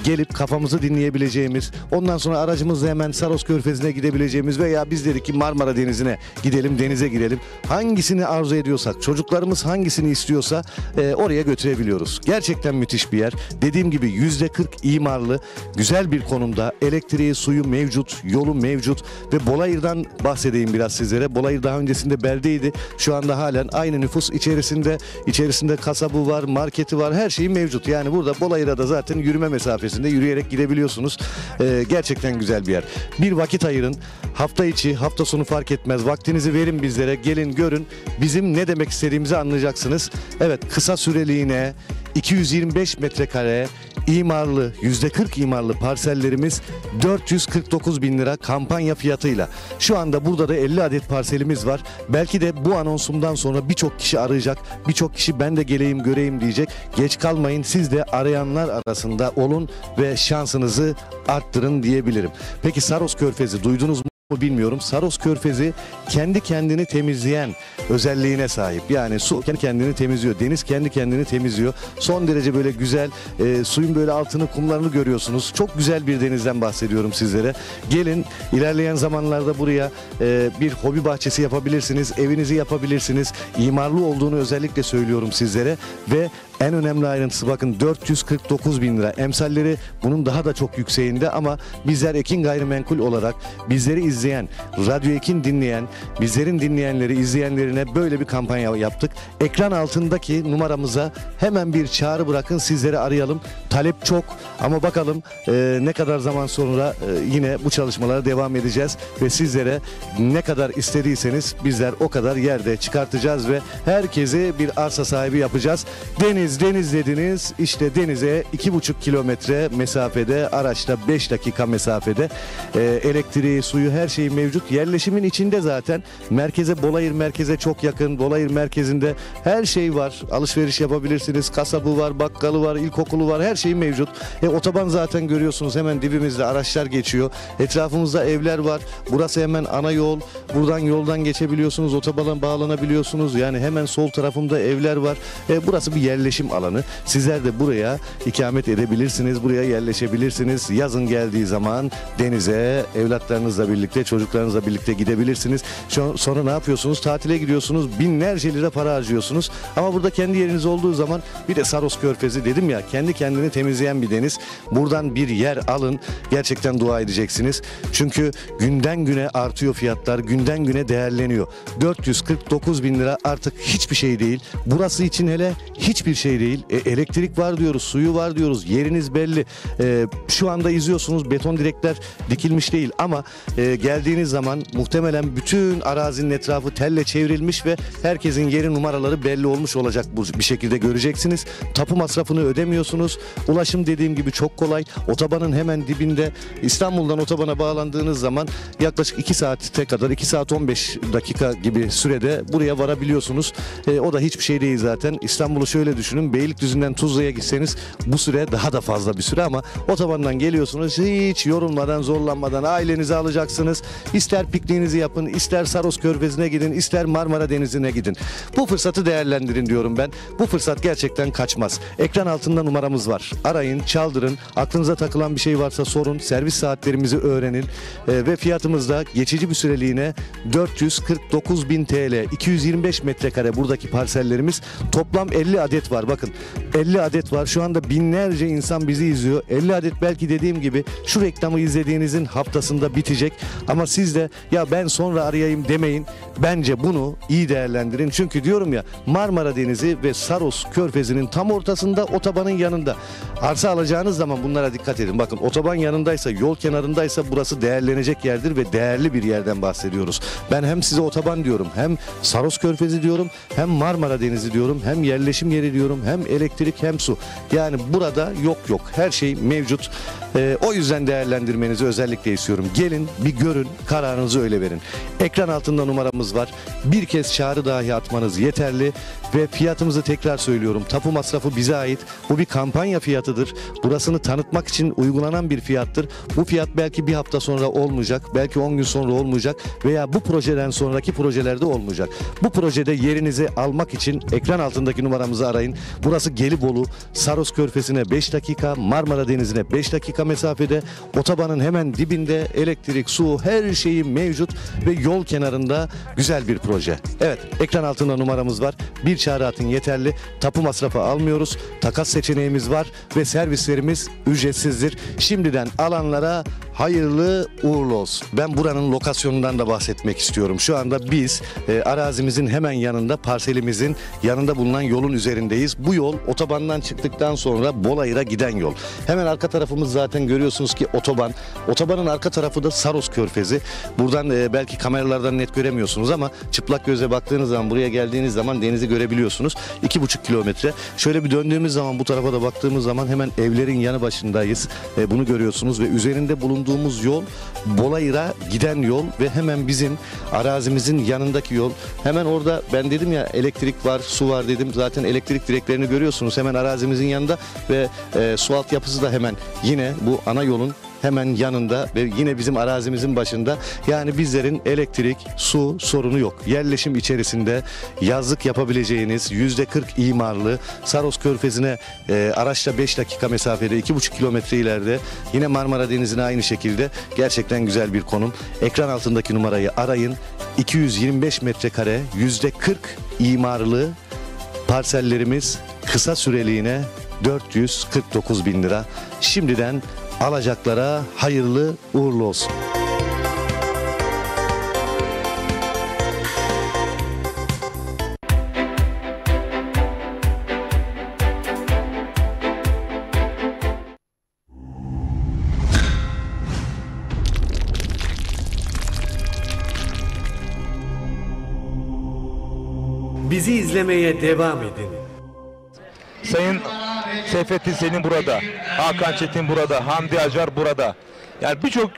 gelip kafamızı dinleyebileceğimiz, ondan sonra aracımızla hemen Saros Körfezi'ne gidebileceğimiz veya biz dedik ki Marmara Denizi'ne gidelim, denize girelim. Hangisini arzu ediyorsak, çocuklarımız hangisini istiyorsa oraya götürebiliyoruz. Gerçekten müthiş bir yer. Dediğim gibi %40 imarlı, güzel bir konumda. Elektriği, suyu mevcut, yolu mevcut ve Bolayır'dan bahsedeyim biraz sizlere. Bolayır daha öncesinde beldeydi. Şu anda halen aynı nüfus içerisinde kasabı var, marketi var, her şeyi mevcut. Yani burada Bolayır'a da zaten yürüme mesafesinde, yürüyerek gidebiliyorsunuz. Gerçekten güzel bir yer. Bir vakit ayırın. Hafta içi, hafta sonu fark etmez. Vaktinizi verin bizlere. Gelin görün. Bizim ne demek istediğimizi anlayacaksınız. Evet, kısa süreliğine 225 metrekare imarlı, %40 imarlı parsellerimiz 449 bin lira kampanya fiyatıyla. Şu anda burada da 50 adet parselimiz var. Belki de bu anonsumdan sonra birçok kişi arayacak. Birçok kişi ben de geleyim göreyim diyecek. Geç kalmayın, siz de arayanlar arasında olun ve şansınızı arttırın diyebilirim. Peki Saros Körfezi duydunuz mu? Bilmiyorum. Saros Körfezi kendi kendini temizleyen özelliğine sahip. Yani su kendi kendini temizliyor. Deniz kendi kendini temizliyor. Son derece böyle güzel, suyun böyle altını, kumlarını görüyorsunuz. Çok güzel bir denizden bahsediyorum sizlere. Gelin, ilerleyen zamanlarda buraya bir hobi bahçesi yapabilirsiniz. Evinizi yapabilirsiniz. İmarlı olduğunu özellikle söylüyorum sizlere ve en önemli ayrıntısı bakın 449 bin lira. Emsalleri bunun daha da çok yükseğinde ama bizler Ekin Gayrimenkul olarak bizleri izleyen, Radyo Ekin dinleyen, bizlerin dinleyenleri, izleyenlerine böyle bir kampanya yaptık. Ekran altındaki numaramıza hemen bir çağrı bırakın, sizleri arayalım. Talep çok ama bakalım ne kadar zaman sonra yine bu çalışmalara devam edeceğiz ve sizlere ne kadar istediyseniz bizler o kadar yerde çıkartacağız ve herkesi bir arsa sahibi yapacağız. Deniz dediniz, işte denize 2,5 kilometre mesafede, araçta 5 dakika mesafede, elektriği, suyu, her şey mevcut. Yerleşimin içinde zaten merkeze, Bolayır merkeze çok yakın. Bolayır merkezinde her şey var. Alışveriş yapabilirsiniz. Kasabı var, bakkalı var, ilkokulu var, her şey mevcut. Otoban zaten görüyorsunuz, hemen dibimizde araçlar geçiyor. Etrafımızda evler var. Burası hemen ana yol. Buradan yoldan geçebiliyorsunuz, otobana bağlanabiliyorsunuz. Yani hemen sol tarafımda evler var. Burası bir yerleşim alanı. Sizler de buraya ikamet edebilirsiniz. Buraya yerleşebilirsiniz. Yazın geldiği zaman denize evlatlarınızla birlikte, çocuklarınızla birlikte gidebilirsiniz. Sonra ne yapıyorsunuz? Tatile gidiyorsunuz. Binlerce lira para harcıyorsunuz. Ama burada kendi yeriniz olduğu zaman bir de Saros Körfezi dedim ya, kendi kendini temizleyen bir deniz. Buradan bir yer alın. Gerçekten dua edeceksiniz. Çünkü günden güne artıyor fiyatlar. Günden güne değerleniyor. 449 bin lira artık hiçbir şey değil. Burası için hele hiçbir şey değil. Elektrik var diyoruz, suyu var diyoruz. Yeriniz belli. Şu anda izliyorsunuz, beton direkler dikilmiş değil ama geldiğiniz zaman muhtemelen bütün arazinin etrafı telle çevrilmiş ve herkesin yeri, numaraları belli olmuş olacak, bu bir şekilde göreceksiniz. Tapu masrafını ödemiyorsunuz. Ulaşım dediğim gibi çok kolay. Otobanın hemen dibinde. İstanbul'dan otobana bağlandığınız zaman yaklaşık 2 saate kadar, 2 saat 15 dakika gibi sürede buraya varabiliyorsunuz. O da hiçbir şey değil zaten. İstanbul'u şöyle düşünün. Beylikdüzü'nden Tuzla'ya gitseniz bu süre daha da fazla bir süre ama otobandan geliyorsunuz, hiç yorulmadan, zorlanmadan ailenizi alacaksınız. İster pikniğinizi yapın, ister Saros Körfezi'ne gidin, ister Marmara Denizi'ne gidin. Bu fırsatı değerlendirin diyorum ben. Bu fırsat gerçekten kaçmaz. Ekran altında numaramız var. Arayın, çaldırın. Aklınıza takılan bir şey varsa sorun. Servis saatlerimizi öğrenin. Ve fiyatımız da geçici bir süreliğine 449 bin TL. 225 metrekare buradaki parsellerimiz. Toplam 50 adet var var. Bakın 50 adet var. Şu anda binlerce insan bizi izliyor. 50 adet belki dediğim gibi şu reklamı izlediğinizin haftasında bitecek. Ama siz de ya ben sonra arayayım demeyin. Bence bunu iyi değerlendirin. Çünkü diyorum ya, Marmara Denizi ve Saros Körfezi'nin tam ortasında, otobanın yanında. Arsa alacağınız zaman bunlara dikkat edin. Bakın otoban yanındaysa, yol kenarındaysa burası değerlenecek yerdir ve değerli bir yerden bahsediyoruz. Ben hem size otoban diyorum, hem Saros Körfezi diyorum, hem Marmara Denizi diyorum, hem yerleşim yeri diyorum, hem elektrik hem su. Yani burada yok. Her şey mevcut. O yüzden değerlendirmenizi özellikle istiyorum. Gelin bir görün, kararınızı öyle verin. Ekran altında numaramız var. Bir kez çağrı dahi atmanız yeterli ve fiyatımızı tekrar söylüyorum. Tapu masrafı bize ait. Bu bir kampanya fiyatıdır. Burasını tanıtmak için uygulanan bir fiyattır. Bu fiyat belki bir hafta sonra olmayacak, belki 10 gün sonra olmayacak veya bu projeden sonraki projelerde olmayacak. Bu projede yerinizi almak için ekran altındaki numaramızı arayın. Burası Gelibolu, Saros Körfezi'ne 5 dakika, Marmara Denizi'ne 5 dakika mesafede, otobanın hemen dibinde, elektrik, su, her şeyi mevcut ve yol kenarında güzel bir proje. Evet, ekran altında numaramız var. Bir çağrı atın yeterli. Tapu masrafı almıyoruz. Takas seçeneğimiz var ve servislerimiz ücretsizdir. Şimdiden alanlara hayırlı uğurlu olsun. Ben buranın lokasyonundan da bahsetmek istiyorum. Şu anda biz arazimizin hemen yanında, parselimizin yanında bulunan yolun üzerindeyiz. Bu yol otobandan çıktıktan sonra Bolayır'a giden yol. Hemen arka tarafımız zaten görüyorsunuz ki otoban. Otobanın arka tarafı da Saros Körfezi. Buradan belki kameralardan net göremiyorsunuz ama çıplak gözle baktığınız zaman, buraya geldiğiniz zaman denizi görebiliyorsunuz. 2,5 kilometre. Şöyle bir döndüğümüz zaman, bu tarafa da baktığımız zaman hemen evlerin yanı başındayız. Bunu görüyorsunuz ve üzerinde bulunduğumuz yol Bolayır'a giden yol ve hemen bizim arazimizin yanındaki yol. Hemen orada ben dedim ya, elektrik var, su var dedim. Zaten elektrik direklerini görüyorsunuz hemen arazimizin yanında ve su altyapısı da hemen yine bu ana yolun hemen yanında ve yine bizim arazimizin başında. Yani bizlerin elektrik, su sorunu yok. Yerleşim içerisinde yazlık yapabileceğiniz %40 imarlı Saros Körfezi'ne araçla 5 dakika mesafede, 2,5 kilometre ileride, yine Marmara Denizi'ne aynı şekilde gerçekten güzel bir konum. Ekran altındaki numarayı arayın. 225 metrekare %40 imarlı parsellerimiz kısa süreliğine 449.000 lira. Şimdiden alacaklara hayırlı uğurlu olsun. Bizi izlemeye devam edin. Sayın Seyfettin Selim burada, Hakan Çetin burada, Hamdi Acar burada. Yani birçok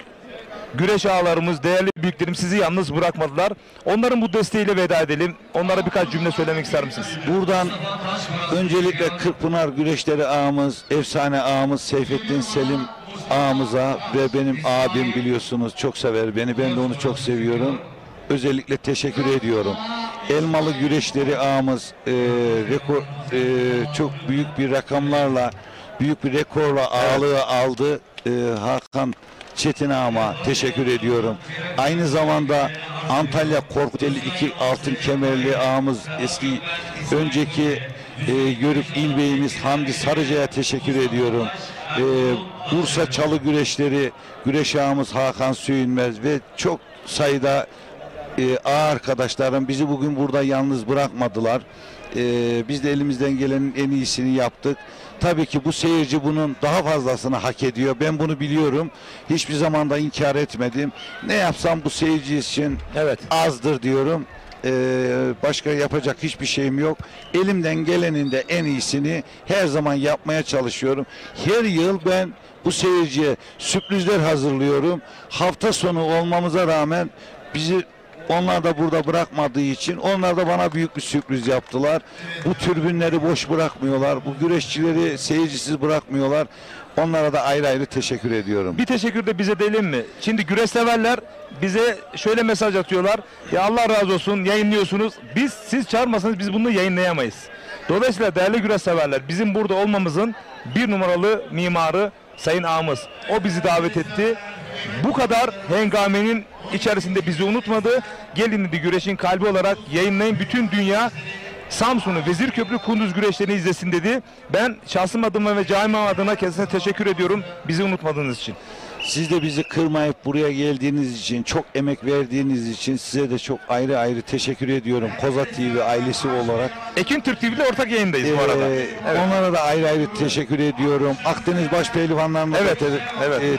güreş ağalarımız, değerli büyüklerim sizi yalnız bırakmadılar. Onların bu desteğiyle veda edelim. Onlara birkaç cümle söylemek ister misiniz? Buradan öncelikle Kırkpınar güreşleri ağamız, efsane ağamız Seyfettin Selim ağamıza ve benim abim, biliyorsunuz çok sever beni. Ben de onu çok seviyorum. Özellikle teşekkür ediyorum. Elmalı güreşleri ağamız çok büyük bir rakamlarla, büyük bir rekorla ağalığı aldı. Hakan Çetin ağama teşekkür ediyorum. Aynı zamanda Antalya Korkuteli 2 altın kemerli ağamız, eski önceki Yörük İl Beyimiz Hamdi Sarıca'ya teşekkür ediyorum. Bursa Çalı güreşleri güreş ağamız Hakan Söyünmez ve çok sayıda ağa arkadaşlarım bizi bugün burada yalnız bırakmadılar. Biz de elimizden gelenin en iyisini yaptık. Tabii ki bu seyirci bunun daha fazlasını hak ediyor. Ben bunu biliyorum. Hiçbir zaman da inkar etmedim. Ne yapsam bu seyirci için azdır diyorum. Başka yapacak hiçbir şeyim yok. Elimden gelenin de en iyisini her zaman yapmaya çalışıyorum. Her yıl ben bu seyirciye sürprizler hazırlıyorum. Hafta sonu olmamıza rağmen bizi onlar da burada bırakmadığı için onlar da bana büyük bir sürpriz yaptılar. Bu tribünleri boş bırakmıyorlar. Bu güreşçileri seyircisiz bırakmıyorlar. Onlara da ayrı ayrı teşekkür ediyorum. Bir teşekkür de bize edelim mi? Şimdi güreş severler bize şöyle mesaj atıyorlar. Ya Allah razı olsun, yayınlıyorsunuz. Siz çağırmasanız biz bunu yayınlayamayız. Dolayısıyla değerli güreş severler, bizim burada olmamızın bir numaralı mimarı Sayın ağamız. O bizi davet etti. Bu kadar hengamenin içerisinde bizi unutmadı. Gelin dedi, güreşin kalbi olarak yayınlayın. Bütün dünya Samsun'u, Vezirköprü Kunduz güreşlerini izlesin dedi. Ben şahsım adıma ve camia adına kendisine teşekkür ediyorum bizi unutmadığınız için. Siz de bizi kırmayıp buraya geldiğiniz için, çok emek verdiğiniz için size de çok ayrı ayrı teşekkür ediyorum. Koza TV ailesi olarak. Ekin Türk TV'de ortak yayındayız bu arada. Evet. Onlara da ayrı ayrı teşekkür ediyorum. Akdeniz Başpehlivanlarına da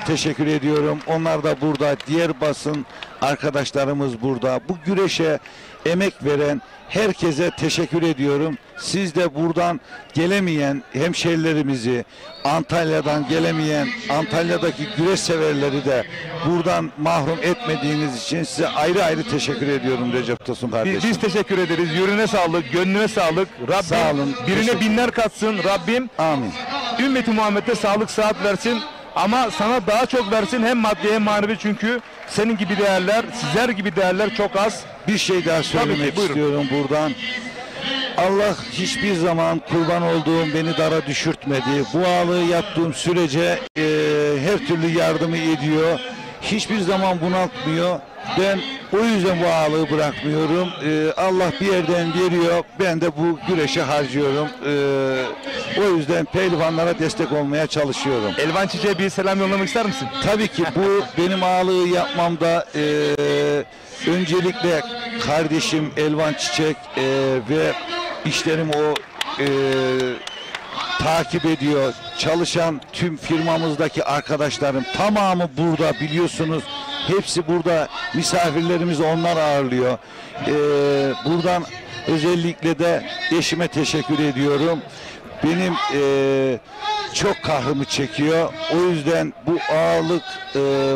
teşekkür ediyorum. Onlar da burada. Diğer basın arkadaşlarımız burada. Bu güreşe emek veren herkese teşekkür ediyorum. Siz de buradan gelemeyen hemşehrilerimizi, Antalya'dan gelemeyen Antalya'daki güreş severleri de buradan mahrum etmediğiniz için size ayrı ayrı teşekkür ediyorum Recep Tosun kardeşim. Biz teşekkür ederiz. Yüreğine sağlık, gönlüne sağlık. Rabbim sağ olun, birine binler katsın. Rabbim amin. Ümmeti Muhammed'e sağlık sıhhat versin. Ama sana daha çok versin hem maddi hem manevi, çünkü senin gibi değerler, sizler gibi değerler çok az. Bir şey daha söylemek istiyorum buradan. Allah hiçbir zaman kurban olduğum beni dara düşürtmedi. Bu ağalığı yaptığım sürece her türlü yardımı ediyor. Hiçbir zaman bunaltmıyor. Ben o yüzden bu ağalığı bırakmıyorum. Allah bir yerden veriyor. Ben de bu güreşe harcıyorum. O yüzden pehlivanlara destek olmaya çalışıyorum. Elvan Çiçek'e bir selam yollamak ister misin? Tabii ki bu benim ağalığı yapmamda öncelikle kardeşim Elvan Çiçek ve işlerim o takip ediyor. Çalışan tüm firmamızdaki arkadaşlarım tamamı burada, biliyorsunuz. Hepsi burada. Misafirlerimizi onlar ağırlıyor. Buradan özellikle de eşime teşekkür ediyorum. Benim çok kahrımı çekiyor. O yüzden bu ağalık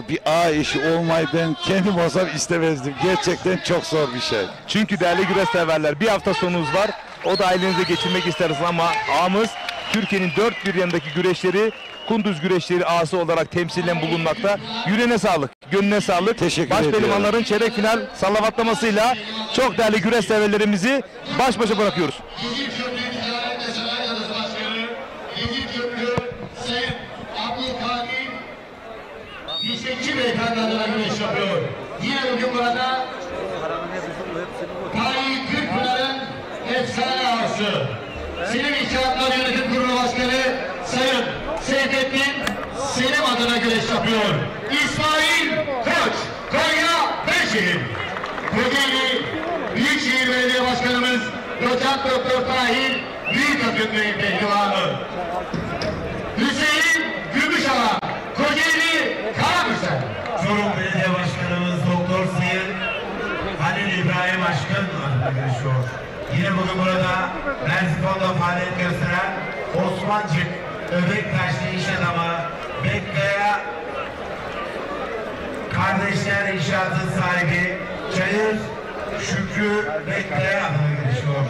bir ağa eşi olmayı ben kendim olsam istemezdim. Gerçekten çok zor bir şey. Çünkü değerli güreş severler, bir hafta sonumuz var. O da ailenize geçirmek isteriz ama ağamız Türkiye'nin dört bir yanındaki güreşleri, Kunduz güreşleri ağası olarak temsilen bulunmakta. Yüreğine sağlık, gönlüne sağlık. Teşekkür ediyorum. Başpehlivanların çeyrek final salavatlamasıyla çok değerli güreş severlerimizi baş başa bırakıyoruz. Fişekçi Beyefendi adına güreş yapıyor. Yine bugün burada Tarihi Kırkpınar'ın efsane ağası, Selim İnşaatlar Yönetim Kurulu Başkanı Sayın Seyfettin Selim adına güreş yapıyor. İsmail Koç, Konya Beyşehir. Kocaeli Büyükşehir Belediye Başkanımız Doçent Doktor Tahir Büyükakın Bey Pehlivanı. Hüseyin Gümüşalan, Kocaeli Karabüsen. Çorum Belediye Başkanımız Doktor Sayın Halil İbrahim Aşkın adına görüşüyor. Yine bugün burada Merzifon'da faaliyet gösteren Osmancık Öbektaşlı iş adamı Bekkaya Kardeşler İnşaat'ın sahibi Çayır Şükrü Bekkaya adına görüşüyor.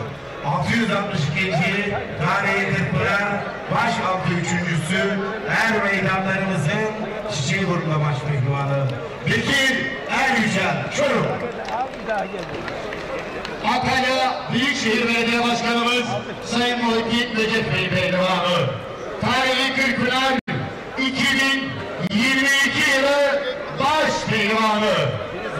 662. Tarihi Kırkpınar başaltı üçüncüsü er meydanlarımızın çiçeği burunda başpehlivanı Bekir Eryücel Çorum. Antalya Büyükşehir Belediye Başkanımız Sayın Muhittin Recep Bey Pehlivanı. Tarihi Kırkpınar 2022 yılı başpehlivanı.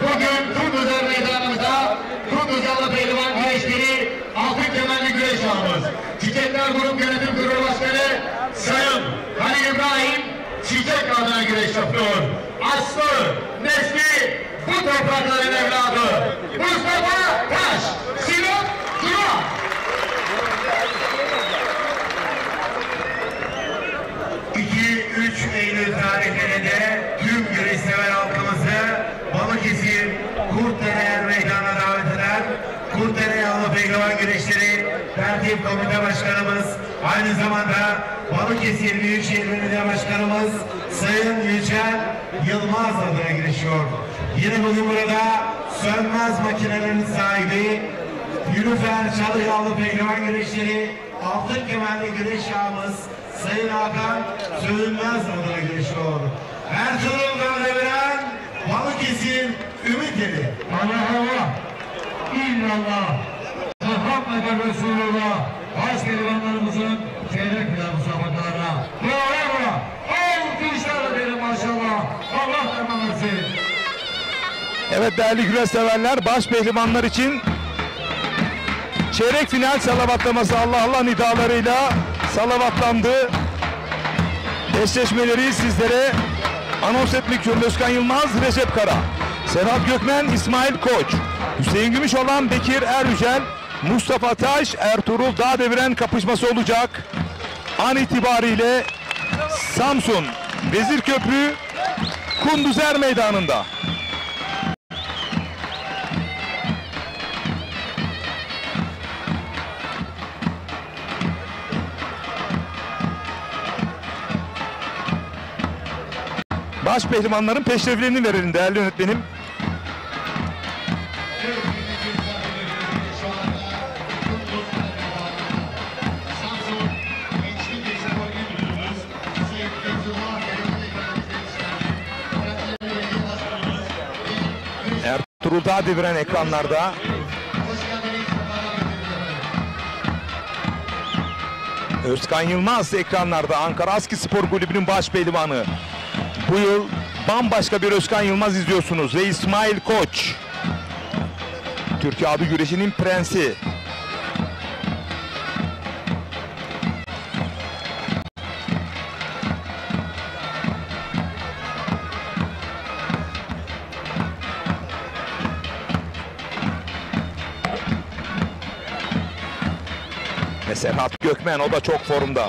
Bugün Kunduz Meydanımızda Kunduz Yallı Pehlivan güreşleri altın kemerli güreş ağımız. Çiçekler Grup Yönetim Kurulu Başkanı Sayın Halil İbrahim Çiçek adına güreş yapıyor. Aslı, nesli, bu toprakların evladı Mustafa Taş, Sinop Dura. Eylül tarihlerinde tüm güreş sever halkımızı Balıkesir Kurtdere Er Meydanı'na davet eden Kurtdere Yallı Pehlivan Güreşleri Tertip Komite Başkanımız, aynı zamanda Balıkesir Büyükşehir Belediye Başkanımız Sayın Yücel Yılmaz adına girişiyor. Yine bugün burada sönmez makinelerin sahibi Nilüfer Çalıyallı Pehlivan Güreşleri altın kemerli güreş ağamız Sayın Hakan Sönmez adına girişiyor. Erzurum'dan deviren Balıkesir Ümiteli. Allah Allah, illallah, Muhammed Resulullah, başpehlivanlarımızın çeyrek final müsabakalarına. Bravo, alkışlarla verin maşallah. Allah devam etsin. Evet değerli güreş severler, baş pehlivanlar için çeyrek final salavatlaması Allah Allah nidalarıyla salavatlandı. Eşleşmeleri sizlere anons etmek istiyorum. Özkan Yılmaz, Recep Kara, Serhat Gökmen, İsmail Koç, Hüseyin Gümüşoğlan, Bekir Erücel, Mustafa Taş, Ertuğrul Dağdeviren kapışması olacak. An itibariyle Samsun Vezirköprü Kunduzer Meydanı'nda. Baş pehlivanların peşrevlerini verelim değerli yönetmenim. Ertuğrul Dağdeviren ekranlarda. Özkan Yılmaz ekranlarda. Ankara Aski Spor Kulübü'nün baş pehlivanı. Bu yıl bambaşka bir Özkan Yılmaz izliyorsunuz ve İsmail Koç. Türkiye abi güreşinin prensi. Ve Serhat Gökmen, o da çok formda.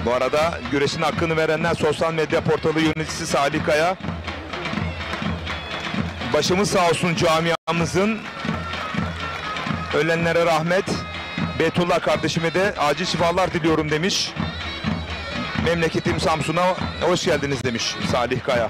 Bu arada güreşin hakkını verenler sosyal medya portalı yöneticisi Salih Kaya. Başımız sağ olsun camiamızın. Ölenlere rahmet. Beytullah kardeşime de acil şifalar diliyorum demiş. Memleketim Samsun'a hoş geldiniz demiş Salih Kaya.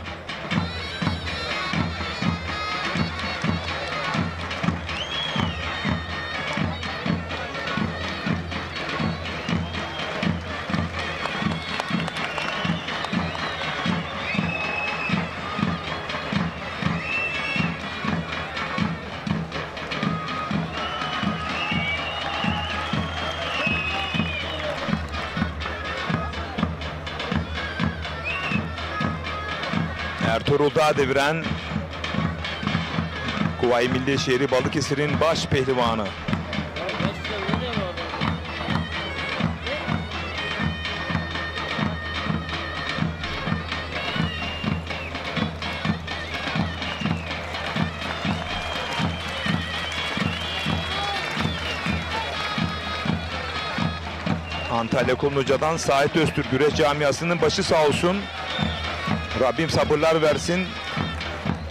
Ertuğrul Dağdeviren, Kuvayi Milliye Şehri Balıkesir'in baş pehlivanı. Antalya Kumluca'dan Sait Öztürk güreş camiasının başı sağ olsun. Rabbim sabırlar versin.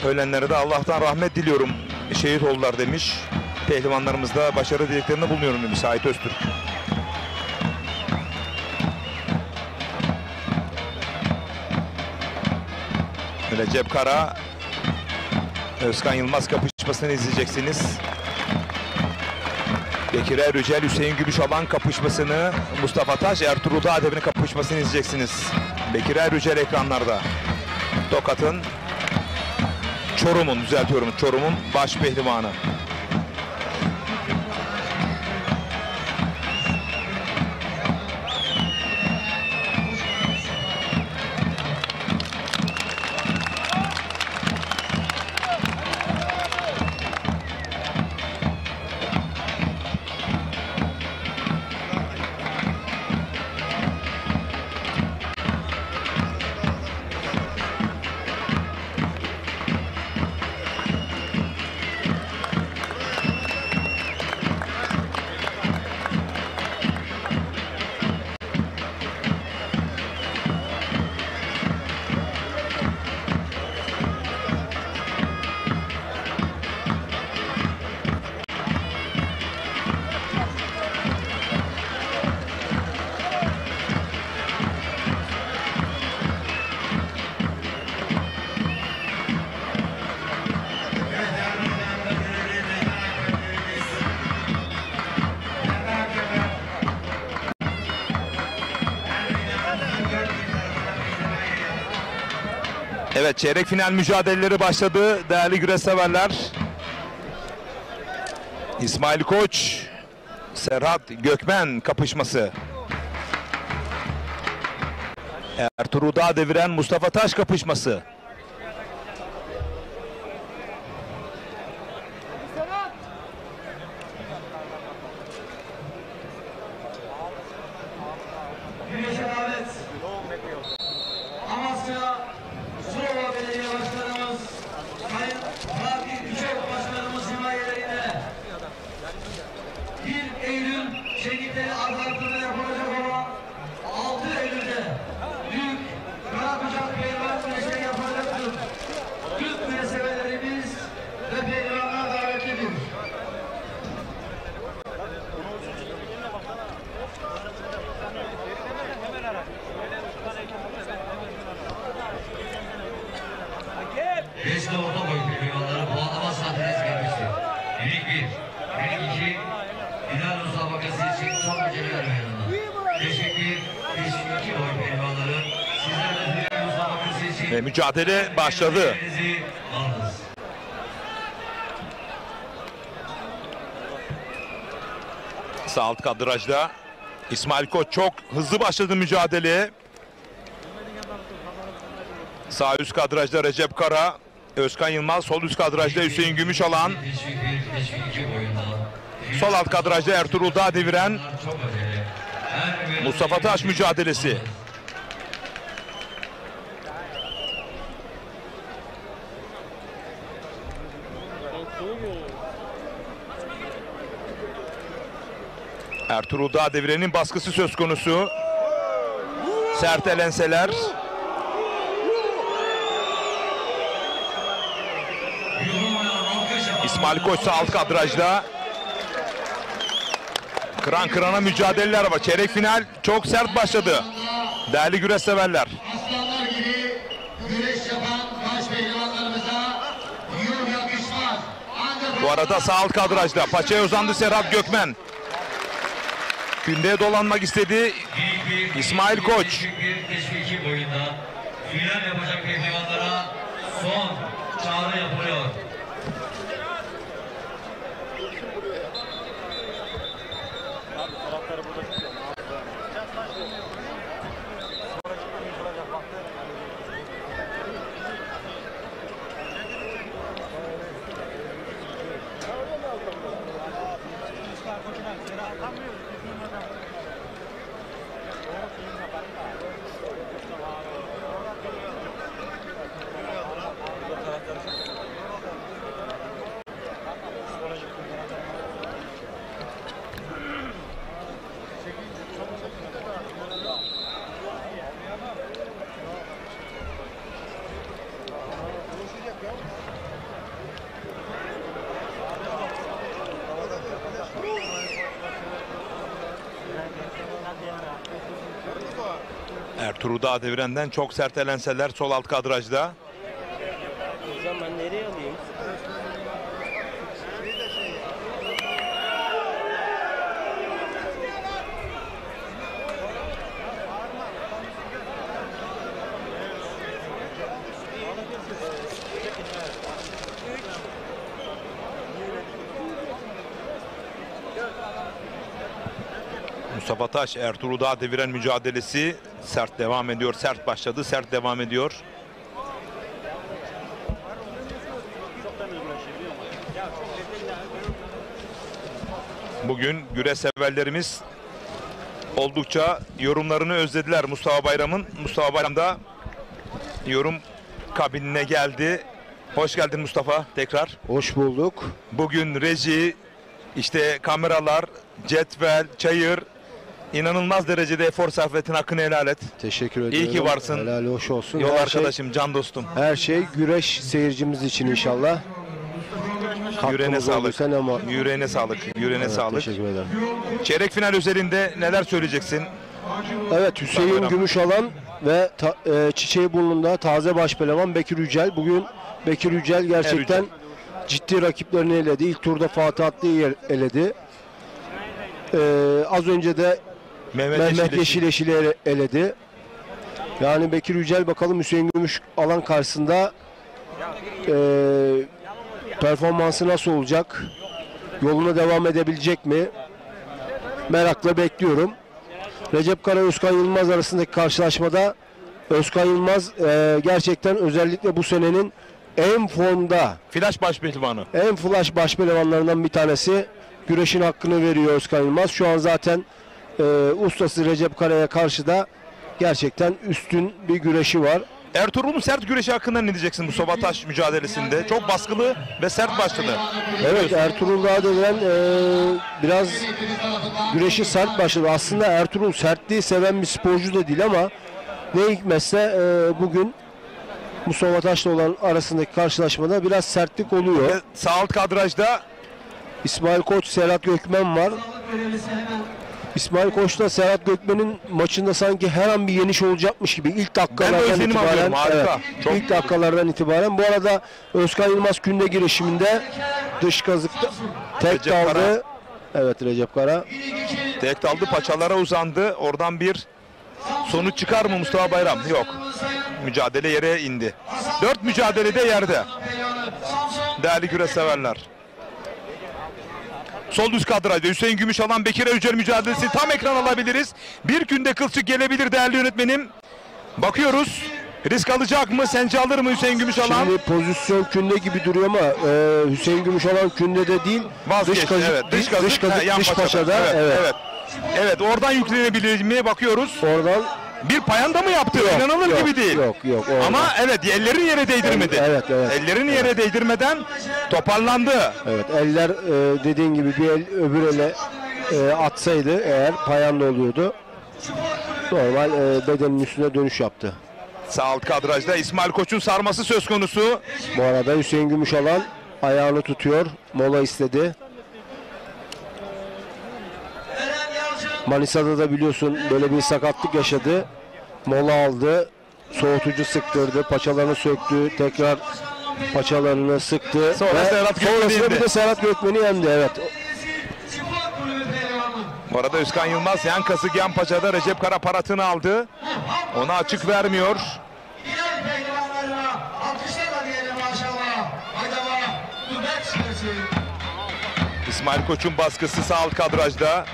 Ölenlere de Allah'tan rahmet diliyorum. Şehit oldular demiş. Pehlivanlarımız da başarı dileklerinde bulunuyorum demiş Sait Öztürk. Recep Kara, Özkan Yılmaz kapışmasını izleyeceksiniz. Bekir Erücel, Hüseyin Gümüşoğlan kapışmasını, Mustafa Taş, Ertuğrul Dağdeviren kapışmasını izleyeceksiniz. Bekir Erücel ekranlarda. Tokat'ın, Çorum'un baş pehlivanı. Evet, çeyrek final mücadeleleri başladı değerli güreş severler. İsmail Koç, Serhat Gökmen kapışması. Ertuğrul Dağ deviren Mustafa Taş kapışması. Güneşe davet. Amasya Sulova Belediye Başkanımız Sayın Fatih Küçük Başkanımız himayeleriyle 1 Eylül Şehitleri Azaltı'da yapılacak olan 6 Eylül'de büyük Karabıcak Pehlivan Güneşleri yapılacaktır. Tüm müessebelerimiz ve pehlivanlar davetlidir. Beşli orta boy pehlivanları puanlama saatiniz gelmiştir. Minik 1, minik 2, final müsabakası için son mücadele meydanına. Beşik 1, beşik 2 boy pehlivanları sizlerle final müsabakası için Ve mücadele başladı. aldınız. Sağ alt kadrajda İsmail Koç çok hızlı başladı mücadeleye. Sağ üst kadrajda Recep Kara, Özkan Yılmaz, sol üst kadrajda Hüseyin Gümüşalan. Sol alt kadrajda Ertuğrul Dağ deviren Mustafa Taş mücadelesi. Ertuğrul Dağ devirenin baskısı söz konusu. Sert elenseler. İsmail Koç sağ alt kadrajda. Kıran kırana mücadeleler var. Çeyrek final çok sert başladı. Değerli güreş severler. Aslanlar gibi güreş yapan baş pehlivanlarımıza yıl yakışmaz. Ancak Bu arada sağ alt kadrajda paçaya uzandı Serhat Gökmen. Kündeye dolanmak istedi İsmail Koç. Teşvik 2 boyunda final yapacak pehlivanlara son çağrı yapılıyor. Ertuğrul Dağ devirenden çok sert elenseler sol alt kadrajda. Hocam ben nereye alayım? Mustafa Taş Ertuğrul Dağ deviren mücadelesi sert devam ediyor. Sert başladı, sert devam ediyor. Bugün güreş severlerimiz oldukça yorumlarını özlediler Mustafa Bayram'ın. Mustafa Bayram da yorum kabinine geldi. Hoş geldin Mustafa tekrar. Hoş bulduk. Bugün reji, işte kameralar, cetvel, çayır, inanılmaz derecede efor sarf ettin, hakkını helal et. Teşekkür ederim. İyi ki varsın. Helal hoş olsun. Yol Her arkadaşım, can dostum. Her şey güreş seyircimiz için inşallah. Yüreğine Katkımız sağlık. olduysa ne ma- Yüreğine sağlık. Yüreğine Evet, sağlık. teşekkür ederim. Çeyrek final özelinde neler söyleyeceksin? Evet, Hüseyin Gümüşalan ve Çiçeğiburnunda taze başpehlivan Bekir Yücel. Bugün Bekir Yücel gerçekten ciddi rakiplerini eledi. İlk turda Fatih Atlı'yı eledi. Az önce de Mehmet Yeşileşil'i eledi. Yani Bekir Yücel bakalım Hüseyin Gümüşalan karşısında performansı nasıl olacak? Yoluna devam edebilecek mi? Merakla bekliyorum. Recep Kara Özkan Yılmaz arasındaki karşılaşmada Özkan Yılmaz gerçekten özellikle bu senenin en formda, Flash baş pehlivanı. en flash baş pehlivanlarından bir tanesi. Güreşin hakkını veriyor Özkan Yılmaz. Şu an zaten ustası Recep Kara'ya karşı da gerçekten üstün bir güreşi var. Ertuğrul'un sert güreşi hakkında ne diyeceksin bu Sobataş mücadelesinde? Çok baskılı ve sert başladı. Evet, Ertuğrul daha denilen biraz güreşi sert başladı. Aslında Ertuğrul sertliği seven bir sporcu da değil ama ne hikmetse bugün Mustafa Taş'la olan arasındaki karşılaşmada biraz sertlik oluyor. Ve sağ alt kadrajda İsmail Koç, Serhat Gökmen var. İsmail Koç'ta Serhat Gökmen'in maçında sanki her an bir yeniş olacakmış gibi ilk dakikalardan itibaren, ilk dakikalardan itibaren. Bu arada Özkan Yılmaz künde girişiminde dış kazıkta tek daldı. Evet, Recep Kara. Tek daldı, paçalara uzandı. Oradan bir sonuç çıkar mı Mustafa Bayram? Yok. Mücadele yere indi. 4 mücadelede yerde. Değerli güreş severler. Sol üst kadrajda Hüseyin Gümüşalan Bekir Erücel mücadelesi tam ekran alabiliriz. Bir günde kılçık gelebilir değerli yönetmenim. Bakıyoruz. Risk alacak mı? Sence alır mı Hüseyin Gümüşalan? Şimdi pozisyon künde gibi duruyor ama Hüseyin Gümüşalan künde de değil. Vazgeçti. Dış kazık, dış paçada. Evet, oradan yüklenebilir mi? Bakıyoruz. Oradan bir payanda mı yaptı? İnanılır gibi değil. Yok. Ama evet, ellerini yere değdirmedi. Evet. Ellerini yere değdirmeden toparlandı. Evet, eller dediğin gibi bir el öbür ele atsaydı eğer payanda oluyordu. Normal bedenin üstüne dönüş yaptı. Sağ alt kadrajda İsmail Koç'un sarması söz konusu. Bu arada Hüseyin Gümüşalan ayağını tutuyor. Mola istedi. Manisa'da da biliyorsun böyle bir sakatlık yaşadı. Mola aldı. Soğutucu sıktırdı. Paçalarını söktü. Tekrar paçalarını sıktı. Sonrasında bir de Serhat Gökmen'i yendi. Evet. Bu arada Özkan Yılmaz yan kasık yan paçada Recep Kara paratını aldı. Ona açık vermiyor. İsmail Koç'un baskısı sağ alt kadrajda.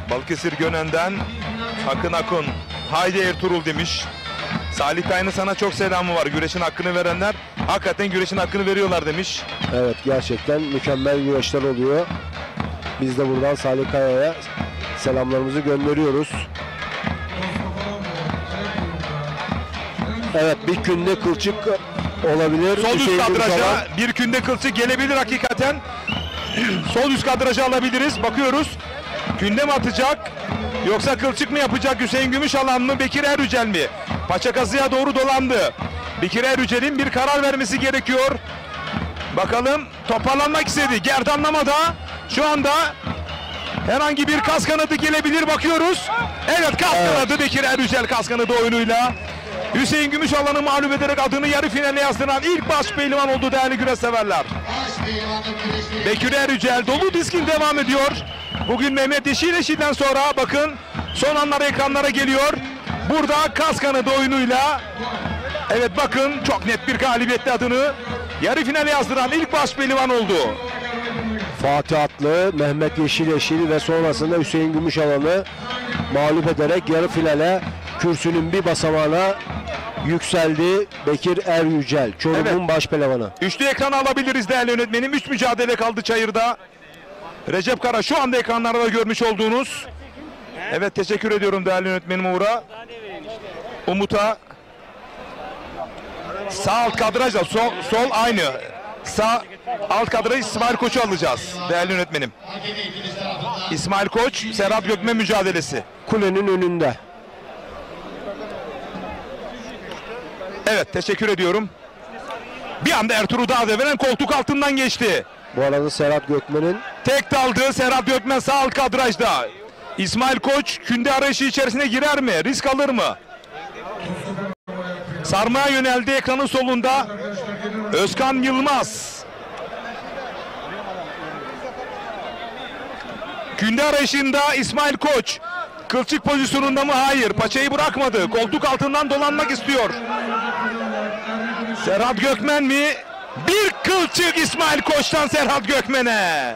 Balıkesir Gönen'den Akın Akun. Haydi Ertuğrul demiş. Salih Kaya'nın sana çok selamı var. Güreşin hakkını verenler hakikaten güreşin hakkını veriyorlar demiş. Evet, gerçekten mükemmel güreşler oluyor. Biz de buradan Salih Kaya'ya selamlarımızı gönderiyoruz. Evet, bir günde kılçık olabilir. Sol üst kadraja bir günde kılçık gelebilir hakikaten. Sol üst kadraja alabiliriz. Bakıyoruz. Günde mi atacak? Yoksa kılçık mı yapacak? Hüseyin Gümüşalan mı? Bekir Erücel mi? Paça kazıya doğru dolandı. Bekir Erücel'in bir karar vermesi gerekiyor. Bakalım, toparlanmak istedi. Gerdanlamada şu anda herhangi bir kas kanadı gelebilir, bakıyoruz. Evet, kas kanadı Bekir Erücel kas kanadı oyunuyla. Hüseyin Gümüşalan'ı mağlup ederek adını yarı finale yazdıran ilk baş pehlivan oldu değerli güreş severler. Bekir Erücel dolu diskin devam ediyor. Bugün Mehmet Yeşileşi'den sonra bakın son anlar ekranlara geliyor. Burada kas kanadı oyunuyla evet bakın çok net bir galibiyetle adını yarı finale yazdıran ilk baş pehlivan oldu. Fatih Atlı, Mehmet Yeşileşil ve sonrasında Hüseyin Gümüşalan'ı mağlup ederek yarı finale kürsünün bir basamağına yükseldi Bekir Erücel, Çorum'un baş pehlivanı. Üçlü ekranı alabiliriz değerli yönetmenim. 3 mücadele kaldı çayırda. Recep Kara şu anda ekranlarda görmüş olduğunuz. Evet, teşekkür ediyorum değerli yönetmenim Uğur'a. Umut'a. Sağ alt kadrajda sol aynı. Sağ alt kadrajda İsmail Koç'u alacağız değerli yönetmenim. İsmail Koç, Serhat Gökmen mücadelesi. Kulenin önünde. Evet, teşekkür ediyorum. Bir anda Ertuğrul Dağdeviren koltuk altından geçti. Bu arada Serhat Gökmen'in tek daldı. Serhat Gökmen sağ alt kadrajda. İsmail Koç künde arayışı içerisine girer mi? Risk alır mı? Sarmaya yöneldi ekranın solunda. Özkan Yılmaz. Künde arayışında İsmail Koç. Kılçık pozisyonunda mı? Hayır. Paçayı bırakmadı. Koltuk altından dolanmak istiyor. Serhat Gökmen mi? Bir kılçık İsmail Koç'tan Serhat Gökmen'e.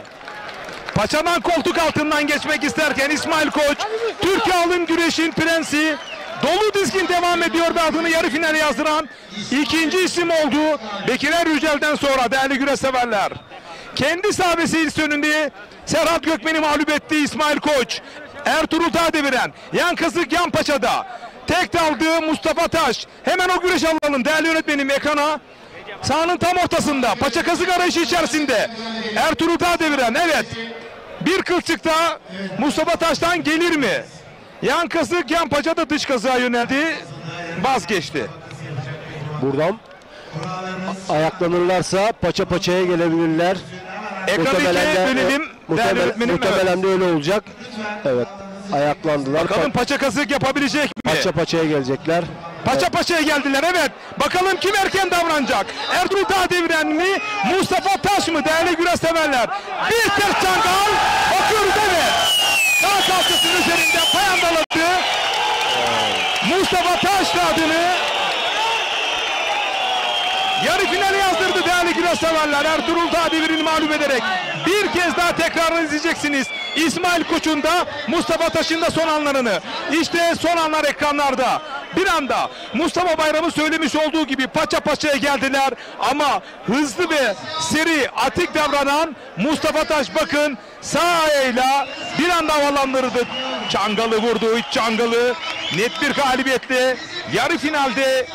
Paçadan koltuk altından geçmek isterken İsmail Koç, Türkiye Alın Güreş'in prensi, Dolu dizgin devam ediyor ve adını yarı finale yazdıran ikinci isim oldu. Bekir Yücel'den sonra değerli güreş severler. Kendi sahabesi ilk önünde Serhat Gökmen'i mağlup etti İsmail Koç. Ertuğrul Tağdeviren yan kazık yan paçada. Tek daldığı Mustafa Taş. Hemen o güreş alalım değerli yönetmenim ekrana. Sahanın tam ortasında paça kazık arayışı içerisinde Ertuğrul Tağdeviren, evet. Bir kılçıkta Mustafa Taş'tan gelir mi? Yan kazık yan paçada dış kazığa yöneldi. Vazgeçti. Buradan ayaklanırlarsa paça paçaya gelebilirler. Ekranı ikiye bölelim. Muhtemelen de öyle olacak. Evet. Ayaklandılar. Bakalım paça kazık yapabilecek mi? Paça paçaya gelecekler. Paça paçaya geldiler, evet. Bakalım kim erken davranacak? Ertuğrul Tağdeviren mi? Mustafa Taş mı? Değerli güreş severler. Bir ters çangal. Bakıyoruz, evet. Sağ kalçasının üzerinde payandaladı. Mustafa Taş adını yarı finale yazdırdı değerli güreş severler. Ertuğrul Tağdeviren'i mağlup ederek. Bir kez daha tekrarını izleyeceksiniz. İsmail Koç'un da Mustafa Taş'ın da son anlarını. İşte son anlar ekranlarda. Bir anda Mustafa Bayram'ın söylemiş olduğu gibi paça paçaya geldiler. Ama hızlı ve seri, atik davranan Mustafa Taş bakın sağ ayağıyla bir anda havalandırdı. Çangalı vurdu, iç çangalı. Net bir galibiyetle yarı finalde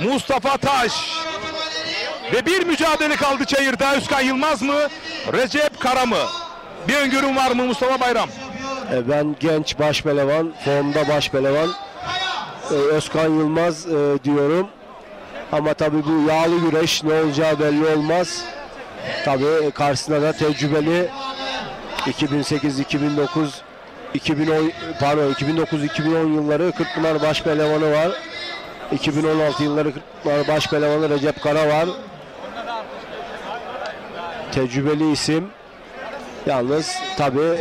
Mustafa Taş. Ve bir mücadele kaldı çayırda. Özkan Yılmaz mı? Recep Kara mı? Bir öngörüm var mı Mustafa Bayram? Ben genç başpehlivan, formda başpehlivan Özkan Yılmaz diyorum. Ama tabii bu yağlı güreş ne olacağı belli olmaz. Tabii karşısında da tecrübeli 2008, 2009, 2009-2010 yılları Kırkpınar başpehlivanı var. 2016 yılları Kırkpınar başpehlivanı Recep Kara var. Tecrübeli isim. Yalnız tabii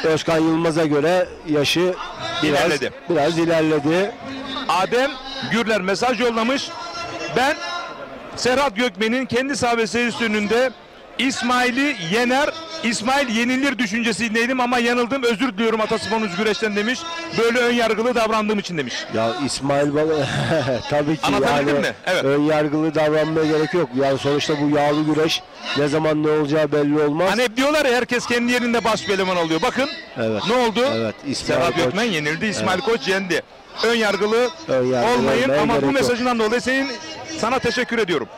Özkan Yılmaz'a göre yaşı biraz ilerledi. Adem Gürler mesaj yollamış. Ben Serhat Gökmen'in kendi sahabesi üstünlüğünde İsmail'i yener, İsmail yenilir düşüncesindeydim ama yanıldım. Özür diliyorum Ataspor'un güreşten demiş. Böyle ön yargılı davrandığım için demiş. Ya İsmail tabii ki anlatabildim mi? Evet. Ön yargılı davranmaya gerek yok. Yani sonuçta bu yağlı güreş ne zaman ne olacağı belli olmaz. Hani hep diyorlar ya herkes kendi yerinde başpehlivan oluyor. Bakın ne oldu? Evet, Serhat Gökmen yenildi, İsmail Koç yendi. Ön yargılı olmayın ama bu mesajından dolayı sana teşekkür ediyorum.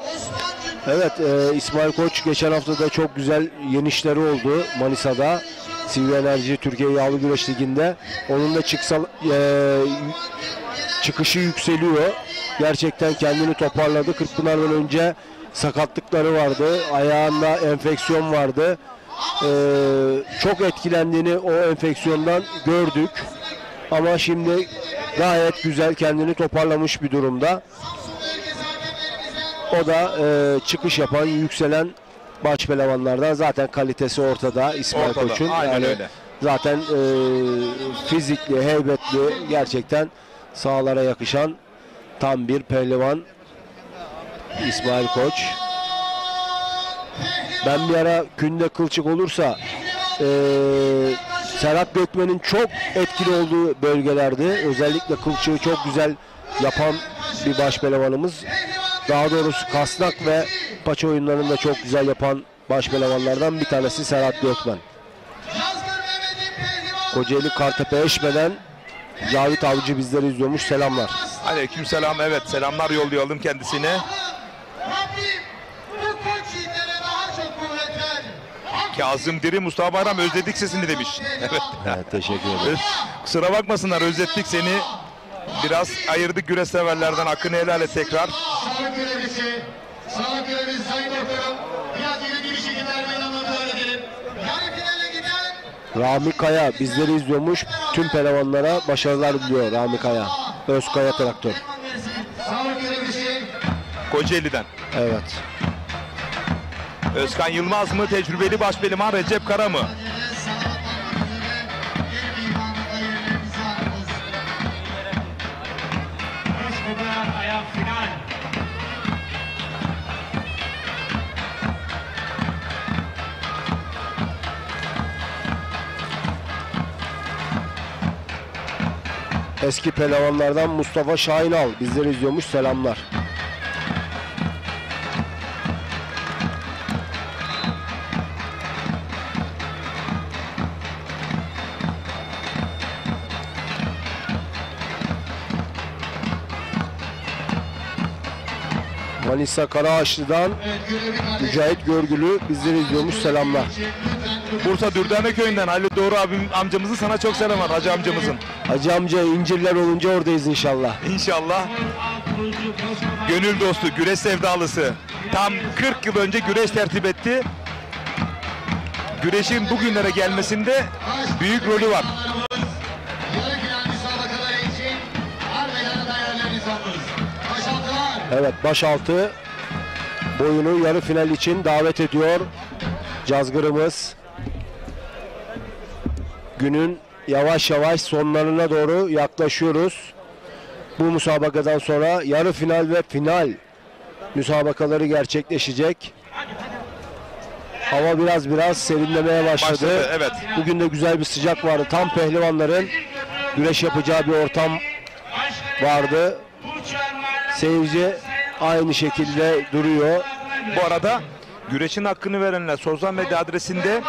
Evet, İsmail Koç geçen hafta da çok güzel yenişleri oldu Manisa'da. CV Enerji Türkiye Yağlı Güreş Ligi'nde. Onun da çıkışı yükseliyor. Gerçekten kendini toparladı. Kırkpınar'dan önce sakatlıkları vardı. Ayağında enfeksiyon vardı. Çok etkilendiğini o enfeksiyondan gördük. Ama şimdi gayet güzel kendini toparlamış bir durumda. O da çıkış yapan, yükselen başpehlivanlardan. Zaten kalitesi ortada İsmail Koç'un. Yani öyle. Zaten fizikli, heybetli, gerçekten sahalara yakışan tam bir pehlivan İsmail Koç. Ben bir ara künde kılçık olursa Serhat Gökmen'in çok etkili olduğu bölgelerde özellikle kılçığı çok güzel yapan bir başpehlivanımız. Daha doğrusu kasnak ve paça oyunlarını da çok güzel yapan başpehlivanlardan bir tanesi Serhat Gökmen. Kocaeli Kartepe Eşme'den Cavit Avcı bizleri izliyormuş. Selamlar. Aleykümselam, evet selamlar yollayalım kendisine. Kazım Diri, Mustafa Bayram özledik sesini demiş. Evet. Teşekkür ederim. Kusura bakmasınlar, özlettik seni. Biraz ayırdık güreş severlerden, hakkını helal et tekrar. Sağlık görevlisi Sayın Doktorum. Biraz yürüdüğü bir şekilde meydanına müdahale edelim. Yarı finale giden Rami Kaya bizleri izliyormuş. Tüm pehlivanlara başarılar diliyor Rami Kaya. Özkaya Traktör. sağlık görevlisi Kocaeli'den. Evet. Özkan Yılmaz mı? Tecrübeli başpehlivan Recep Kara mı? ayak final. Eski pehlivanlardan Mustafa Şahinal bizleri izliyormuş, selamlar. Manisa Karaağaçlı'dan Mücahit Görgülü bizleri izliyormuş, selamlar. Bursa Dürdane Köyü'nden Ali Doğru abim amcamızın sana çok selam var, Hacı amcamızın. Hacı amca incirler olunca oradayız inşallah. İnşallah. Gönül dostu, güreş sevdalısı. Tam 40 yıl önce güreş tertip etti. Güreşin bugünlere gelmesinde büyük rolü var. Evet, başaltı boyunu yarı final için davet ediyor Cazgırımız. Günün yavaş yavaş sonlarına doğru yaklaşıyoruz. Bu müsabakadan sonra yarı final ve final müsabakaları gerçekleşecek. Hava biraz serinlemeye başladı. Evet. Bugün de güzel bir sıcak vardı. Tam pehlivanların güreş yapacağı bir ortam vardı. Seyirci aynı şekilde duruyor. Bu arada güreşin hakkını verenler sosyal medya adresinde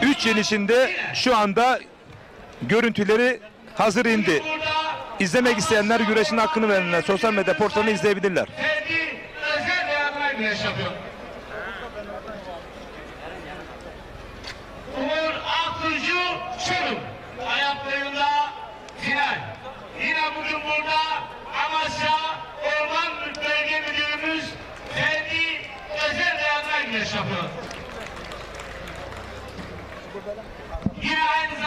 3 yıl içinde şu anda görüntüleri hazır indi. İzlemek isteyenler güreşin hakkını verenler sosyal medya portalını izleyebilirler. Uğur Aklıcı Çorum ayaklarında final. Yine bugün burada Amasya Orman Bölge Müdürümüz Ferdi Özel Dayanlar güreş yapıyor.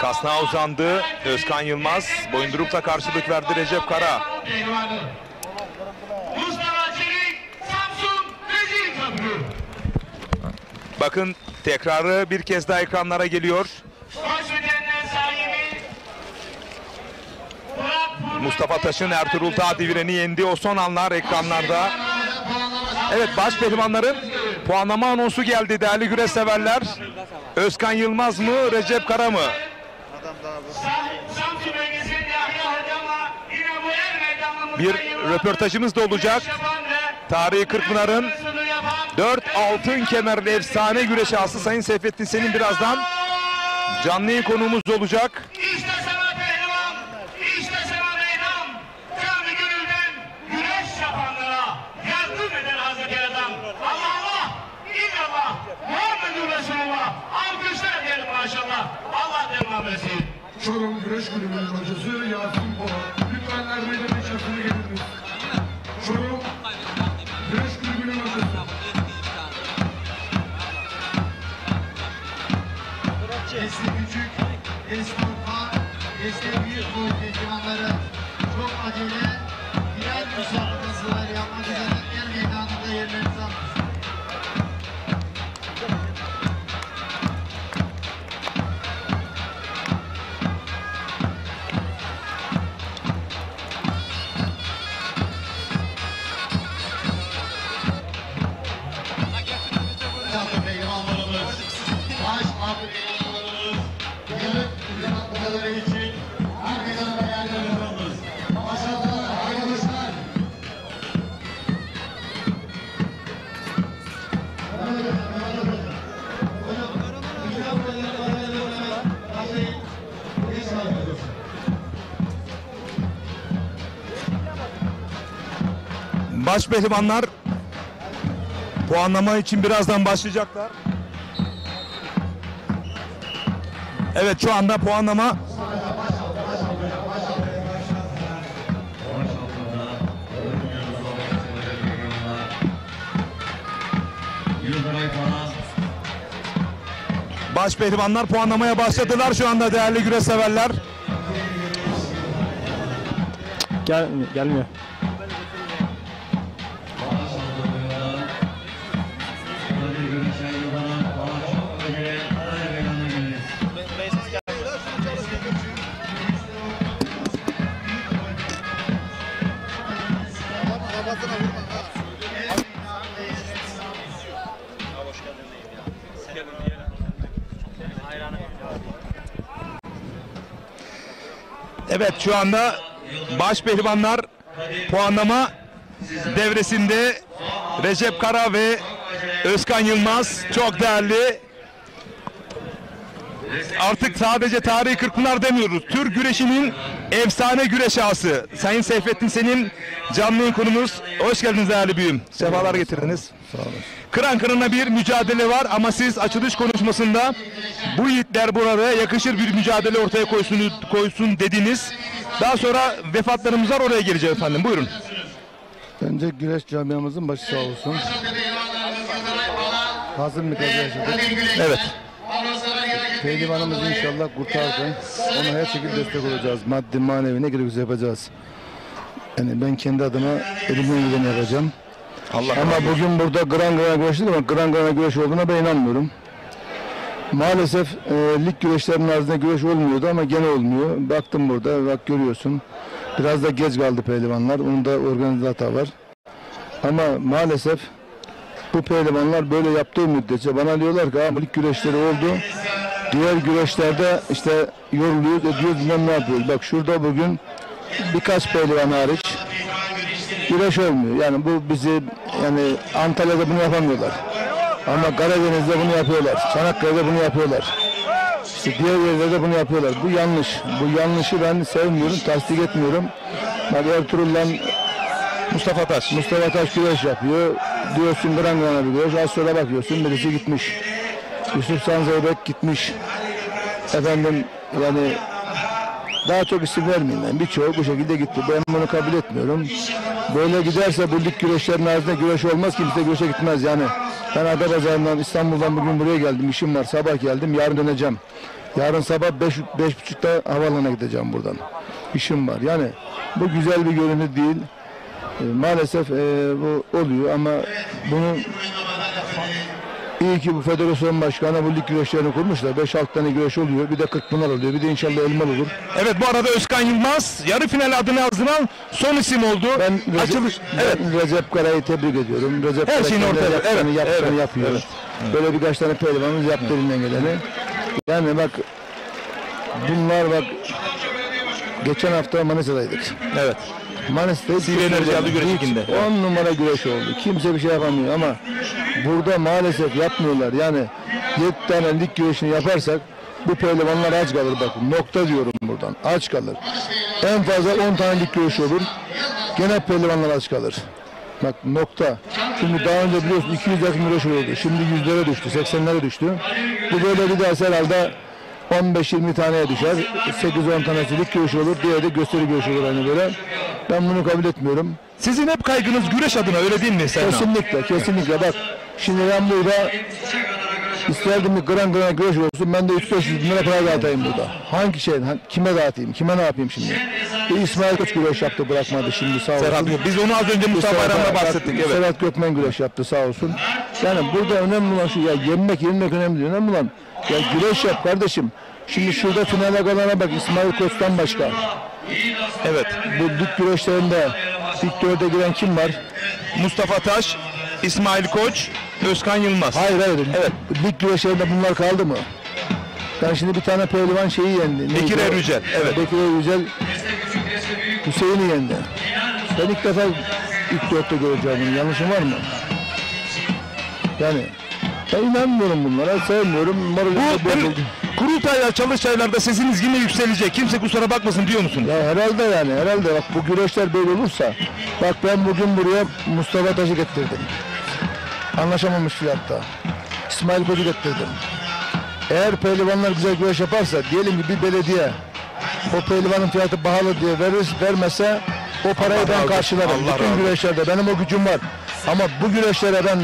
Kasnağa uzandı Özkan Yılmaz. Boyundurukla karşılık verdi Recep Kara. Mustafa Çelik, Samsun Vezir Köprü. Bakın tekrarı bir kez daha ekranlara geliyor. Mustafa Taş'ın Ertuğrul Tağdiviren'i yendi. O son anlar ekranlarda. Evet, baş pehlivanların puanlama anonsu geldi değerli güreş severler. Özkan Yılmaz mı, Recep Kara mı? Bir röportajımız da olacak. Tarihi Kırkpınar'ın 4 altın kemerli efsane güreşi Aslı Sayın Seyfettin Senin birazdan canlı yayın konuğumuz olacak. İşte sana pehlivan, işte sana meydan. Canı gönülden güreş yapanlara yardım eden Hazreti Adam. Allah Allah, illallah, Muhammedur Resulullah. Alkışlar diyelim maşallah. Allah devam etsin. Çorum Güreş Kulübü'nün hocası Yasin Polat. Lütfen Ermey'de beşasını getiriniz. Çorum Güreş Kulübü'nün hocası. Nesli küçük, nesli orta, nesli büyük boy pehlivanları çok acele final müsabakası yapmak üzere yer meydanında yerlerinizi alın. Canlı pehlivanlarımız, baş altı pehlivanlarımız, yarın müsabakaları için her meydanında yerlerinizi alınız. Maşallah arkadaşlar. Baş pehlivanlar puanlama için birazdan başlayacaklar. Evet, şu anda puanlama baş pehlivanlar puanlamaya başladılar şu anda değerli güreş severler. Gelmiyor. Evet, şu anda baş pehlivanlar puanlama devresinde Recep Kara ve Özkan Yılmaz çok değerli. Artık sadece tarihi Kırkpınar demiyoruz. Türk güreşinin efsane güreş ağası. Sayın Seyfettin Selim canlı yayın konumuz. Hoş geldiniz değerli büyüğüm. Sefalar getirdiniz. Sağ olun. Kıran kırana bir mücadele var ama siz açılış konuşmasında bu yiğitler burada yakışır bir mücadele ortaya koysun dediniz. Daha sonra vefatlarımız var, oraya geleceğim efendim. Buyurun. Önce güreş camiamızın başı sağ olsun. Hazır mı yaşadık? Evet. Pehlivanımız inşallah kurtardı. Ona her şekilde destek olacağız. Maddi manevi ne gerekiyorsa yapacağız. Yani ben kendi adıma elimden geleni yapacağım. Ama bugün burada gran güreştik ama gran güreş olduğuna ben inanmıyorum. Maalesef lig güreşlerinin arzında güreş olmuyordu ama gene olmuyor. Baktım burada, bak görüyorsun. Biraz da geç kaldı pehlivanlar. Onun da organize hata var. Ama maalesef bu pehlivanlar böyle yaptığı müddetçe bana diyorlar ki bu lig güreşleri oldu. Diğer güreşlerde işte yoruluyoruz, ediyoruz, bilmem ne yapıyoruz. Bak şurada bugün birkaç pehlivan hariç güreş olmuyor. Yani bu bizi, yani Antalya'da bunu yapamıyorlar. Ama Karadeniz'de bunu yapıyorlar. Çanakkale'de bunu yapıyorlar. İşte diğer yerlerde bunu yapıyorlar. Bu yanlış. Bu yanlışı ben sevmiyorum, tasdik etmiyorum. Bak Ertuğrul'la Mustafa Taş güreş yapıyor. Diyorsun gran bir güreş. Az sonra bakıyorsun birisi gitmiş. Yusuf Sanzeybek gitmiş. Efendim yani daha çok isim vermeyeyim ben. Birçoğu bu şekilde gitti. Ben bunu kabul etmiyorum. Böyle giderse bu lig güreşlerinin arasında güreş olmaz, kimse güreşe gitmez yani. Ben Adapazarı'ndan, İstanbul'dan bugün buraya geldim. İşim var. Sabah geldim. Yarın döneceğim. Yarın sabah 5.30'da havaalanına gideceğim buradan. İşim var. Yani bu güzel bir görüntü değil. Maalesef bu oluyor ama bunu iyi ki bu federasyon başkanı bu lig güreşlerini kurmuşlar. 5-6 tane güreş oluyor. Bir de Kırkpınar oluyor. Bir de inşallah Elmalı olur. Evet, bu arada Özkan Yılmaz yarı final adını yazdıran son isim oldu. Ben Recep Kara'yı tebrik ediyorum. Recep her şeyin ortaya yapıyor. Evet. Böyle birkaç tane pehlivanımız yaptı elinden geleni. Yani bak bunlar bak geçen hafta Manisa'daydık. Evet. Manisa'da güreşinde 10 numara güreş oldu. Kimse bir şey yapamıyor ama burada maalesef yapmıyorlar. Yani 7 tane lig güreşini yaparsak bu pehlivanlar aç kalır, bakın nokta diyorum buradan, aç kalır. En fazla 10 tane lig güreşi olur. Gene pehlivanlar aç kalır. Bak nokta. Şimdi daha önce biliyorsun 200 yakın güreş oldu. Şimdi 100'lere düştü, 80'lere düştü. Bu böyle giderse herhalde 15-20 taneye düşer. 8-10 tanesi lig güreşi olur. Diğeri de gösteri güreşi olur hani böyle. Ben bunu kabul etmiyorum. Sizin hep kaygınız güreş adına, öyle değil mi Sayın? Kesinlikle. Bak şimdi ben burada isterdim bir gran güreş olsun. Ben de 300-500 bin lira para dağıtayım burada. Hangi şey? Kime dağıtayım? Kime ne yapayım şimdi? İsmail Koç güreş yaptı, bırakmadı şimdi sağ olsun. Serhat, biz onu az önce Mustafa Bayram'da bahsettik. Evet. Serhat Gökmen güreş yaptı sağ olsun. Yani burada önemli olan şu, ya yenmek önemli değil. Önemli olan ya güreş yap kardeşim. Şimdi şurada finale kalana bak, İsmail Koç'tan başka. Evet. Bu lig güreşlerinde ilk 4'e giren kim var? Mustafa Taş, İsmail Koç, Özkan Yılmaz. Hayır. Evet. Lig güreşlerinde bunlar kaldı mı? Ben şimdi bir tane pehlivan şeyi yendi. Bekir Erücel. Evet. Bekir Erücel Hüseyin'i yendi. Ben ilk defa ilk 4'te göreceğim bunu. Yanlışım var mı? Yani ben inanmıyorum bunlara, sevmiyorum. Kurultaylar, çalıştaylarda sesiniz yine yükselecek. Kimse kusura bakmasın diyor musun? Ya herhalde bak bu güreşler böyle olursa, bak ben bugün buraya Mustafa Taş'ı getirdim. Anlaşamamış fiyatta. İsmail Koç'u getirdim. Eğer pehlivanlar güzel güreş yaparsa, diyelim ki bir belediye o pehlivanın fiyatı pahalı diye vermese o parayı ben karşılarım. Bütün güreşlerde benim o gücüm var. Ama bu güreşlere ben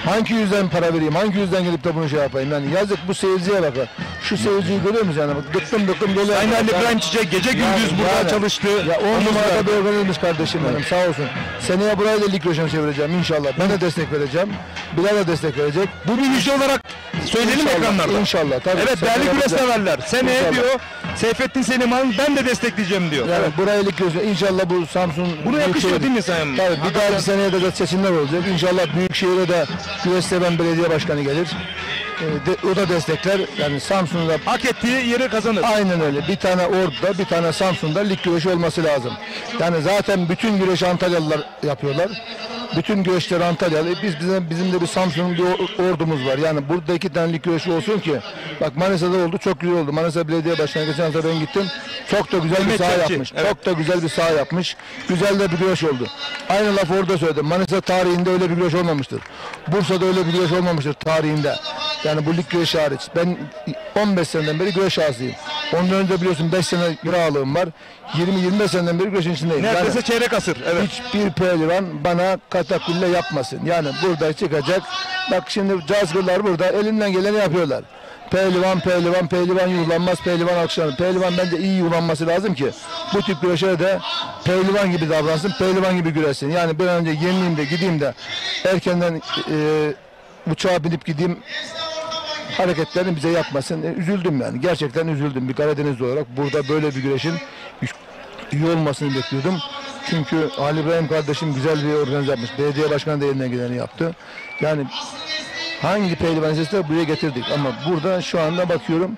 hangi yüzden para vereyim, hangi yüzden gelip de bunu şey yapayım? Yani yazık bu seyirciye bakın. Şu seyirciyi görüyor musun yani? Dıktım dolu. Sayın Ali İbrahim Çiçek gece gündüz burada çalıştı. Ya 10 numarada bir organizmiş kardeşim benim, sağ olsun. Seneye burayı da lig güreşine çevireceğim inşallah. Ben de destek vereceğim. Bilal de destek verecek. Bu bir müjde olarak söyleyelim ekranlarda. İnşallah. Tabii. Evet, değerli güreş severler. Seneye diyor Seyfettin Selimhan, ben de destekleyeceğim diyor. Yani burayı lig güreşine inşallah bu Samsun. Bunu yakışıyor değil mi Sayın? Tabii bir dahaki seneye de seçimler olacak. İnşallah Büyükşehir'e de güreş seven belediye başkanı gelir. o da destekler. Yani Samsun'da hak ettiği yeri kazanır. Aynen öyle. Bir tane Ordu'da, bir tane Samsun'da lig güreşi olması lazım. Yani zaten bütün güreşi Antalyalılar yapıyorlar. Bütün güreşleri Antalyalı. Bizim de bir Samsun'un bir ordumuz var. Yani burada 2 tane lig güreşi olsun ki. Bak Manisa'da oldu, çok güzel oldu. Manisa Belediye Başkanı geçen hafta ben gittim. Çok da güzel bir saha yapmış. Evet. Çok da güzel bir saha yapmış. Güzel de bir güreş oldu. Aynı laf orada söyledim. Manisa tarihinde öyle bir güreş olmamıştır. Bursa'da öyle bir güreş olmamıştır tarihinde. Yani bu lig güreşi hariç. Ben 15 seneden beri güreş ağasıyım. Ondan önce biliyorsun 5 sene güreş ağalığım var. 20-25 seneden beri güreşin içindeyim. Neredeyse yani, çeyrek asır. Evet. Hiçbir pehlivan bana katakulle yapmasın. Yani burada çıkacak. Bak şimdi cazgırlar burada elinden geleni yapıyorlar. Pehlivan yuhlanmaz, pehlivan alkışlanır. Pehlivan bence iyi yuhlanması lazım ki bu tip güreşlere de pehlivan gibi davransın, pehlivan gibi güreşsin. Yani bir an önce yenileyim de gideyim de erkenden uçağa binip gideyim hareketlerini bize yapmasın. Üzüldüm yani. Gerçekten üzüldüm. Bir Karadenizli olarak burada böyle bir güreşin iyi olmasını bekliyordum. Çünkü Ali İbrahim kardeşim güzel bir organize yapmış. Belediye başkanı da elinden geleni yaptı. Yani hangi pehlivan sesle buraya getirdik ama burada şu anda bakıyorum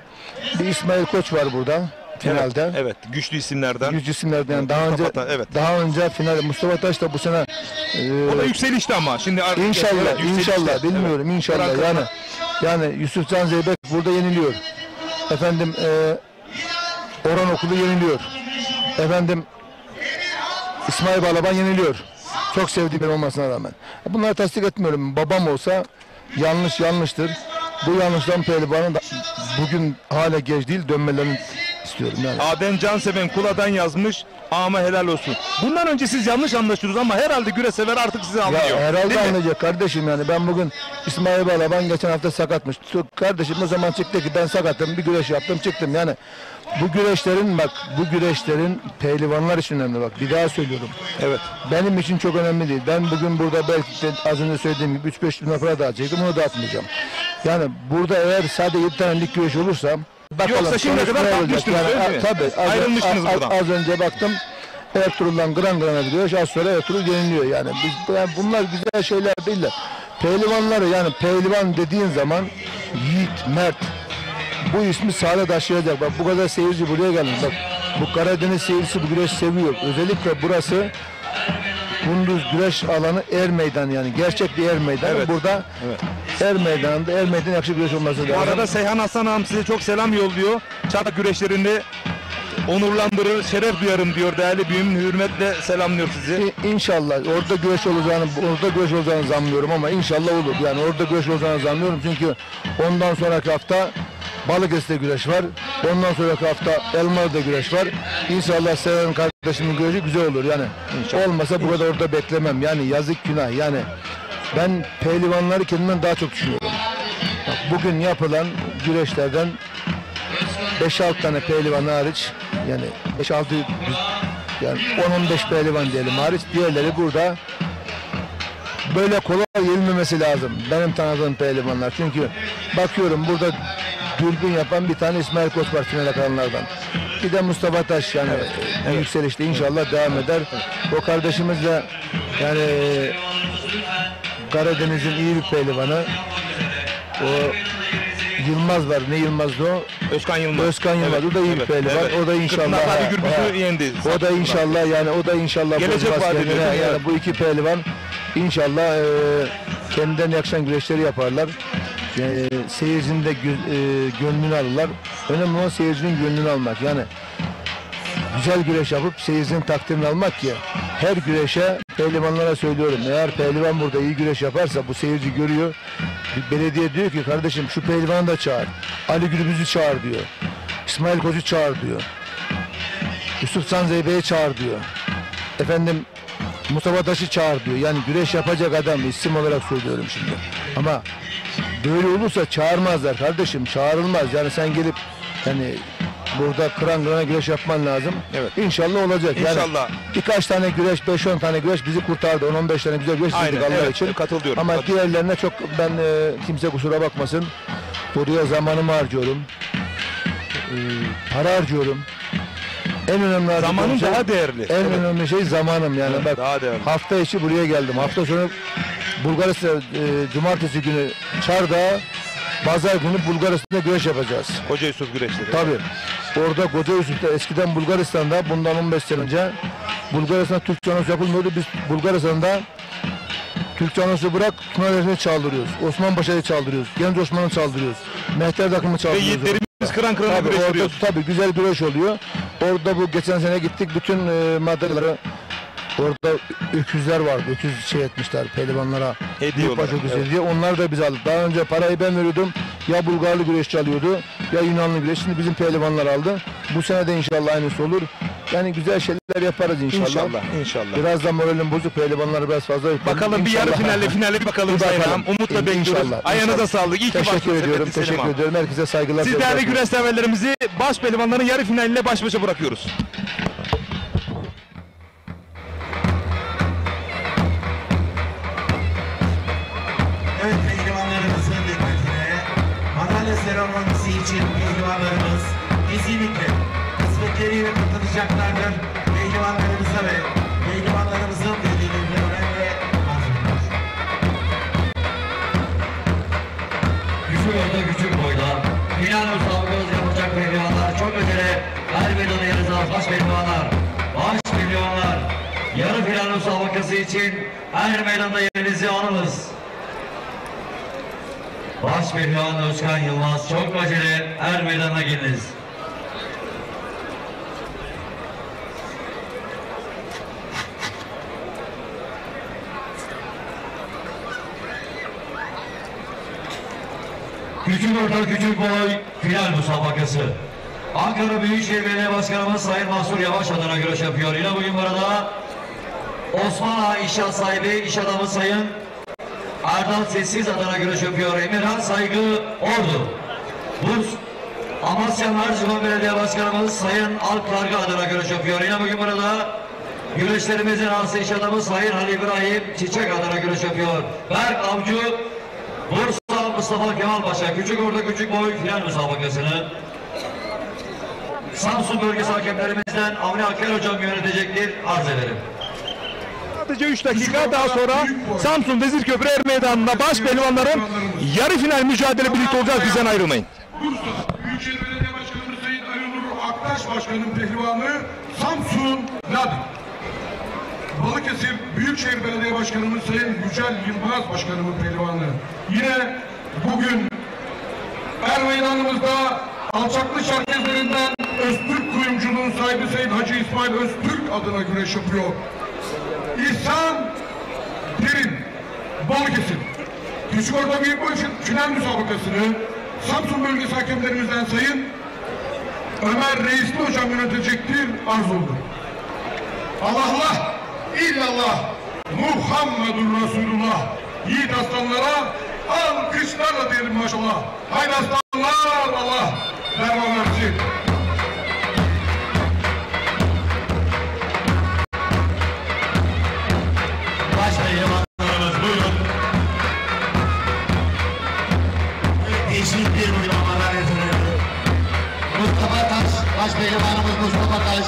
bir İsmail Koç var burada finalde. Evet, güçlü isimlerden. Güçlü isimlerden. Yani daha önce final Mustafa Taş da bu sene o da yükselişti ama şimdi inşallah bilmiyorum inşallah yani Yusuf Can Zeybek burada yeniliyor. Efendim Orhan Okulu yeniliyor. Efendim İsmail Balaban yeniliyor. Çok sevdiğim olmasına rağmen. Bunları tasdik etmiyorum. Babam olsa yanlıştır. Bu yanlıştan pehlivanın bugün hala geç değil dönmelerini istiyorum yani. Adem Canseven Kula'dan yazmış ama helal olsun. Bundan önce siz yanlış anlaşıyorsunuz ama herhalde güreşsever artık sizi anlıyor. Ya herhalde anlayacak kardeşim yani. Ben bugün İsmail Balaban geçen hafta sakatmış. Kardeşim o zaman çıktı ki ben sakatım, bir güreş yaptım çıktım yani. Bu güreşlerin pehlivanlar için önemli bak. Bir daha söylüyorum. Evet. Benim için çok önemli değil. Ben bugün burada belki de az önce söylediğim gibi 3-5 bin lira dağıtacaktım. Onu dağıtmayacağım. Yani burada eğer sadece 7 tane lig güreşi olursa bakalım. Yoksa şimdiye kadar bakmıştınız yani, tabii. Ayrılmıştınız buradan. Az önce baktım. Ertuğrul'dan Gran gidiyor. Az sonra Ertuğrul yeniliyor yani. Bunlar güzel şeyler değiller. Pehlivanları yani pehlivan dediğin zaman yiğit, mert. Bu ismi sahada taşıyacak. Bak bu kadar seyirci buraya gelmiş. Bak bu Karadeniz seyircisi bu güreş seviyor. Özellikle burası Kunduz güreş alanı er meydan yani. Gerçek bir er meydanı. Evet. Burada er meydanında er meydan yakışık güreş olması lazım. Bu arada Seyhan Hasan Hanım size çok selam yolluyor. Çanak güreşlerinde onurlandırır, şeref duyarım diyor. Değerli büyüğüm hürmetle selamlıyor sizi. İnşallah orada güreş olacağını zannediyorum ama inşallah olur. Yani orada güreş olacağını zannediyorum çünkü ondan sonraki hafta Balıkesir'de güreş var. Ondan sonraki hafta Elmalı'da güreş var. İnşallah Seyhan kardeşimin güreşi güzel olur yani. İnşallah. Olmasa bu kadar orada beklemem. Yani yazık günah. Yani ben pehlivanları kendimden daha çok düşünüyorum. Bak, bugün yapılan güreşlerden 5-6 tane pehlivan hariç yani 5-6 yani 10-15 pehlivan diyelim hariç diğerleri burada böyle kolay yenilmemesi lazım. Benim tanıdığım pehlivanlar. Çünkü bakıyorum burada dürbün yapan bir tane İsmail Koç var finale kalanlardan. Bir de Mustafa Taş yani yükselişte inşallah devam eder. O kardeşimiz de yani Karadeniz'in iyi bir pehlivanı. O Yılmaz var. Ne Yılmaz'dı o? Özkan Yılmaz. Özkan Yılmaz. Evet. O da iyi bir pehlivan. Evet. O da inşallah. O da inşallah yani o da inşallah gelecek vadede yani bu iki pehlivan inşallah kendinden yakışan güreşleri yaparlar. Seyircinin de gönlünü alırlar. Önemli olan seyircinin gönlünü almak. Yani güzel güreş yapıp seyircinin takdirini almak ki her güreşe pehlivanlara söylüyorum. Eğer pehlivan burada iyi güreş yaparsa bu seyirci görüyor. Belediye diyor ki kardeşim şu pehlivanı da çağır. Ali Gürbüz'ü çağır diyor. İsmail Koç'u çağır diyor. Yusuf Can Zeybek'i çağır diyor. Efendim Mustafa Taş'ı çağır diyor. Yani güreş yapacak adam isim olarak söylüyorum şimdi. Ama böyle olursa çağırmazlar kardeşim. Çağrılmaz. Yani sen gelip yani burada kırana güreş yapman lazım. Evet. İnşallah olacak. İnşallah. Yani birkaç tane güreş, 5-10 tane güreş bizi kurtardı. 10-15 tane güzel güreş izledik Allah için. Katılıyorum. Ama diğerlerine çok ben kimse kusura bakmasın. Buraya zamanımı harcıyorum. Para harcıyorum. En önemli zamanın şey, daha değerli. En önemli şey zamanım yani. Evet, bak hafta içi buraya geldim. Hafta sonu Bulgaristan cumartesi günü Çardağ, Pazar günü Bulgaristan'da güreş yapacağız. Koca Yusuf güreşleri. Tabii. Orada Koca Yusuf'ta eskiden Bulgaristan'da bundan 15 sene önce Bulgaristan'da Türk canosu yapılmıyordu. Biz Bulgaristan'da Türk canosu bırak Tuna'yı çaldırıyoruz. Osman Paşa'yı çaldırıyoruz. Genç Osman'ı çaldırıyoruz. Mehter takımı çaldırıyoruz. Ve yiğitlerimiz kıran kırana güreş yapıyoruz. Tabii güzel güreş oluyor. Orada bu geçen sene gittik bütün madalyaları orada öküzler vardı. Öküz şey etmişler pehlivanlara. Hediye olarak. Evet. Diye. Onlar da biz aldık. Daha önce parayı ben veriyordum. Ya Bulgarlı güreşçi alıyordu ya Yunanlı güreş. Şimdi bizim pehlivanlar aldı. Bu sene de inşallah aynısı olur. Yani güzel şeyler yaparız inşallah. İnşallah. İnşallah. Biraz da moralim bozuk. Pehlivanları biraz fazla yaparız. Bakalım bir yarı finale bir bakalım Sayın Ağam. Umutla bekliyoruz. Ayağınıza sağlık. İyi ki teşekkür ediyorum. Teşekkür ediyorum. Herkese saygılar. Siz değerli güreş severlerimizi baş pehlivanların yarı finaline baş başa bırakıyoruz. Evet, pehlivanlarımızın dikkatine, madalya seremonisi için pehlivanlarımız kesinlikle kısmetleriyle katılacaklardır. Pehlivanlarımıza ve pehlivanlarımızın velilerine önemli arz ediyor. Küçük orta küçük boyda final müsabakası yapacak pehlivanlar çok acele her meydanı yarıza baş pehlivanlar. Baş pehlivanlar yarı final müsabakası için her meydanda yerinizi alınız. Baş pehlivan Özkan Yılmaz çok acele her meydana geliniz. Küçük orta küçük boy final müsabakası. Ankara Büyükşehir Belediye Başkanımız Sayın Mahsur Yavaş adına güreş yapıyor. Yine bugün burada Osman Ağa İnşaat sahibi iş adamı Sayın Erdal Sessiz adına güreş yapıyor. Emirhan Saygı Ordu. Burs Amasya Mercivan Belediye Başkanımız Sayın Alp Kargı adına güreş yapıyor. Yine bugün burada güreşlerimizin aslı iş adamı Sayın Halil İbrahim Çiçek adına güreş yapıyor. Berk Avcı Bursa Mustafa Kemal Paşa küçük orta küçük boy final müsabakasını Samsun bölgesi hakemlerimizden Avni Aker hocam yönetecektir. Arz ederim. Sadece 3 dakika daha sonra Samsun Vezirköprü Er Meydanı'nda baş pehlivanların yarı final mücadele birlikte olacağız. Bizden ayrılmayın. Bursa Büyükşehir Belediye Başkanımız Sayın Ali Nur Aktaş Başkanı'nın pehlivanı Samsun Ladik. Balıkesir Büyükşehir Belediye Başkanımız Sayın Yücel Yılmaz Başkanımın pehlivanı. Yine bugün Er Meydanımızda alçaklı Çerkezlerinden Öztürk kuyumculuğun sahibi Sayın Hacı İsmail Öztürk adına güreş yapıyor. İhsan Derin Balıkesir Küçük Orta Büyük Boy final müsabakasını Samsun bölgesi hakemlerimizden Sayın Ömer Reisli hocam yönetecektir. Arz oldu. Allah illallah Muhammedur Resulullah. Yiğit aslanlara alkışlarla diyelim maşallah. Haydi aslanlar, Allah derman versin. Başpehlivanlarımız buyurun. Değişik bir uygulamalar yapılıyor. Mustafa Taş, başpehlivanımız Mustafa Taş.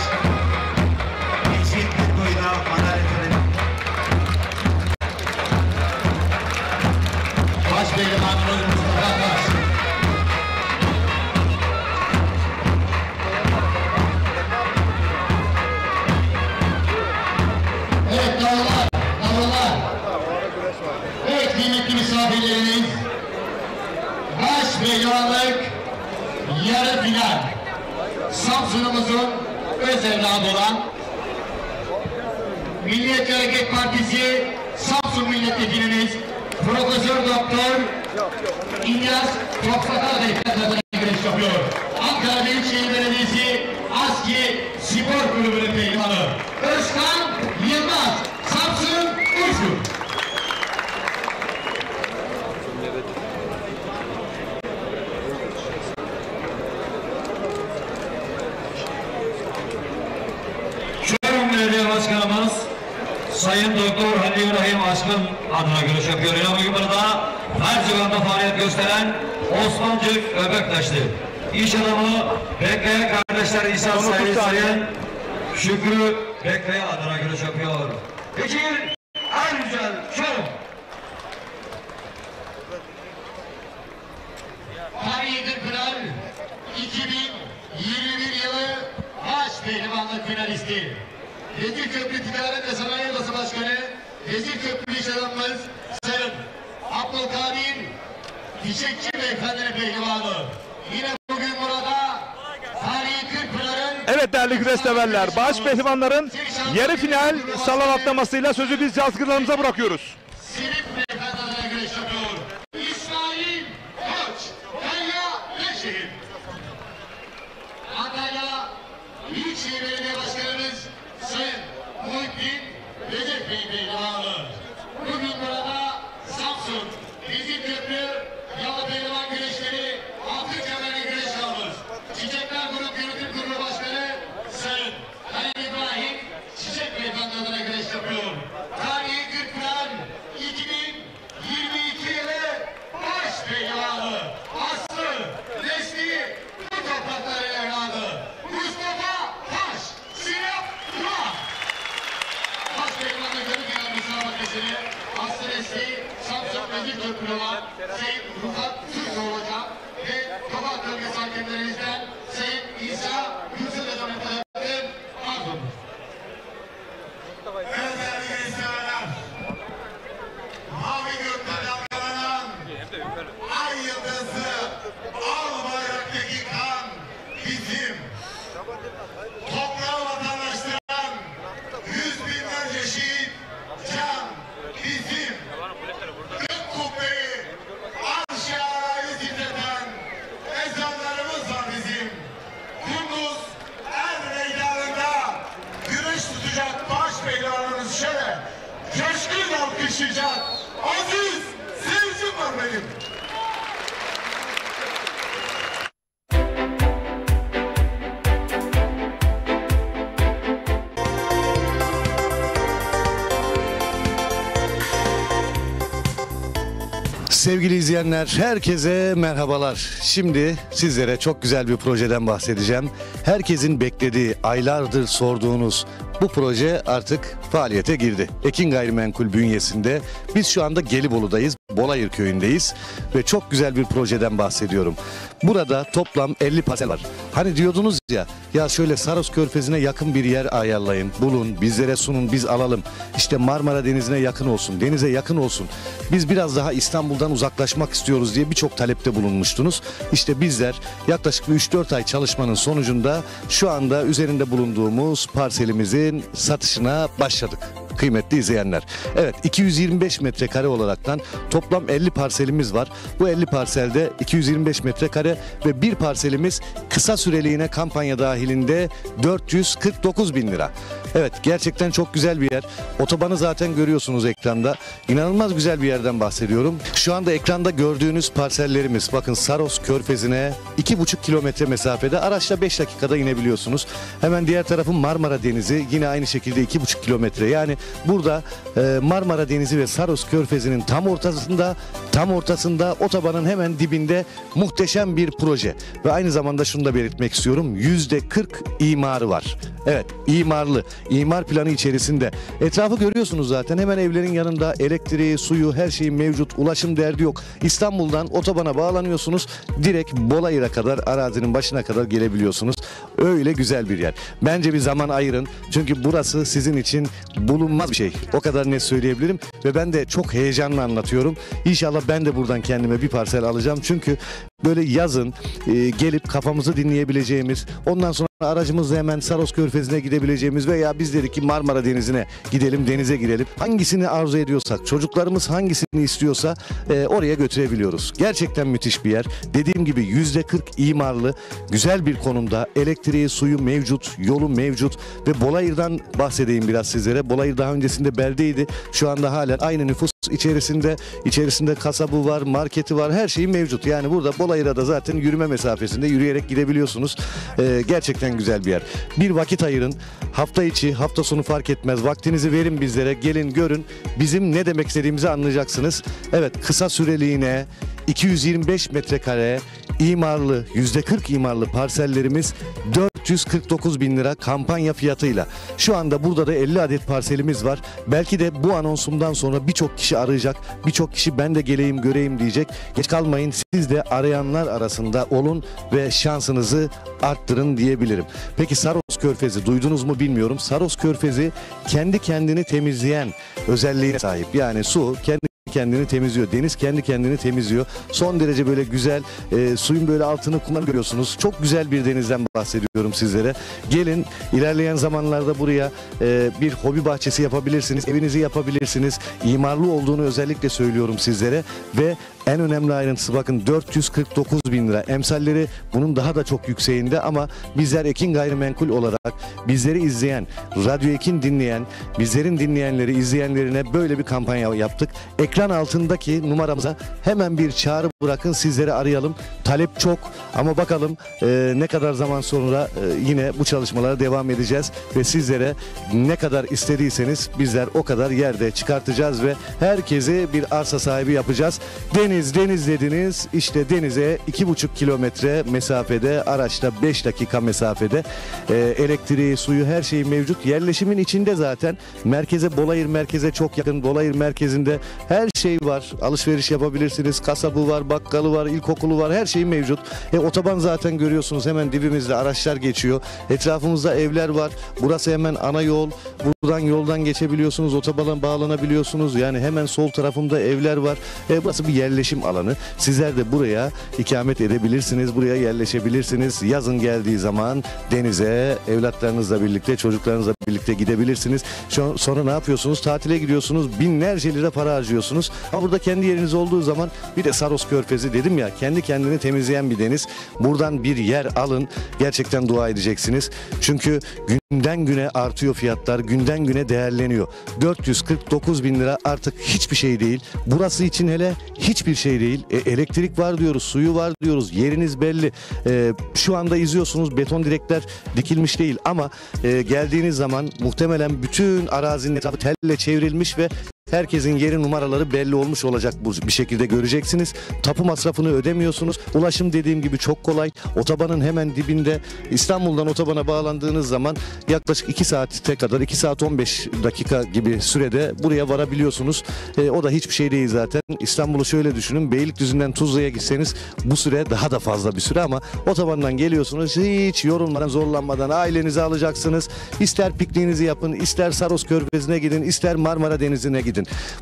Değişik bir uygulamalar yapılıyor. Başpehlivanımız Mustafa Taş. Evet davalar. Evet kıymetli misafirlerimiz, baş pehlivanlık yarı final Samsun'umuzun öz evladı olan Milliyetçi Hareket Partisi Samsun Milletvekilimiz Profesör Doktor İlyas Topsakar Beyefendi'ne güreş yapıyor. Ankara Büyükşehir Belediyesi ASKİ Spor Kulübü'nün pehlivanı Özkan Yılmaz, Samsun Urfa. Çorum Belediye Başkanımız Sayın Doktor Halil İbrahim Aşkın adına güreş yapıyor. Yine bugün burada Mercivan'da faaliyet gösteren Osmancık Öbektaşlı. İş adamı Bekkaya kardeşler İsa Sayın Şükrü Bekkaya adına güreş yapıyor. Bekir Ergüzel Çorum. Vezir Köprülü iş adamımız Sayın Abdülkadir Fişekçi Beyefendi'nin pehlivanı. Yine bugün burada tarihi Kırkpınar'ın... Evet değerli güreş severler, baş pehlivanların yarı final salon atlamasıyla sözü biz yazgılarımıza bırakıyoruz. Silip Beyefendi'ne güreş yapıyor. İsmail Koç, Derya Beşehir. Antalya Büyükşehir Belediye Başkanımız Sayın Muhittin Recep Bey pehlivanı. Bugün burada Samsun, Vezirköprü, Yalı Pehlivan güreşleri, altın kemerli güreş almış. Çiçekler Grup Yönetim Kurulu Başkanı Sayın Halil İbrahim Çiçek Beyefendi adına güreş yapıyor. Tarihi Kırkpınar 2022 yılı baş pehlivanı Aslı Nesli bu toprakların evladı Mustafa Taş Sinop Duran. Baş pehlivanı görü gelen müsabakasını Aslı Nesli Samsun Vezirköprü olan Sayın Rufat Türkoğlu Hocam ve Kabak bölgesi hakemlerimizden Sayın İsa Gülsün Hocam'a tanıttığım arzumuz. Mavi gökte dalgalanan ay yıldızı, al bayraktaki kan bizim. Toprağı vatandaştıran yüz binlerce şehit, can bizim. Gök kubbeyi, arş-ı alâyı titreten ezanlarımız var bizim. Kunduz er meydanında güreş tutacak baş pehlivanımız şöyle coşkun alkışlayacak aziz seyircim var benim. Sevgili izleyenler, herkese merhabalar. Şimdi sizlere çok güzel bir projeden bahsedeceğim. Herkesin beklediği, aylardır sorduğunuz bu proje artık faaliyete girdi. Ekin Gayrimenkul bünyesinde biz şu anda Gelibolu'dayız, Bolayır köyündeyiz ve çok güzel bir projeden bahsediyorum. Burada toplam 50 parsel var. Hani diyordunuz ya şöyle Saros Körfezi'ne yakın bir yer ayarlayın, bulun, bizlere sunun, biz alalım. İşte Marmara Denizi'ne yakın olsun, denize yakın olsun. Biz biraz daha İstanbul'dan uzaklaşmak istiyoruz diye birçok talepte bulunmuştunuz. İşte bizler yaklaşık 3-4 ay çalışmanın sonucunda şu anda üzerinde bulunduğumuz parselimizin satışına başladık. Kıymetli izleyenler. Evet, 225 metrekare olaraktan toplam 50 parselimiz var. Bu 50 parselde 225 metrekare ve bir parselimiz kısa süreliğine kampanya dahilinde 449 bin lira. Evet, gerçekten çok güzel bir yer. Otobanı zaten görüyorsunuz ekranda. İnanılmaz güzel bir yerden bahsediyorum. Şu anda ekranda gördüğünüz parsellerimiz, bakın Saros Körfezi'ne 2,5 kilometre mesafede, araçla 5 dakikada inebiliyorsunuz. Hemen diğer tarafın Marmara Denizi, yine aynı şekilde 2,5 kilometre. Yani burada Marmara Denizi ve Saros Körfezi'nin tam ortasında otobanın hemen dibinde muhteşem bir proje. Ve aynı zamanda şunu da belirtmek istiyorum. %40 imarı var. Evet, imarlı. İmar planı içerisinde. Etrafı görüyorsunuz zaten. Hemen evlerin yanında elektriği, suyu, her şeyin mevcut. Ulaşım derdi yok. İstanbul'dan otobana bağlanıyorsunuz. Direkt Bolayır'a kadar, arazinin başına kadar gelebiliyorsunuz. Öyle güzel bir yer. Bence bir zaman ayırın. Çünkü burası sizin için bulunmaz bir şey. O kadar net söyleyebilirim. Ve ben de çok heyecanla anlatıyorum. İnşallah ben de buradan kendime bir parsel alacağım. Çünkü böyle yazın gelip kafamızı dinleyebileceğimiz, ondan sonra aracımızla hemen Saros Körfezi'ne gidebileceğimiz veya biz dedik ki Marmara Denizi'ne gidelim, denize girelim. Hangisini arzu ediyorsak, çocuklarımız hangisini istiyorsa oraya götürebiliyoruz. Gerçekten müthiş bir yer. Dediğim gibi %40 imarlı, güzel bir konumda. Elektriği, suyu mevcut, yolu mevcut ve Bolayır'dan bahsedeyim biraz sizlere. Bolayır daha öncesinde beldeydi. Şu anda halen aynı nüfus içerisinde kasabı var, marketi var, her şey mevcut. Yani burada Bolayır'a da zaten yürüme mesafesinde, yürüyerek gidebiliyorsunuz. Gerçekten güzel bir yer. Bir vakit ayırın. Hafta içi, hafta sonu fark etmez. Vaktinizi verin bizlere. Gelin görün. Bizim ne demek istediğimizi anlayacaksınız. Evet, kısa süreliğine 225 metrekare imarlı, %40 imarlı parsellerimiz 449 bin lira kampanya fiyatıyla. Şu anda burada da 50 adet parselimiz var. Belki de bu anonsumdan sonra birçok kişi arayacak. Birçok kişi ben de geleyim göreyim diyecek. Geç kalmayın, siz de arayanlar arasında olun ve şansınızı arttırın diyebilirim. Peki Saros Körfezi duydunuz mu bilmiyorum. Saros Körfezi kendi kendini temizleyen özelliğine sahip. Yani su kendi kendini temizliyor. Deniz kendi kendini temizliyor. Son derece böyle güzel, suyun böyle altını kumlar görüyorsunuz. Çok güzel bir denizden bahsediyorum sizlere. Gelin, ilerleyen zamanlarda buraya bir hobi bahçesi yapabilirsiniz. Evinizi yapabilirsiniz. İmarlı olduğunu özellikle söylüyorum sizlere ve en önemli ayrıntısı bakın 449 bin lira. Emsalleri bunun daha da çok yükseğinde ama bizler Ekin Gayrimenkul olarak bizleri izleyen, Radyo Ekin dinleyen, bizlerin dinleyenleri, izleyenlerine böyle bir kampanya yaptık. Ekran altındaki numaramıza hemen bir çağrı bırakın, sizleri arayalım. Talep çok ama bakalım ne kadar zaman sonra yine bu çalışmalara devam edeceğiz ve sizlere ne kadar istediyseniz bizler o kadar yerde çıkartacağız ve herkese bir arsa sahibi yapacağız. Deniz dediniz, işte denize 2,5 kilometre mesafede, araçta 5 dakika mesafede, elektriği, suyu, her şey mevcut. Yerleşimin içinde zaten merkeze, Bolayır merkeze çok yakın. Bolayır merkezinde her şey var. Alışveriş yapabilirsiniz. Kasabı var, bakkalı var, ilkokulu var, her şey mevcut. Otoban zaten görüyorsunuz, hemen dibimizde araçlar geçiyor. Etrafımızda evler var. Burası hemen ana yol. Buradan yoldan geçebiliyorsunuz, otobana bağlanabiliyorsunuz. Yani hemen sol tarafımda evler var. Burası bir yerleşim alanı. Sizler de buraya ikamet edebilirsiniz. Buraya yerleşebilirsiniz. Yazın geldiği zaman denize evlatlarınızla birlikte, çocuklarınızla birlikte gidebilirsiniz. Sonra ne yapıyorsunuz? Tatile gidiyorsunuz. Binlerce lira para harcıyorsunuz. Ama burada kendi yeriniz olduğu zaman bir de Saros Körfezi dedim ya, kendi kendini temizleyen bir deniz. Buradan bir yer alın. Gerçekten dua edeceksiniz. Çünkü günden güne artıyor fiyatlar. Günden güne değerleniyor. 449 bin lira artık hiçbir şey değil. Burası için hele hiçbir şey değil. Elektrik var diyoruz, suyu var diyoruz. Yeriniz belli. Şu anda izliyorsunuz, beton direkler dikilmiş değil ama geldiğiniz zaman muhtemelen bütün arazinin etrafı telle çevrilmiş ve herkesin yeri, numaraları belli olmuş olacak, bu bir şekilde göreceksiniz. Tapu masrafını ödemiyorsunuz. Ulaşım dediğim gibi çok kolay. Otobanın hemen dibinde, İstanbul'dan otobana bağlandığınız zaman yaklaşık 2 saate kadar, 2 saat 15 dakika gibi sürede buraya varabiliyorsunuz. O da hiçbir şey değil zaten. İstanbul'u şöyle düşünün, Beylikdüzü'nden Tuzla'ya gitseniz bu süre daha da fazla bir süre ama otobandan geliyorsunuz, hiç yorulmadan, zorlanmadan ailenizi alacaksınız. İster pikniğinizi yapın, ister Saros Körfezi'ne gidin, ister Marmara Denizi'ne gidin.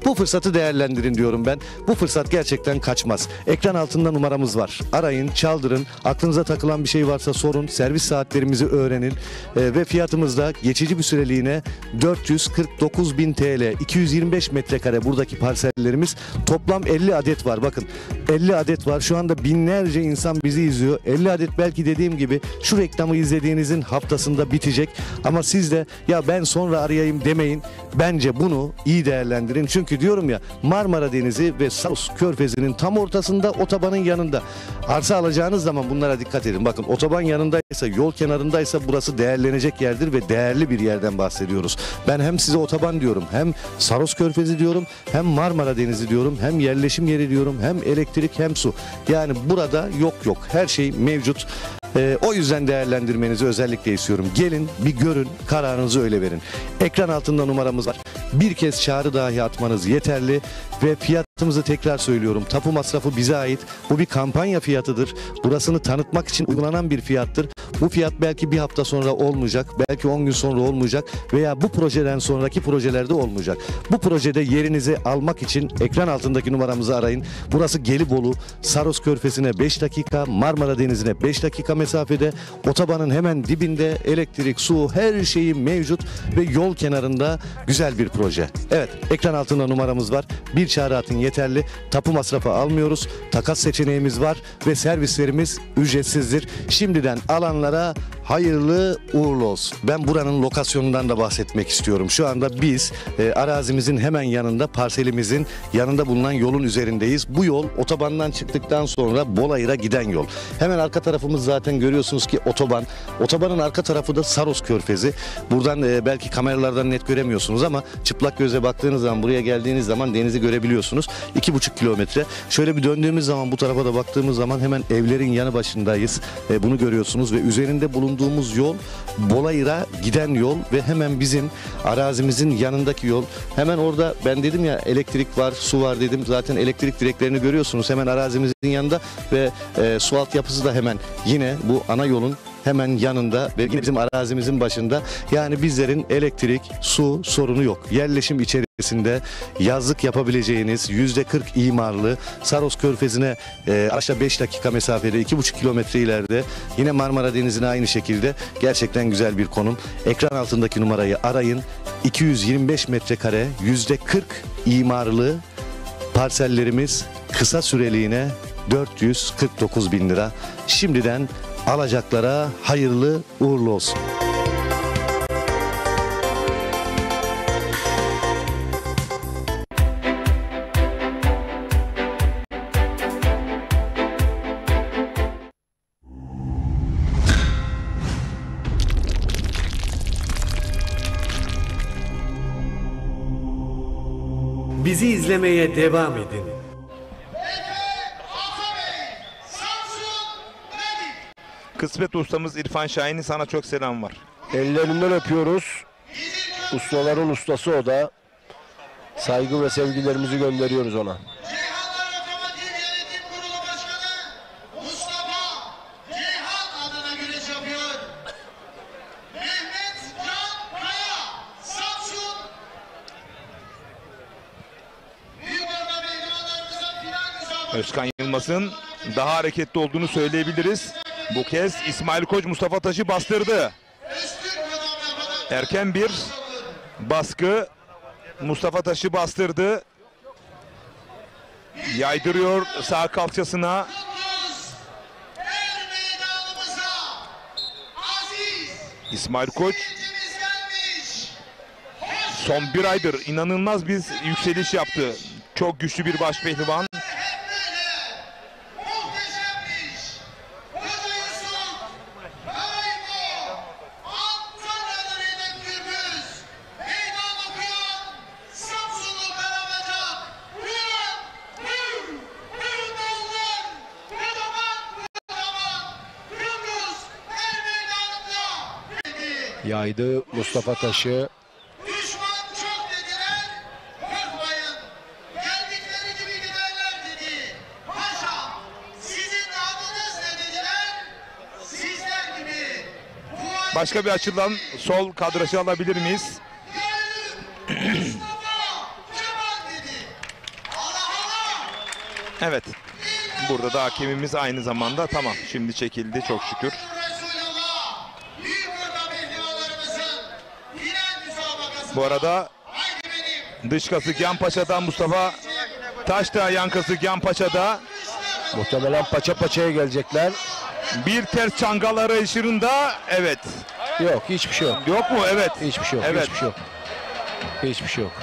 Bu fırsatı değerlendirin diyorum ben. Bu fırsat gerçekten kaçmaz. Ekran altında numaramız var. Arayın, çaldırın. Aklınıza takılan bir şey varsa sorun. Servis saatlerimizi öğrenin. Ve fiyatımız da geçici bir süreliğine 449 bin TL. 225 metrekare buradaki parsellerimiz. Toplam 50 adet var. Bakın 50 adet var. Şu anda binlerce insan bizi izliyor. 50 adet belki dediğim gibi şu reklamı izlediğinizin haftasında bitecek. Ama siz de ya ben sonra arayayım demeyin. Bence bunu iyi değerlendirin. Çünkü diyorum ya, Marmara Denizi ve Saros Körfezi'nin tam ortasında, otobanın yanında. Arsa alacağınız zaman bunlara dikkat edin. Bakın otoban yanındaysa, yol kenarındaysa burası değerlenecek yerdir ve değerli bir yerden bahsediyoruz. Ben hem size otoban diyorum, hem Saros Körfezi diyorum, hem Marmara Denizi diyorum, hem yerleşim yeri diyorum, hem elektrik hem su. Yani burada yok. Her şey mevcut. O yüzden değerlendirmenizi özellikle istiyorum. Gelin bir görün, kararınızı öyle verin. Ekran altında numaramız var. Bir kez çağrı dahi atmanız yeterli ve fiyatımızı tekrar söylüyorum. Tapu masrafı bize ait. Bu bir kampanya fiyatıdır. Burasını tanıtmak için uygulanan bir fiyattır. Bu fiyat belki bir hafta sonra olmayacak, belki 10 gün sonra olmayacak veya bu projeden sonraki projelerde olmayacak. Bu projede yerinizi almak için ekran altındaki numaramızı arayın. Burası Gelibolu, Saros Körfezi'ne 5 dakika, Marmara Denizi'ne 5 dakika mesafede, otobanın hemen dibinde, elektrik, su, her şeyi mevcut ve yol kenarında güzel bir proje. Evet, ekran altında numaramız var. Bir çağrı atın yeterli. Tapu masrafı almıyoruz. Takas seçeneğimiz var ve servislerimiz ücretsizdir. Şimdiden alanlara hayırlı uğurlu olsun. Ben buranın lokasyonundan da bahsetmek istiyorum. Şu anda biz arazimizin hemen yanında, parselimizin yanında bulunan yolun üzerindeyiz. Bu yol otobandan çıktıktan sonra Bolayır'a giden yol. Hemen arka tarafımız zaten görüyorsunuz ki otoban. Otobanın arka tarafı da Saros Körfezi. Buradan belki kameralardan net göremiyorsunuz ama çıplak göze baktığınız zaman, buraya geldiğiniz zaman denizi görebiliyorsunuz. 2,5 kilometre. Şöyle bir döndüğümüz zaman, bu tarafa da baktığımız zaman hemen evlerin yanı başındayız. Bunu görüyorsunuz ve üzerinde bulunduğumuz bulunduğumuz yol Bolayır'a giden yol ve hemen bizim arazimizin yanındaki yol. Hemen orada ben dedim ya elektrik var, su var dedim. Zaten elektrik direklerini görüyorsunuz hemen arazimizin yanında ve su altyapısı da hemen yine bu ana yolun hemen yanında ve yine bizim arazimizin başında. Yani bizlerin elektrik, su sorunu yok. Yerleşim içerisinde yazlık yapabileceğiniz %40 imarlı Saros Körfezi'ne araçla 5 dakika mesafede 2,5 kilometre ileride. Yine Marmara Denizi'ne aynı şekilde gerçekten güzel bir konum. Ekran altındaki numarayı arayın. 225 metrekare %40 imarlı parsellerimiz kısa süreliğine 449.000 lira. Şimdiden alacaklara hayırlı uğurlu olsun. Bizi izlemeye devam edin. Kısmet ustamız İrfan Şahin'in sana çok selam var. Ellerinden öpüyoruz. Ustaların ustası o da. Saygı ve sevgilerimizi gönderiyoruz ona. Özkan Yılmaz'ın daha hareketli olduğunu söyleyebiliriz. Bu kez İsmail Koç Mustafa Taş'ı bastırdı. Erken bir baskı. Mustafa Taş'ı bastırdı. Yaydırıyor sağ kalçasına. İsmail Koç son bir aydır inanılmaz bir yükseliş yaptı. Çok güçlü bir başpehlivan. Yaydı Mustafa Taş'ı. Başka bir açıdan sol kadrajı alabilir miyiz? Evet. Burada da hakemimiz aynı zamanda tamam. Şimdi çekildi çok şükür. Bu arada dış kasık yan paçada Mustafa Taş da yan kasık yan paçada. Muhtemelen paça paçaya gelecekler. Bir ters çangal arayışında evet. Yok hiçbir şey yok. Yok mu? Evet. Hiçbir şey yok. Evet. Hiçbir şey yok. Hiçbir şey yok.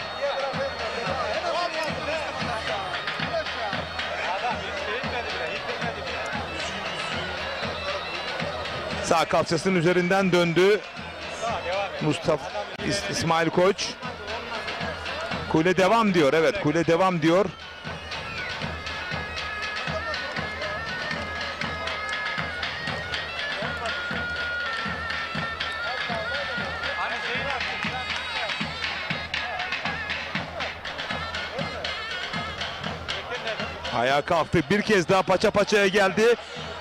Sağ kalçasının üzerinden döndü. Mustafa İsmail Koç. Kule devam diyor. Evet, kule devam diyor. Ayağa kalktı. Bir kez daha paça paçaya geldi.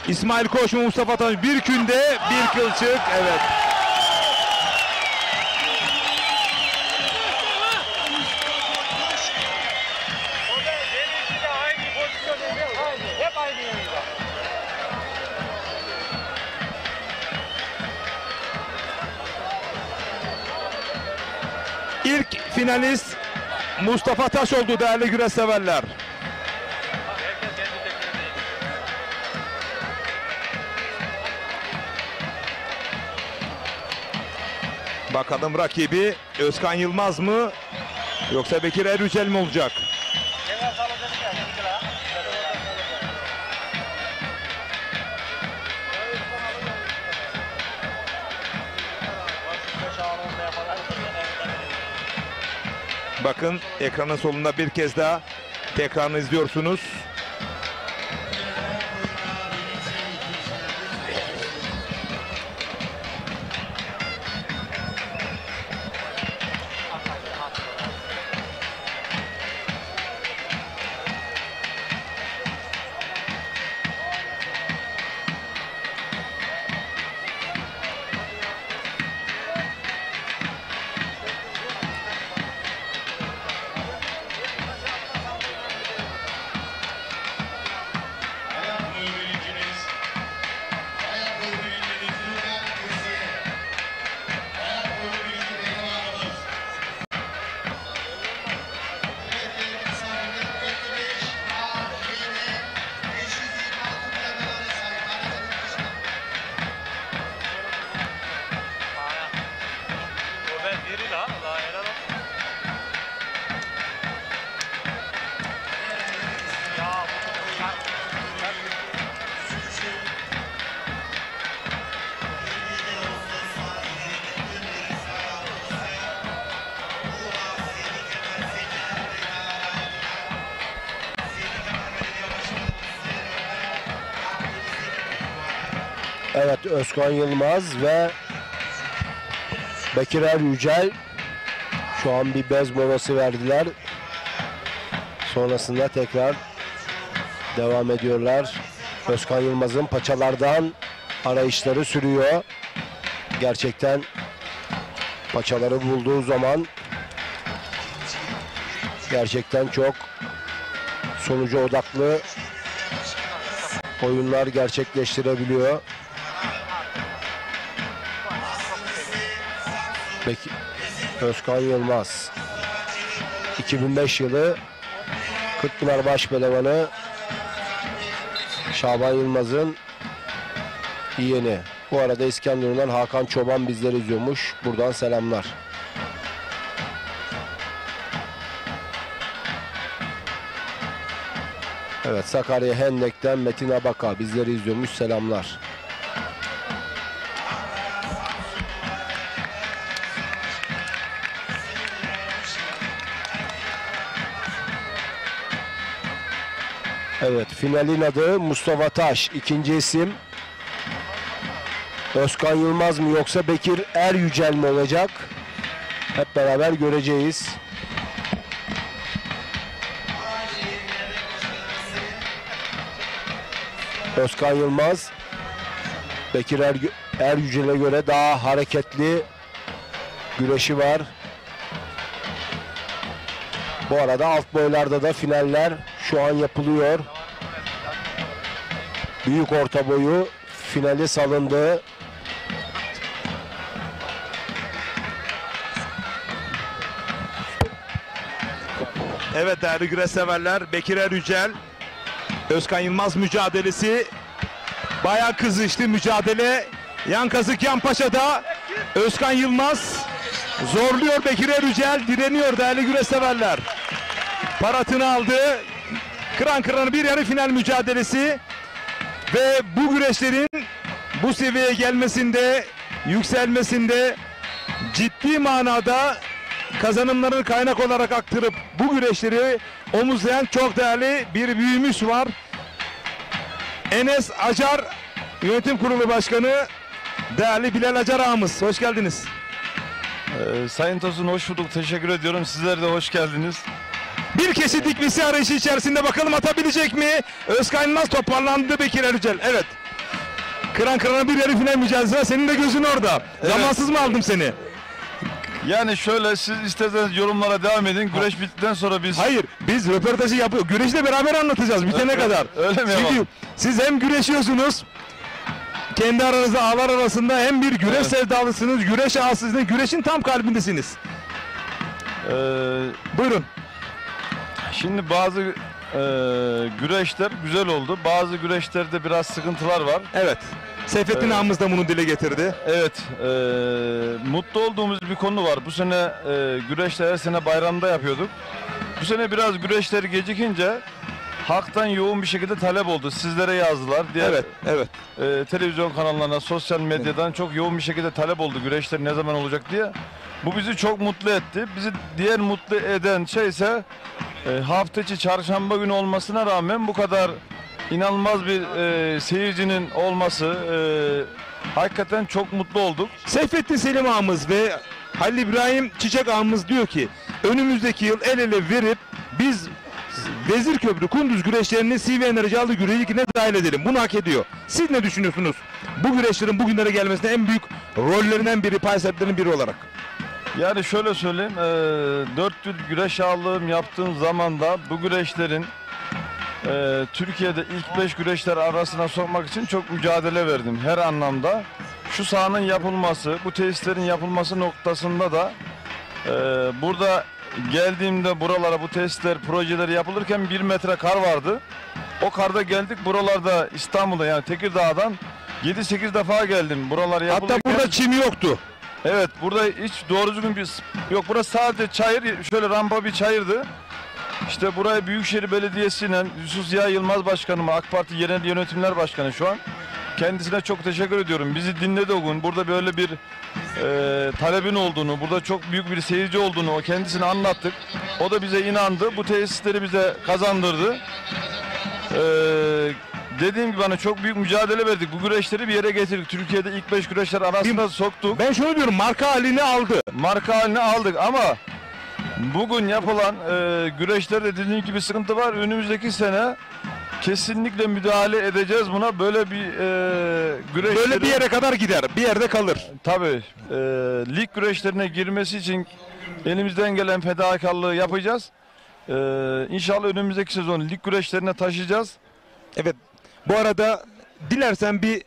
İsmail Koç mu Mustafa Taş? Bir günde bir kılçık. Evet. İlk finalist Mustafa Taş oldu değerli güreş severler. Bakalım rakibi Özkan Yılmaz mı yoksa Bekir Erücel mi olacak? Bakın ekranın solunda bir kez daha tekrarını izliyorsunuz. Evet, Özkan Yılmaz ve Bekir Er Yücel şu an bir bez molası verdiler. Sonrasında tekrar devam ediyorlar. Özkan Yılmaz'ın paçalardan arayışları sürüyor. Gerçekten paçaları bulduğu zaman gerçekten çok sonuca odaklı oyunlar gerçekleştirebiliyor. Peki Özkan Yılmaz 2005 yılı Kırkpınar Başpehlivanı Şaban Yılmaz'ın yeğeni. Bu arada İskenderun'dan Hakan Çoban bizleri izliyormuş. Buradan selamlar. Evet, Sakarya Hendek'ten Metin Abaka bizleri izliyormuş. Selamlar. Evet, finalin adı Mustafa Taş. İkinci isim Özkan Yılmaz mı yoksa Bekir Er Yücel mi olacak? Hep beraber göreceğiz. Özkan Yılmaz Bekir Er Yücel'e göre daha hareketli güreşi var. Bu arada alt boylarda da finaller şu an yapılıyor. Büyük orta boyu finali salındı. Evet değerli güreş severler, Bekir Er Yücel, Özkan Yılmaz mücadelesi. Bayağı kızıştı mücadele. Yan kazık yan paşada. Özkan Yılmaz zorluyor, Bekir Er Yücel direniyor değerli güreş severler. Paratını aldı. Kıran kırana bir yarı final mücadelesi. Ve bu güreşlerin bu seviyeye gelmesinde, yükselmesinde ciddi manada kazanımlarını kaynak olarak aktarıp bu güreşleri omuzlayan çok değerli bir büyüğümüz var. Enes Acar Yönetim Kurulu Başkanı, değerli Bilal Acar ağamız. Hoş geldiniz. Sayın Tosun, hoş bulduk. Teşekkür ediyorum. Sizler de hoş geldiniz. Bir kesit iklisi arayışı içerisinde bakalım atabilecek mi? Özkan Yılmaz toparlandı, Bekir Er Yücel. Evet. Kıran kırana bir yarı final mücadelesi. Senin de gözün orada. Evet. Zamansız mı aldım seni? Yani şöyle, siz isterseniz yorumlara devam edin. Güreş bittikten sonra biz... Hayır, biz röportajı yapıyoruz. Güreşi de beraber anlatacağız bitene kadar. Öyle mi? Çünkü siz hem güreşiyorsunuz, kendi aranızda ağlar arasında, hem bir güreş sevdalısınız, güreş ağasısınız, güreşin tam kalbindesiniz. Buyurun. Şimdi bazı güreşler güzel oldu. Bazı güreşlerde biraz sıkıntılar var. Evet. Seyfettin ağamız da bunu dile getirdi. Evet. Mutlu olduğumuz bir konu var. Bu sene güreşler her sene bayramda yapıyorduk. Bu sene biraz güreşler gecikince halktan yoğun bir şekilde talep oldu. Sizlere yazdılar. Evet, evet. Televizyon kanallarına, sosyal medyadan çok yoğun bir şekilde talep oldu. Güreşler ne zaman olacak diye. Bu bizi çok mutlu etti. Bizi diğer mutlu eden şey ise hafta içi çarşamba günü olmasına rağmen bu kadar inanılmaz bir seyircinin olması, hakikaten çok mutlu olduk. Seyfettin Selim ağamız ve Halil İbrahim Çiçek ağamız diyor ki önümüzdeki yıl el ele verip biz Vezirköprü Kunduz güreşlerini CV Enerji aldığı güreşine dahil edelim. Bunu hak ediyor. Siz ne düşünüyorsunuz? Bu güreşlerin bugünlere gelmesine en büyük rollerinden biri, pay sahiplerinden biri olarak. Yani şöyle söyleyeyim, 4 yıl güreş ağırlığım yaptığım zaman da bu güreşlerin Türkiye'de ilk 5 güreşler arasına sokmak için çok mücadele verdim her anlamda. Şu sahanın yapılması, bu tesislerin yapılması noktasında da burada geldiğimde buralara bu tesisler projeleri yapılırken 1 metre kar vardı. O karda geldik buralarda İstanbul'da, yani Tekirdağ'dan 7-8 defa geldim buralar yapılırken. Hatta burada çim yoktu. Evet, burada hiç doğru düzgün bir yok. Burası sadece çayır, şöyle rampa bir çayırdı. İşte buraya Büyükşehir Belediyesi'yle Yusuf Ziya Yılmaz Başkanıma, AK Parti Yerel Yönetimler Başkanı şu an, kendisine çok teşekkür ediyorum. Bizi dinledi o gün. Burada böyle bir talebin olduğunu, burada çok büyük bir seyirci olduğunu o kendisine anlattık. O da bize inandı. Bu tesisleri bize kazandırdı. dediğim gibi hani çok büyük mücadele verdik. Bu güreşleri bir yere getirdik. Türkiye'de ilk 5 güreşler arasında soktuk. Ben şunu diyorum, marka halini aldı. Marka halini aldık ama bugün yapılan güreşlerde dediğim gibi sıkıntı var. Önümüzdeki sene kesinlikle müdahale edeceğiz buna. Böyle bir güreşleri... Böyle bir yere kadar gider, bir yerde kalır. Tabii. Lig güreşlerine girmesi için elimizden gelen fedakarlığı yapacağız. İnşallah önümüzdeki sezon lig güreşlerine taşıyacağız. Evet. Bu arada dilersen bir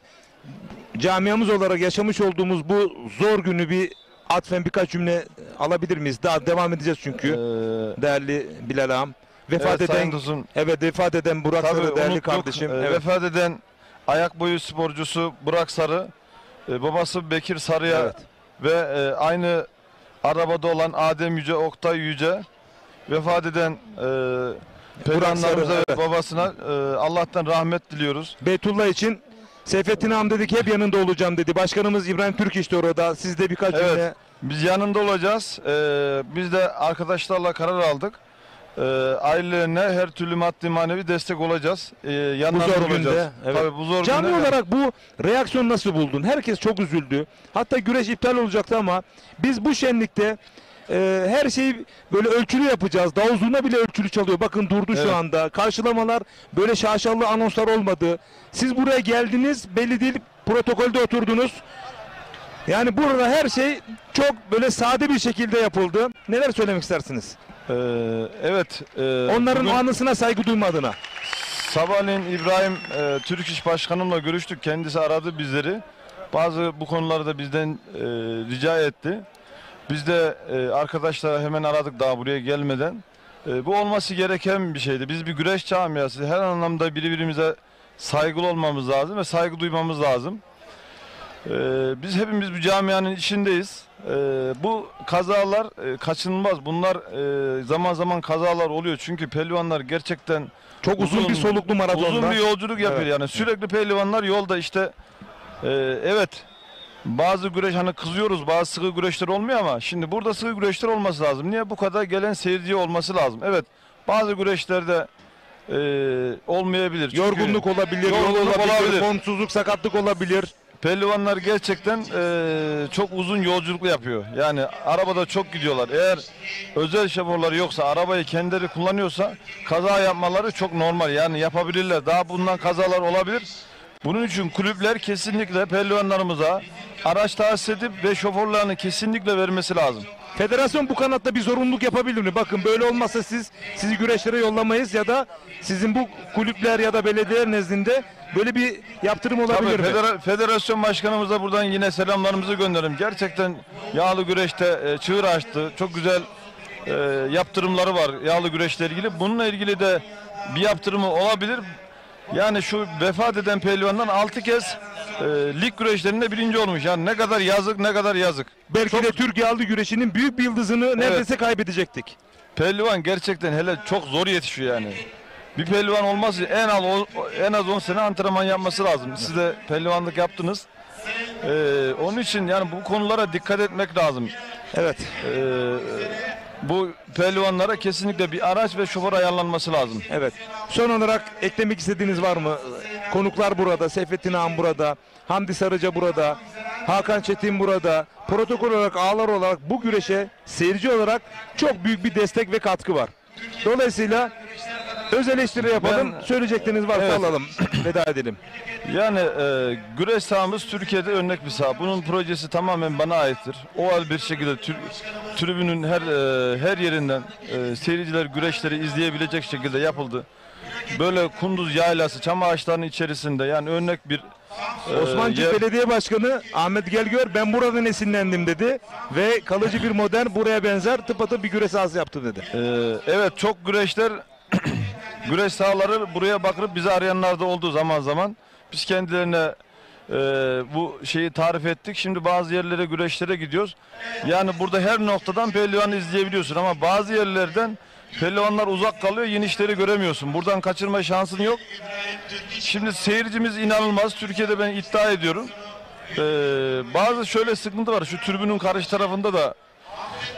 camiamız olarak yaşamış olduğumuz bu zor günü bir atfen birkaç cümle alabilir miyiz? Daha devam edeceğiz çünkü. Değerli Bilal ağam. Vefat eden, vefat eden Burak Sarı değerli unuttuk. kardeşim. Vefat eden ayak boyu sporcusu Burak Sarı, babası Bekir Sarı'ya ve aynı arabada olan Adem Yüce, Oktay Yüce, vefat eden pehlivanlarımıza ve babasına Allah'tan rahmet diliyoruz. Beytullah için Seyfettin ağam dedi ki hep yanında olacağım dedi. Başkanımız İbrahim Türk işte orada. Siz de birkaç cümle. Biz yanında olacağız. Biz de arkadaşlarla karar aldık. Ailelerine her türlü maddi manevi destek olacağız. Yanlarında olacağız. Günde, evet. Tabii bu zor Canlı günde, olarak bu reaksiyonu nasıl buldun? Herkes çok üzüldü. Hatta güreş iptal olacaktı ama biz bu şenlikte her şeyi böyle ölçülü yapacağız. Davul zurna bile ölçülü çalıyor. Bakın durdu şu anda. Karşılamalar böyle şaşalı anonslar olmadı. Siz buraya geldiniz, belli değil, protokolde oturdunuz. Yani burada her şey çok böyle sade bir şekilde yapıldı. Neler söylemek istersiniz? Evet. Onların anısına saygı duyma adına. Sabahleyin İbrahim Türk İş Başkanımla görüştük. Kendisi aradı bizleri. Bazı bu konuları da bizden rica etti. Biz de arkadaşlara hemen aradık daha buraya gelmeden. Bu olması gereken bir şeydi. Biz bir güreş camiası. Her anlamda birbirimize saygılı olmamız lazım ve saygı duymamız lazım. Biz hepimiz bu camianın içindeyiz. Bu kazalar kaçınılmaz. Bunlar zaman zaman kazalar oluyor. Çünkü pehlivanlar gerçekten çok uzun bir soluklu maratonda. Uzun bir yolculuk yapıyor yani. Sürekli pehlivanlar yolda işte evet. Bazı güreş hani kızıyoruz, bazı sıkı güreşler olmuyor ama şimdi burada sıkı güreşler olması lazım. Niye? Bu kadar gelen seyirciye olması lazım. Evet, bazı güreşlerde olmayabilir. Çünkü yorgunluk olabilir, yorgunluk olabilir, formsuzluk, sakatlık olabilir. Pehlivanlar gerçekten çok uzun yolculuk yapıyor. Yani arabada çok gidiyorlar. Eğer özel şoförleri yoksa, arabayı kendileri kullanıyorsa kaza yapmaları çok normal. Yani yapabilirler. Daha bundan kazalar olabilir. Bunun için kulüpler kesinlikle pehlivanlarımıza araç tahsis edip ve şoförlerini kesinlikle vermesi lazım. Federasyon bu kanatta bir zorunluluk yapabilir mi? Bakın böyle olmazsa sizi güreşlere yollamayız ya da sizin bu kulüpler ya da belediyeler nezdinde böyle bir yaptırım olabilir mi? Federasyon başkanımıza buradan yine selamlarımızı gönderelim. Gerçekten yağlı güreşte çığır açtı. Çok güzel yaptırımları var yağlı güreşle ilgili. Bununla ilgili de bir yaptırımı olabilir. Yani şu vefat eden pehlivandan 6 kez lig güreşlerinde birinci olmuş. Yani ne kadar yazık, ne kadar yazık. Belki de Türk yağlı güreşinin büyük bir yıldızını neredeyse kaybedecektik. Pehlivan gerçekten hele çok zor yetişiyor yani. Bir pehlivan olmaz en az 10 sene antrenman yapması lazım. Siz de pehlivanlık yaptınız. Onun için yani bu konulara dikkat etmek lazım. Evet. Bu pehlivanlara kesinlikle bir araç ve şoför ayarlanması lazım. Evet. Son olarak eklemek istediğiniz var mı? Konuklar burada, Seyfettin ağam burada, Hamdi Sarıca burada, Hakan Çetin burada. Protokol olarak, ağlar olarak bu güreşe seyirci olarak çok büyük bir destek ve katkı var. Dolayısıyla öz eleştiri yapalım. Söyleyecekleriniz varsa alalım. Veda edelim. Yani güreş sahamız Türkiye'de örnek bir saha. Bunun projesi tamamen bana aittir. Oval bir şekilde tribünün her yerinden seyirciler güreşleri izleyebilecek şekilde yapıldı. Böyle kunduz yaylası, çam ağaçlarının içerisinde yani örnek bir Osmancık Belediye Başkanı Ahmet Gelgör ben buradan esinlendim dedi ve kalıcı bir modern buraya benzer tıpatıp bir güreş sahası yaptı dedi. Evet çok güreşler güreş sahaları buraya bakıp bizi arayanlar da oldu zaman zaman. Biz kendilerine bu şeyi tarif ettik. Şimdi bazı yerlere güreşlere gidiyoruz. Yani burada her noktadan pehlivanı izleyebiliyorsun ama bazı yerlerden pehlivanlar uzak kalıyor, yenişleri göremiyorsun. Buradan kaçırma şansın yok. Şimdi seyircimiz inanılmaz. Türkiye'de ben iddia ediyorum. Bazı şöyle sıkıntı var. Şu tribünün karşı tarafında da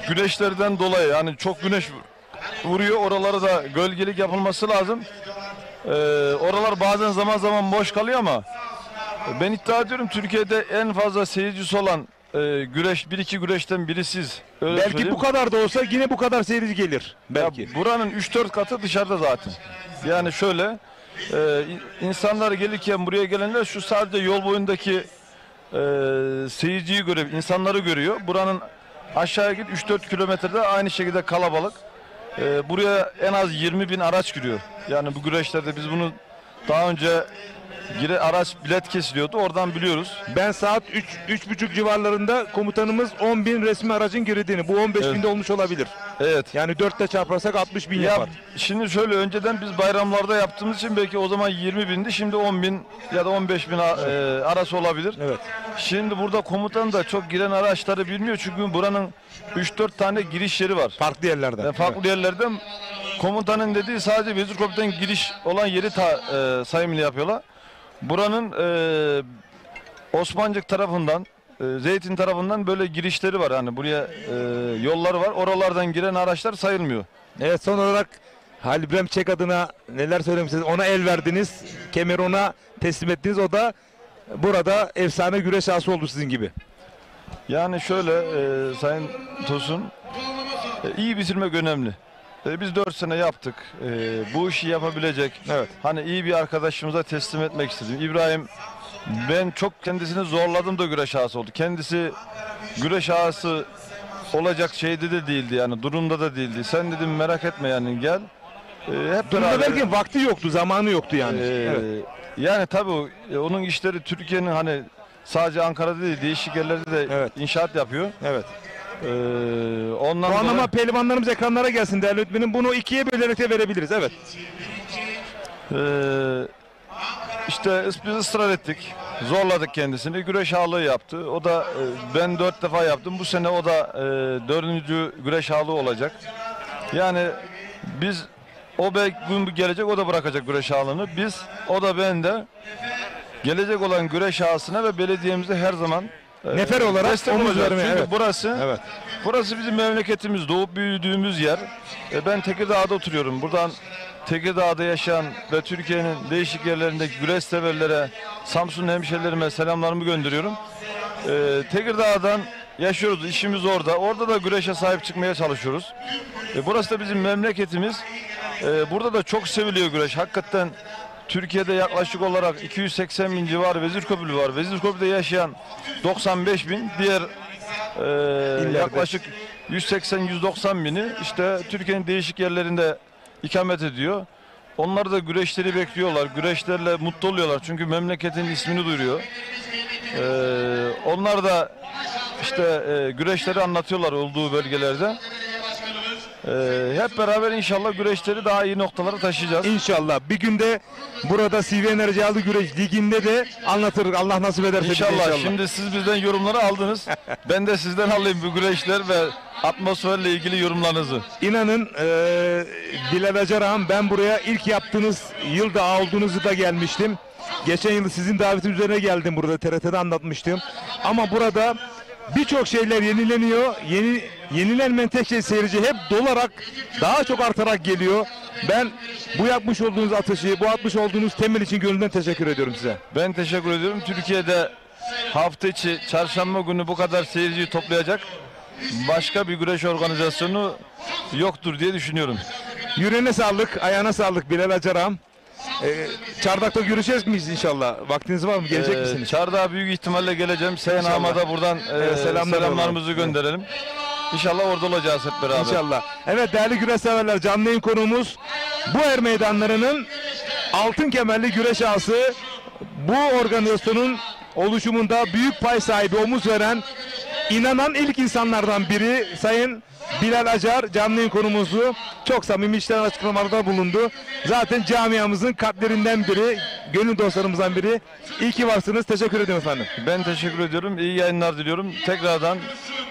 güneşlerden dolayı yani çok güneş vuruyor. Oralara da gölgelik yapılması lazım. Oralar bazen zaman zaman boş kalıyor ama ben iddia ediyorum Türkiye'de en fazla seyircisi olan güreş, bir iki güreşten biri siz. Öyle Belki söyleyeyim. bu kadar da olsa yine bu kadar seyirci gelir. Belki. Ya buranın 3-4 katı dışarıda zaten. Yani şöyle insanlar gelirken buraya gelenler şu sadece yol boyundaki seyirciyi görüyor, insanları görüyor. Buranın aşağıya git 3-4 kilometrede aynı şekilde kalabalık. Buraya en az 20.000 araç giriyor. Yani bu güreşlerde biz bunu daha önce araç bilet kesiliyordu. Oradan biliyoruz. Ben saat 3.30 civarlarında komutanımız 10.000 resmi aracın girdiğini. Bu 15.000'de olmuş olabilir. Evet. Yani 4'te çarparsak 60.000 Ya, yapar. şimdi şöyle önceden biz bayramlarda yaptığımız için belki o zaman 20.000'di. Şimdi 10.000 ya da 15.000 arası olabilir. Evet. Şimdi burada komutan da çok giren araçları bilmiyor. Çünkü buranın 3-4 tane giriş yeri var. Farklı yerlerden. Farklı yerlerden. Komutanın dediği sadece Vezirkop'tan giriş olan yeri sayımını yapıyorlar. Buranın Osmancık tarafından, Zeytin tarafından böyle girişleri var. Hani buraya yolları var. Oralardan giren araçlar sayılmıyor. Evet, son olarak Halil İbrahim Çek adına neler söylemişsiniz? Ona el verdiniz. Kemeri ona teslim ettiniz. O da burada efsane güreş ağası oldu sizin gibi. Yani şöyle Sayın Tosun, iyi bitirmek önemli. Biz 4 sene yaptık. Bu işi yapabilecek, hani iyi bir arkadaşımıza teslim etmek istedim. İbrahim, ben çok kendisini zorladım da güreş ağası oldu. Kendisi güreş ağası olacak şeyde de değildi, yani durumda da değildi. Sen dedim merak etme yani gel. Hep durumda belki vakti yoktu, zamanı yoktu yani. Evet. Yani tabii onun işleri Türkiye'nin hani sadece Ankara'da değil, değişik yerlerde de inşaat yapıyor. Evet. Ondan bu anlama pehlivanlarımız ekranlara gelsin değerli öğretmenim. Bunu ikiye bölerek de verebiliriz. Evet. İşte biz ısrar ettik. Zorladık kendisini. Güreş ağalığı yaptı. O da ben 4 defa yaptım. Bu sene o da 4. güreş ağalığı olacak. Yani biz o gün gelecek, o da bırakacak güreş ağalığını. O da ben de gelecek olan güreş ağasına ve belediyemize her zaman nefer olarak destek omuz olacağız. vermeye. Çünkü Evet. burası bizim memleketimiz, doğup büyüdüğümüz yer. Ben Tekirdağ'da oturuyorum. Buradan Tekirdağ'da yaşayan ve Türkiye'nin değişik yerlerindeki güreş severlere, Samsun hemşerilerime selamlarımı gönderiyorum. Tekirdağ'dan yaşıyoruz, işimiz orada. Orada da güreşe sahip çıkmaya çalışıyoruz. Burası da bizim memleketimiz. Burada da çok seviliyor güreş. Hakikaten Türkiye'de yaklaşık olarak 280.000 civarı Vezirköprülü var. Vezirköprü'de yaşayan 95.000, diğer yaklaşık 180-190.000'i işte Türkiye'nin değişik yerlerinde ikamet ediyor. Onlar da güreşleri bekliyorlar. Güreşlerle mutlu oluyorlar. Çünkü memleketin ismini duyuruyor. Onlar da işte güreşleri anlatıyorlar olduğu bölgelerde. Hep beraber inşallah güreşleri daha iyi noktalara taşıyacağız. İnşallah. Bir günde burada CV Enerji Aldı Güreş Ligi'nde de anlatırız. Allah nasip ederse. İnşallah. Şimdi siz bizden yorumları aldınız. Ben de sizden alayım bu güreşler ve atmosferle ilgili yorumlarınızı. İnanın Bilal Acarağım, ben buraya ilk yaptığınız yılda olduğunuzu da gelmiştim. Geçen yıl sizin davetiniz üzerine geldim, burada TRT'de anlatmıştım. Ama burada birçok şeyler yenileniyor. Yenilenmeyen tek şey seyirci hep dolarak, daha çok artarak geliyor. Ben bu yapmış olduğunuz atışı, bu atmış olduğunuz temel için gönülden teşekkür ediyorum size. Ben teşekkür ediyorum. Türkiye'de hafta içi çarşamba günü bu kadar seyirciyi toplayacak başka bir güreş organizasyonu yoktur diye düşünüyorum. Yüreğine sağlık, ayağına sağlık Bilal Acarağım. Çardak'ta görüşeceğiz miyiz inşallah? Vaktiniz var mı? Gelecek misiniz? Çardak'a büyük ihtimalle geleceğim. Sayın Ahmet'e buradan selamlarımızı gönderelim. İnşallah orada olacağız hep beraber. İnşallah. Evet değerli güreş severler, canlı yayın konuğumuz bu er meydanlarının altın kemerli güreş ağası, bu organizasyonun oluşumunda büyük pay sahibi, omuz veren, inanan ilk insanlardan biri Sayın Bilal Acar canlı yayın konumuzu çok samimi işten açıklamalarda bulundu. Zaten camiamızın kalplerinden biri, gönül dostlarımızdan biri. İyi ki varsınız. Teşekkür ederim efendim. Ben teşekkür ediyorum. İyi yayınlar diliyorum. Tekrardan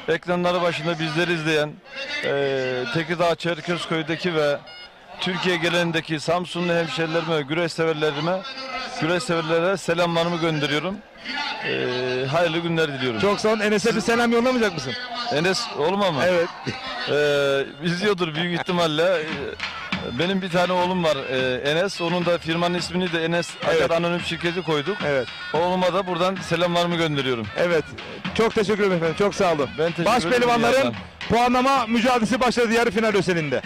ekranları başında bizleri izleyen Tekirdağ Çerkezköy'deki ve Türkiye genelindeki Samsunlu hemşerilerime, güreş severlere selamlarımı gönderiyorum. Hayırlı günler diliyorum. Çok sağ olun. Enes'e bir selam yollamayacak mısın? Enes oğlum ama. Evet. İzliyordur büyük ihtimalle. Benim bir tane oğlum var Enes. Onun da firmanın ismini de Enes Acar Anonim Şirketi koyduk. Evet. Oğluma da buradan selamlarımı gönderiyorum. Evet. Çok teşekkür ederim efendim. Çok sağ olun. Ben teşekkür Baş ederim. pehlivanların puanlama mücadelesi başladı yarı final özelinde.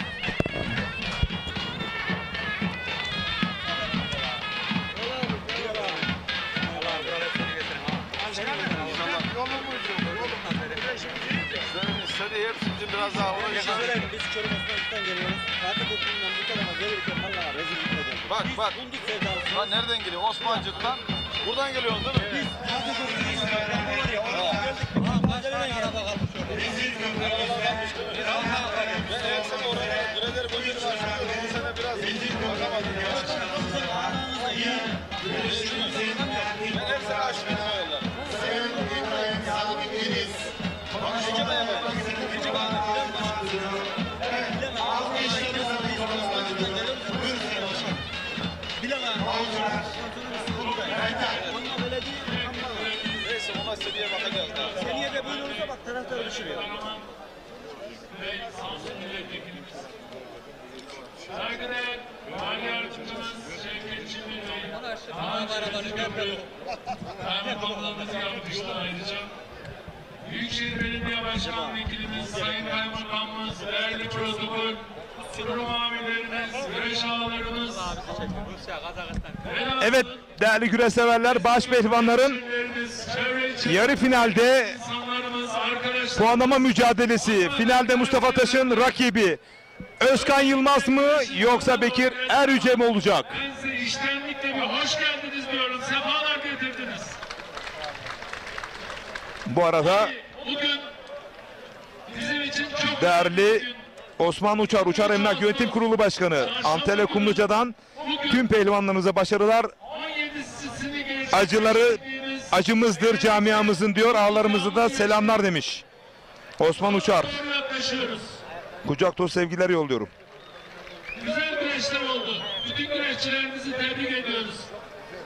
Biraz daha biz Çorum'dan geliyoruz. Fatih Okulundan bu tarafa gelirken vallahi rezillik eder. Bak. Kunduz sevdalısı. Ha, nereden geliyor? Osmancık'tan. Buradan geliyorsun değil mi? Biz Fatih Okulundan var ya oradan geldik. Ha, Manca'dan araba kalmış orada. Ben oraya Greder Bölgesi var. Bu sene biraz bakamadım. Ben hep sene aşkına koyarlar. Neyse ona seneye bakacağız daha. Seneye de böyle olursa bak taraftar düşürüyor. Saygıdeğer mali yardımcımız Şevket Çimin Bey, kaymakamlığımız yapmıştı ayrıca. Büyükşehir Belediye Başkan Vekilimiz, Sayın Kaymakamımız, değerli protokol, kurum amirlerimiz, güreş ağalarımız. Evet değerli güreş severler, baş pehlivanların yarı finalde puanlama mücadelesi. Finalde Mustafa Taş'ın rakibi Özkan Yılmaz mı yoksa Bekir Erüce mi olacak? Ben size içtenlikle bir hoş geldiniz diyorum. Sefalar getirdiniz. Bu arada Bugün bizim için çok değerli Osman Uçar, Uçar Emlak Yönetim Kurulu Başkanı Antalya Kumluca'dan tüm pehlivanlarımıza başarılar. Acıları acımızdır camiamızın diyor, ağlarımızı da selamlar demiş Osman Uçar. Kucak dolu sevgiler yolluyorum. Güzel güreşler oldu. Bütün güreşçilerimizi tebrik ediyoruz.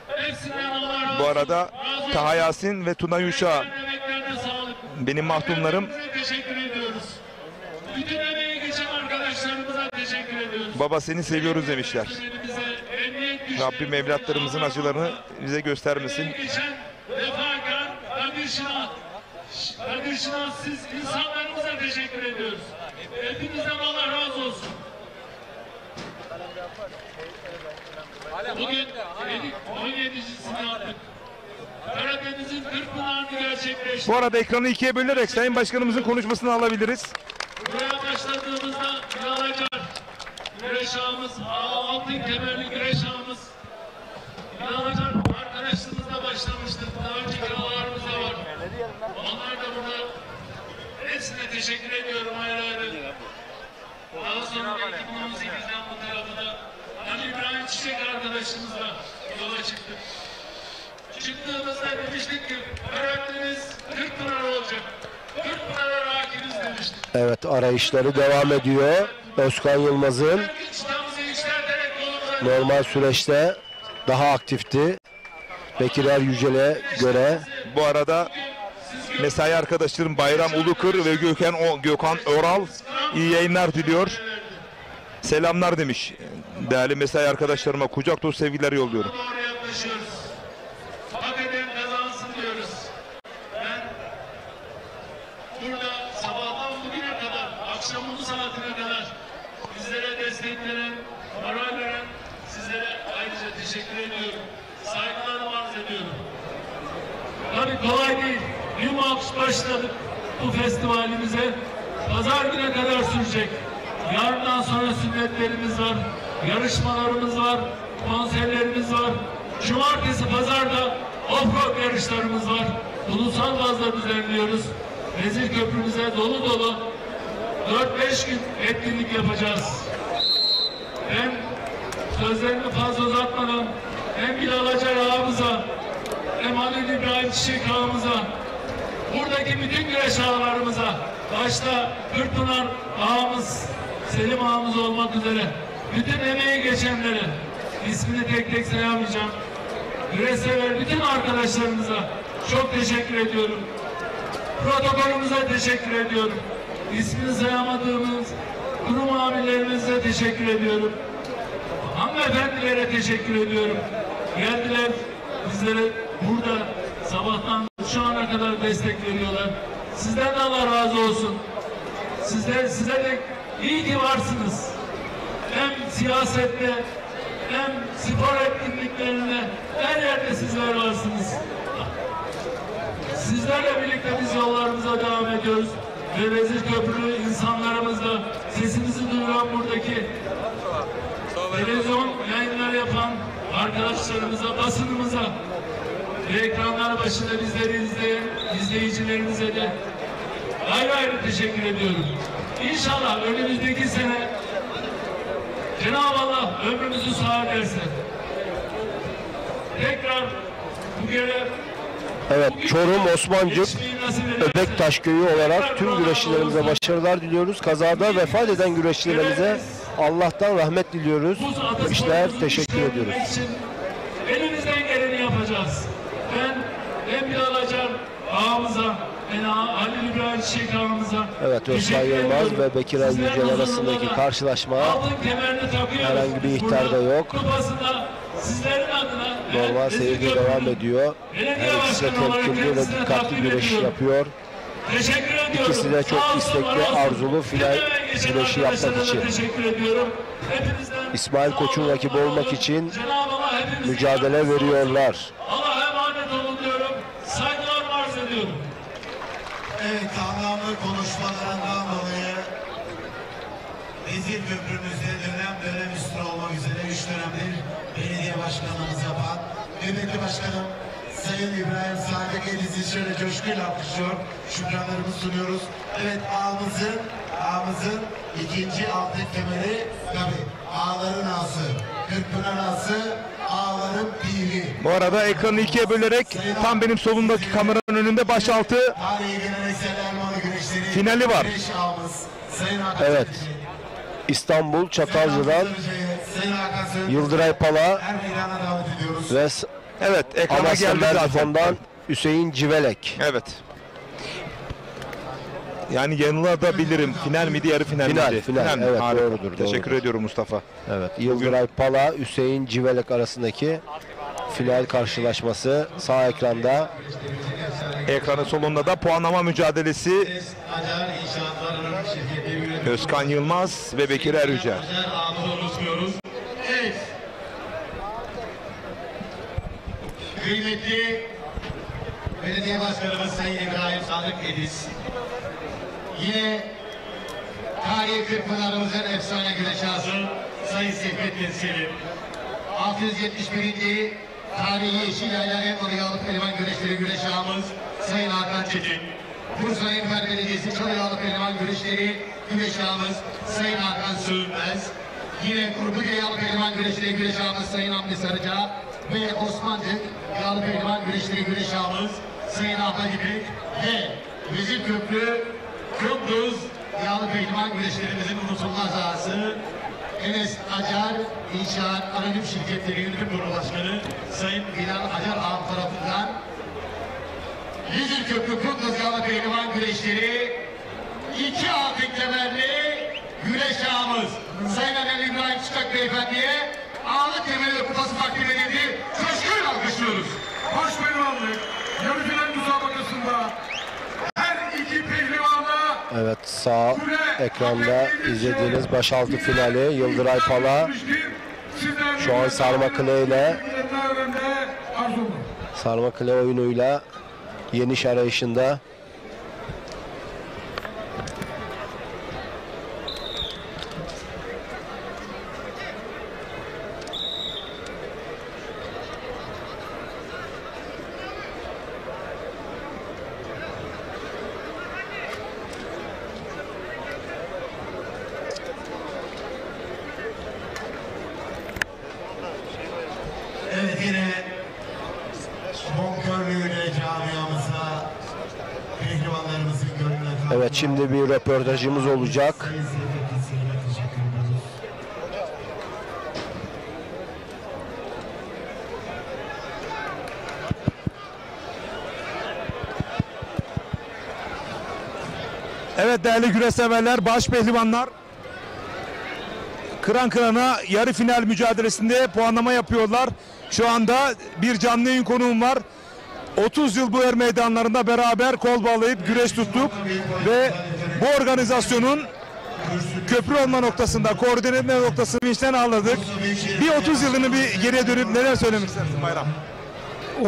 Hepsinden Allah razı olsun. Bu arada Taha Yasin ve Tuna Yuşa benim mahdumlarım. Teşekkür ediyoruz. Bütün emeği geçen arkadaşlarımıza teşekkür ediyoruz. Baba seni seviyoruz demişler. Rabbim evlatlarımızın acılarını bize göstermesin. Geçen vefakar, Kadir Şinas siz insanlarımıza teşekkür ediyoruz. Hepinizden Allah razı olsun. Bugün 17.sini yaptık. Karadeniz'in Kırkpınar'ını gerçekleştirdik. Bu arada ekranı ikiye bölerek Sayın Başkanımızın konuşmasını alabiliriz. Buraya başladığımızda Bilal Acar, güreş ağamız, altın kemerli güreş ağamız. Bilal Acar arkadaşlığımızla başlamıştık. Daha önceki ağalarımız da var. Onlar da burada. Hepsine teşekkür ediyorum ayrı ayrı. Daha sonra 2018'den bu tarafına Ali İbrahim Çiçek arkadaşımızla yola çıktık. Çıktığımızda demiştik ki Karadeniz Kırkpınar olacak. Kırkpınar'a rakibiz demiştik. Evet, arayışları devam ediyor. Özkan Yılmaz'ın normal süreçte daha aktifti. Bekir Yücel'e göre. Bu arada mesai arkadaşlarım Bayram Ulukır ve Gökhan Oral iyi yayınlar diliyor. Selamlar demiş. Değerli mesai arkadaşlarıma kucak dolu sevgiler yolluyorum. Hak eden kazansın diyoruz. Ben burada sabahtan bugüne kadar, akşamın bu saatine kadar bizlere destek veren, moral veren sizlere ayrıca teşekkür ediyorum. Saygılarımı arz ediyorum. Tabii kolay değil. Bir Markus başladık bu festivalimize. Pazar güne kadar sürecek. Yarından sonra sünnetlerimiz var, yarışmalarımız var, konserlerimiz var. Cumartesi, pazarda off-road yarışlarımız var. Ulusal bazda düzenliyoruz. Vezir Köprümüze dolu dolu 4-5 gün etkinlik yapacağız. Ben sözlerimi fazla uzatmadan hem Bilal Acar ağamıza hem Halil İbrahim Çiçek ağamıza, buradaki bütün güreş ağalarımıza, başta Kırkpınar ağamız, Selim ağamız olmak üzere bütün emeği geçenlere, ismini tek tek sayamayacağım, güreş sever bütün arkadaşlarımıza çok teşekkür ediyorum. Protokolümüze teşekkür ediyorum. İsmini sayamadığımız kurum amirlerimize teşekkür ediyorum. Hanımefendilere teşekkür ediyorum. Geldiler bizlere burada sabahtan şu ana kadar destek veriyorlar. Sizden de Allah razı olsun. Size de iyi ki varsınız. Hem siyasette hem spor etkinliklerinde her yerde sizler varsınız. Sizlerle birlikte biz yollarımıza devam ediyoruz. Ve Vezir Köprülü insanlarımızla sesimizi duyuran buradaki televizyon yayınları yapan arkadaşlarımıza, basınımıza ve ekranlar başında bizleri izleyen izleyicilerimize de ayrı ayrı teşekkür ediyorum. İnşallah önümüzdeki sene Cenab-ı Allah ömrümüzü sağ ederse tekrar bu görev. Evet, Çorum Osmancık Öbektaş Köyü olarak tüm güreşçilerimize başarılar diliyoruz. Kazada vefat eden güreşçilerimize Allah'tan rahmet diliyoruz. İşler teşekkür ediyoruz. Elimizden geleni yapacağız. Ben hem Bilal Acar ağamıza, Ali İbrahim Çiçek ağamıza Evet, Özkan Yılmaz ve Bekir Ali Yücel arasındaki karşılaşma herhangi bir ihtarda yok. Normal seyirde devam ediyor. Her ikisi de temkinli ve dikkatli güreş yapıyor. İkisi de çok istekli, arzulu final güreşi yapmak için. İsmail Koç'un rakibi olmak için mücadele veriyorlar. Allah'a emanet olun diyorum. Saygılar arz ediyorum. Evet, anlamlı konuşmalarından dolayı Vezir Köprümüzde dönem üstüne olmak üzere 3 dönemdir belediye başkanlığımız yapan kıymetli başkanım Sayın İbrahim Sadık Eliz'i şöyle coşkuyla alkışlıyor. Şükranlarımızı sunuyoruz. Evet, ağamızın ikinci altın kemeri tabii ağların ağası, Kırkpınar ağası, ağların piri. Bu arada ekranı ikiye bölerek tam benim solumdaki kameranın önünde başaltı finali var. Evet. İstanbul Çatalca'dan Yıldıray Pala ve evet, ekrana geldi zaten. Hüseyin Civelek. Evet. Yani yanılabilirim. Final miydi, yarı final miydi? Final. Evet, Harika. doğrudur. Teşekkür ediyorum Mustafa. Evet. Yıldıray Pala, Hüseyin Civelek arasındaki final karşılaşması sağ ekranda. Ekranın solunda da puanlama mücadelesi Özkan Yılmaz ve Bekir Erücel. Evet. Kıymetli Belediye Başkanımız Sayın İbrahim Sadık Ediz, yine tarihi Kırkpınar'ımızın efsane güreşçisi Sayın Seyfettin Selim, 671. tarihi Yeşilyayla en oryalı pehlivan güreşleri güreş ağamız Sayın Hakan Çetin, Bursa Enver Belediyesi Çoryalı pehlivan güreşleri güreş ağamız Sayın Hakan Sönmez, yine Kurguca Yağlı Pehlivan güreşleri güreş ağamız Sayın Hamdi Sarıca ve Osmancık Yağlı Pehlivan güreşleri güreş ağamız Sayın Ahmet İpek ve Vezir Köprü Kıbrıs Yağlı Pehlivan güreşlerimizin unutulmaz ağası Enes Acar İnşaat Anonim Şirketleri Yönetim Kurulu Başkanı Sayın Bilal Acar ağam tarafından Vezir Köprü Kıbrıs Yağlı Pehlivan güreşleri 2 altın kemerli güreş ağamız Sayın Ali İbrahim Çıkak Beyefendi'ye ağırlık kemeri ve kupası takdim edildi. Coşkuyla alkışlıyoruz. Baş pehlivanlık yarı final müsabakasında her iki pehlivana Evet, sağ ekranda izlediğiniz başaltı finali Yıldıray Pala şu an sarma kile oyunuyla yeniş arayışında. Evet, yine bonkörlüğüyle camiamıza, pehlivanlarımızın gönlüne kaldı. Evet, şimdi bir röportajımız olacak. Evet değerli güreş severler, baş pehlivanlar kıran kırana yarı final mücadelesinde puanlama yapıyorlar. Şu anda bir canlı yayın konuğum var. 30 yıl bu er meydanlarında beraber kol bağlayıp güreş tuttuk ve bu organizasyonun köprü olma noktasında, koordine etme noktasını vinçten ağladık. Bir 30 yılını bir geriye dönüp neler söylemek istersin Bayram?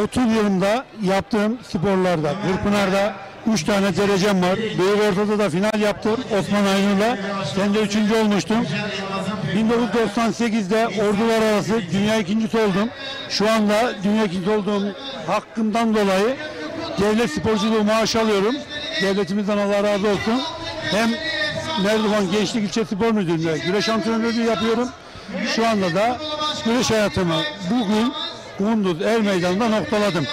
30 yılında yaptığım sporlarda, Kırkpınar'da 3 tane derecem var. Beykoz'da da final yaptım Osman Aynur'la. Ben de 3. olmuştum. 1998'de ordular arası dünya ikincisi oldum. Şu anda dünya ikincisi olduğum hakkımdan dolayı devlet sporculuğu maaşı alıyorum. Devletimizden Allah razı olsun. Hem Merdivan Gençlik İlçe Spor Müdürlüğü'nde güreş antrenörlüğü yapıyorum. Şu anda da güreş hayatımı bugün Kunduz Er Meydanı'nda noktaladım.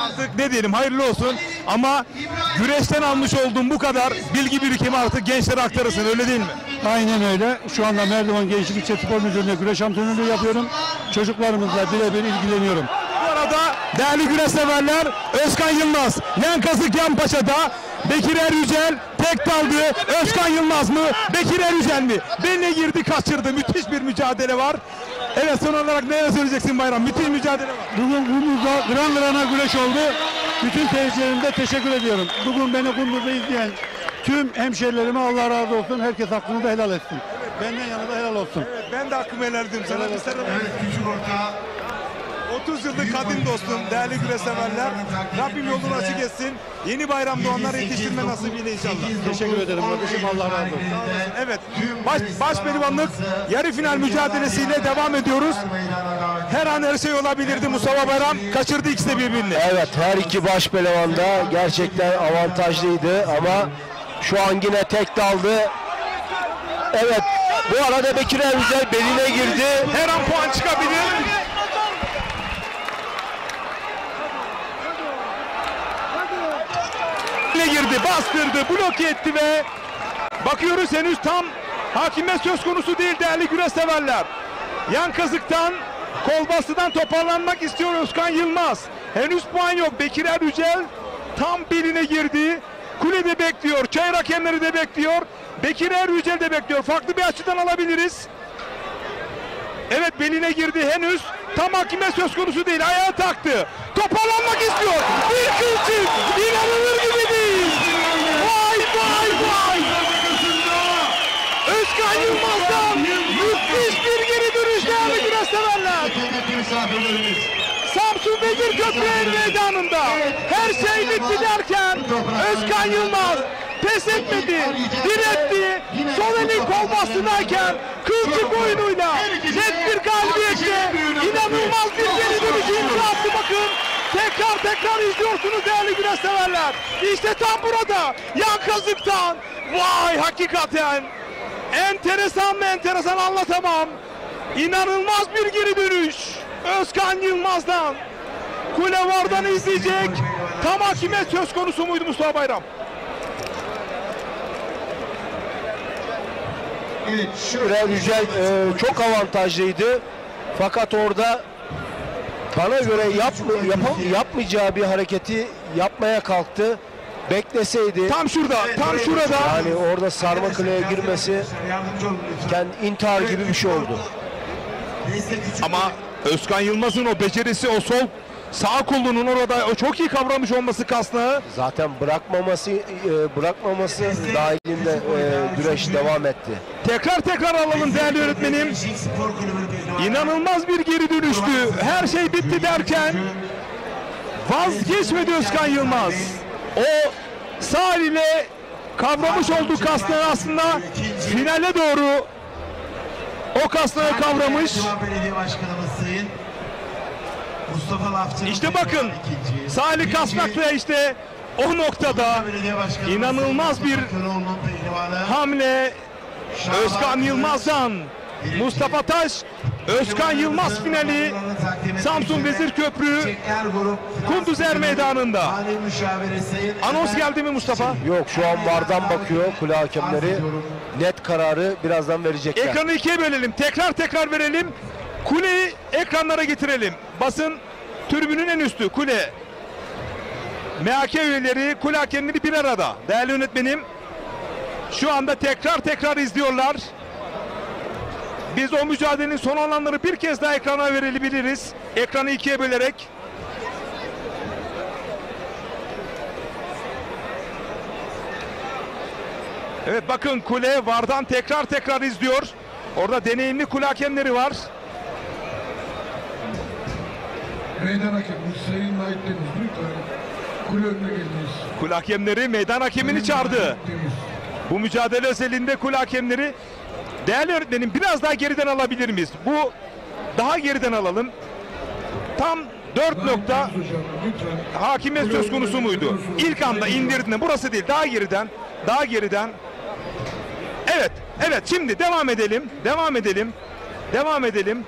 Artık ne diyelim, hayırlı olsun ama güreşten almış olduğum bu kadar bilgi birikimi artık gençlere aktarırsın, öyle değil mi? Aynen öyle. Şu anda Merdivan Gençlik İlçe Spor Müdürlüğü'nde güreş antrenörlüğü yapıyorum. Çocuklarımızla birebir ilgileniyorum. Bu arada değerli güreş severler, Özkan Yılmaz, yan kazık yan paçada, Bekir Er Yücel tek daldı. Özkan Yılmaz mı, Bekir Er Yücel mi? Beline girdi, kaçırdı. Müthiş bir mücadele var. Evet, son olarak ne söyleyeceksin Bayram? Müthiş mücadele var. Bugün Kunduz'da kıran kırana güreş oldu. Bütün seyircilerime teşekkür ediyorum. Bugün beni Kunduz'da izleyen tüm hemşerilerime Allah razı olsun. Herkes hakkını da helal etsin. Benden yana da helal olsun. Evet, ben de hakkımı helal ediyorum sana. Evet, küçük orta 30 yıllık kadim dostum, değerli güreş severler. Rabbim yolunu açık etsin. Yeni bayramda onları yetiştirme nasibiyle inşallah. Teşekkür ederim kardeşim. Allah razı olsun. Evet, baş pehlivanlık yarı final mücadelesiyle devam ediyoruz. Her an her şey olabilirdi. Mustafa Bayram kaçırdı ikisi de birbirini. Evet, her iki baş pehlivan da gerçekten avantajlıydı ama şu an yine tek daldı. Evet, bu arada Bekir Er Yücel beline girdi. Her an puan çıkabilir. Girdi, bastırdı, bloke etti ve bakıyoruz henüz tam hakimiyet söz konusu değil değerli güreş severler. Yan kazıktan, kolbasıdan toparlanmak istiyor Özkan Yılmaz. Henüz puan yok. Bekir Er Yücel tam beline girdi. Kulede bekliyor. Çayır hakemleri de bekliyor. Bekir Er Yücel de bekliyor. Farklı bir açıdan alabiliriz. Evet, beline girdi henüz. Tam hakimiyet söz konusu değil. Ayağı taktı. Toparlanmak istiyor. Bir kılçık. İnanılır gibi değil. Vay vay vay. Özkan Yılmaz'dan müthiş bir geri dönüş değerli güreş severler. Samsun Vezirköprü Er Meydanı'nda her şey bitti derken Özkan Yılmaz pes etmedi, diretti. Sol elin kolbastındayken kılçık oyunuyla net bir galibiyetle inanılmaz bir geri dönüşü imza attı. Bakın tekrar izliyorsunuz değerli güreş severler. İşte tam burada yan kazıktan. Vay, hakikaten enteresan mı enteresan, anlatamam. İnanılmaz bir geri dönüş Özkan Yılmaz'dan. Kulevardan izleyecek tam hakimiyet söz konusu muydu Mustafa Bayram? Er Yücel çok avantajlıydı. Fakat orada bana göre yapmayacağı bir hareketi yapmaya kalktı. Bekleseydi. Tam şurada. Yani orada sarma kıleye girmesi intihar gibi bir şey oldu. Ama Özkan Yılmaz'ın o becerisi, o sol sağ kolunun orada o çok iyi kavramış olması kasnağı. Zaten bırakmaması dahilinde güreş devam etti. Tekrar alalım değerli öğretmenim. İnanılmaz bir geri dönüştü. Her şey bitti derken vazgeçmedi Özkan Yılmaz. O sağ ile kavramış olduğu kasnağı aslında finale doğru o kasnağı kavramış. İşte bakın sağ eli kasnakla işte o noktada inanılmaz bir hamle Özkan Yılmaz'dan. Mustafa Taş, Özkan Yılmaz finali Samsun Vezirköprü Kunduz Er Meydanı'nda. Anons geldi mi Mustafa? Yok, şu an VAR'dan bakıyor kule hakemleri. Net kararı birazdan verecekler. Ekranı ikiye bölelim. Tekrar verelim. Kuleyi ekranlara getirelim. Basın tribünün en üstü kule. MHK üyeleri, kule hakemleri bir arada. Değerli yönetmenim, şu anda tekrar izliyorlar. Biz o mücadelenin son olanları bir kez daha ekrana verebiliriz. Ekranı ikiye bölerek. Evet bakın kule VAR'dan tekrar izliyor. Orada deneyimli kule hakemleri var. Meydan hakemimiz Sayın Nait Deniz lütfen kule önüne geliniz. Kule hakemleri meydan hakemini çağırdı. Bu mücadele özelinde kule hakemleri. Değerli öğretmenim biraz daha geriden alabilir miyiz? Bu daha geriden alalım. Tam 4 nokta hakimiyet söz konusu muydu? İlk anda indirdiğinde burası değil daha geriden. Evet şimdi devam edelim.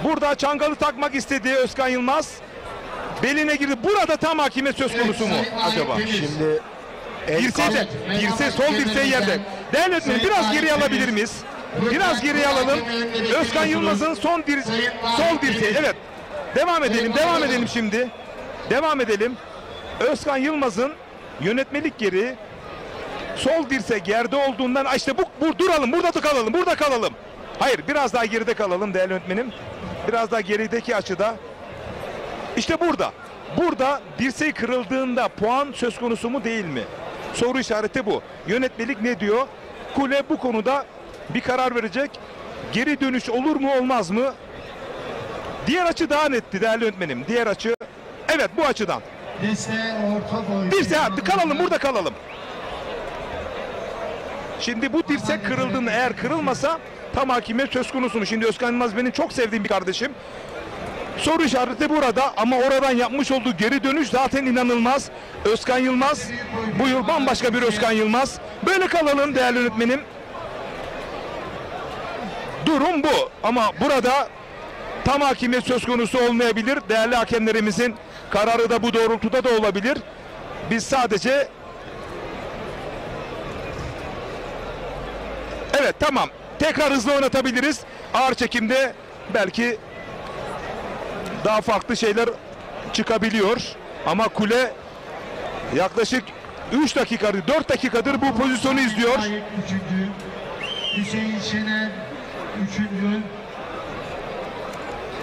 Burada çangalı takmak istedi Özkan Yılmaz. Beline girdi. Burada tam hakimiyet söz konusu mu acaba? Şimdi dirse sol dirseği yerde. Değerli öğretmenim biraz geriye alabilir miyiz? Biraz geriye alalım. Özkan Yılmaz'ın sol dirseği. Evet. Devam edelim şimdi. Özkan Yılmaz'ın yönetmelik geri sol dirsek yerde olduğundan işte bu duralım. Burada kalalım. Hayır biraz daha geride kalalım değerli öğretmenim. Biraz daha gerideki açıda. İşte burada dirseği kırıldığında puan söz konusu mu değil mi? Soru işareti bu. Yönetmelik ne diyor? Kule bu konuda bir karar verecek. Geri dönüş olur mu olmaz mı? Diğer açı daha netti değerli öğretmenim. Diğer açı. Evet bu açıdan. Burada kalalım. Şimdi bu dirsek kırıldığında eğer kırılmasa tam hakimiyet söz konusu mu? Şimdi Özkan Yılmaz benim çok sevdiğim bir kardeşim. Soru işareti burada ama oradan yapmış olduğu geri dönüş zaten inanılmaz. Özkan Yılmaz bu yıl bambaşka bir Özkan Yılmaz. Böyle kalalım değerli öğretmenim. Durum bu ama burada tam hakimiyet söz konusu olmayabilir. Değerli hakemlerimizin kararı da bu doğrultuda da olabilir. Biz sadece evet tamam tekrar hızlı oynatabiliriz. Ağır çekimde belki daha farklı şeyler çıkabiliyor. Ama kule yaklaşık 4 dakikadır bu pozisyonu izliyor. Hüseyin Şener 3.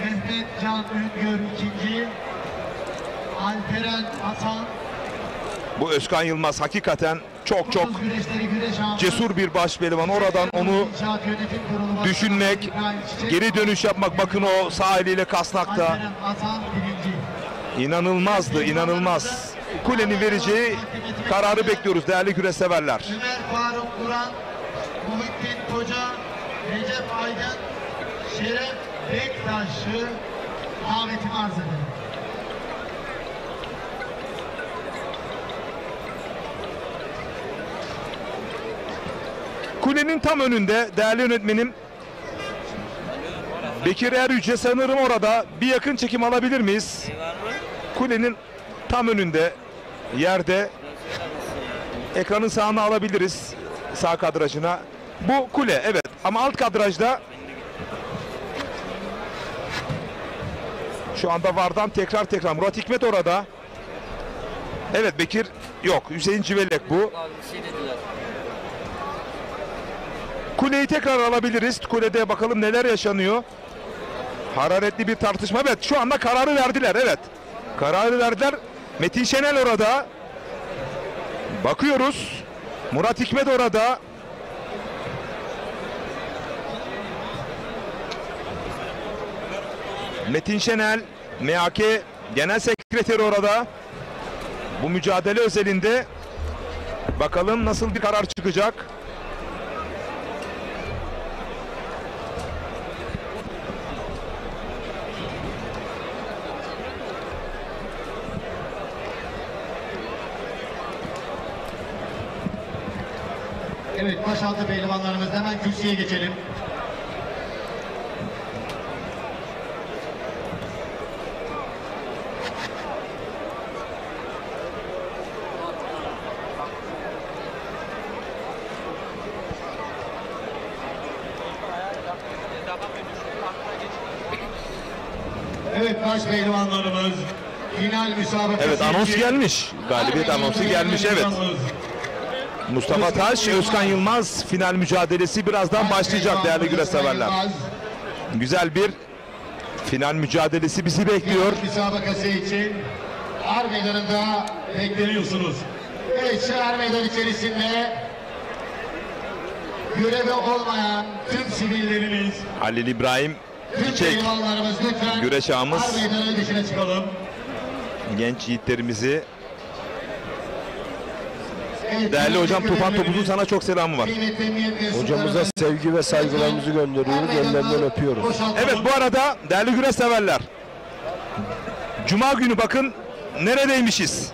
Mehmet Can Üngör 2. Alperen Atan. Bu Özkan Yılmaz hakikaten çok cesur bir başpehlivan. Oradan onu düşünmek, geri dönüş yapmak. Bakın o sağ eliyle kasnakta. İnanılmaz. Kulenin vereceği kararı bekliyoruz değerli güreş severler. Ömer Faruk Duran, Muhittin Koca, Recep Aydın, Şeref Bektaş'ı davetimi arz ederim. Kulenin tam önünde değerli yönetmenim Bekir Eryüce sanırım orada. Bir yakın çekim alabilir miyiz? Kulenin tam önünde yerde ekranın sağına alabiliriz. Sağ kadrajına. Bu kule evet ama alt kadrajda şu anda VAR'dan tekrar Murat Hikmet orada. Evet Bekir yok. Hüseyin Civelek bu. Kuleyi tekrar alabiliriz. Kulede bakalım neler yaşanıyor. Hararetli bir tartışma. Evet şu anda kararı verdiler. Evet. Kararı verdiler. Metin Şenel orada. Bakıyoruz. Murat Hikmet orada. Metin Şenel, MHK Genel Sekreteri orada. Bu mücadele özelinde bakalım nasıl bir karar çıkacak. Evet, başaltı pehlivanlarımız hemen kürsüye geçelim. Evet, baş pehlivanlarımız final müsabakası. Evet, anons gelmiş. Galibiyet anonsu gelmiş, evet. Mustafa Taş, Özkan Yılmaz final mücadelesi birazdan başlayacak değerli güreşseverler. Güzel bir final mücadelesi bizi bekliyor. Müsabakası için ar meydanında bekleniyorsunuz. Evet, şu ar meydan içerisinde görevi olmayan tüm sivillerimiz, Halil İbrahim tüm Çiçek, pehlivanlarımız lütfen güreş ağamız. ar meydanın dışına çıkalım. Genç yiğitlerimizi. Değerli hocam Tufan Topuz'un sana çok selamı var. Hocamıza sevgi ve saygılarımızı gönderiyoruz. Ellerinden öpüyoruz. Evet, bu arada değerli güreş severler, Cuma günü bakın neredeymişiz.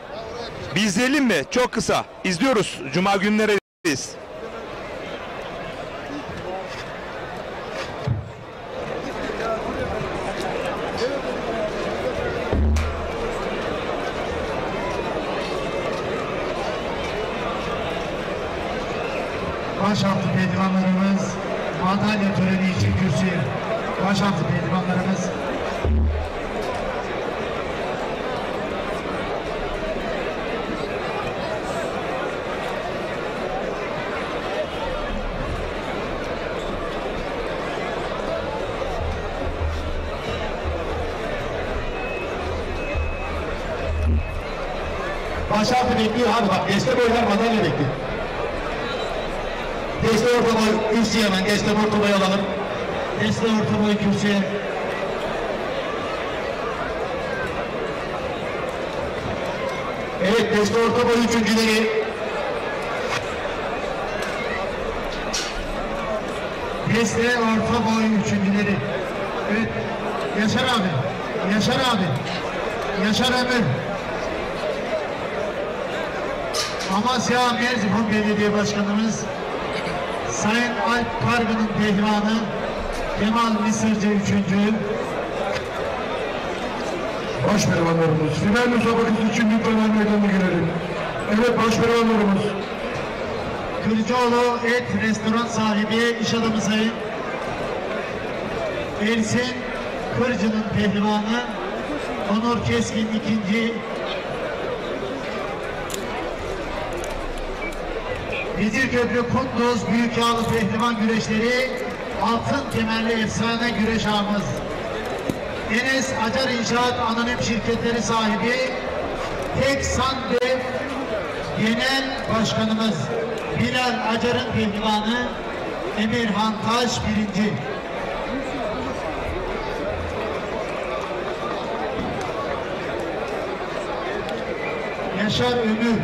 Bir izleyelim mi? Çok kısa. İzliyoruz. Cuma günü neredeyiz? Başaltı pehlivanlarımız madalya töreni için kürsüye. Başaltı pehlivanlarımız. Başaltı bekliyor abi, bak deste boylar madalya bekliyor. Deste orta boy kürsüye, hemen deste orta boy alalım. Deste orta boy kürsüye. Evet, deste orta boy üçüncüleri. Deste orta boy üçüncüleri. Evet, Yaşar abi, Yaşar abi, Yaşar Ömür. Amasya Merzifon Belediye Başkanımız Sayın Alp Kargı'nın pehlivanı Kemal Mısırcı 3. Baş pehlivanlarımız final müsabakası için lütfen meydanına girelim. Evet, baş pehlivanlarımız. Kırcıoğlu Et Restoran sahibi iş adamı Sayın Ersin Kırcı'nın pehlivanı Onur Keskin 2. Vezirköprü Kunduz Büyük Yağlı Pehlivan Güreşleri altın kemerli efsane güreş ağamız Enes Acar İnşaat Anonim Şirketleri sahibi Tek Sandev Genel Başkanımız Bilal Acar'ın pehlivanı Emirhan Taş 1. Yaşar Ömür.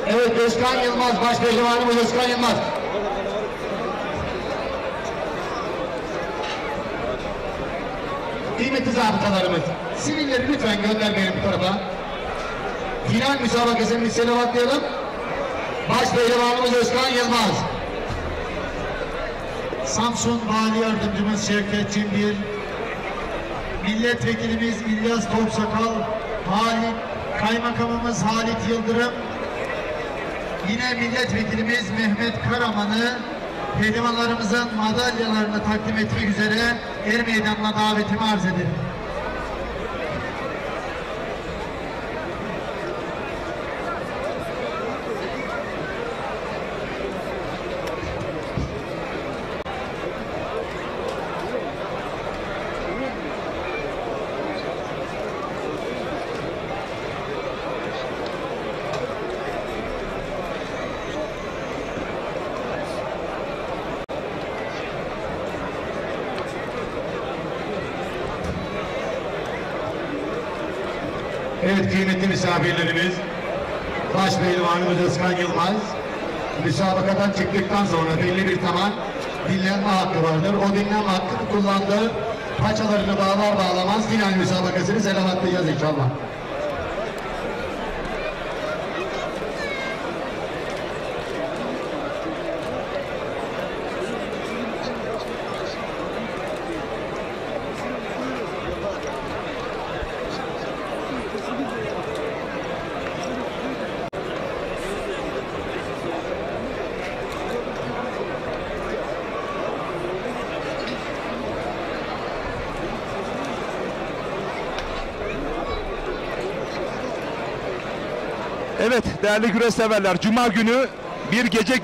Evet, Özkan Yılmaz, baş pehlivanımız Özkan Yılmaz. Kıymetli zabıtalarımız, sivilleri lütfen göndermeyelim bu tarafa. Final müsabakasının listesine bakmayalım. Baş pehlivanımız Özkan Yılmaz. Samsun Vali Yardımcımız Şevket Cimbil, Milletvekilimiz İlyas Topsakal, Kaymakamımız Halit Yıldırım, yine Milletvekilimiz Mehmet Karaman'ı pehlivanlarımızın madalyalarını takdim etmek üzere er meydanına davetimi arz ederim. Evet, kıymetli misafirlerimiz, baş pehlivanımız Özkan Yılmaz, müsabakadan çıktıktan sonra belli bir zaman dinlenme hakkı vardır. O dinlenme hakkını kullandığı paçalarını bağlar bağlamaz final müsabakasını selamatlayacağız inşallah. Evet değerli güreş severler, Cuma günü bir gece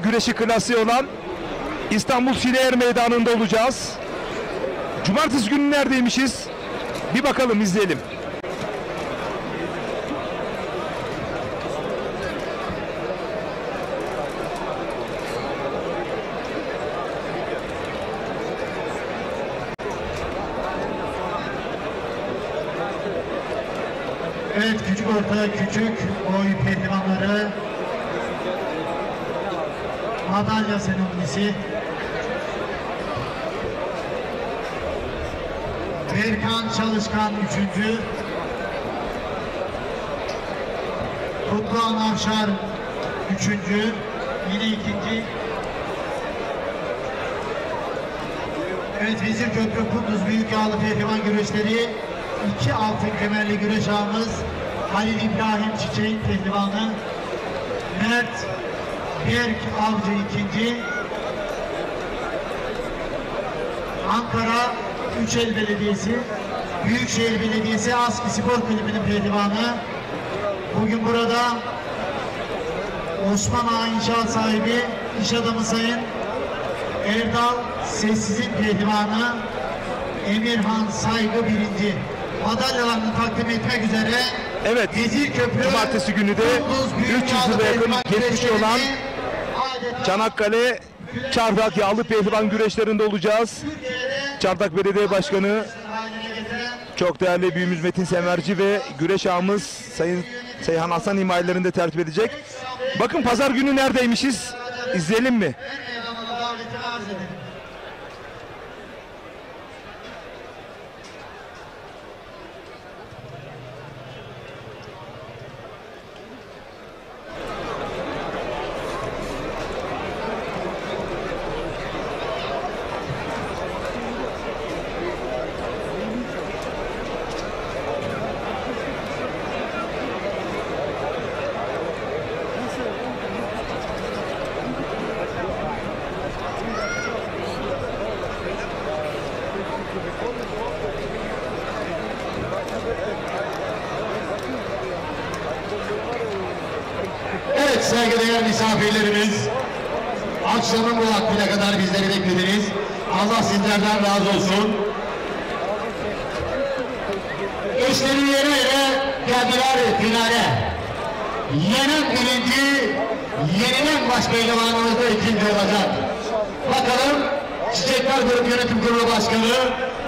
güreşi klasiği olan İstanbul Şileyer Meydanı'nda olacağız. Cumartesi günü neredeymişiz? Bir bakalım, izleyelim. Evet, küçük orta küçük boy pehlivanları madalya seremonisi. Berkan Çalışkan 3. Kutluhan Avşar 3. Yine 2. Evet, Vezirköprü Kunduz Büyük Yağlı Pehlivan güreşleri 2 altın kemerli güreş ağımız Halil İbrahim Çiçek'in pehlivanı, Mert Berk Avcı 2. Ankara Üçel Belediyesi, Büyükşehir Belediyesi Aski Spor Kulübü'nün pehlivanı. Bugün burada Osman Ağa İnşaat sahibi, iş adamı Sayın Erdal Sessiz'in pehlivanı Emirhan Saygı 1. Madalyalarını takdim etmek üzere. Evet, cumartesi günü de 300 yıla yakın geçmişi olan Çanakkale Çardak Yağlı Pehlivan güreşlerinde olacağız. Çardak Belediye Başkanı çok değerli büyüğümüz Metin Semerci ve güreş ağamız Sayın Seyhan Hasan himayelerinde tertip edecek. Bakın pazar günü neredeymişiz? İzleyelim mi? Evet saygıdeğer misafirlerimiz, akşamın bu vaktine kadar bizleri beklediniz. Allah sizlerden razı olsun. Eşleri yere geldiler finale. Yenen birinci, yenilen baş pehlivanımız da 2. olacak. Bakalım Çiçekler Grup Yönetim Kurulu Başkanı,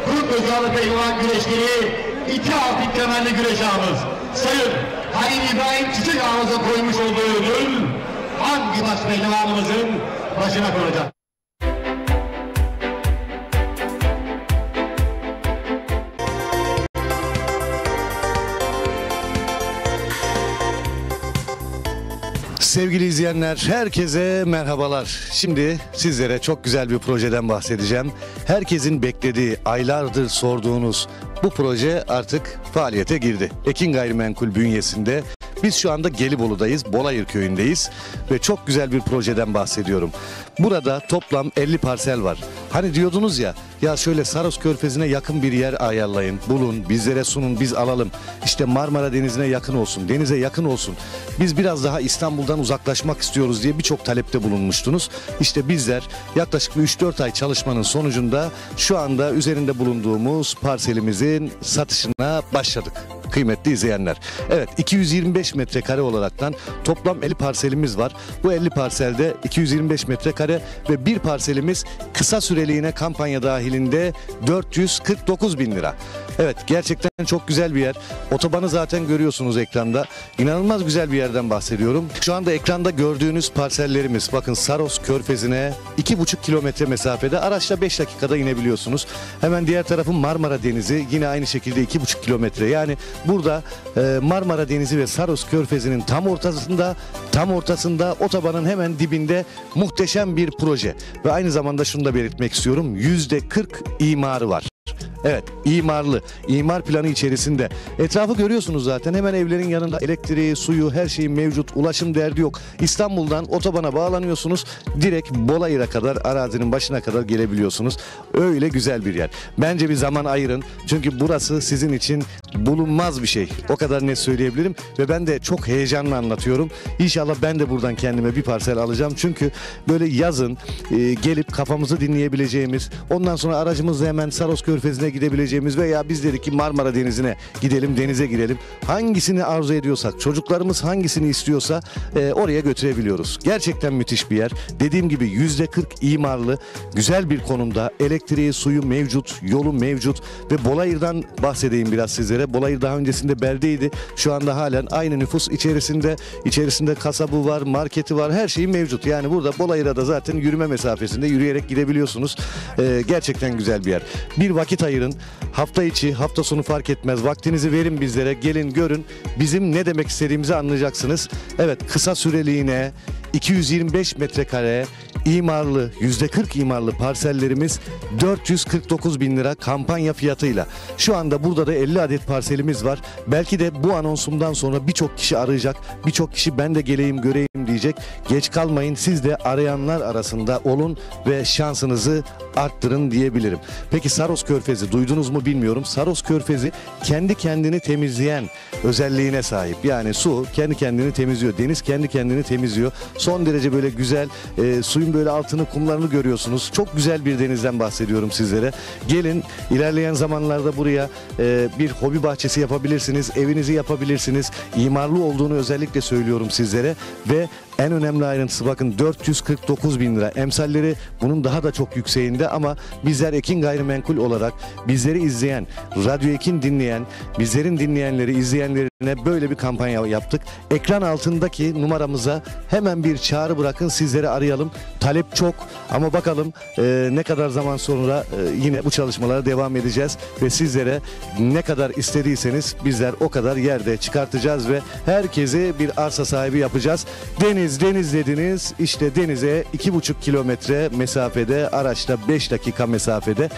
Kunduz Yağlı Pehlivan güreşleri 2 altın kemerli güreş ağımız Sayın Halil İbrahim Çiçek ağamıza koymuş olduğu ödül hangi baş pehlivanımızın başına konacak? Sevgili izleyenler, herkese merhabalar. Şimdi sizlere çok güzel bir projeden bahsedeceğim. Herkesin beklediği, aylardır sorduğunuz bu proje artık faaliyete girdi. Ekin Gayrimenkul bünyesinde. Biz şu anda Gelibolu'dayız, Bolayır köyündeyiz ve çok güzel bir projeden bahsediyorum. Burada toplam 50 parsel var. Hani diyordunuz ya şöyle Saros Körfezi'ne yakın bir yer ayarlayın, bulun, bizlere sunun, biz alalım. İşte Marmara Denizi'ne yakın olsun, denize yakın olsun. Biz biraz daha İstanbul'dan uzaklaşmak istiyoruz diye birçok talepte bulunmuştunuz. İşte bizler yaklaşık 3-4 ay çalışmanın sonucunda şu anda üzerinde bulunduğumuz parselimizin satışına başladık. Kıymetli izleyenler. Evet, 225 metrekare olaraktan toplam 50 parselimiz var. Bu 50 parselde 225 metrekare ve bir parselimiz kısa süreliğine kampanya dahilinde 449 bin lira. Evet, gerçekten çok güzel bir yer. Otobanı zaten görüyorsunuz ekranda. İnanılmaz güzel bir yerden bahsediyorum. Şu anda ekranda gördüğünüz parsellerimiz, bakın Saros Körfezi'ne 2,5 kilometre mesafede, araçla 5 dakikada inebiliyorsunuz. Hemen diğer tarafın Marmara Denizi, yine aynı şekilde 2,5 kilometre. Yani burada Marmara Denizi ve Saros Körfezi'nin tam ortasında otobanın hemen dibinde muhteşem bir proje. Ve aynı zamanda şunu da belirtmek istiyorum. %40 imarı var. Evet, imarlı. İmar planı içerisinde. Etrafı görüyorsunuz zaten. Hemen evlerin yanında elektriği, suyu, her şeyin mevcut. Ulaşım derdi yok. İstanbul'dan otobana bağlanıyorsunuz. Direkt Bolayır'a kadar, arazinin başına kadar gelebiliyorsunuz. Öyle güzel bir yer. Bence bir zaman ayırın. Çünkü burası sizin için bulunmaz bir şey. O kadar net söyleyebilirim. Ve ben de çok heyecanla anlatıyorum. İnşallah ben de buradan kendime bir parsel alacağım. Çünkü böyle yazın gelip kafamızı dinleyebileceğimiz, ondan sonra aracımızla hemen Saros Körfezi'ne gidebileceğimiz veya biz dedik ki Marmara Denizi'ne gidelim, denize girelim. Hangisini arzu ediyorsak, çocuklarımız hangisini istiyorsa oraya götürebiliyoruz. Gerçekten müthiş bir yer. Dediğim gibi %40 imarlı, güzel bir konumda. Elektriği, suyu mevcut, yolu mevcut ve Bolayır'dan bahsedeyim biraz sizlere. Bolayır daha öncesinde beldeydi. Şu anda halen aynı nüfus içerisinde kasabı var, marketi var, her şey mevcut. Yani burada Bolayır'a da zaten yürüme mesafesinde, yürüyerek gidebiliyorsunuz. Gerçekten güzel bir yer. Bir vakit ayırın. Hafta içi, hafta sonu fark etmez. Vaktinizi verin bizlere. Gelin görün. Bizim ne demek istediğimizi anlayacaksınız. Evet, kısa süreliğine 225 metrekare imarlı, %40 imarlı parsellerimiz 449 bin lira kampanya fiyatıyla. Şu anda burada da 50 adet parselimiz var. Belki de bu anonsumdan sonra birçok kişi arayacak. Birçok kişi ben de geleyim göreyim diyecek. Geç kalmayın, siz de arayanlar arasında olun ve şansınızı arttırın diyebilirim. Peki Saros Körfezi duydunuz mu bilmiyorum. Saros Körfezi kendi kendini temizleyen özelliğine sahip. Yani su kendi kendini temizliyor. Deniz kendi kendini temizliyor. Son derece böyle güzel, suyun böyle altını, kumlarını görüyorsunuz. Çok güzel bir denizden bahsediyorum sizlere. Gelin, ilerleyen zamanlarda buraya bir hobi bahçesi yapabilirsiniz. Evinizi yapabilirsiniz. İmarlı olduğunu özellikle söylüyorum sizlere ve en önemli ayrıntısı bakın 449 bin lira. Emsalleri bunun daha da çok yükseğinde ama bizler Ekin Gayrimenkul olarak bizleri izleyen, Radyo Ekin dinleyen, bizlerin dinleyenleri, izleyenlerine böyle bir kampanya yaptık. Ekran altındaki numaramıza hemen bir çağrı bırakın, sizleri arayalım. Talep çok ama bakalım ne kadar zaman sonra yine bu çalışmalara devam edeceğiz ve sizlere ne kadar istediyseniz bizler o kadar yerde çıkartacağız ve herkesi bir arsa sahibi yapacağız. Deniz dediniz, işte denize 2,5 kilometre mesafede, araçta 5 dakika mesafede,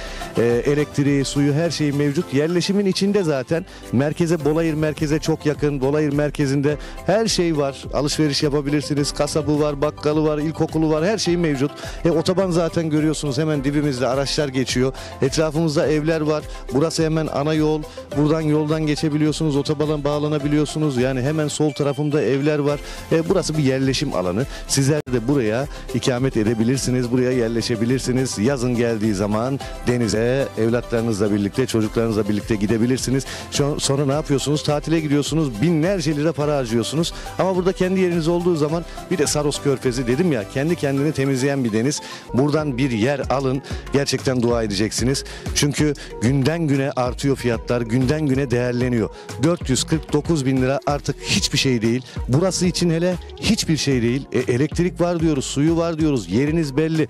elektriği, suyu, her şey mevcut. Yerleşimin içinde zaten merkeze, Bolayır merkeze çok yakın. Bolayır merkezinde her şey var. Alışveriş yapabilirsiniz. Kasabı var, bakkalı var, ilkokulu var, her şey mevcut. Otoban zaten görüyorsunuz, hemen dibimizde araçlar geçiyor. Etrafımızda evler var. Burası hemen ana yol. Buradan yoldan geçebiliyorsunuz, otobana bağlanabiliyorsunuz. Yani hemen sol tarafımda evler var. Burası bir yerleşim alanı. Sizler de buraya ikamet edebilirsiniz. Buraya yerleşebilirsiniz. Yazın geldiği zaman denize evlatlarınızla birlikte, çocuklarınızla birlikte gidebilirsiniz. Sonra ne yapıyorsunuz? Tatile gidiyorsunuz. Binlerce lira para harcıyorsunuz. Ama burada kendi yeriniz olduğu zaman bir de Saros Körfezi dedim ya, kendi kendini temizleyen bir deniz. Buradan bir yer alın. Gerçekten dua edeceksiniz. Çünkü günden güne artıyor fiyatlar. Günden güne değerleniyor. 449 bin lira artık hiçbir şey değil. Burası için hele hiçbir şey değil. Elektrik var diyoruz, suyu var diyoruz, yeriniz belli.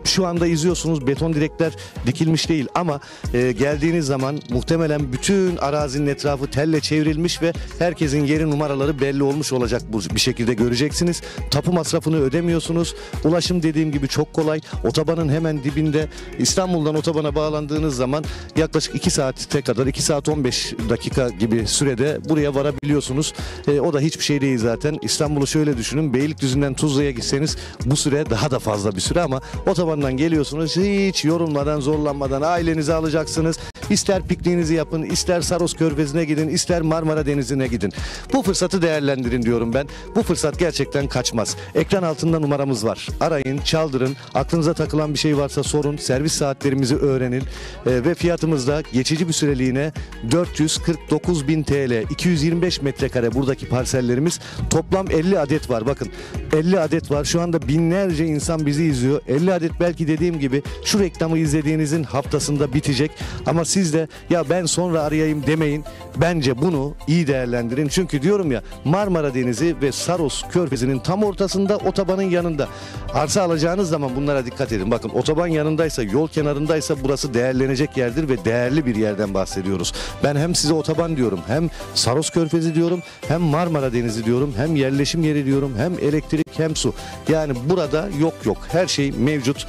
Şu anda izliyorsunuz, beton direkler dikilmiş değil ama geldiğiniz zaman muhtemelen bütün arazinin etrafı telle çevrilmiş ve herkesin yeri, numaraları belli olmuş olacak, bir şekilde göreceksiniz. Tapu masrafını ödemiyorsunuz. Ulaşım dediğim gibi çok kolay. Otobanın hemen dibinde. İstanbul'dan otobana bağlandığınız zaman yaklaşık 2 saate kadar, 2 saat 15 dakika gibi sürede buraya varabiliyorsunuz. O da hiçbir şey değil zaten. İstanbul'u şöyle düşünün, Beylikdüzü'nden Tuzla'ya gitseniz bu süre daha da fazla bir süre ama otobandan geliyorsunuz, hiç yorulmadan, zorlanmadan ailenizi alacaksınız. İster pikniğinizi yapın, ister Saros Körfezi'ne gidin, ister Marmara Denizi'ne gidin. Bu fırsatı değerlendirin diyorum ben. Bu fırsat gerçekten kaçmaz. Ekran altında numaramız var. Arayın, çaldırın. Aklınıza takılan bir şey varsa sorun. Servis saatlerimizi öğrenin. Ve fiyatımız da geçici bir süreliğine 449 bin TL. 225 metrekare buradaki parsellerimiz. Toplam 50 adet var. Bakın 50 adet var. Şu anda binlerce insan bizi izliyor. 50 adet belki dediğim gibi şu reklamı izlediğinizin haftasında bitecek. Ama siz de ya ben sonra arayayım demeyin. Bence bunu iyi değerlendirin. Çünkü diyorum ya, Marmara Denizi ve Saros Körfezi'nin tam ortasında, otobanın yanında. Arsa alacağınız zaman bunlara dikkat edin. Bakın otoban yanındaysa, yol kenarındaysa burası değerlenecek yerdir ve değerli bir yerden bahsediyoruz. Ben hem size otoban diyorum, hem Saros Körfezi diyorum, hem Marmara Denizi diyorum, hem yerleşim yeri diyorum, hem elektrik hem su. Yani burada yok. Her şey mevcut.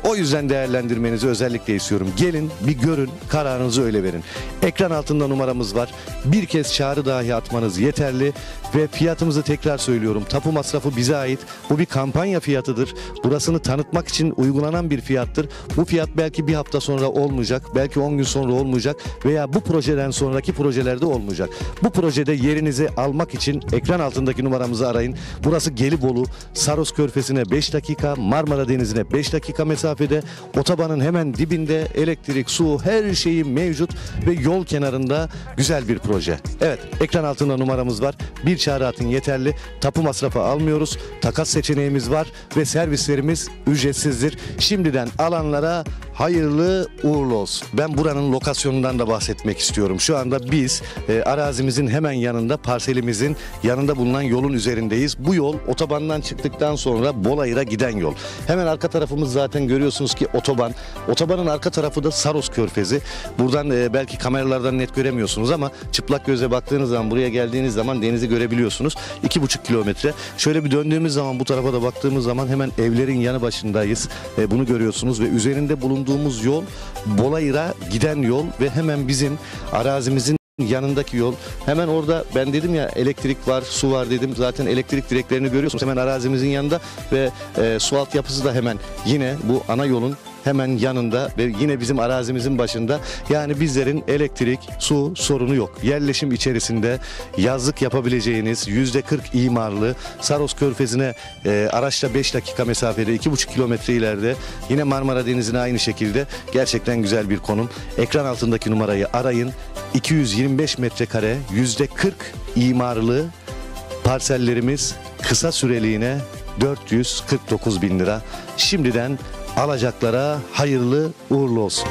O yüzden değerlendirmenizi özellikle istiyorum. Gelin bir görün, Kararınızı öyle verin. Ekran altında numaramız var. Bir kez çağrı dahi atmanız yeterli ve fiyatımızı tekrar söylüyorum. Tapu masrafı bize ait. Bu bir kampanya fiyatıdır. Burasını tanıtmak için uygulanan bir fiyattır. Bu fiyat belki bir hafta sonra olmayacak, belki 10 gün sonra olmayacak veya bu projeden sonraki projelerde olmayacak. Bu projede yerinizi almak için ekran altındaki numaramızı arayın. Burası Gelibolu, Saros Körfezi'ne 5 dakika, Marmara Denizi'ne 5 dakika mesafede, otobanın hemen dibinde elektrik, su, her şeyi mevcut ve yol kenarında güzel bir proje. Evet, ekran altında numaramız var. Bir çağrı atın yeterli. Tapu masrafı almıyoruz. Takas seçeneğimiz var ve servislerimiz ücretsizdir. Şimdiden alanlara hayırlı uğurlu olsun. Ben buranın lokasyonundan da bahsetmek istiyorum. Şu anda biz arazimizin hemen yanında, parselimizin yanında bulunan yolun üzerindeyiz. Bu yol otobandan çıktıktan sonra Bolayır'a giden yol. Hemen arka tarafımız zaten görüyorsunuz ki otoban. Otobanın arka tarafı da Saros Körfezi. Buradan belki kameralardan net göremiyorsunuz ama çıplak göze baktığınız zaman, buraya geldiğiniz zaman denizi görebiliyorsunuz. 2,5 kilometre. Şöyle bir döndüğümüz zaman, bu tarafa da baktığımız zaman hemen evlerin yanı başındayız. Bunu görüyorsunuz ve üzerinde bulunduğumuz yol Bolayır'a giden yol ve hemen bizim arazimizin yanındaki yol. Hemen orada ben dedim ya, elektrik var, su var dedim. Zaten elektrik direklerini görüyorsunuz hemen arazimizin yanında ve su altyapısı da hemen yine bu ana yolun hemen yanında ve yine bizim arazimizin başında. Yani bizlerin elektrik, su sorunu yok. Yerleşim içerisinde yazlık yapabileceğiniz %40 imarlı Saros Körfezi'ne araçla 5 dakika mesafede, 2,5 kilometre ileride, yine Marmara Denizi'ne aynı şekilde gerçekten güzel bir konum. Ekran altındaki numarayı arayın. 225 metrekare %40 imarlı parsellerimiz kısa süreliğine 449.000 lira. Şimdiden alacaklara hayırlı uğurlu olsun.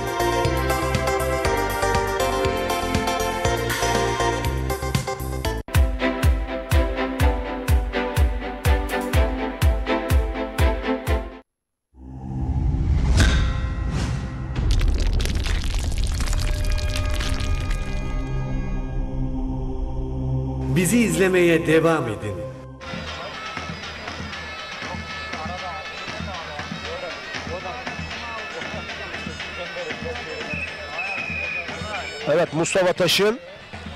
Bizi izlemeye devam edin. Evet, Mustafa Taş'ın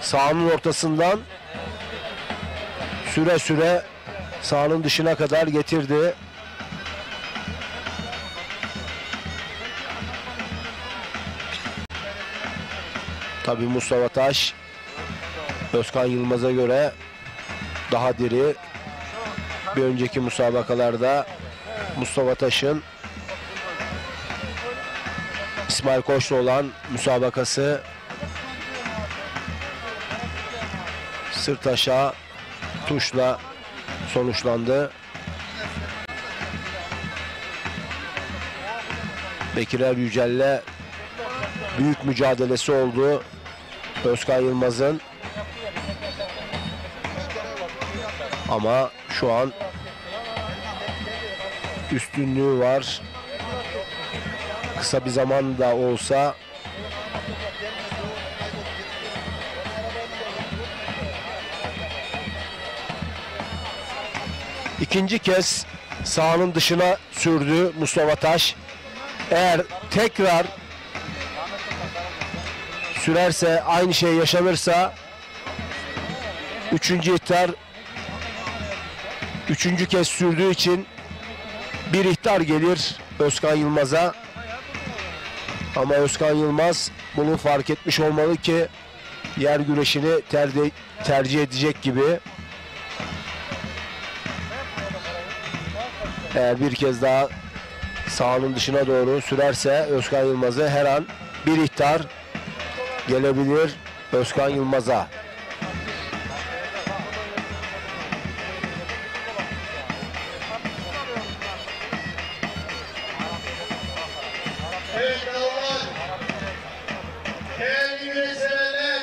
sahanın ortasından süre süre sahanın dışına kadar getirdi. Tabii Mustafa Taş Özkan Yılmaz'a göre daha diri. Bir önceki müsabakalarda Mustafa Taş'ın İsmail Koç'la olan müsabakası sırt aşağı tuşla sonuçlandı. Bekir Yücel'le büyük mücadelesi oldu Özkan Yılmaz'ın. Ama şu an üstünlüğü var. Kısa bir zaman da olsa ikinci kez sahanın dışına sürdü Mustafa Taş. Eğer tekrar sürerse, aynı şey yaşanırsa üçüncü ihtar, üçüncü kez sürdüğü için bir ihtar gelir Özkan Yılmaz'a. Ama Özkan Yılmaz bunu fark etmiş olmalı ki yer güreşini tercih edecek gibi. Eğer bir kez daha sahanın dışına doğru sürerse Özkan Yılmaz'ı her an bir ihtar gelebilir Özkan Yılmaz'a. Evet krallar, değerli güreşseverler,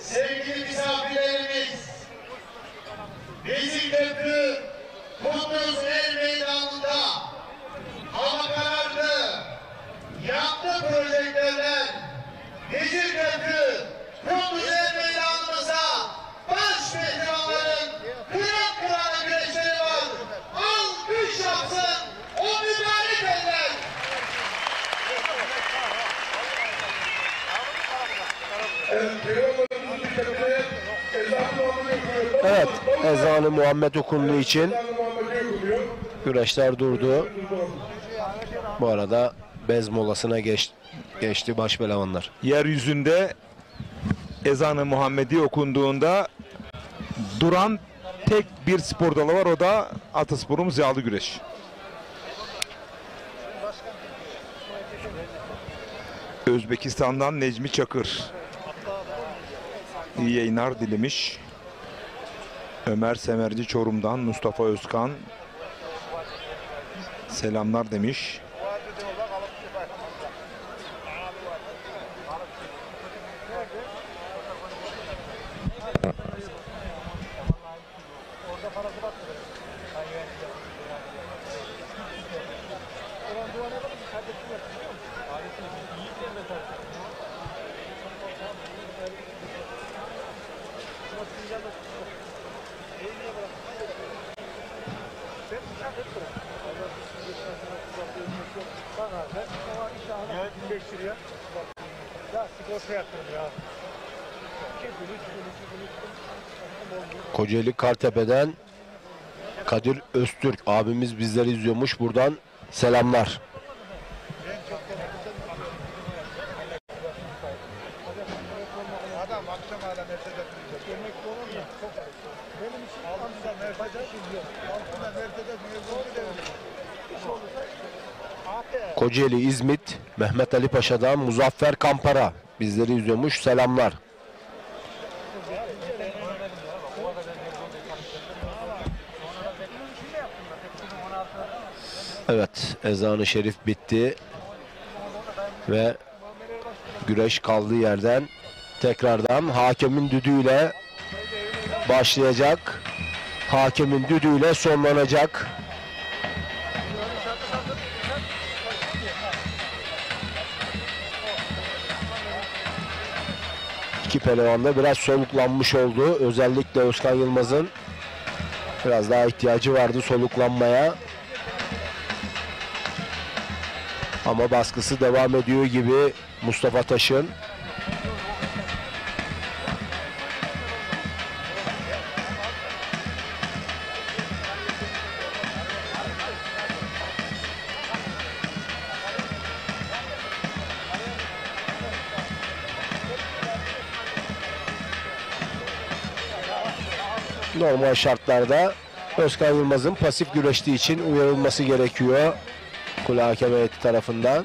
sevgili misafirlerimiz, Vezirköprü Kunduz El Meydanı'nda hava karardı, yandı projektörler. Vezirköprü Kunduz El Meydanımıza baş pehlivanların kıran kırana güreşleri var. Alkış yapsın o mübarek eller. ezanı Muhammed okunduğu için güreşler durdu. Bu arada bez molasına geçti başpehlivanlar. Yeryüzünde ezanı Muhammedi okunduğunda duran tek bir spor dalı var, o da atasporumuz yağlı güreş. Özbekistan'dan Necmi Çakır iyi yayınlar dilemiş. Ömer Semerci Çorum'dan Mustafa Özkan selamlar demiş. Kocaeli Kartepe'den Kadir Öztürk abimiz bizleri izliyormuş. Buradan selamlar. Kocaeli İzmit Mehmet Ali Paşa'dan Muzaffer Kampara bizleri izliyormuş. Selamlar. Evet, ezanı şerif bitti ve güreş kaldığı yerden tekrardan hakemin düdüğüyle başlayacak. Hakemin düdüğüyle sonlanacak. İki pehlivan da biraz soluklanmış oldu. Özellikle Özkan Yılmaz'ın biraz daha ihtiyacı vardı soluklanmaya. Ama baskısı devam ediyor gibi Mustafa Taş'ın. Normal şartlarda Özkan Yılmaz'ın pasif güreştiği için uyarılması gerekiyor Kule Hakem Heyeti tarafından.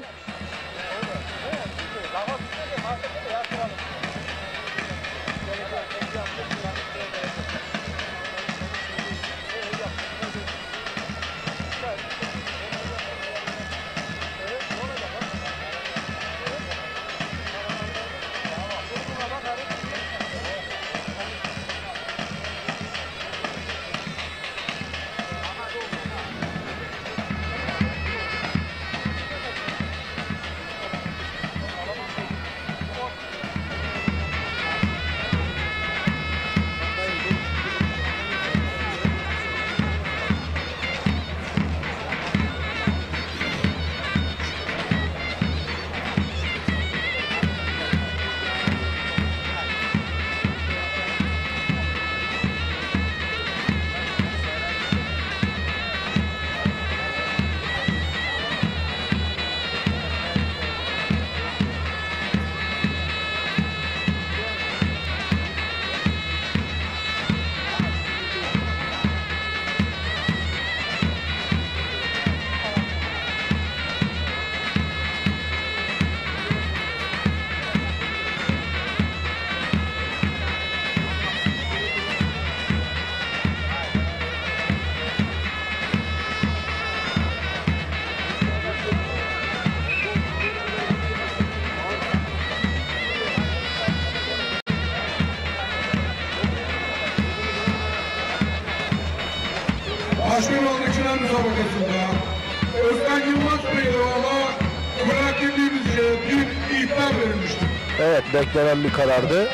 Başkanlık Çınar müsabakasında Özkan Yılmaz Bey'le bırakıldığımızca bir ihbar verilmiştir. Evet, beklenen bir karardı.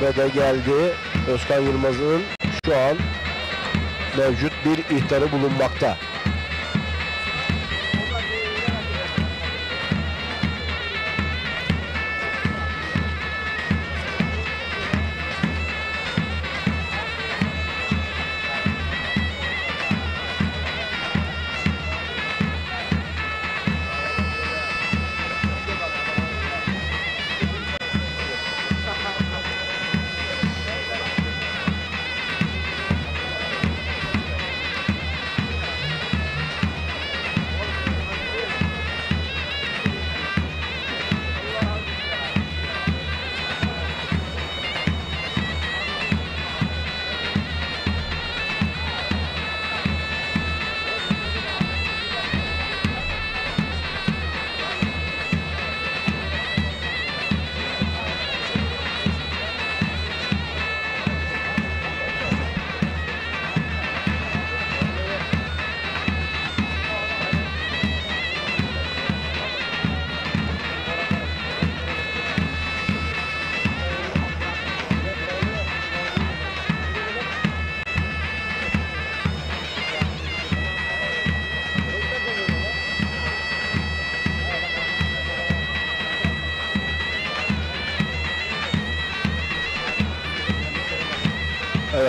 Ve de geldi. Özkan Yılmaz'ın şu an mevcut bir ihtarı bulunmakta.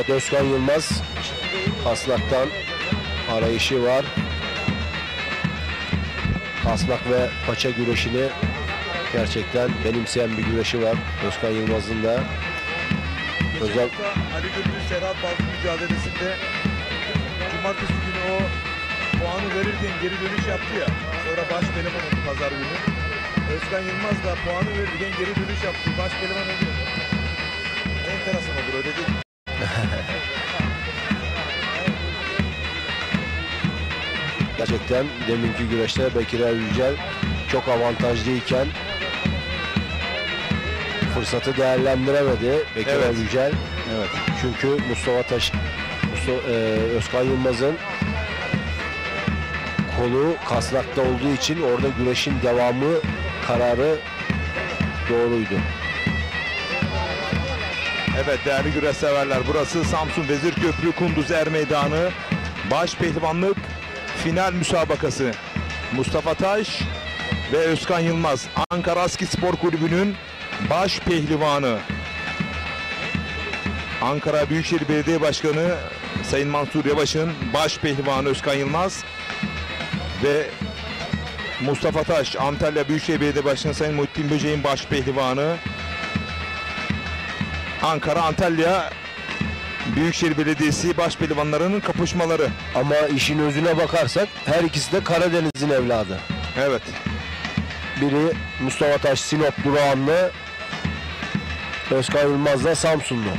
Evet, Özkan Yılmaz Kasnak'tan arayışı var. Kasnak ve paça güreşini gerçekten benimseyen bir güreşi var Özkan Yılmaz'ın da. Özel Ali Gül'ün Serhat Balkı mücadelesinde cumartesi günü o puanı verirken geri dönüş yaptı ya. Sonra baş pehlivan oldu pazar günü. Özkan Yılmaz da puanı verirken geri dönüş yaptı. Baş pehlivan oluyor. Enteresan olur, öyle değil mi? Gerçekten deminki güreşte Bekir Yücel çok avantajlıyken fırsatı değerlendiremedi Bekir Yücel. Evet. Çünkü Özkan Yılmaz'ın kolu kasnakta olduğu için orada güreşin devamı kararı doğruydu. Evet değerli güreş severler, burası Samsun Vezirköprü Kunduz Er Meydanı. Baş pehlivanlık final müsabakası. Mustafa Taş ve Özkan Yılmaz, Ankara Aski Spor Kulübü'nün baş pehlivanı. Ankara Büyükşehir Belediye Başkanı Sayın Mansur Yavaş'ın baş pehlivanı Özkan Yılmaz ve Mustafa Taş, Antalya Büyükşehir Belediye Başkanı Sayın Muhittin Böceğin baş pehlivanı. Ankara Antalya Büyükşehir Belediyesi baş pehlivanlarının kapışmaları. Ama işin özüne bakarsak her ikisi de Karadeniz'in evladı. Evet. Biri Mustafa Taş Sinop Durağanlı, Özkan Yılmaz da Samsunlu.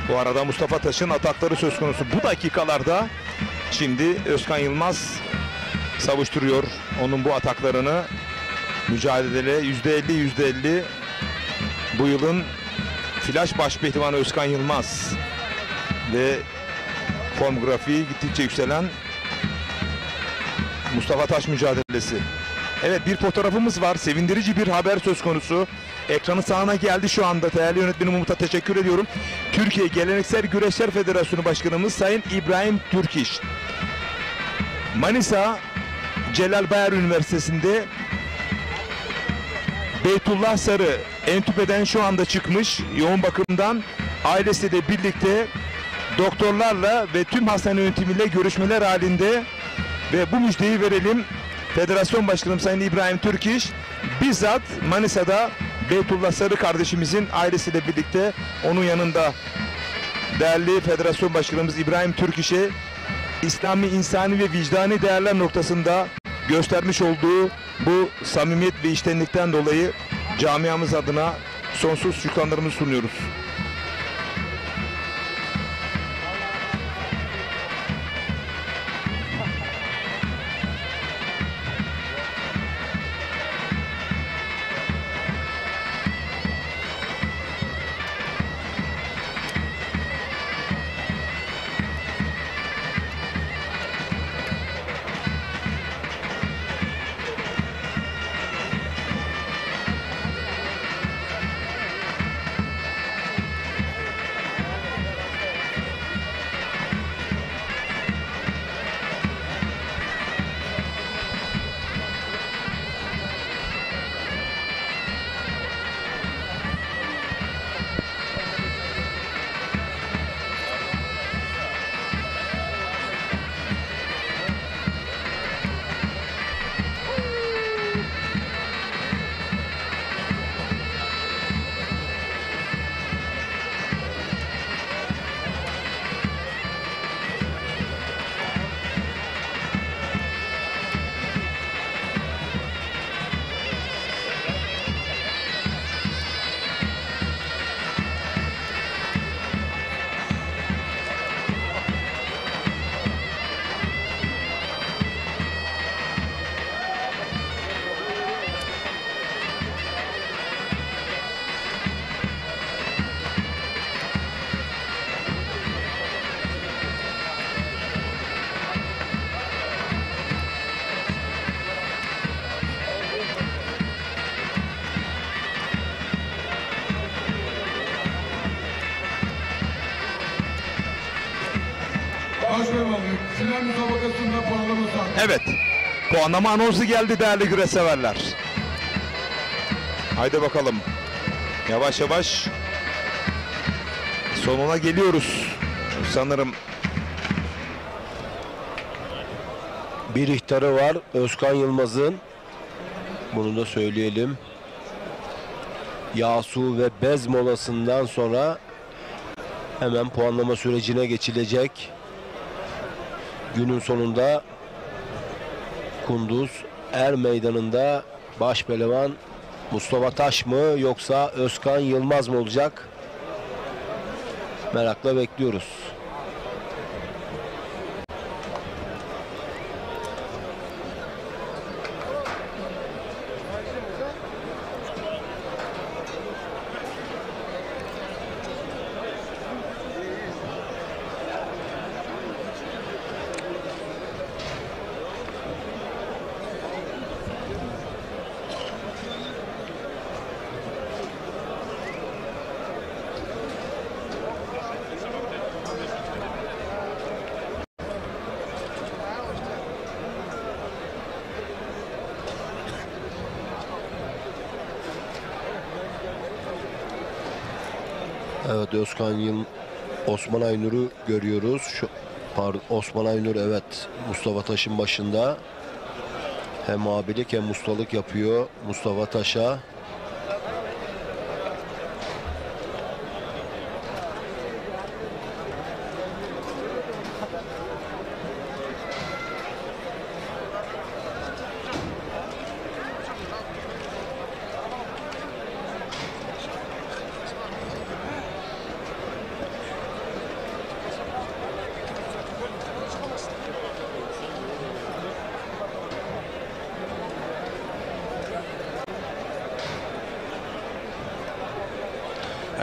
Bu arada Mustafa Taş'ın atakları söz konusu bu dakikalarda. Şimdi Özkan Yılmaz savuşturuyor onun bu ataklarını. Mücadele %50-%50. Bu yılın flash baş pehlivanı Özkan Yılmaz ve form grafiği gittikçe yükselen Mustafa Taş mücadelesi. Evet, bir fotoğrafımız var. Sevindirici bir haber söz konusu. Ekranın sağına geldi şu anda. Değerli yönetmenim Umut'a teşekkür ediyorum. Türkiye Geleneksel Güreşler Federasyonu Başkanımız Sayın İbrahim Türkiş, Manisa Celal Bayar Üniversitesi'nde Beytullah Sarı entübeden şu anda çıkmış, yoğun bakımdan, ailesiyle birlikte doktorlarla ve tüm hastane yönetimiyle görüşmeler halinde ve bu müjdeyi verelim. Federasyon Başkanım Sayın İbrahim Türkiş bizzat Manisa'da Beytullah Sarı kardeşimizin ailesiyle birlikte onun yanında. Değerli Federasyon Başkanımız İbrahim Türkiş'e İslami, insani ve vicdani değerler noktasında göstermiş olduğu bu samimiyet ve içtenlikten dolayı camiamız adına sonsuz şükranlarımızı sunuyoruz. Başkanım, final müsabakasında puanlama saati. Evet, puanlama anonsu geldi değerli güreş severler. Haydi bakalım. Yavaş yavaş sonuna geliyoruz. Sanırım bir ihtarı var Özkan Yılmaz'ın. Bunu da söyleyelim. Yasu ve bez molasından sonra hemen puanlama sürecine geçilecek. Günün sonunda Kunduz Er Meydanı'nda baş pehlivan Mustafa Taş mı yoksa Özkan Yılmaz mı olacak? Merakla bekliyoruz. Evet, Osman Aynur'u görüyoruz. Pardon, Osman Aynur evet Mustafa Taş'ın başında. Hem abilik hem ustalık yapıyor Mustafa Taş'a.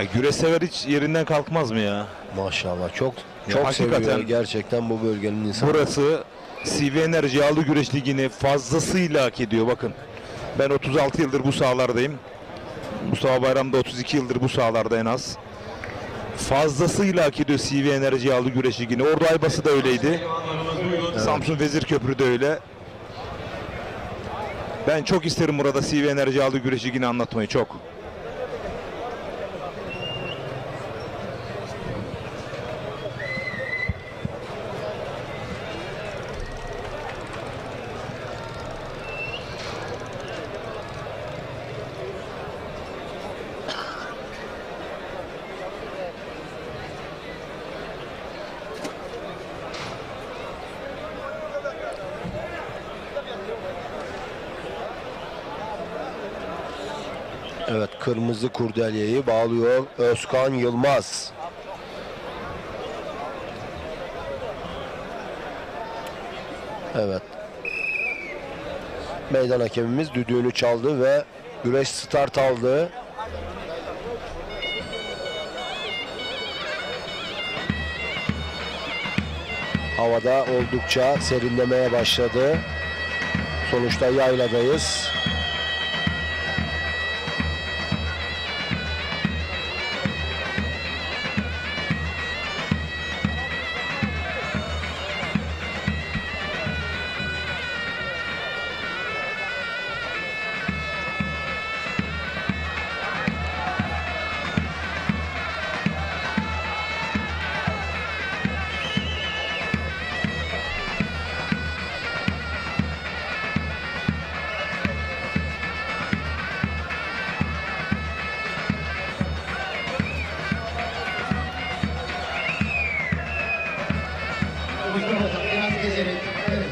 Ya güreş sever hiç yerinden kalkmaz mı ya? Maşallah çok hakikaten seviyor gerçekten bu bölgenin insanı. Burası CV Enerji Yağlı Güreş Ligi'ni fazlasıyla hak ediyor. Bakın ben 36 yıldır bu sahalardayım. Mustafa Bayram da 32 yıldır bu sahalarda en az. Fazlasıyla hak ediyor CV Enerji Yağlı Güreş Ligi'ni. Ordu Aybası da öyleydi. Evet. Samsun Vezirköprü de öyle. Ben çok isterim burada CV Enerji Yağlı Güreş Ligi'ni anlatmayı çok. Evet, kırmızı kurdeleyi bağlıyor Özkan Yılmaz. Evet. Meydan hakemimiz düdüğünü çaldı ve güreş start aldı. Havada oldukça serinlemeye başladı. Sonuçta yayladayız. Biraz gezerek. Evet.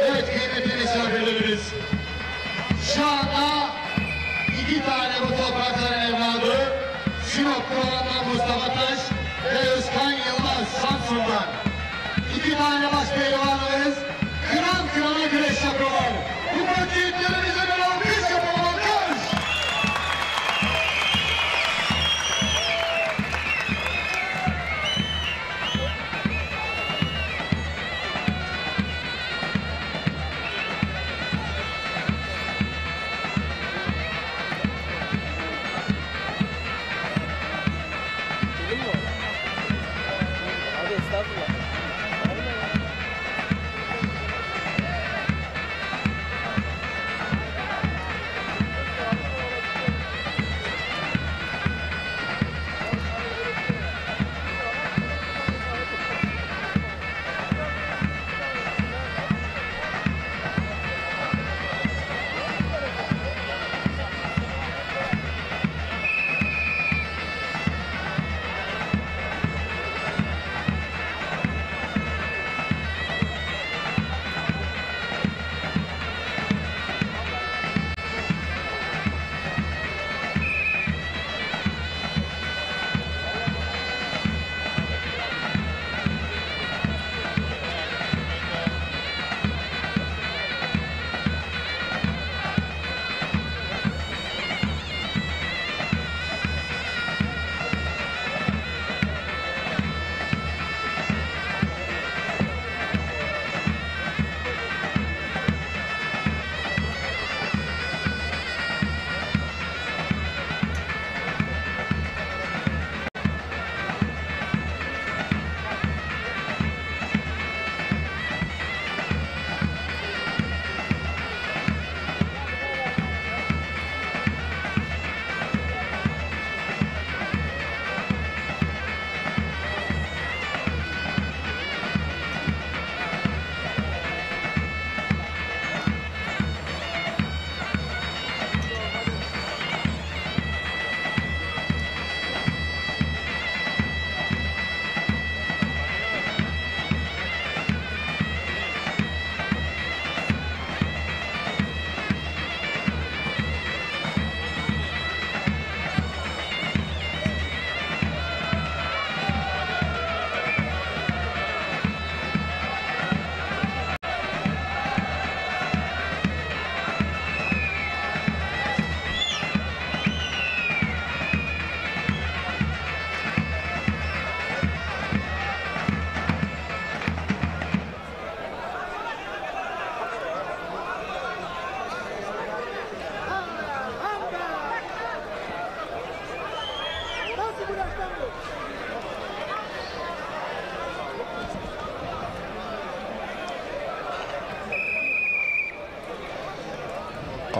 Evet kıymetli misafirlerimiz, şu anda 2 tane bu toprakların evladı, Sinop Kıvan'dan Mustafa Taş ve Özkan Yılmaz Samsun'dan. 2 tane baş pehlivanımız kıran kırana güreş yapıyorlar. Bu bakiyetlerimize bir alkış yapalım, alkış! Abi estağfurullah.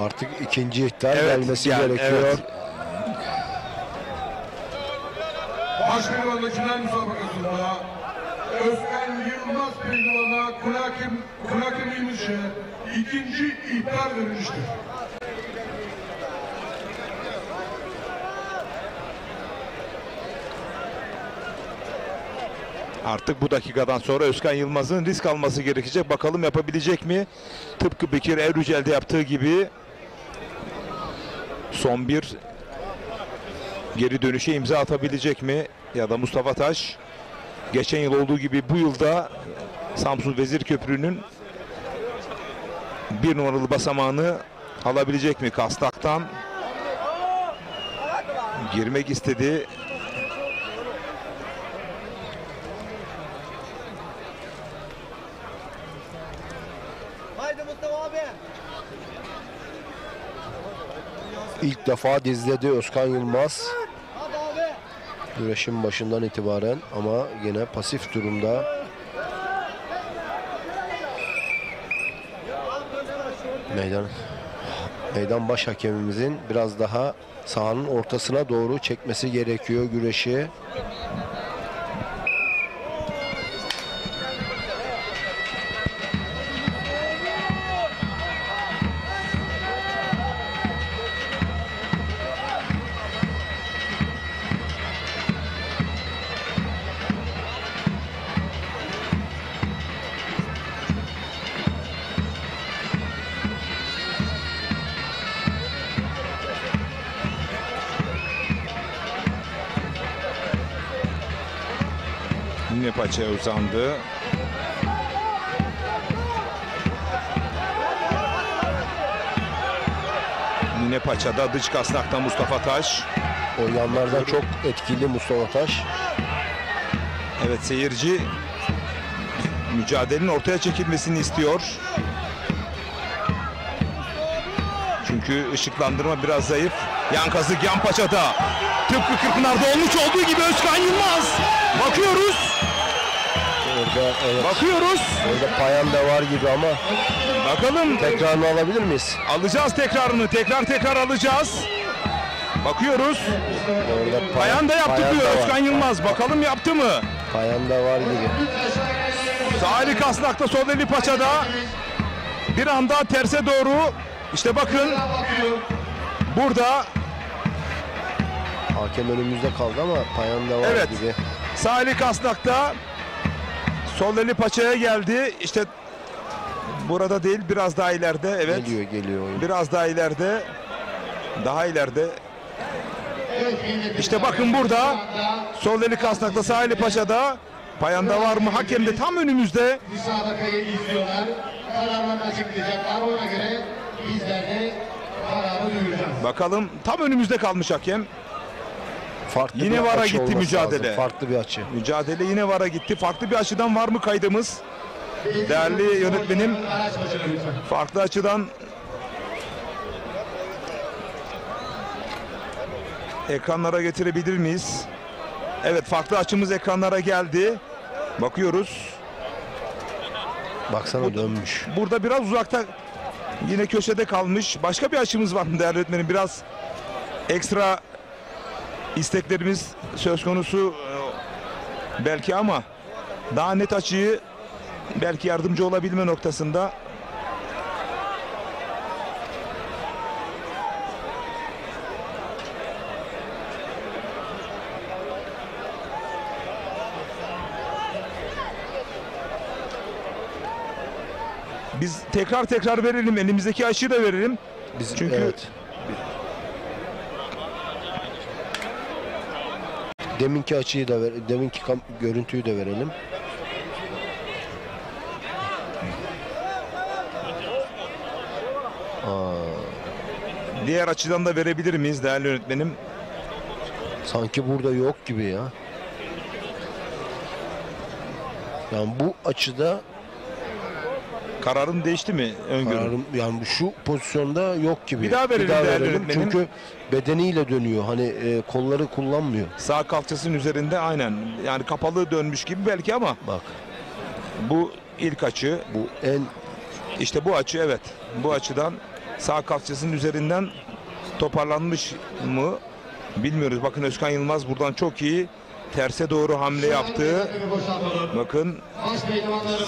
Artık ikinci ihtar gelmesi gerekiyor. Evet. Baş pehlivanlıklar müsabakasında Özkan Yılmaz pehlivana Kulakim İlmiş'e ikinci ihtar verilmiştir. Artık bu dakikadan sonra Özkan Yılmaz'ın risk alması gerekecek. Bakalım yapabilecek mi? Tıpkı Bekir Evrücel'de yaptığı gibi son bir geri dönüşe imza atabilecek mi? Ya da Mustafa Taş geçen yıl olduğu gibi bu yılda Samsun Vezir Köprü'nün bir numaralı basamağını alabilecek mi? Kastak'tan girmek istedi. Haydi Mustafa abi. İlk defa dizledi Özkan Yılmaz. Güreşin başından itibaren ama yine pasif durumda. Meydan baş hakemimizin biraz daha sahanın ortasına doğru çekmesi gerekiyor güreşi. Yine paçaya uzandı. Yine paçada dış kasnakta Mustafa Taş. O yanlardan çok etkili Mustafa Taş. Evet, seyirci mücadelenin ortaya çekilmesini istiyor. Çünkü ışıklandırma biraz zayıf. Yan kazık yan paçada. Tıpkı Kırkpınar'da olmuş olduğu gibi Özkan Yılmaz. Bakıyoruz. Orada, evet. Bakıyoruz. Orada payan da var gibi ama. Bakalım. Tekrarını alabilir miyiz? Alacağız tekrarını. Tekrar alacağız. Bakıyoruz. Orada payan da yaptı payan diyor da Özkan Yılmaz. Bakalım yaptı mı? Payan da var gibi. Sağ eli kasnakta, sol eli paçada. Bir anda terse doğru. İşte bakın. Burada. Hakem önümüzde kaldı ama payan da var evet, gibi. Sağ eli kasnakta. Sol eli paçaya geldi. İşte burada değil, biraz daha ileride. Evet. Geliyor oyun. Biraz daha ileride. Daha ileride. İşte bakın burada. Sol eli kasnakta, sağ eli paçada. Payanda var mı? Hakem de tam önümüzde. Müsabakayı izliyorlar. Kararlarını açıklayacaklar. Ona göre bizler de kararı duyuracağız. Bakalım, tam önümüzde kalmış hakem. Farklı yine bir VAR'a açı gitti olması mücadele. lazım. Farklı bir açı. Mücadele yine VAR'a gitti. Farklı bir açıdan var mı kaydımız? Değerli yönetmenim, farklı açıdan ekranlara getirebilir miyiz? Evet, farklı açımız ekranlara geldi. Bakıyoruz. Baksana dönmüş. Burada biraz uzakta, yine köşede kalmış. Başka bir açımız var mı değerli öğretmenim? Biraz ekstra isteklerimiz söz konusu belki ama daha net açıyı belki yardımcı olabilme noktasında. Biz tekrar verelim, elimizdeki açıyı da verelim. Çünkü evet. Deminki açıyı da deminki görüntüyü de verelim. Diğer açıdan da verebilir miyiz değerli yönetmenim? Sanki burada yok gibi ya. Yani bu açıda Kararın değişti mi öngörün? Kararım, yani şu pozisyonda yok gibi. Bir daha verelim değerli öğretmenim. Çünkü bedeniyle dönüyor. Hani kolları kullanmıyor. Sağ kalçasının üzerinde aynen. Yani kapalı dönmüş gibi belki ama. Bak. Bu ilk açı. Bu en... İşte bu açı, evet. Bu açıdan sağ kalçasının üzerinden toparlanmış mı bilmiyoruz. Bakın Özkan Yılmaz buradan çok iyi terse doğru hamle yaptı. Bakın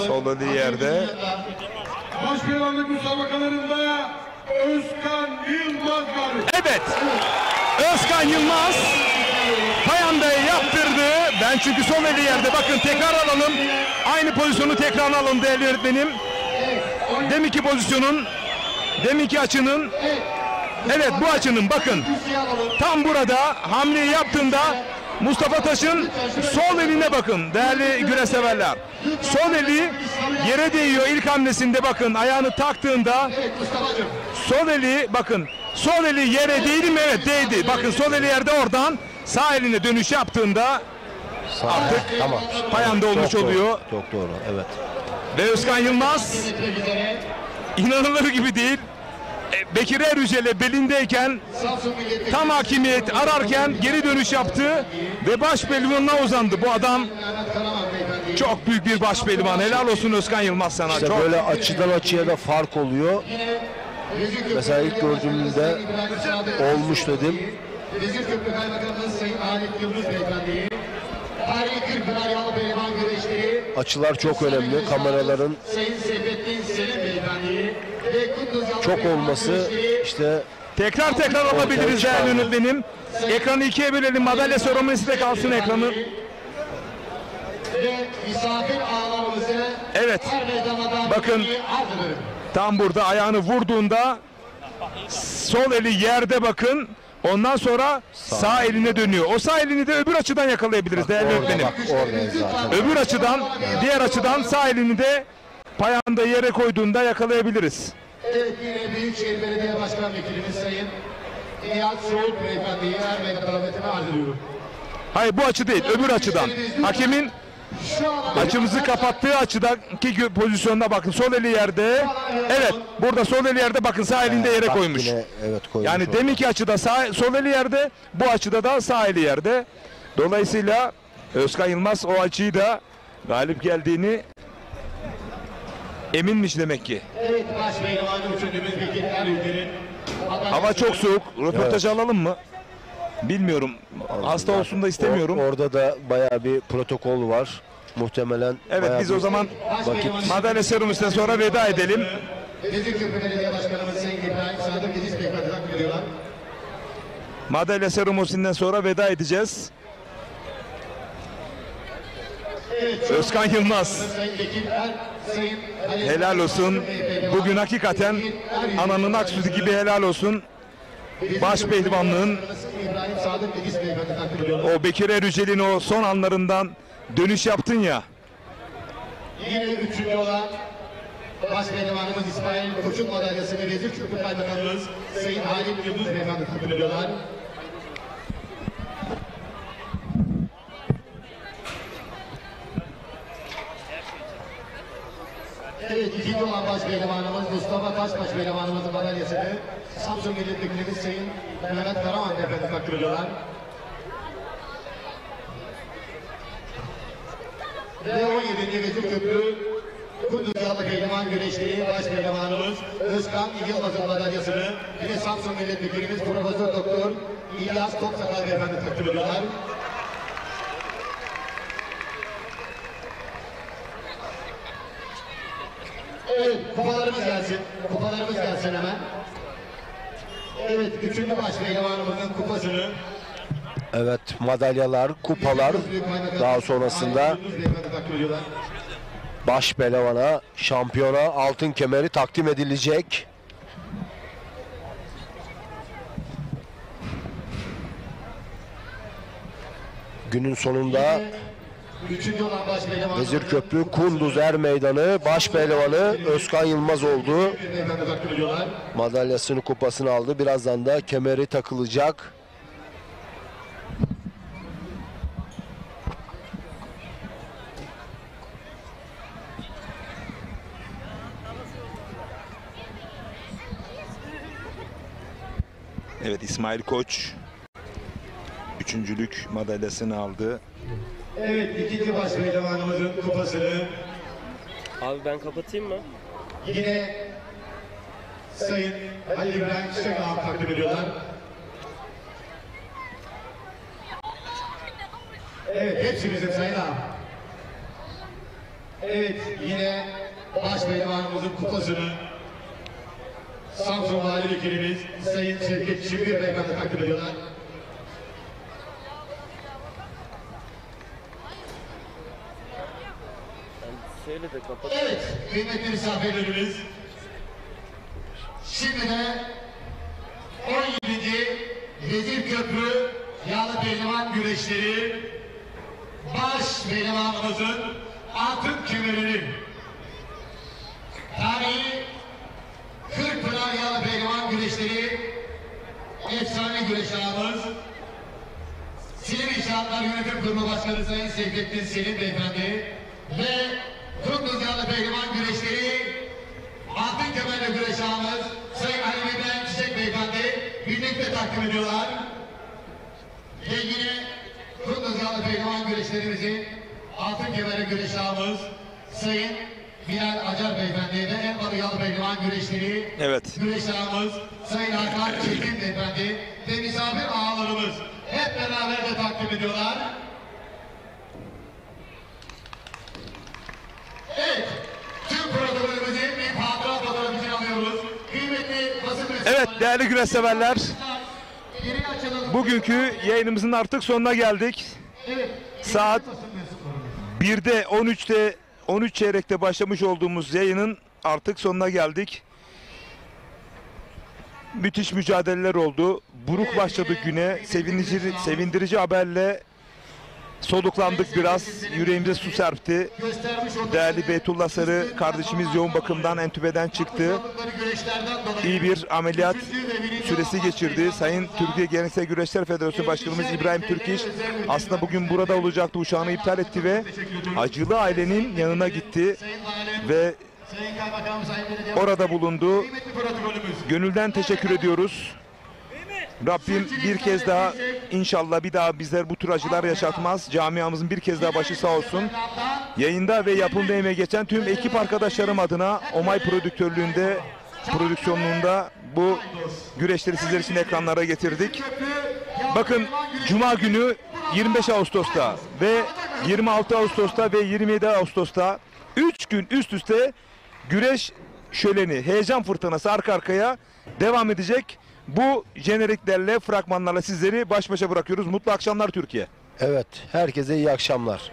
sol eli yerde. Başpehlivanlık müsabakalarında Özkan Yılmaz galip. Evet. Özkan Yılmaz payandayı yaptırdı. Ben çünkü sol eli yerde. Bakın tekrar alalım. Aynı pozisyonu tekrar alalım değerli öğretmenim. Deminki pozisyonun, deminki açının, evet bu açının bakın. Tam burada hamleyi yaptığında Mustafa Taş'ın sol eline bakın değerli güreş severler. Sol eli yere değiyor ilk hamlesinde, bakın ayağını taktığında sol eli, bakın sol eli yere değdi mi? Evet değdi. Bakın sol eli yerde, oradan sağ eline dönüş yaptığında artık tamam. payanda olmuş Çok oluyor. Doğru, çok doğru, evet. Ve Özkan Yılmaz inanılır gibi değil. Bekir Erücel'e belindeyken tam hakimiyet ararken geri dönüş yaptı ve baş pehlivanına uzandı. Bu adam çok büyük bir baş pehlivan. Helal olsun Özkan Yılmaz sana. İşte çok... böyle açıdan açıya da fark oluyor. Mesela ilk gördüğümde olmuş dedim. Vezirköprü Kaymakamımız Sayın Halit Yıldız Beyefendi'yi, tarihi Kırkpınar Yağlı Pehlivan güreşleri Açılar çok önemli. Kameraların Sayın Seyfettin Selim Beyefendi'yi ve Kunduz Yağlı çok Pehlivan olması güreşleri işte tekrar alabiliriz değerli yönetmenim. Ekranı ikiye bölelim. Madalya seremonisi de kalsın ekranı. Ve misafir ağlarımızı Evet. Bakın tam burada ayağını vurduğunda sol eli yerde, bakın. Ondan sonra sağ eline dönüyor. O sağ elini de öbür açıdan yakalayabiliriz değerli öğretmenim. Öbür açıdan, diğer açıdan sağ elini de payanda yere koyduğunda yakalayabiliriz. Evet, yine Büyükşehir Belediye Başkan Vekilimiz Sayın Nihat Soğuk Beyefendi'yi vermeye davetini arz ediyorum. Hayır, bu açı değil, öbür açıdan. Hakemin açımızı kapattığı açıdaki pozisyonda bakın, sol eli yerde. Evet, burada sol eli yerde, bakın sağ elinde yere koymuş. Evet, koymuş. Yani deminki açıda sol eli yerde, bu açıda da sağ eli yerde. Dolayısıyla Özkan Yılmaz o açıyı da galip geldiğini eminmiş demek ki. Evet, baş pehlivanı üçüncümüz Bekir Erücel'in. Hava çok soğuk. Röportajı alalım mı? Bilmiyorum. Hasta olsun da istemiyorum. Orada da bayağı bir protokol var. Muhtemelen. Evet, biz o zaman madalya seremonisinden sonra veda edelim. Vezirköprü Belediye Başkanımız Sayın İbrahim Sadık İdris Beyefendi takdim ediyorlar. Madalya seremonisinden sonra veda edeceğiz. Evet, Özkan Yılmaz. Sayın Bekir Sayın Helal olsun. Bugün hakikaten ananın ak sütü gibi helal olsun. Baş pehlivanlığın İbrahim Sadık İdris Beyefendi takdim ediyorlar. o Bekir Erücel'in o son anlarından dönüş yaptın ya. Yine üçüncü olan baş pehlivanımız İsmail Koç'un madalyasını Vezirköprü Kaymakamımız Sayın Halit Yıldız Beyefendi takdim ediyorlar. Evet, ikinci olan baş pehlivanımız Mustafa Taş baş pehlivanımızın madalyasını Samsun Milletvekilimiz Sayın Mehmet Karaman Beyefendi takdim ediyorlar. Ve 17. Vezirköprü Kunduz Yağlı Pehlivan güreşleri baş pehlivanımız Özkan Yılmaz'ın madalyasını yine Samsun Milletvekilimiz Profesör Doktor İlyas Topsakal Beyefendi takdim ediyorlar. Evet, kupalarımız gelsin. Kupalarımız gelsin hemen. Evet, üçüncü baş pehlivanımızın kupasını. Evet, madalyalar, kupalar, daha sonrasında baş pehlivana, şampiyona altın kemeri takdim edilecek. Günün sonunda Vezirköprü Kunduz Er Meydanı baş pehlivanı Özkan Yılmaz oldu. Madalyasını, kupasını aldı. Birazdan da kemeri takılacak. Evet, İsmail Koç üçüncülük madalyasını aldı. Evet, ikinci baş pehlivanımızın kupasını Abi ben kapatayım mı? yine Sayın Ali İbrahim Çiçek Ağam takdim ediyorlar. Evet, hepsi bizim Sayın Ağam. Evet, yine baş pehlivanımızın kupasını Samsun Vali Vekilimiz Sayın Şevket Çimbir Beyefendi takdim ediyorlar. Söyle de kapat. Evet, kıymetli misafirlerimiz, şimdi de 17. Vezir Köprü Yağlı Pehlivan güreşleri baş pehlivanımızın altın kemerini tarihi Kırkpınar Yağlı Pehlivan güreşleri efsane güreş ağamız Silivri İnşaatlar Yönetim Kurulu Başkanı Sayın Seyfettin Selim Beyefendi ve Kunduz Yağlı Pehlivan güreşleri altın kemerli güreş ağamız Sayın Ali İbrahim Çiçek Beyefendi birlikte takdim ediyorlar. Ve yine Kunduz Yağlı Pehlivan güreşlerimizin altın kemerli güreş ağamız Sayın Bilal Acar Beyefendi ve Elmalı Yağlı Pehlivan güreşleri güreş ağamız Sayın Hakan Çetin Beyefendi ve misafir ağalarımız hep beraber de takdim ediyorlar. Evet, tüm protokolümüzü bir hatıra fotoğrafı için alıyoruz. Kıymetli basın mensupları. Evet değerli güreş severler, bugünkü yayınımızın artık sonuna geldik. Saat 1'de 13 çeyrekte başlamış olduğumuz yayının artık sonuna geldik. Müthiş mücadeleler oldu. Buruk başladı güne. Sevindirici haberle soluklandık biraz. Yüreğimize su serpti. Değerli Beytullah Sarı kardeşimiz yoğun bakımdan, entübeden çıktı. İyi bir ameliyat süresi geçirdi. Sayın Türkiye Geleneksel Güreşler Federasyonu Başkanımız İbrahim Türkiş aslında bugün burada olacaktı. Uçağını iptal etti ve acılı ailenin yanına gitti ve orada bulundu. Gönülden teşekkür ediyoruz. Rabbim bir kez daha inşallah bir daha bizler bu tür acılar yaşatmaz. Camiamızın bir kez daha başı sağ olsun. Yayında ve yapımda emeği geçen tüm ekip arkadaşlarım adına Omay prodüksiyonluğunda bu güreşleri sizler için ekranlara getirdik. Bakın Cuma günü 25 Ağustos'ta ve 26 Ağustos'ta ve 27 Ağustos'ta 3 gün üst üste güreş şöleni, heyecan fırtınası arka arkaya devam edecek. Bu jeneriklerle, fragmanlarla sizleri baş başa bırakıyoruz. Mutlu akşamlar Türkiye. Evet, herkese iyi akşamlar.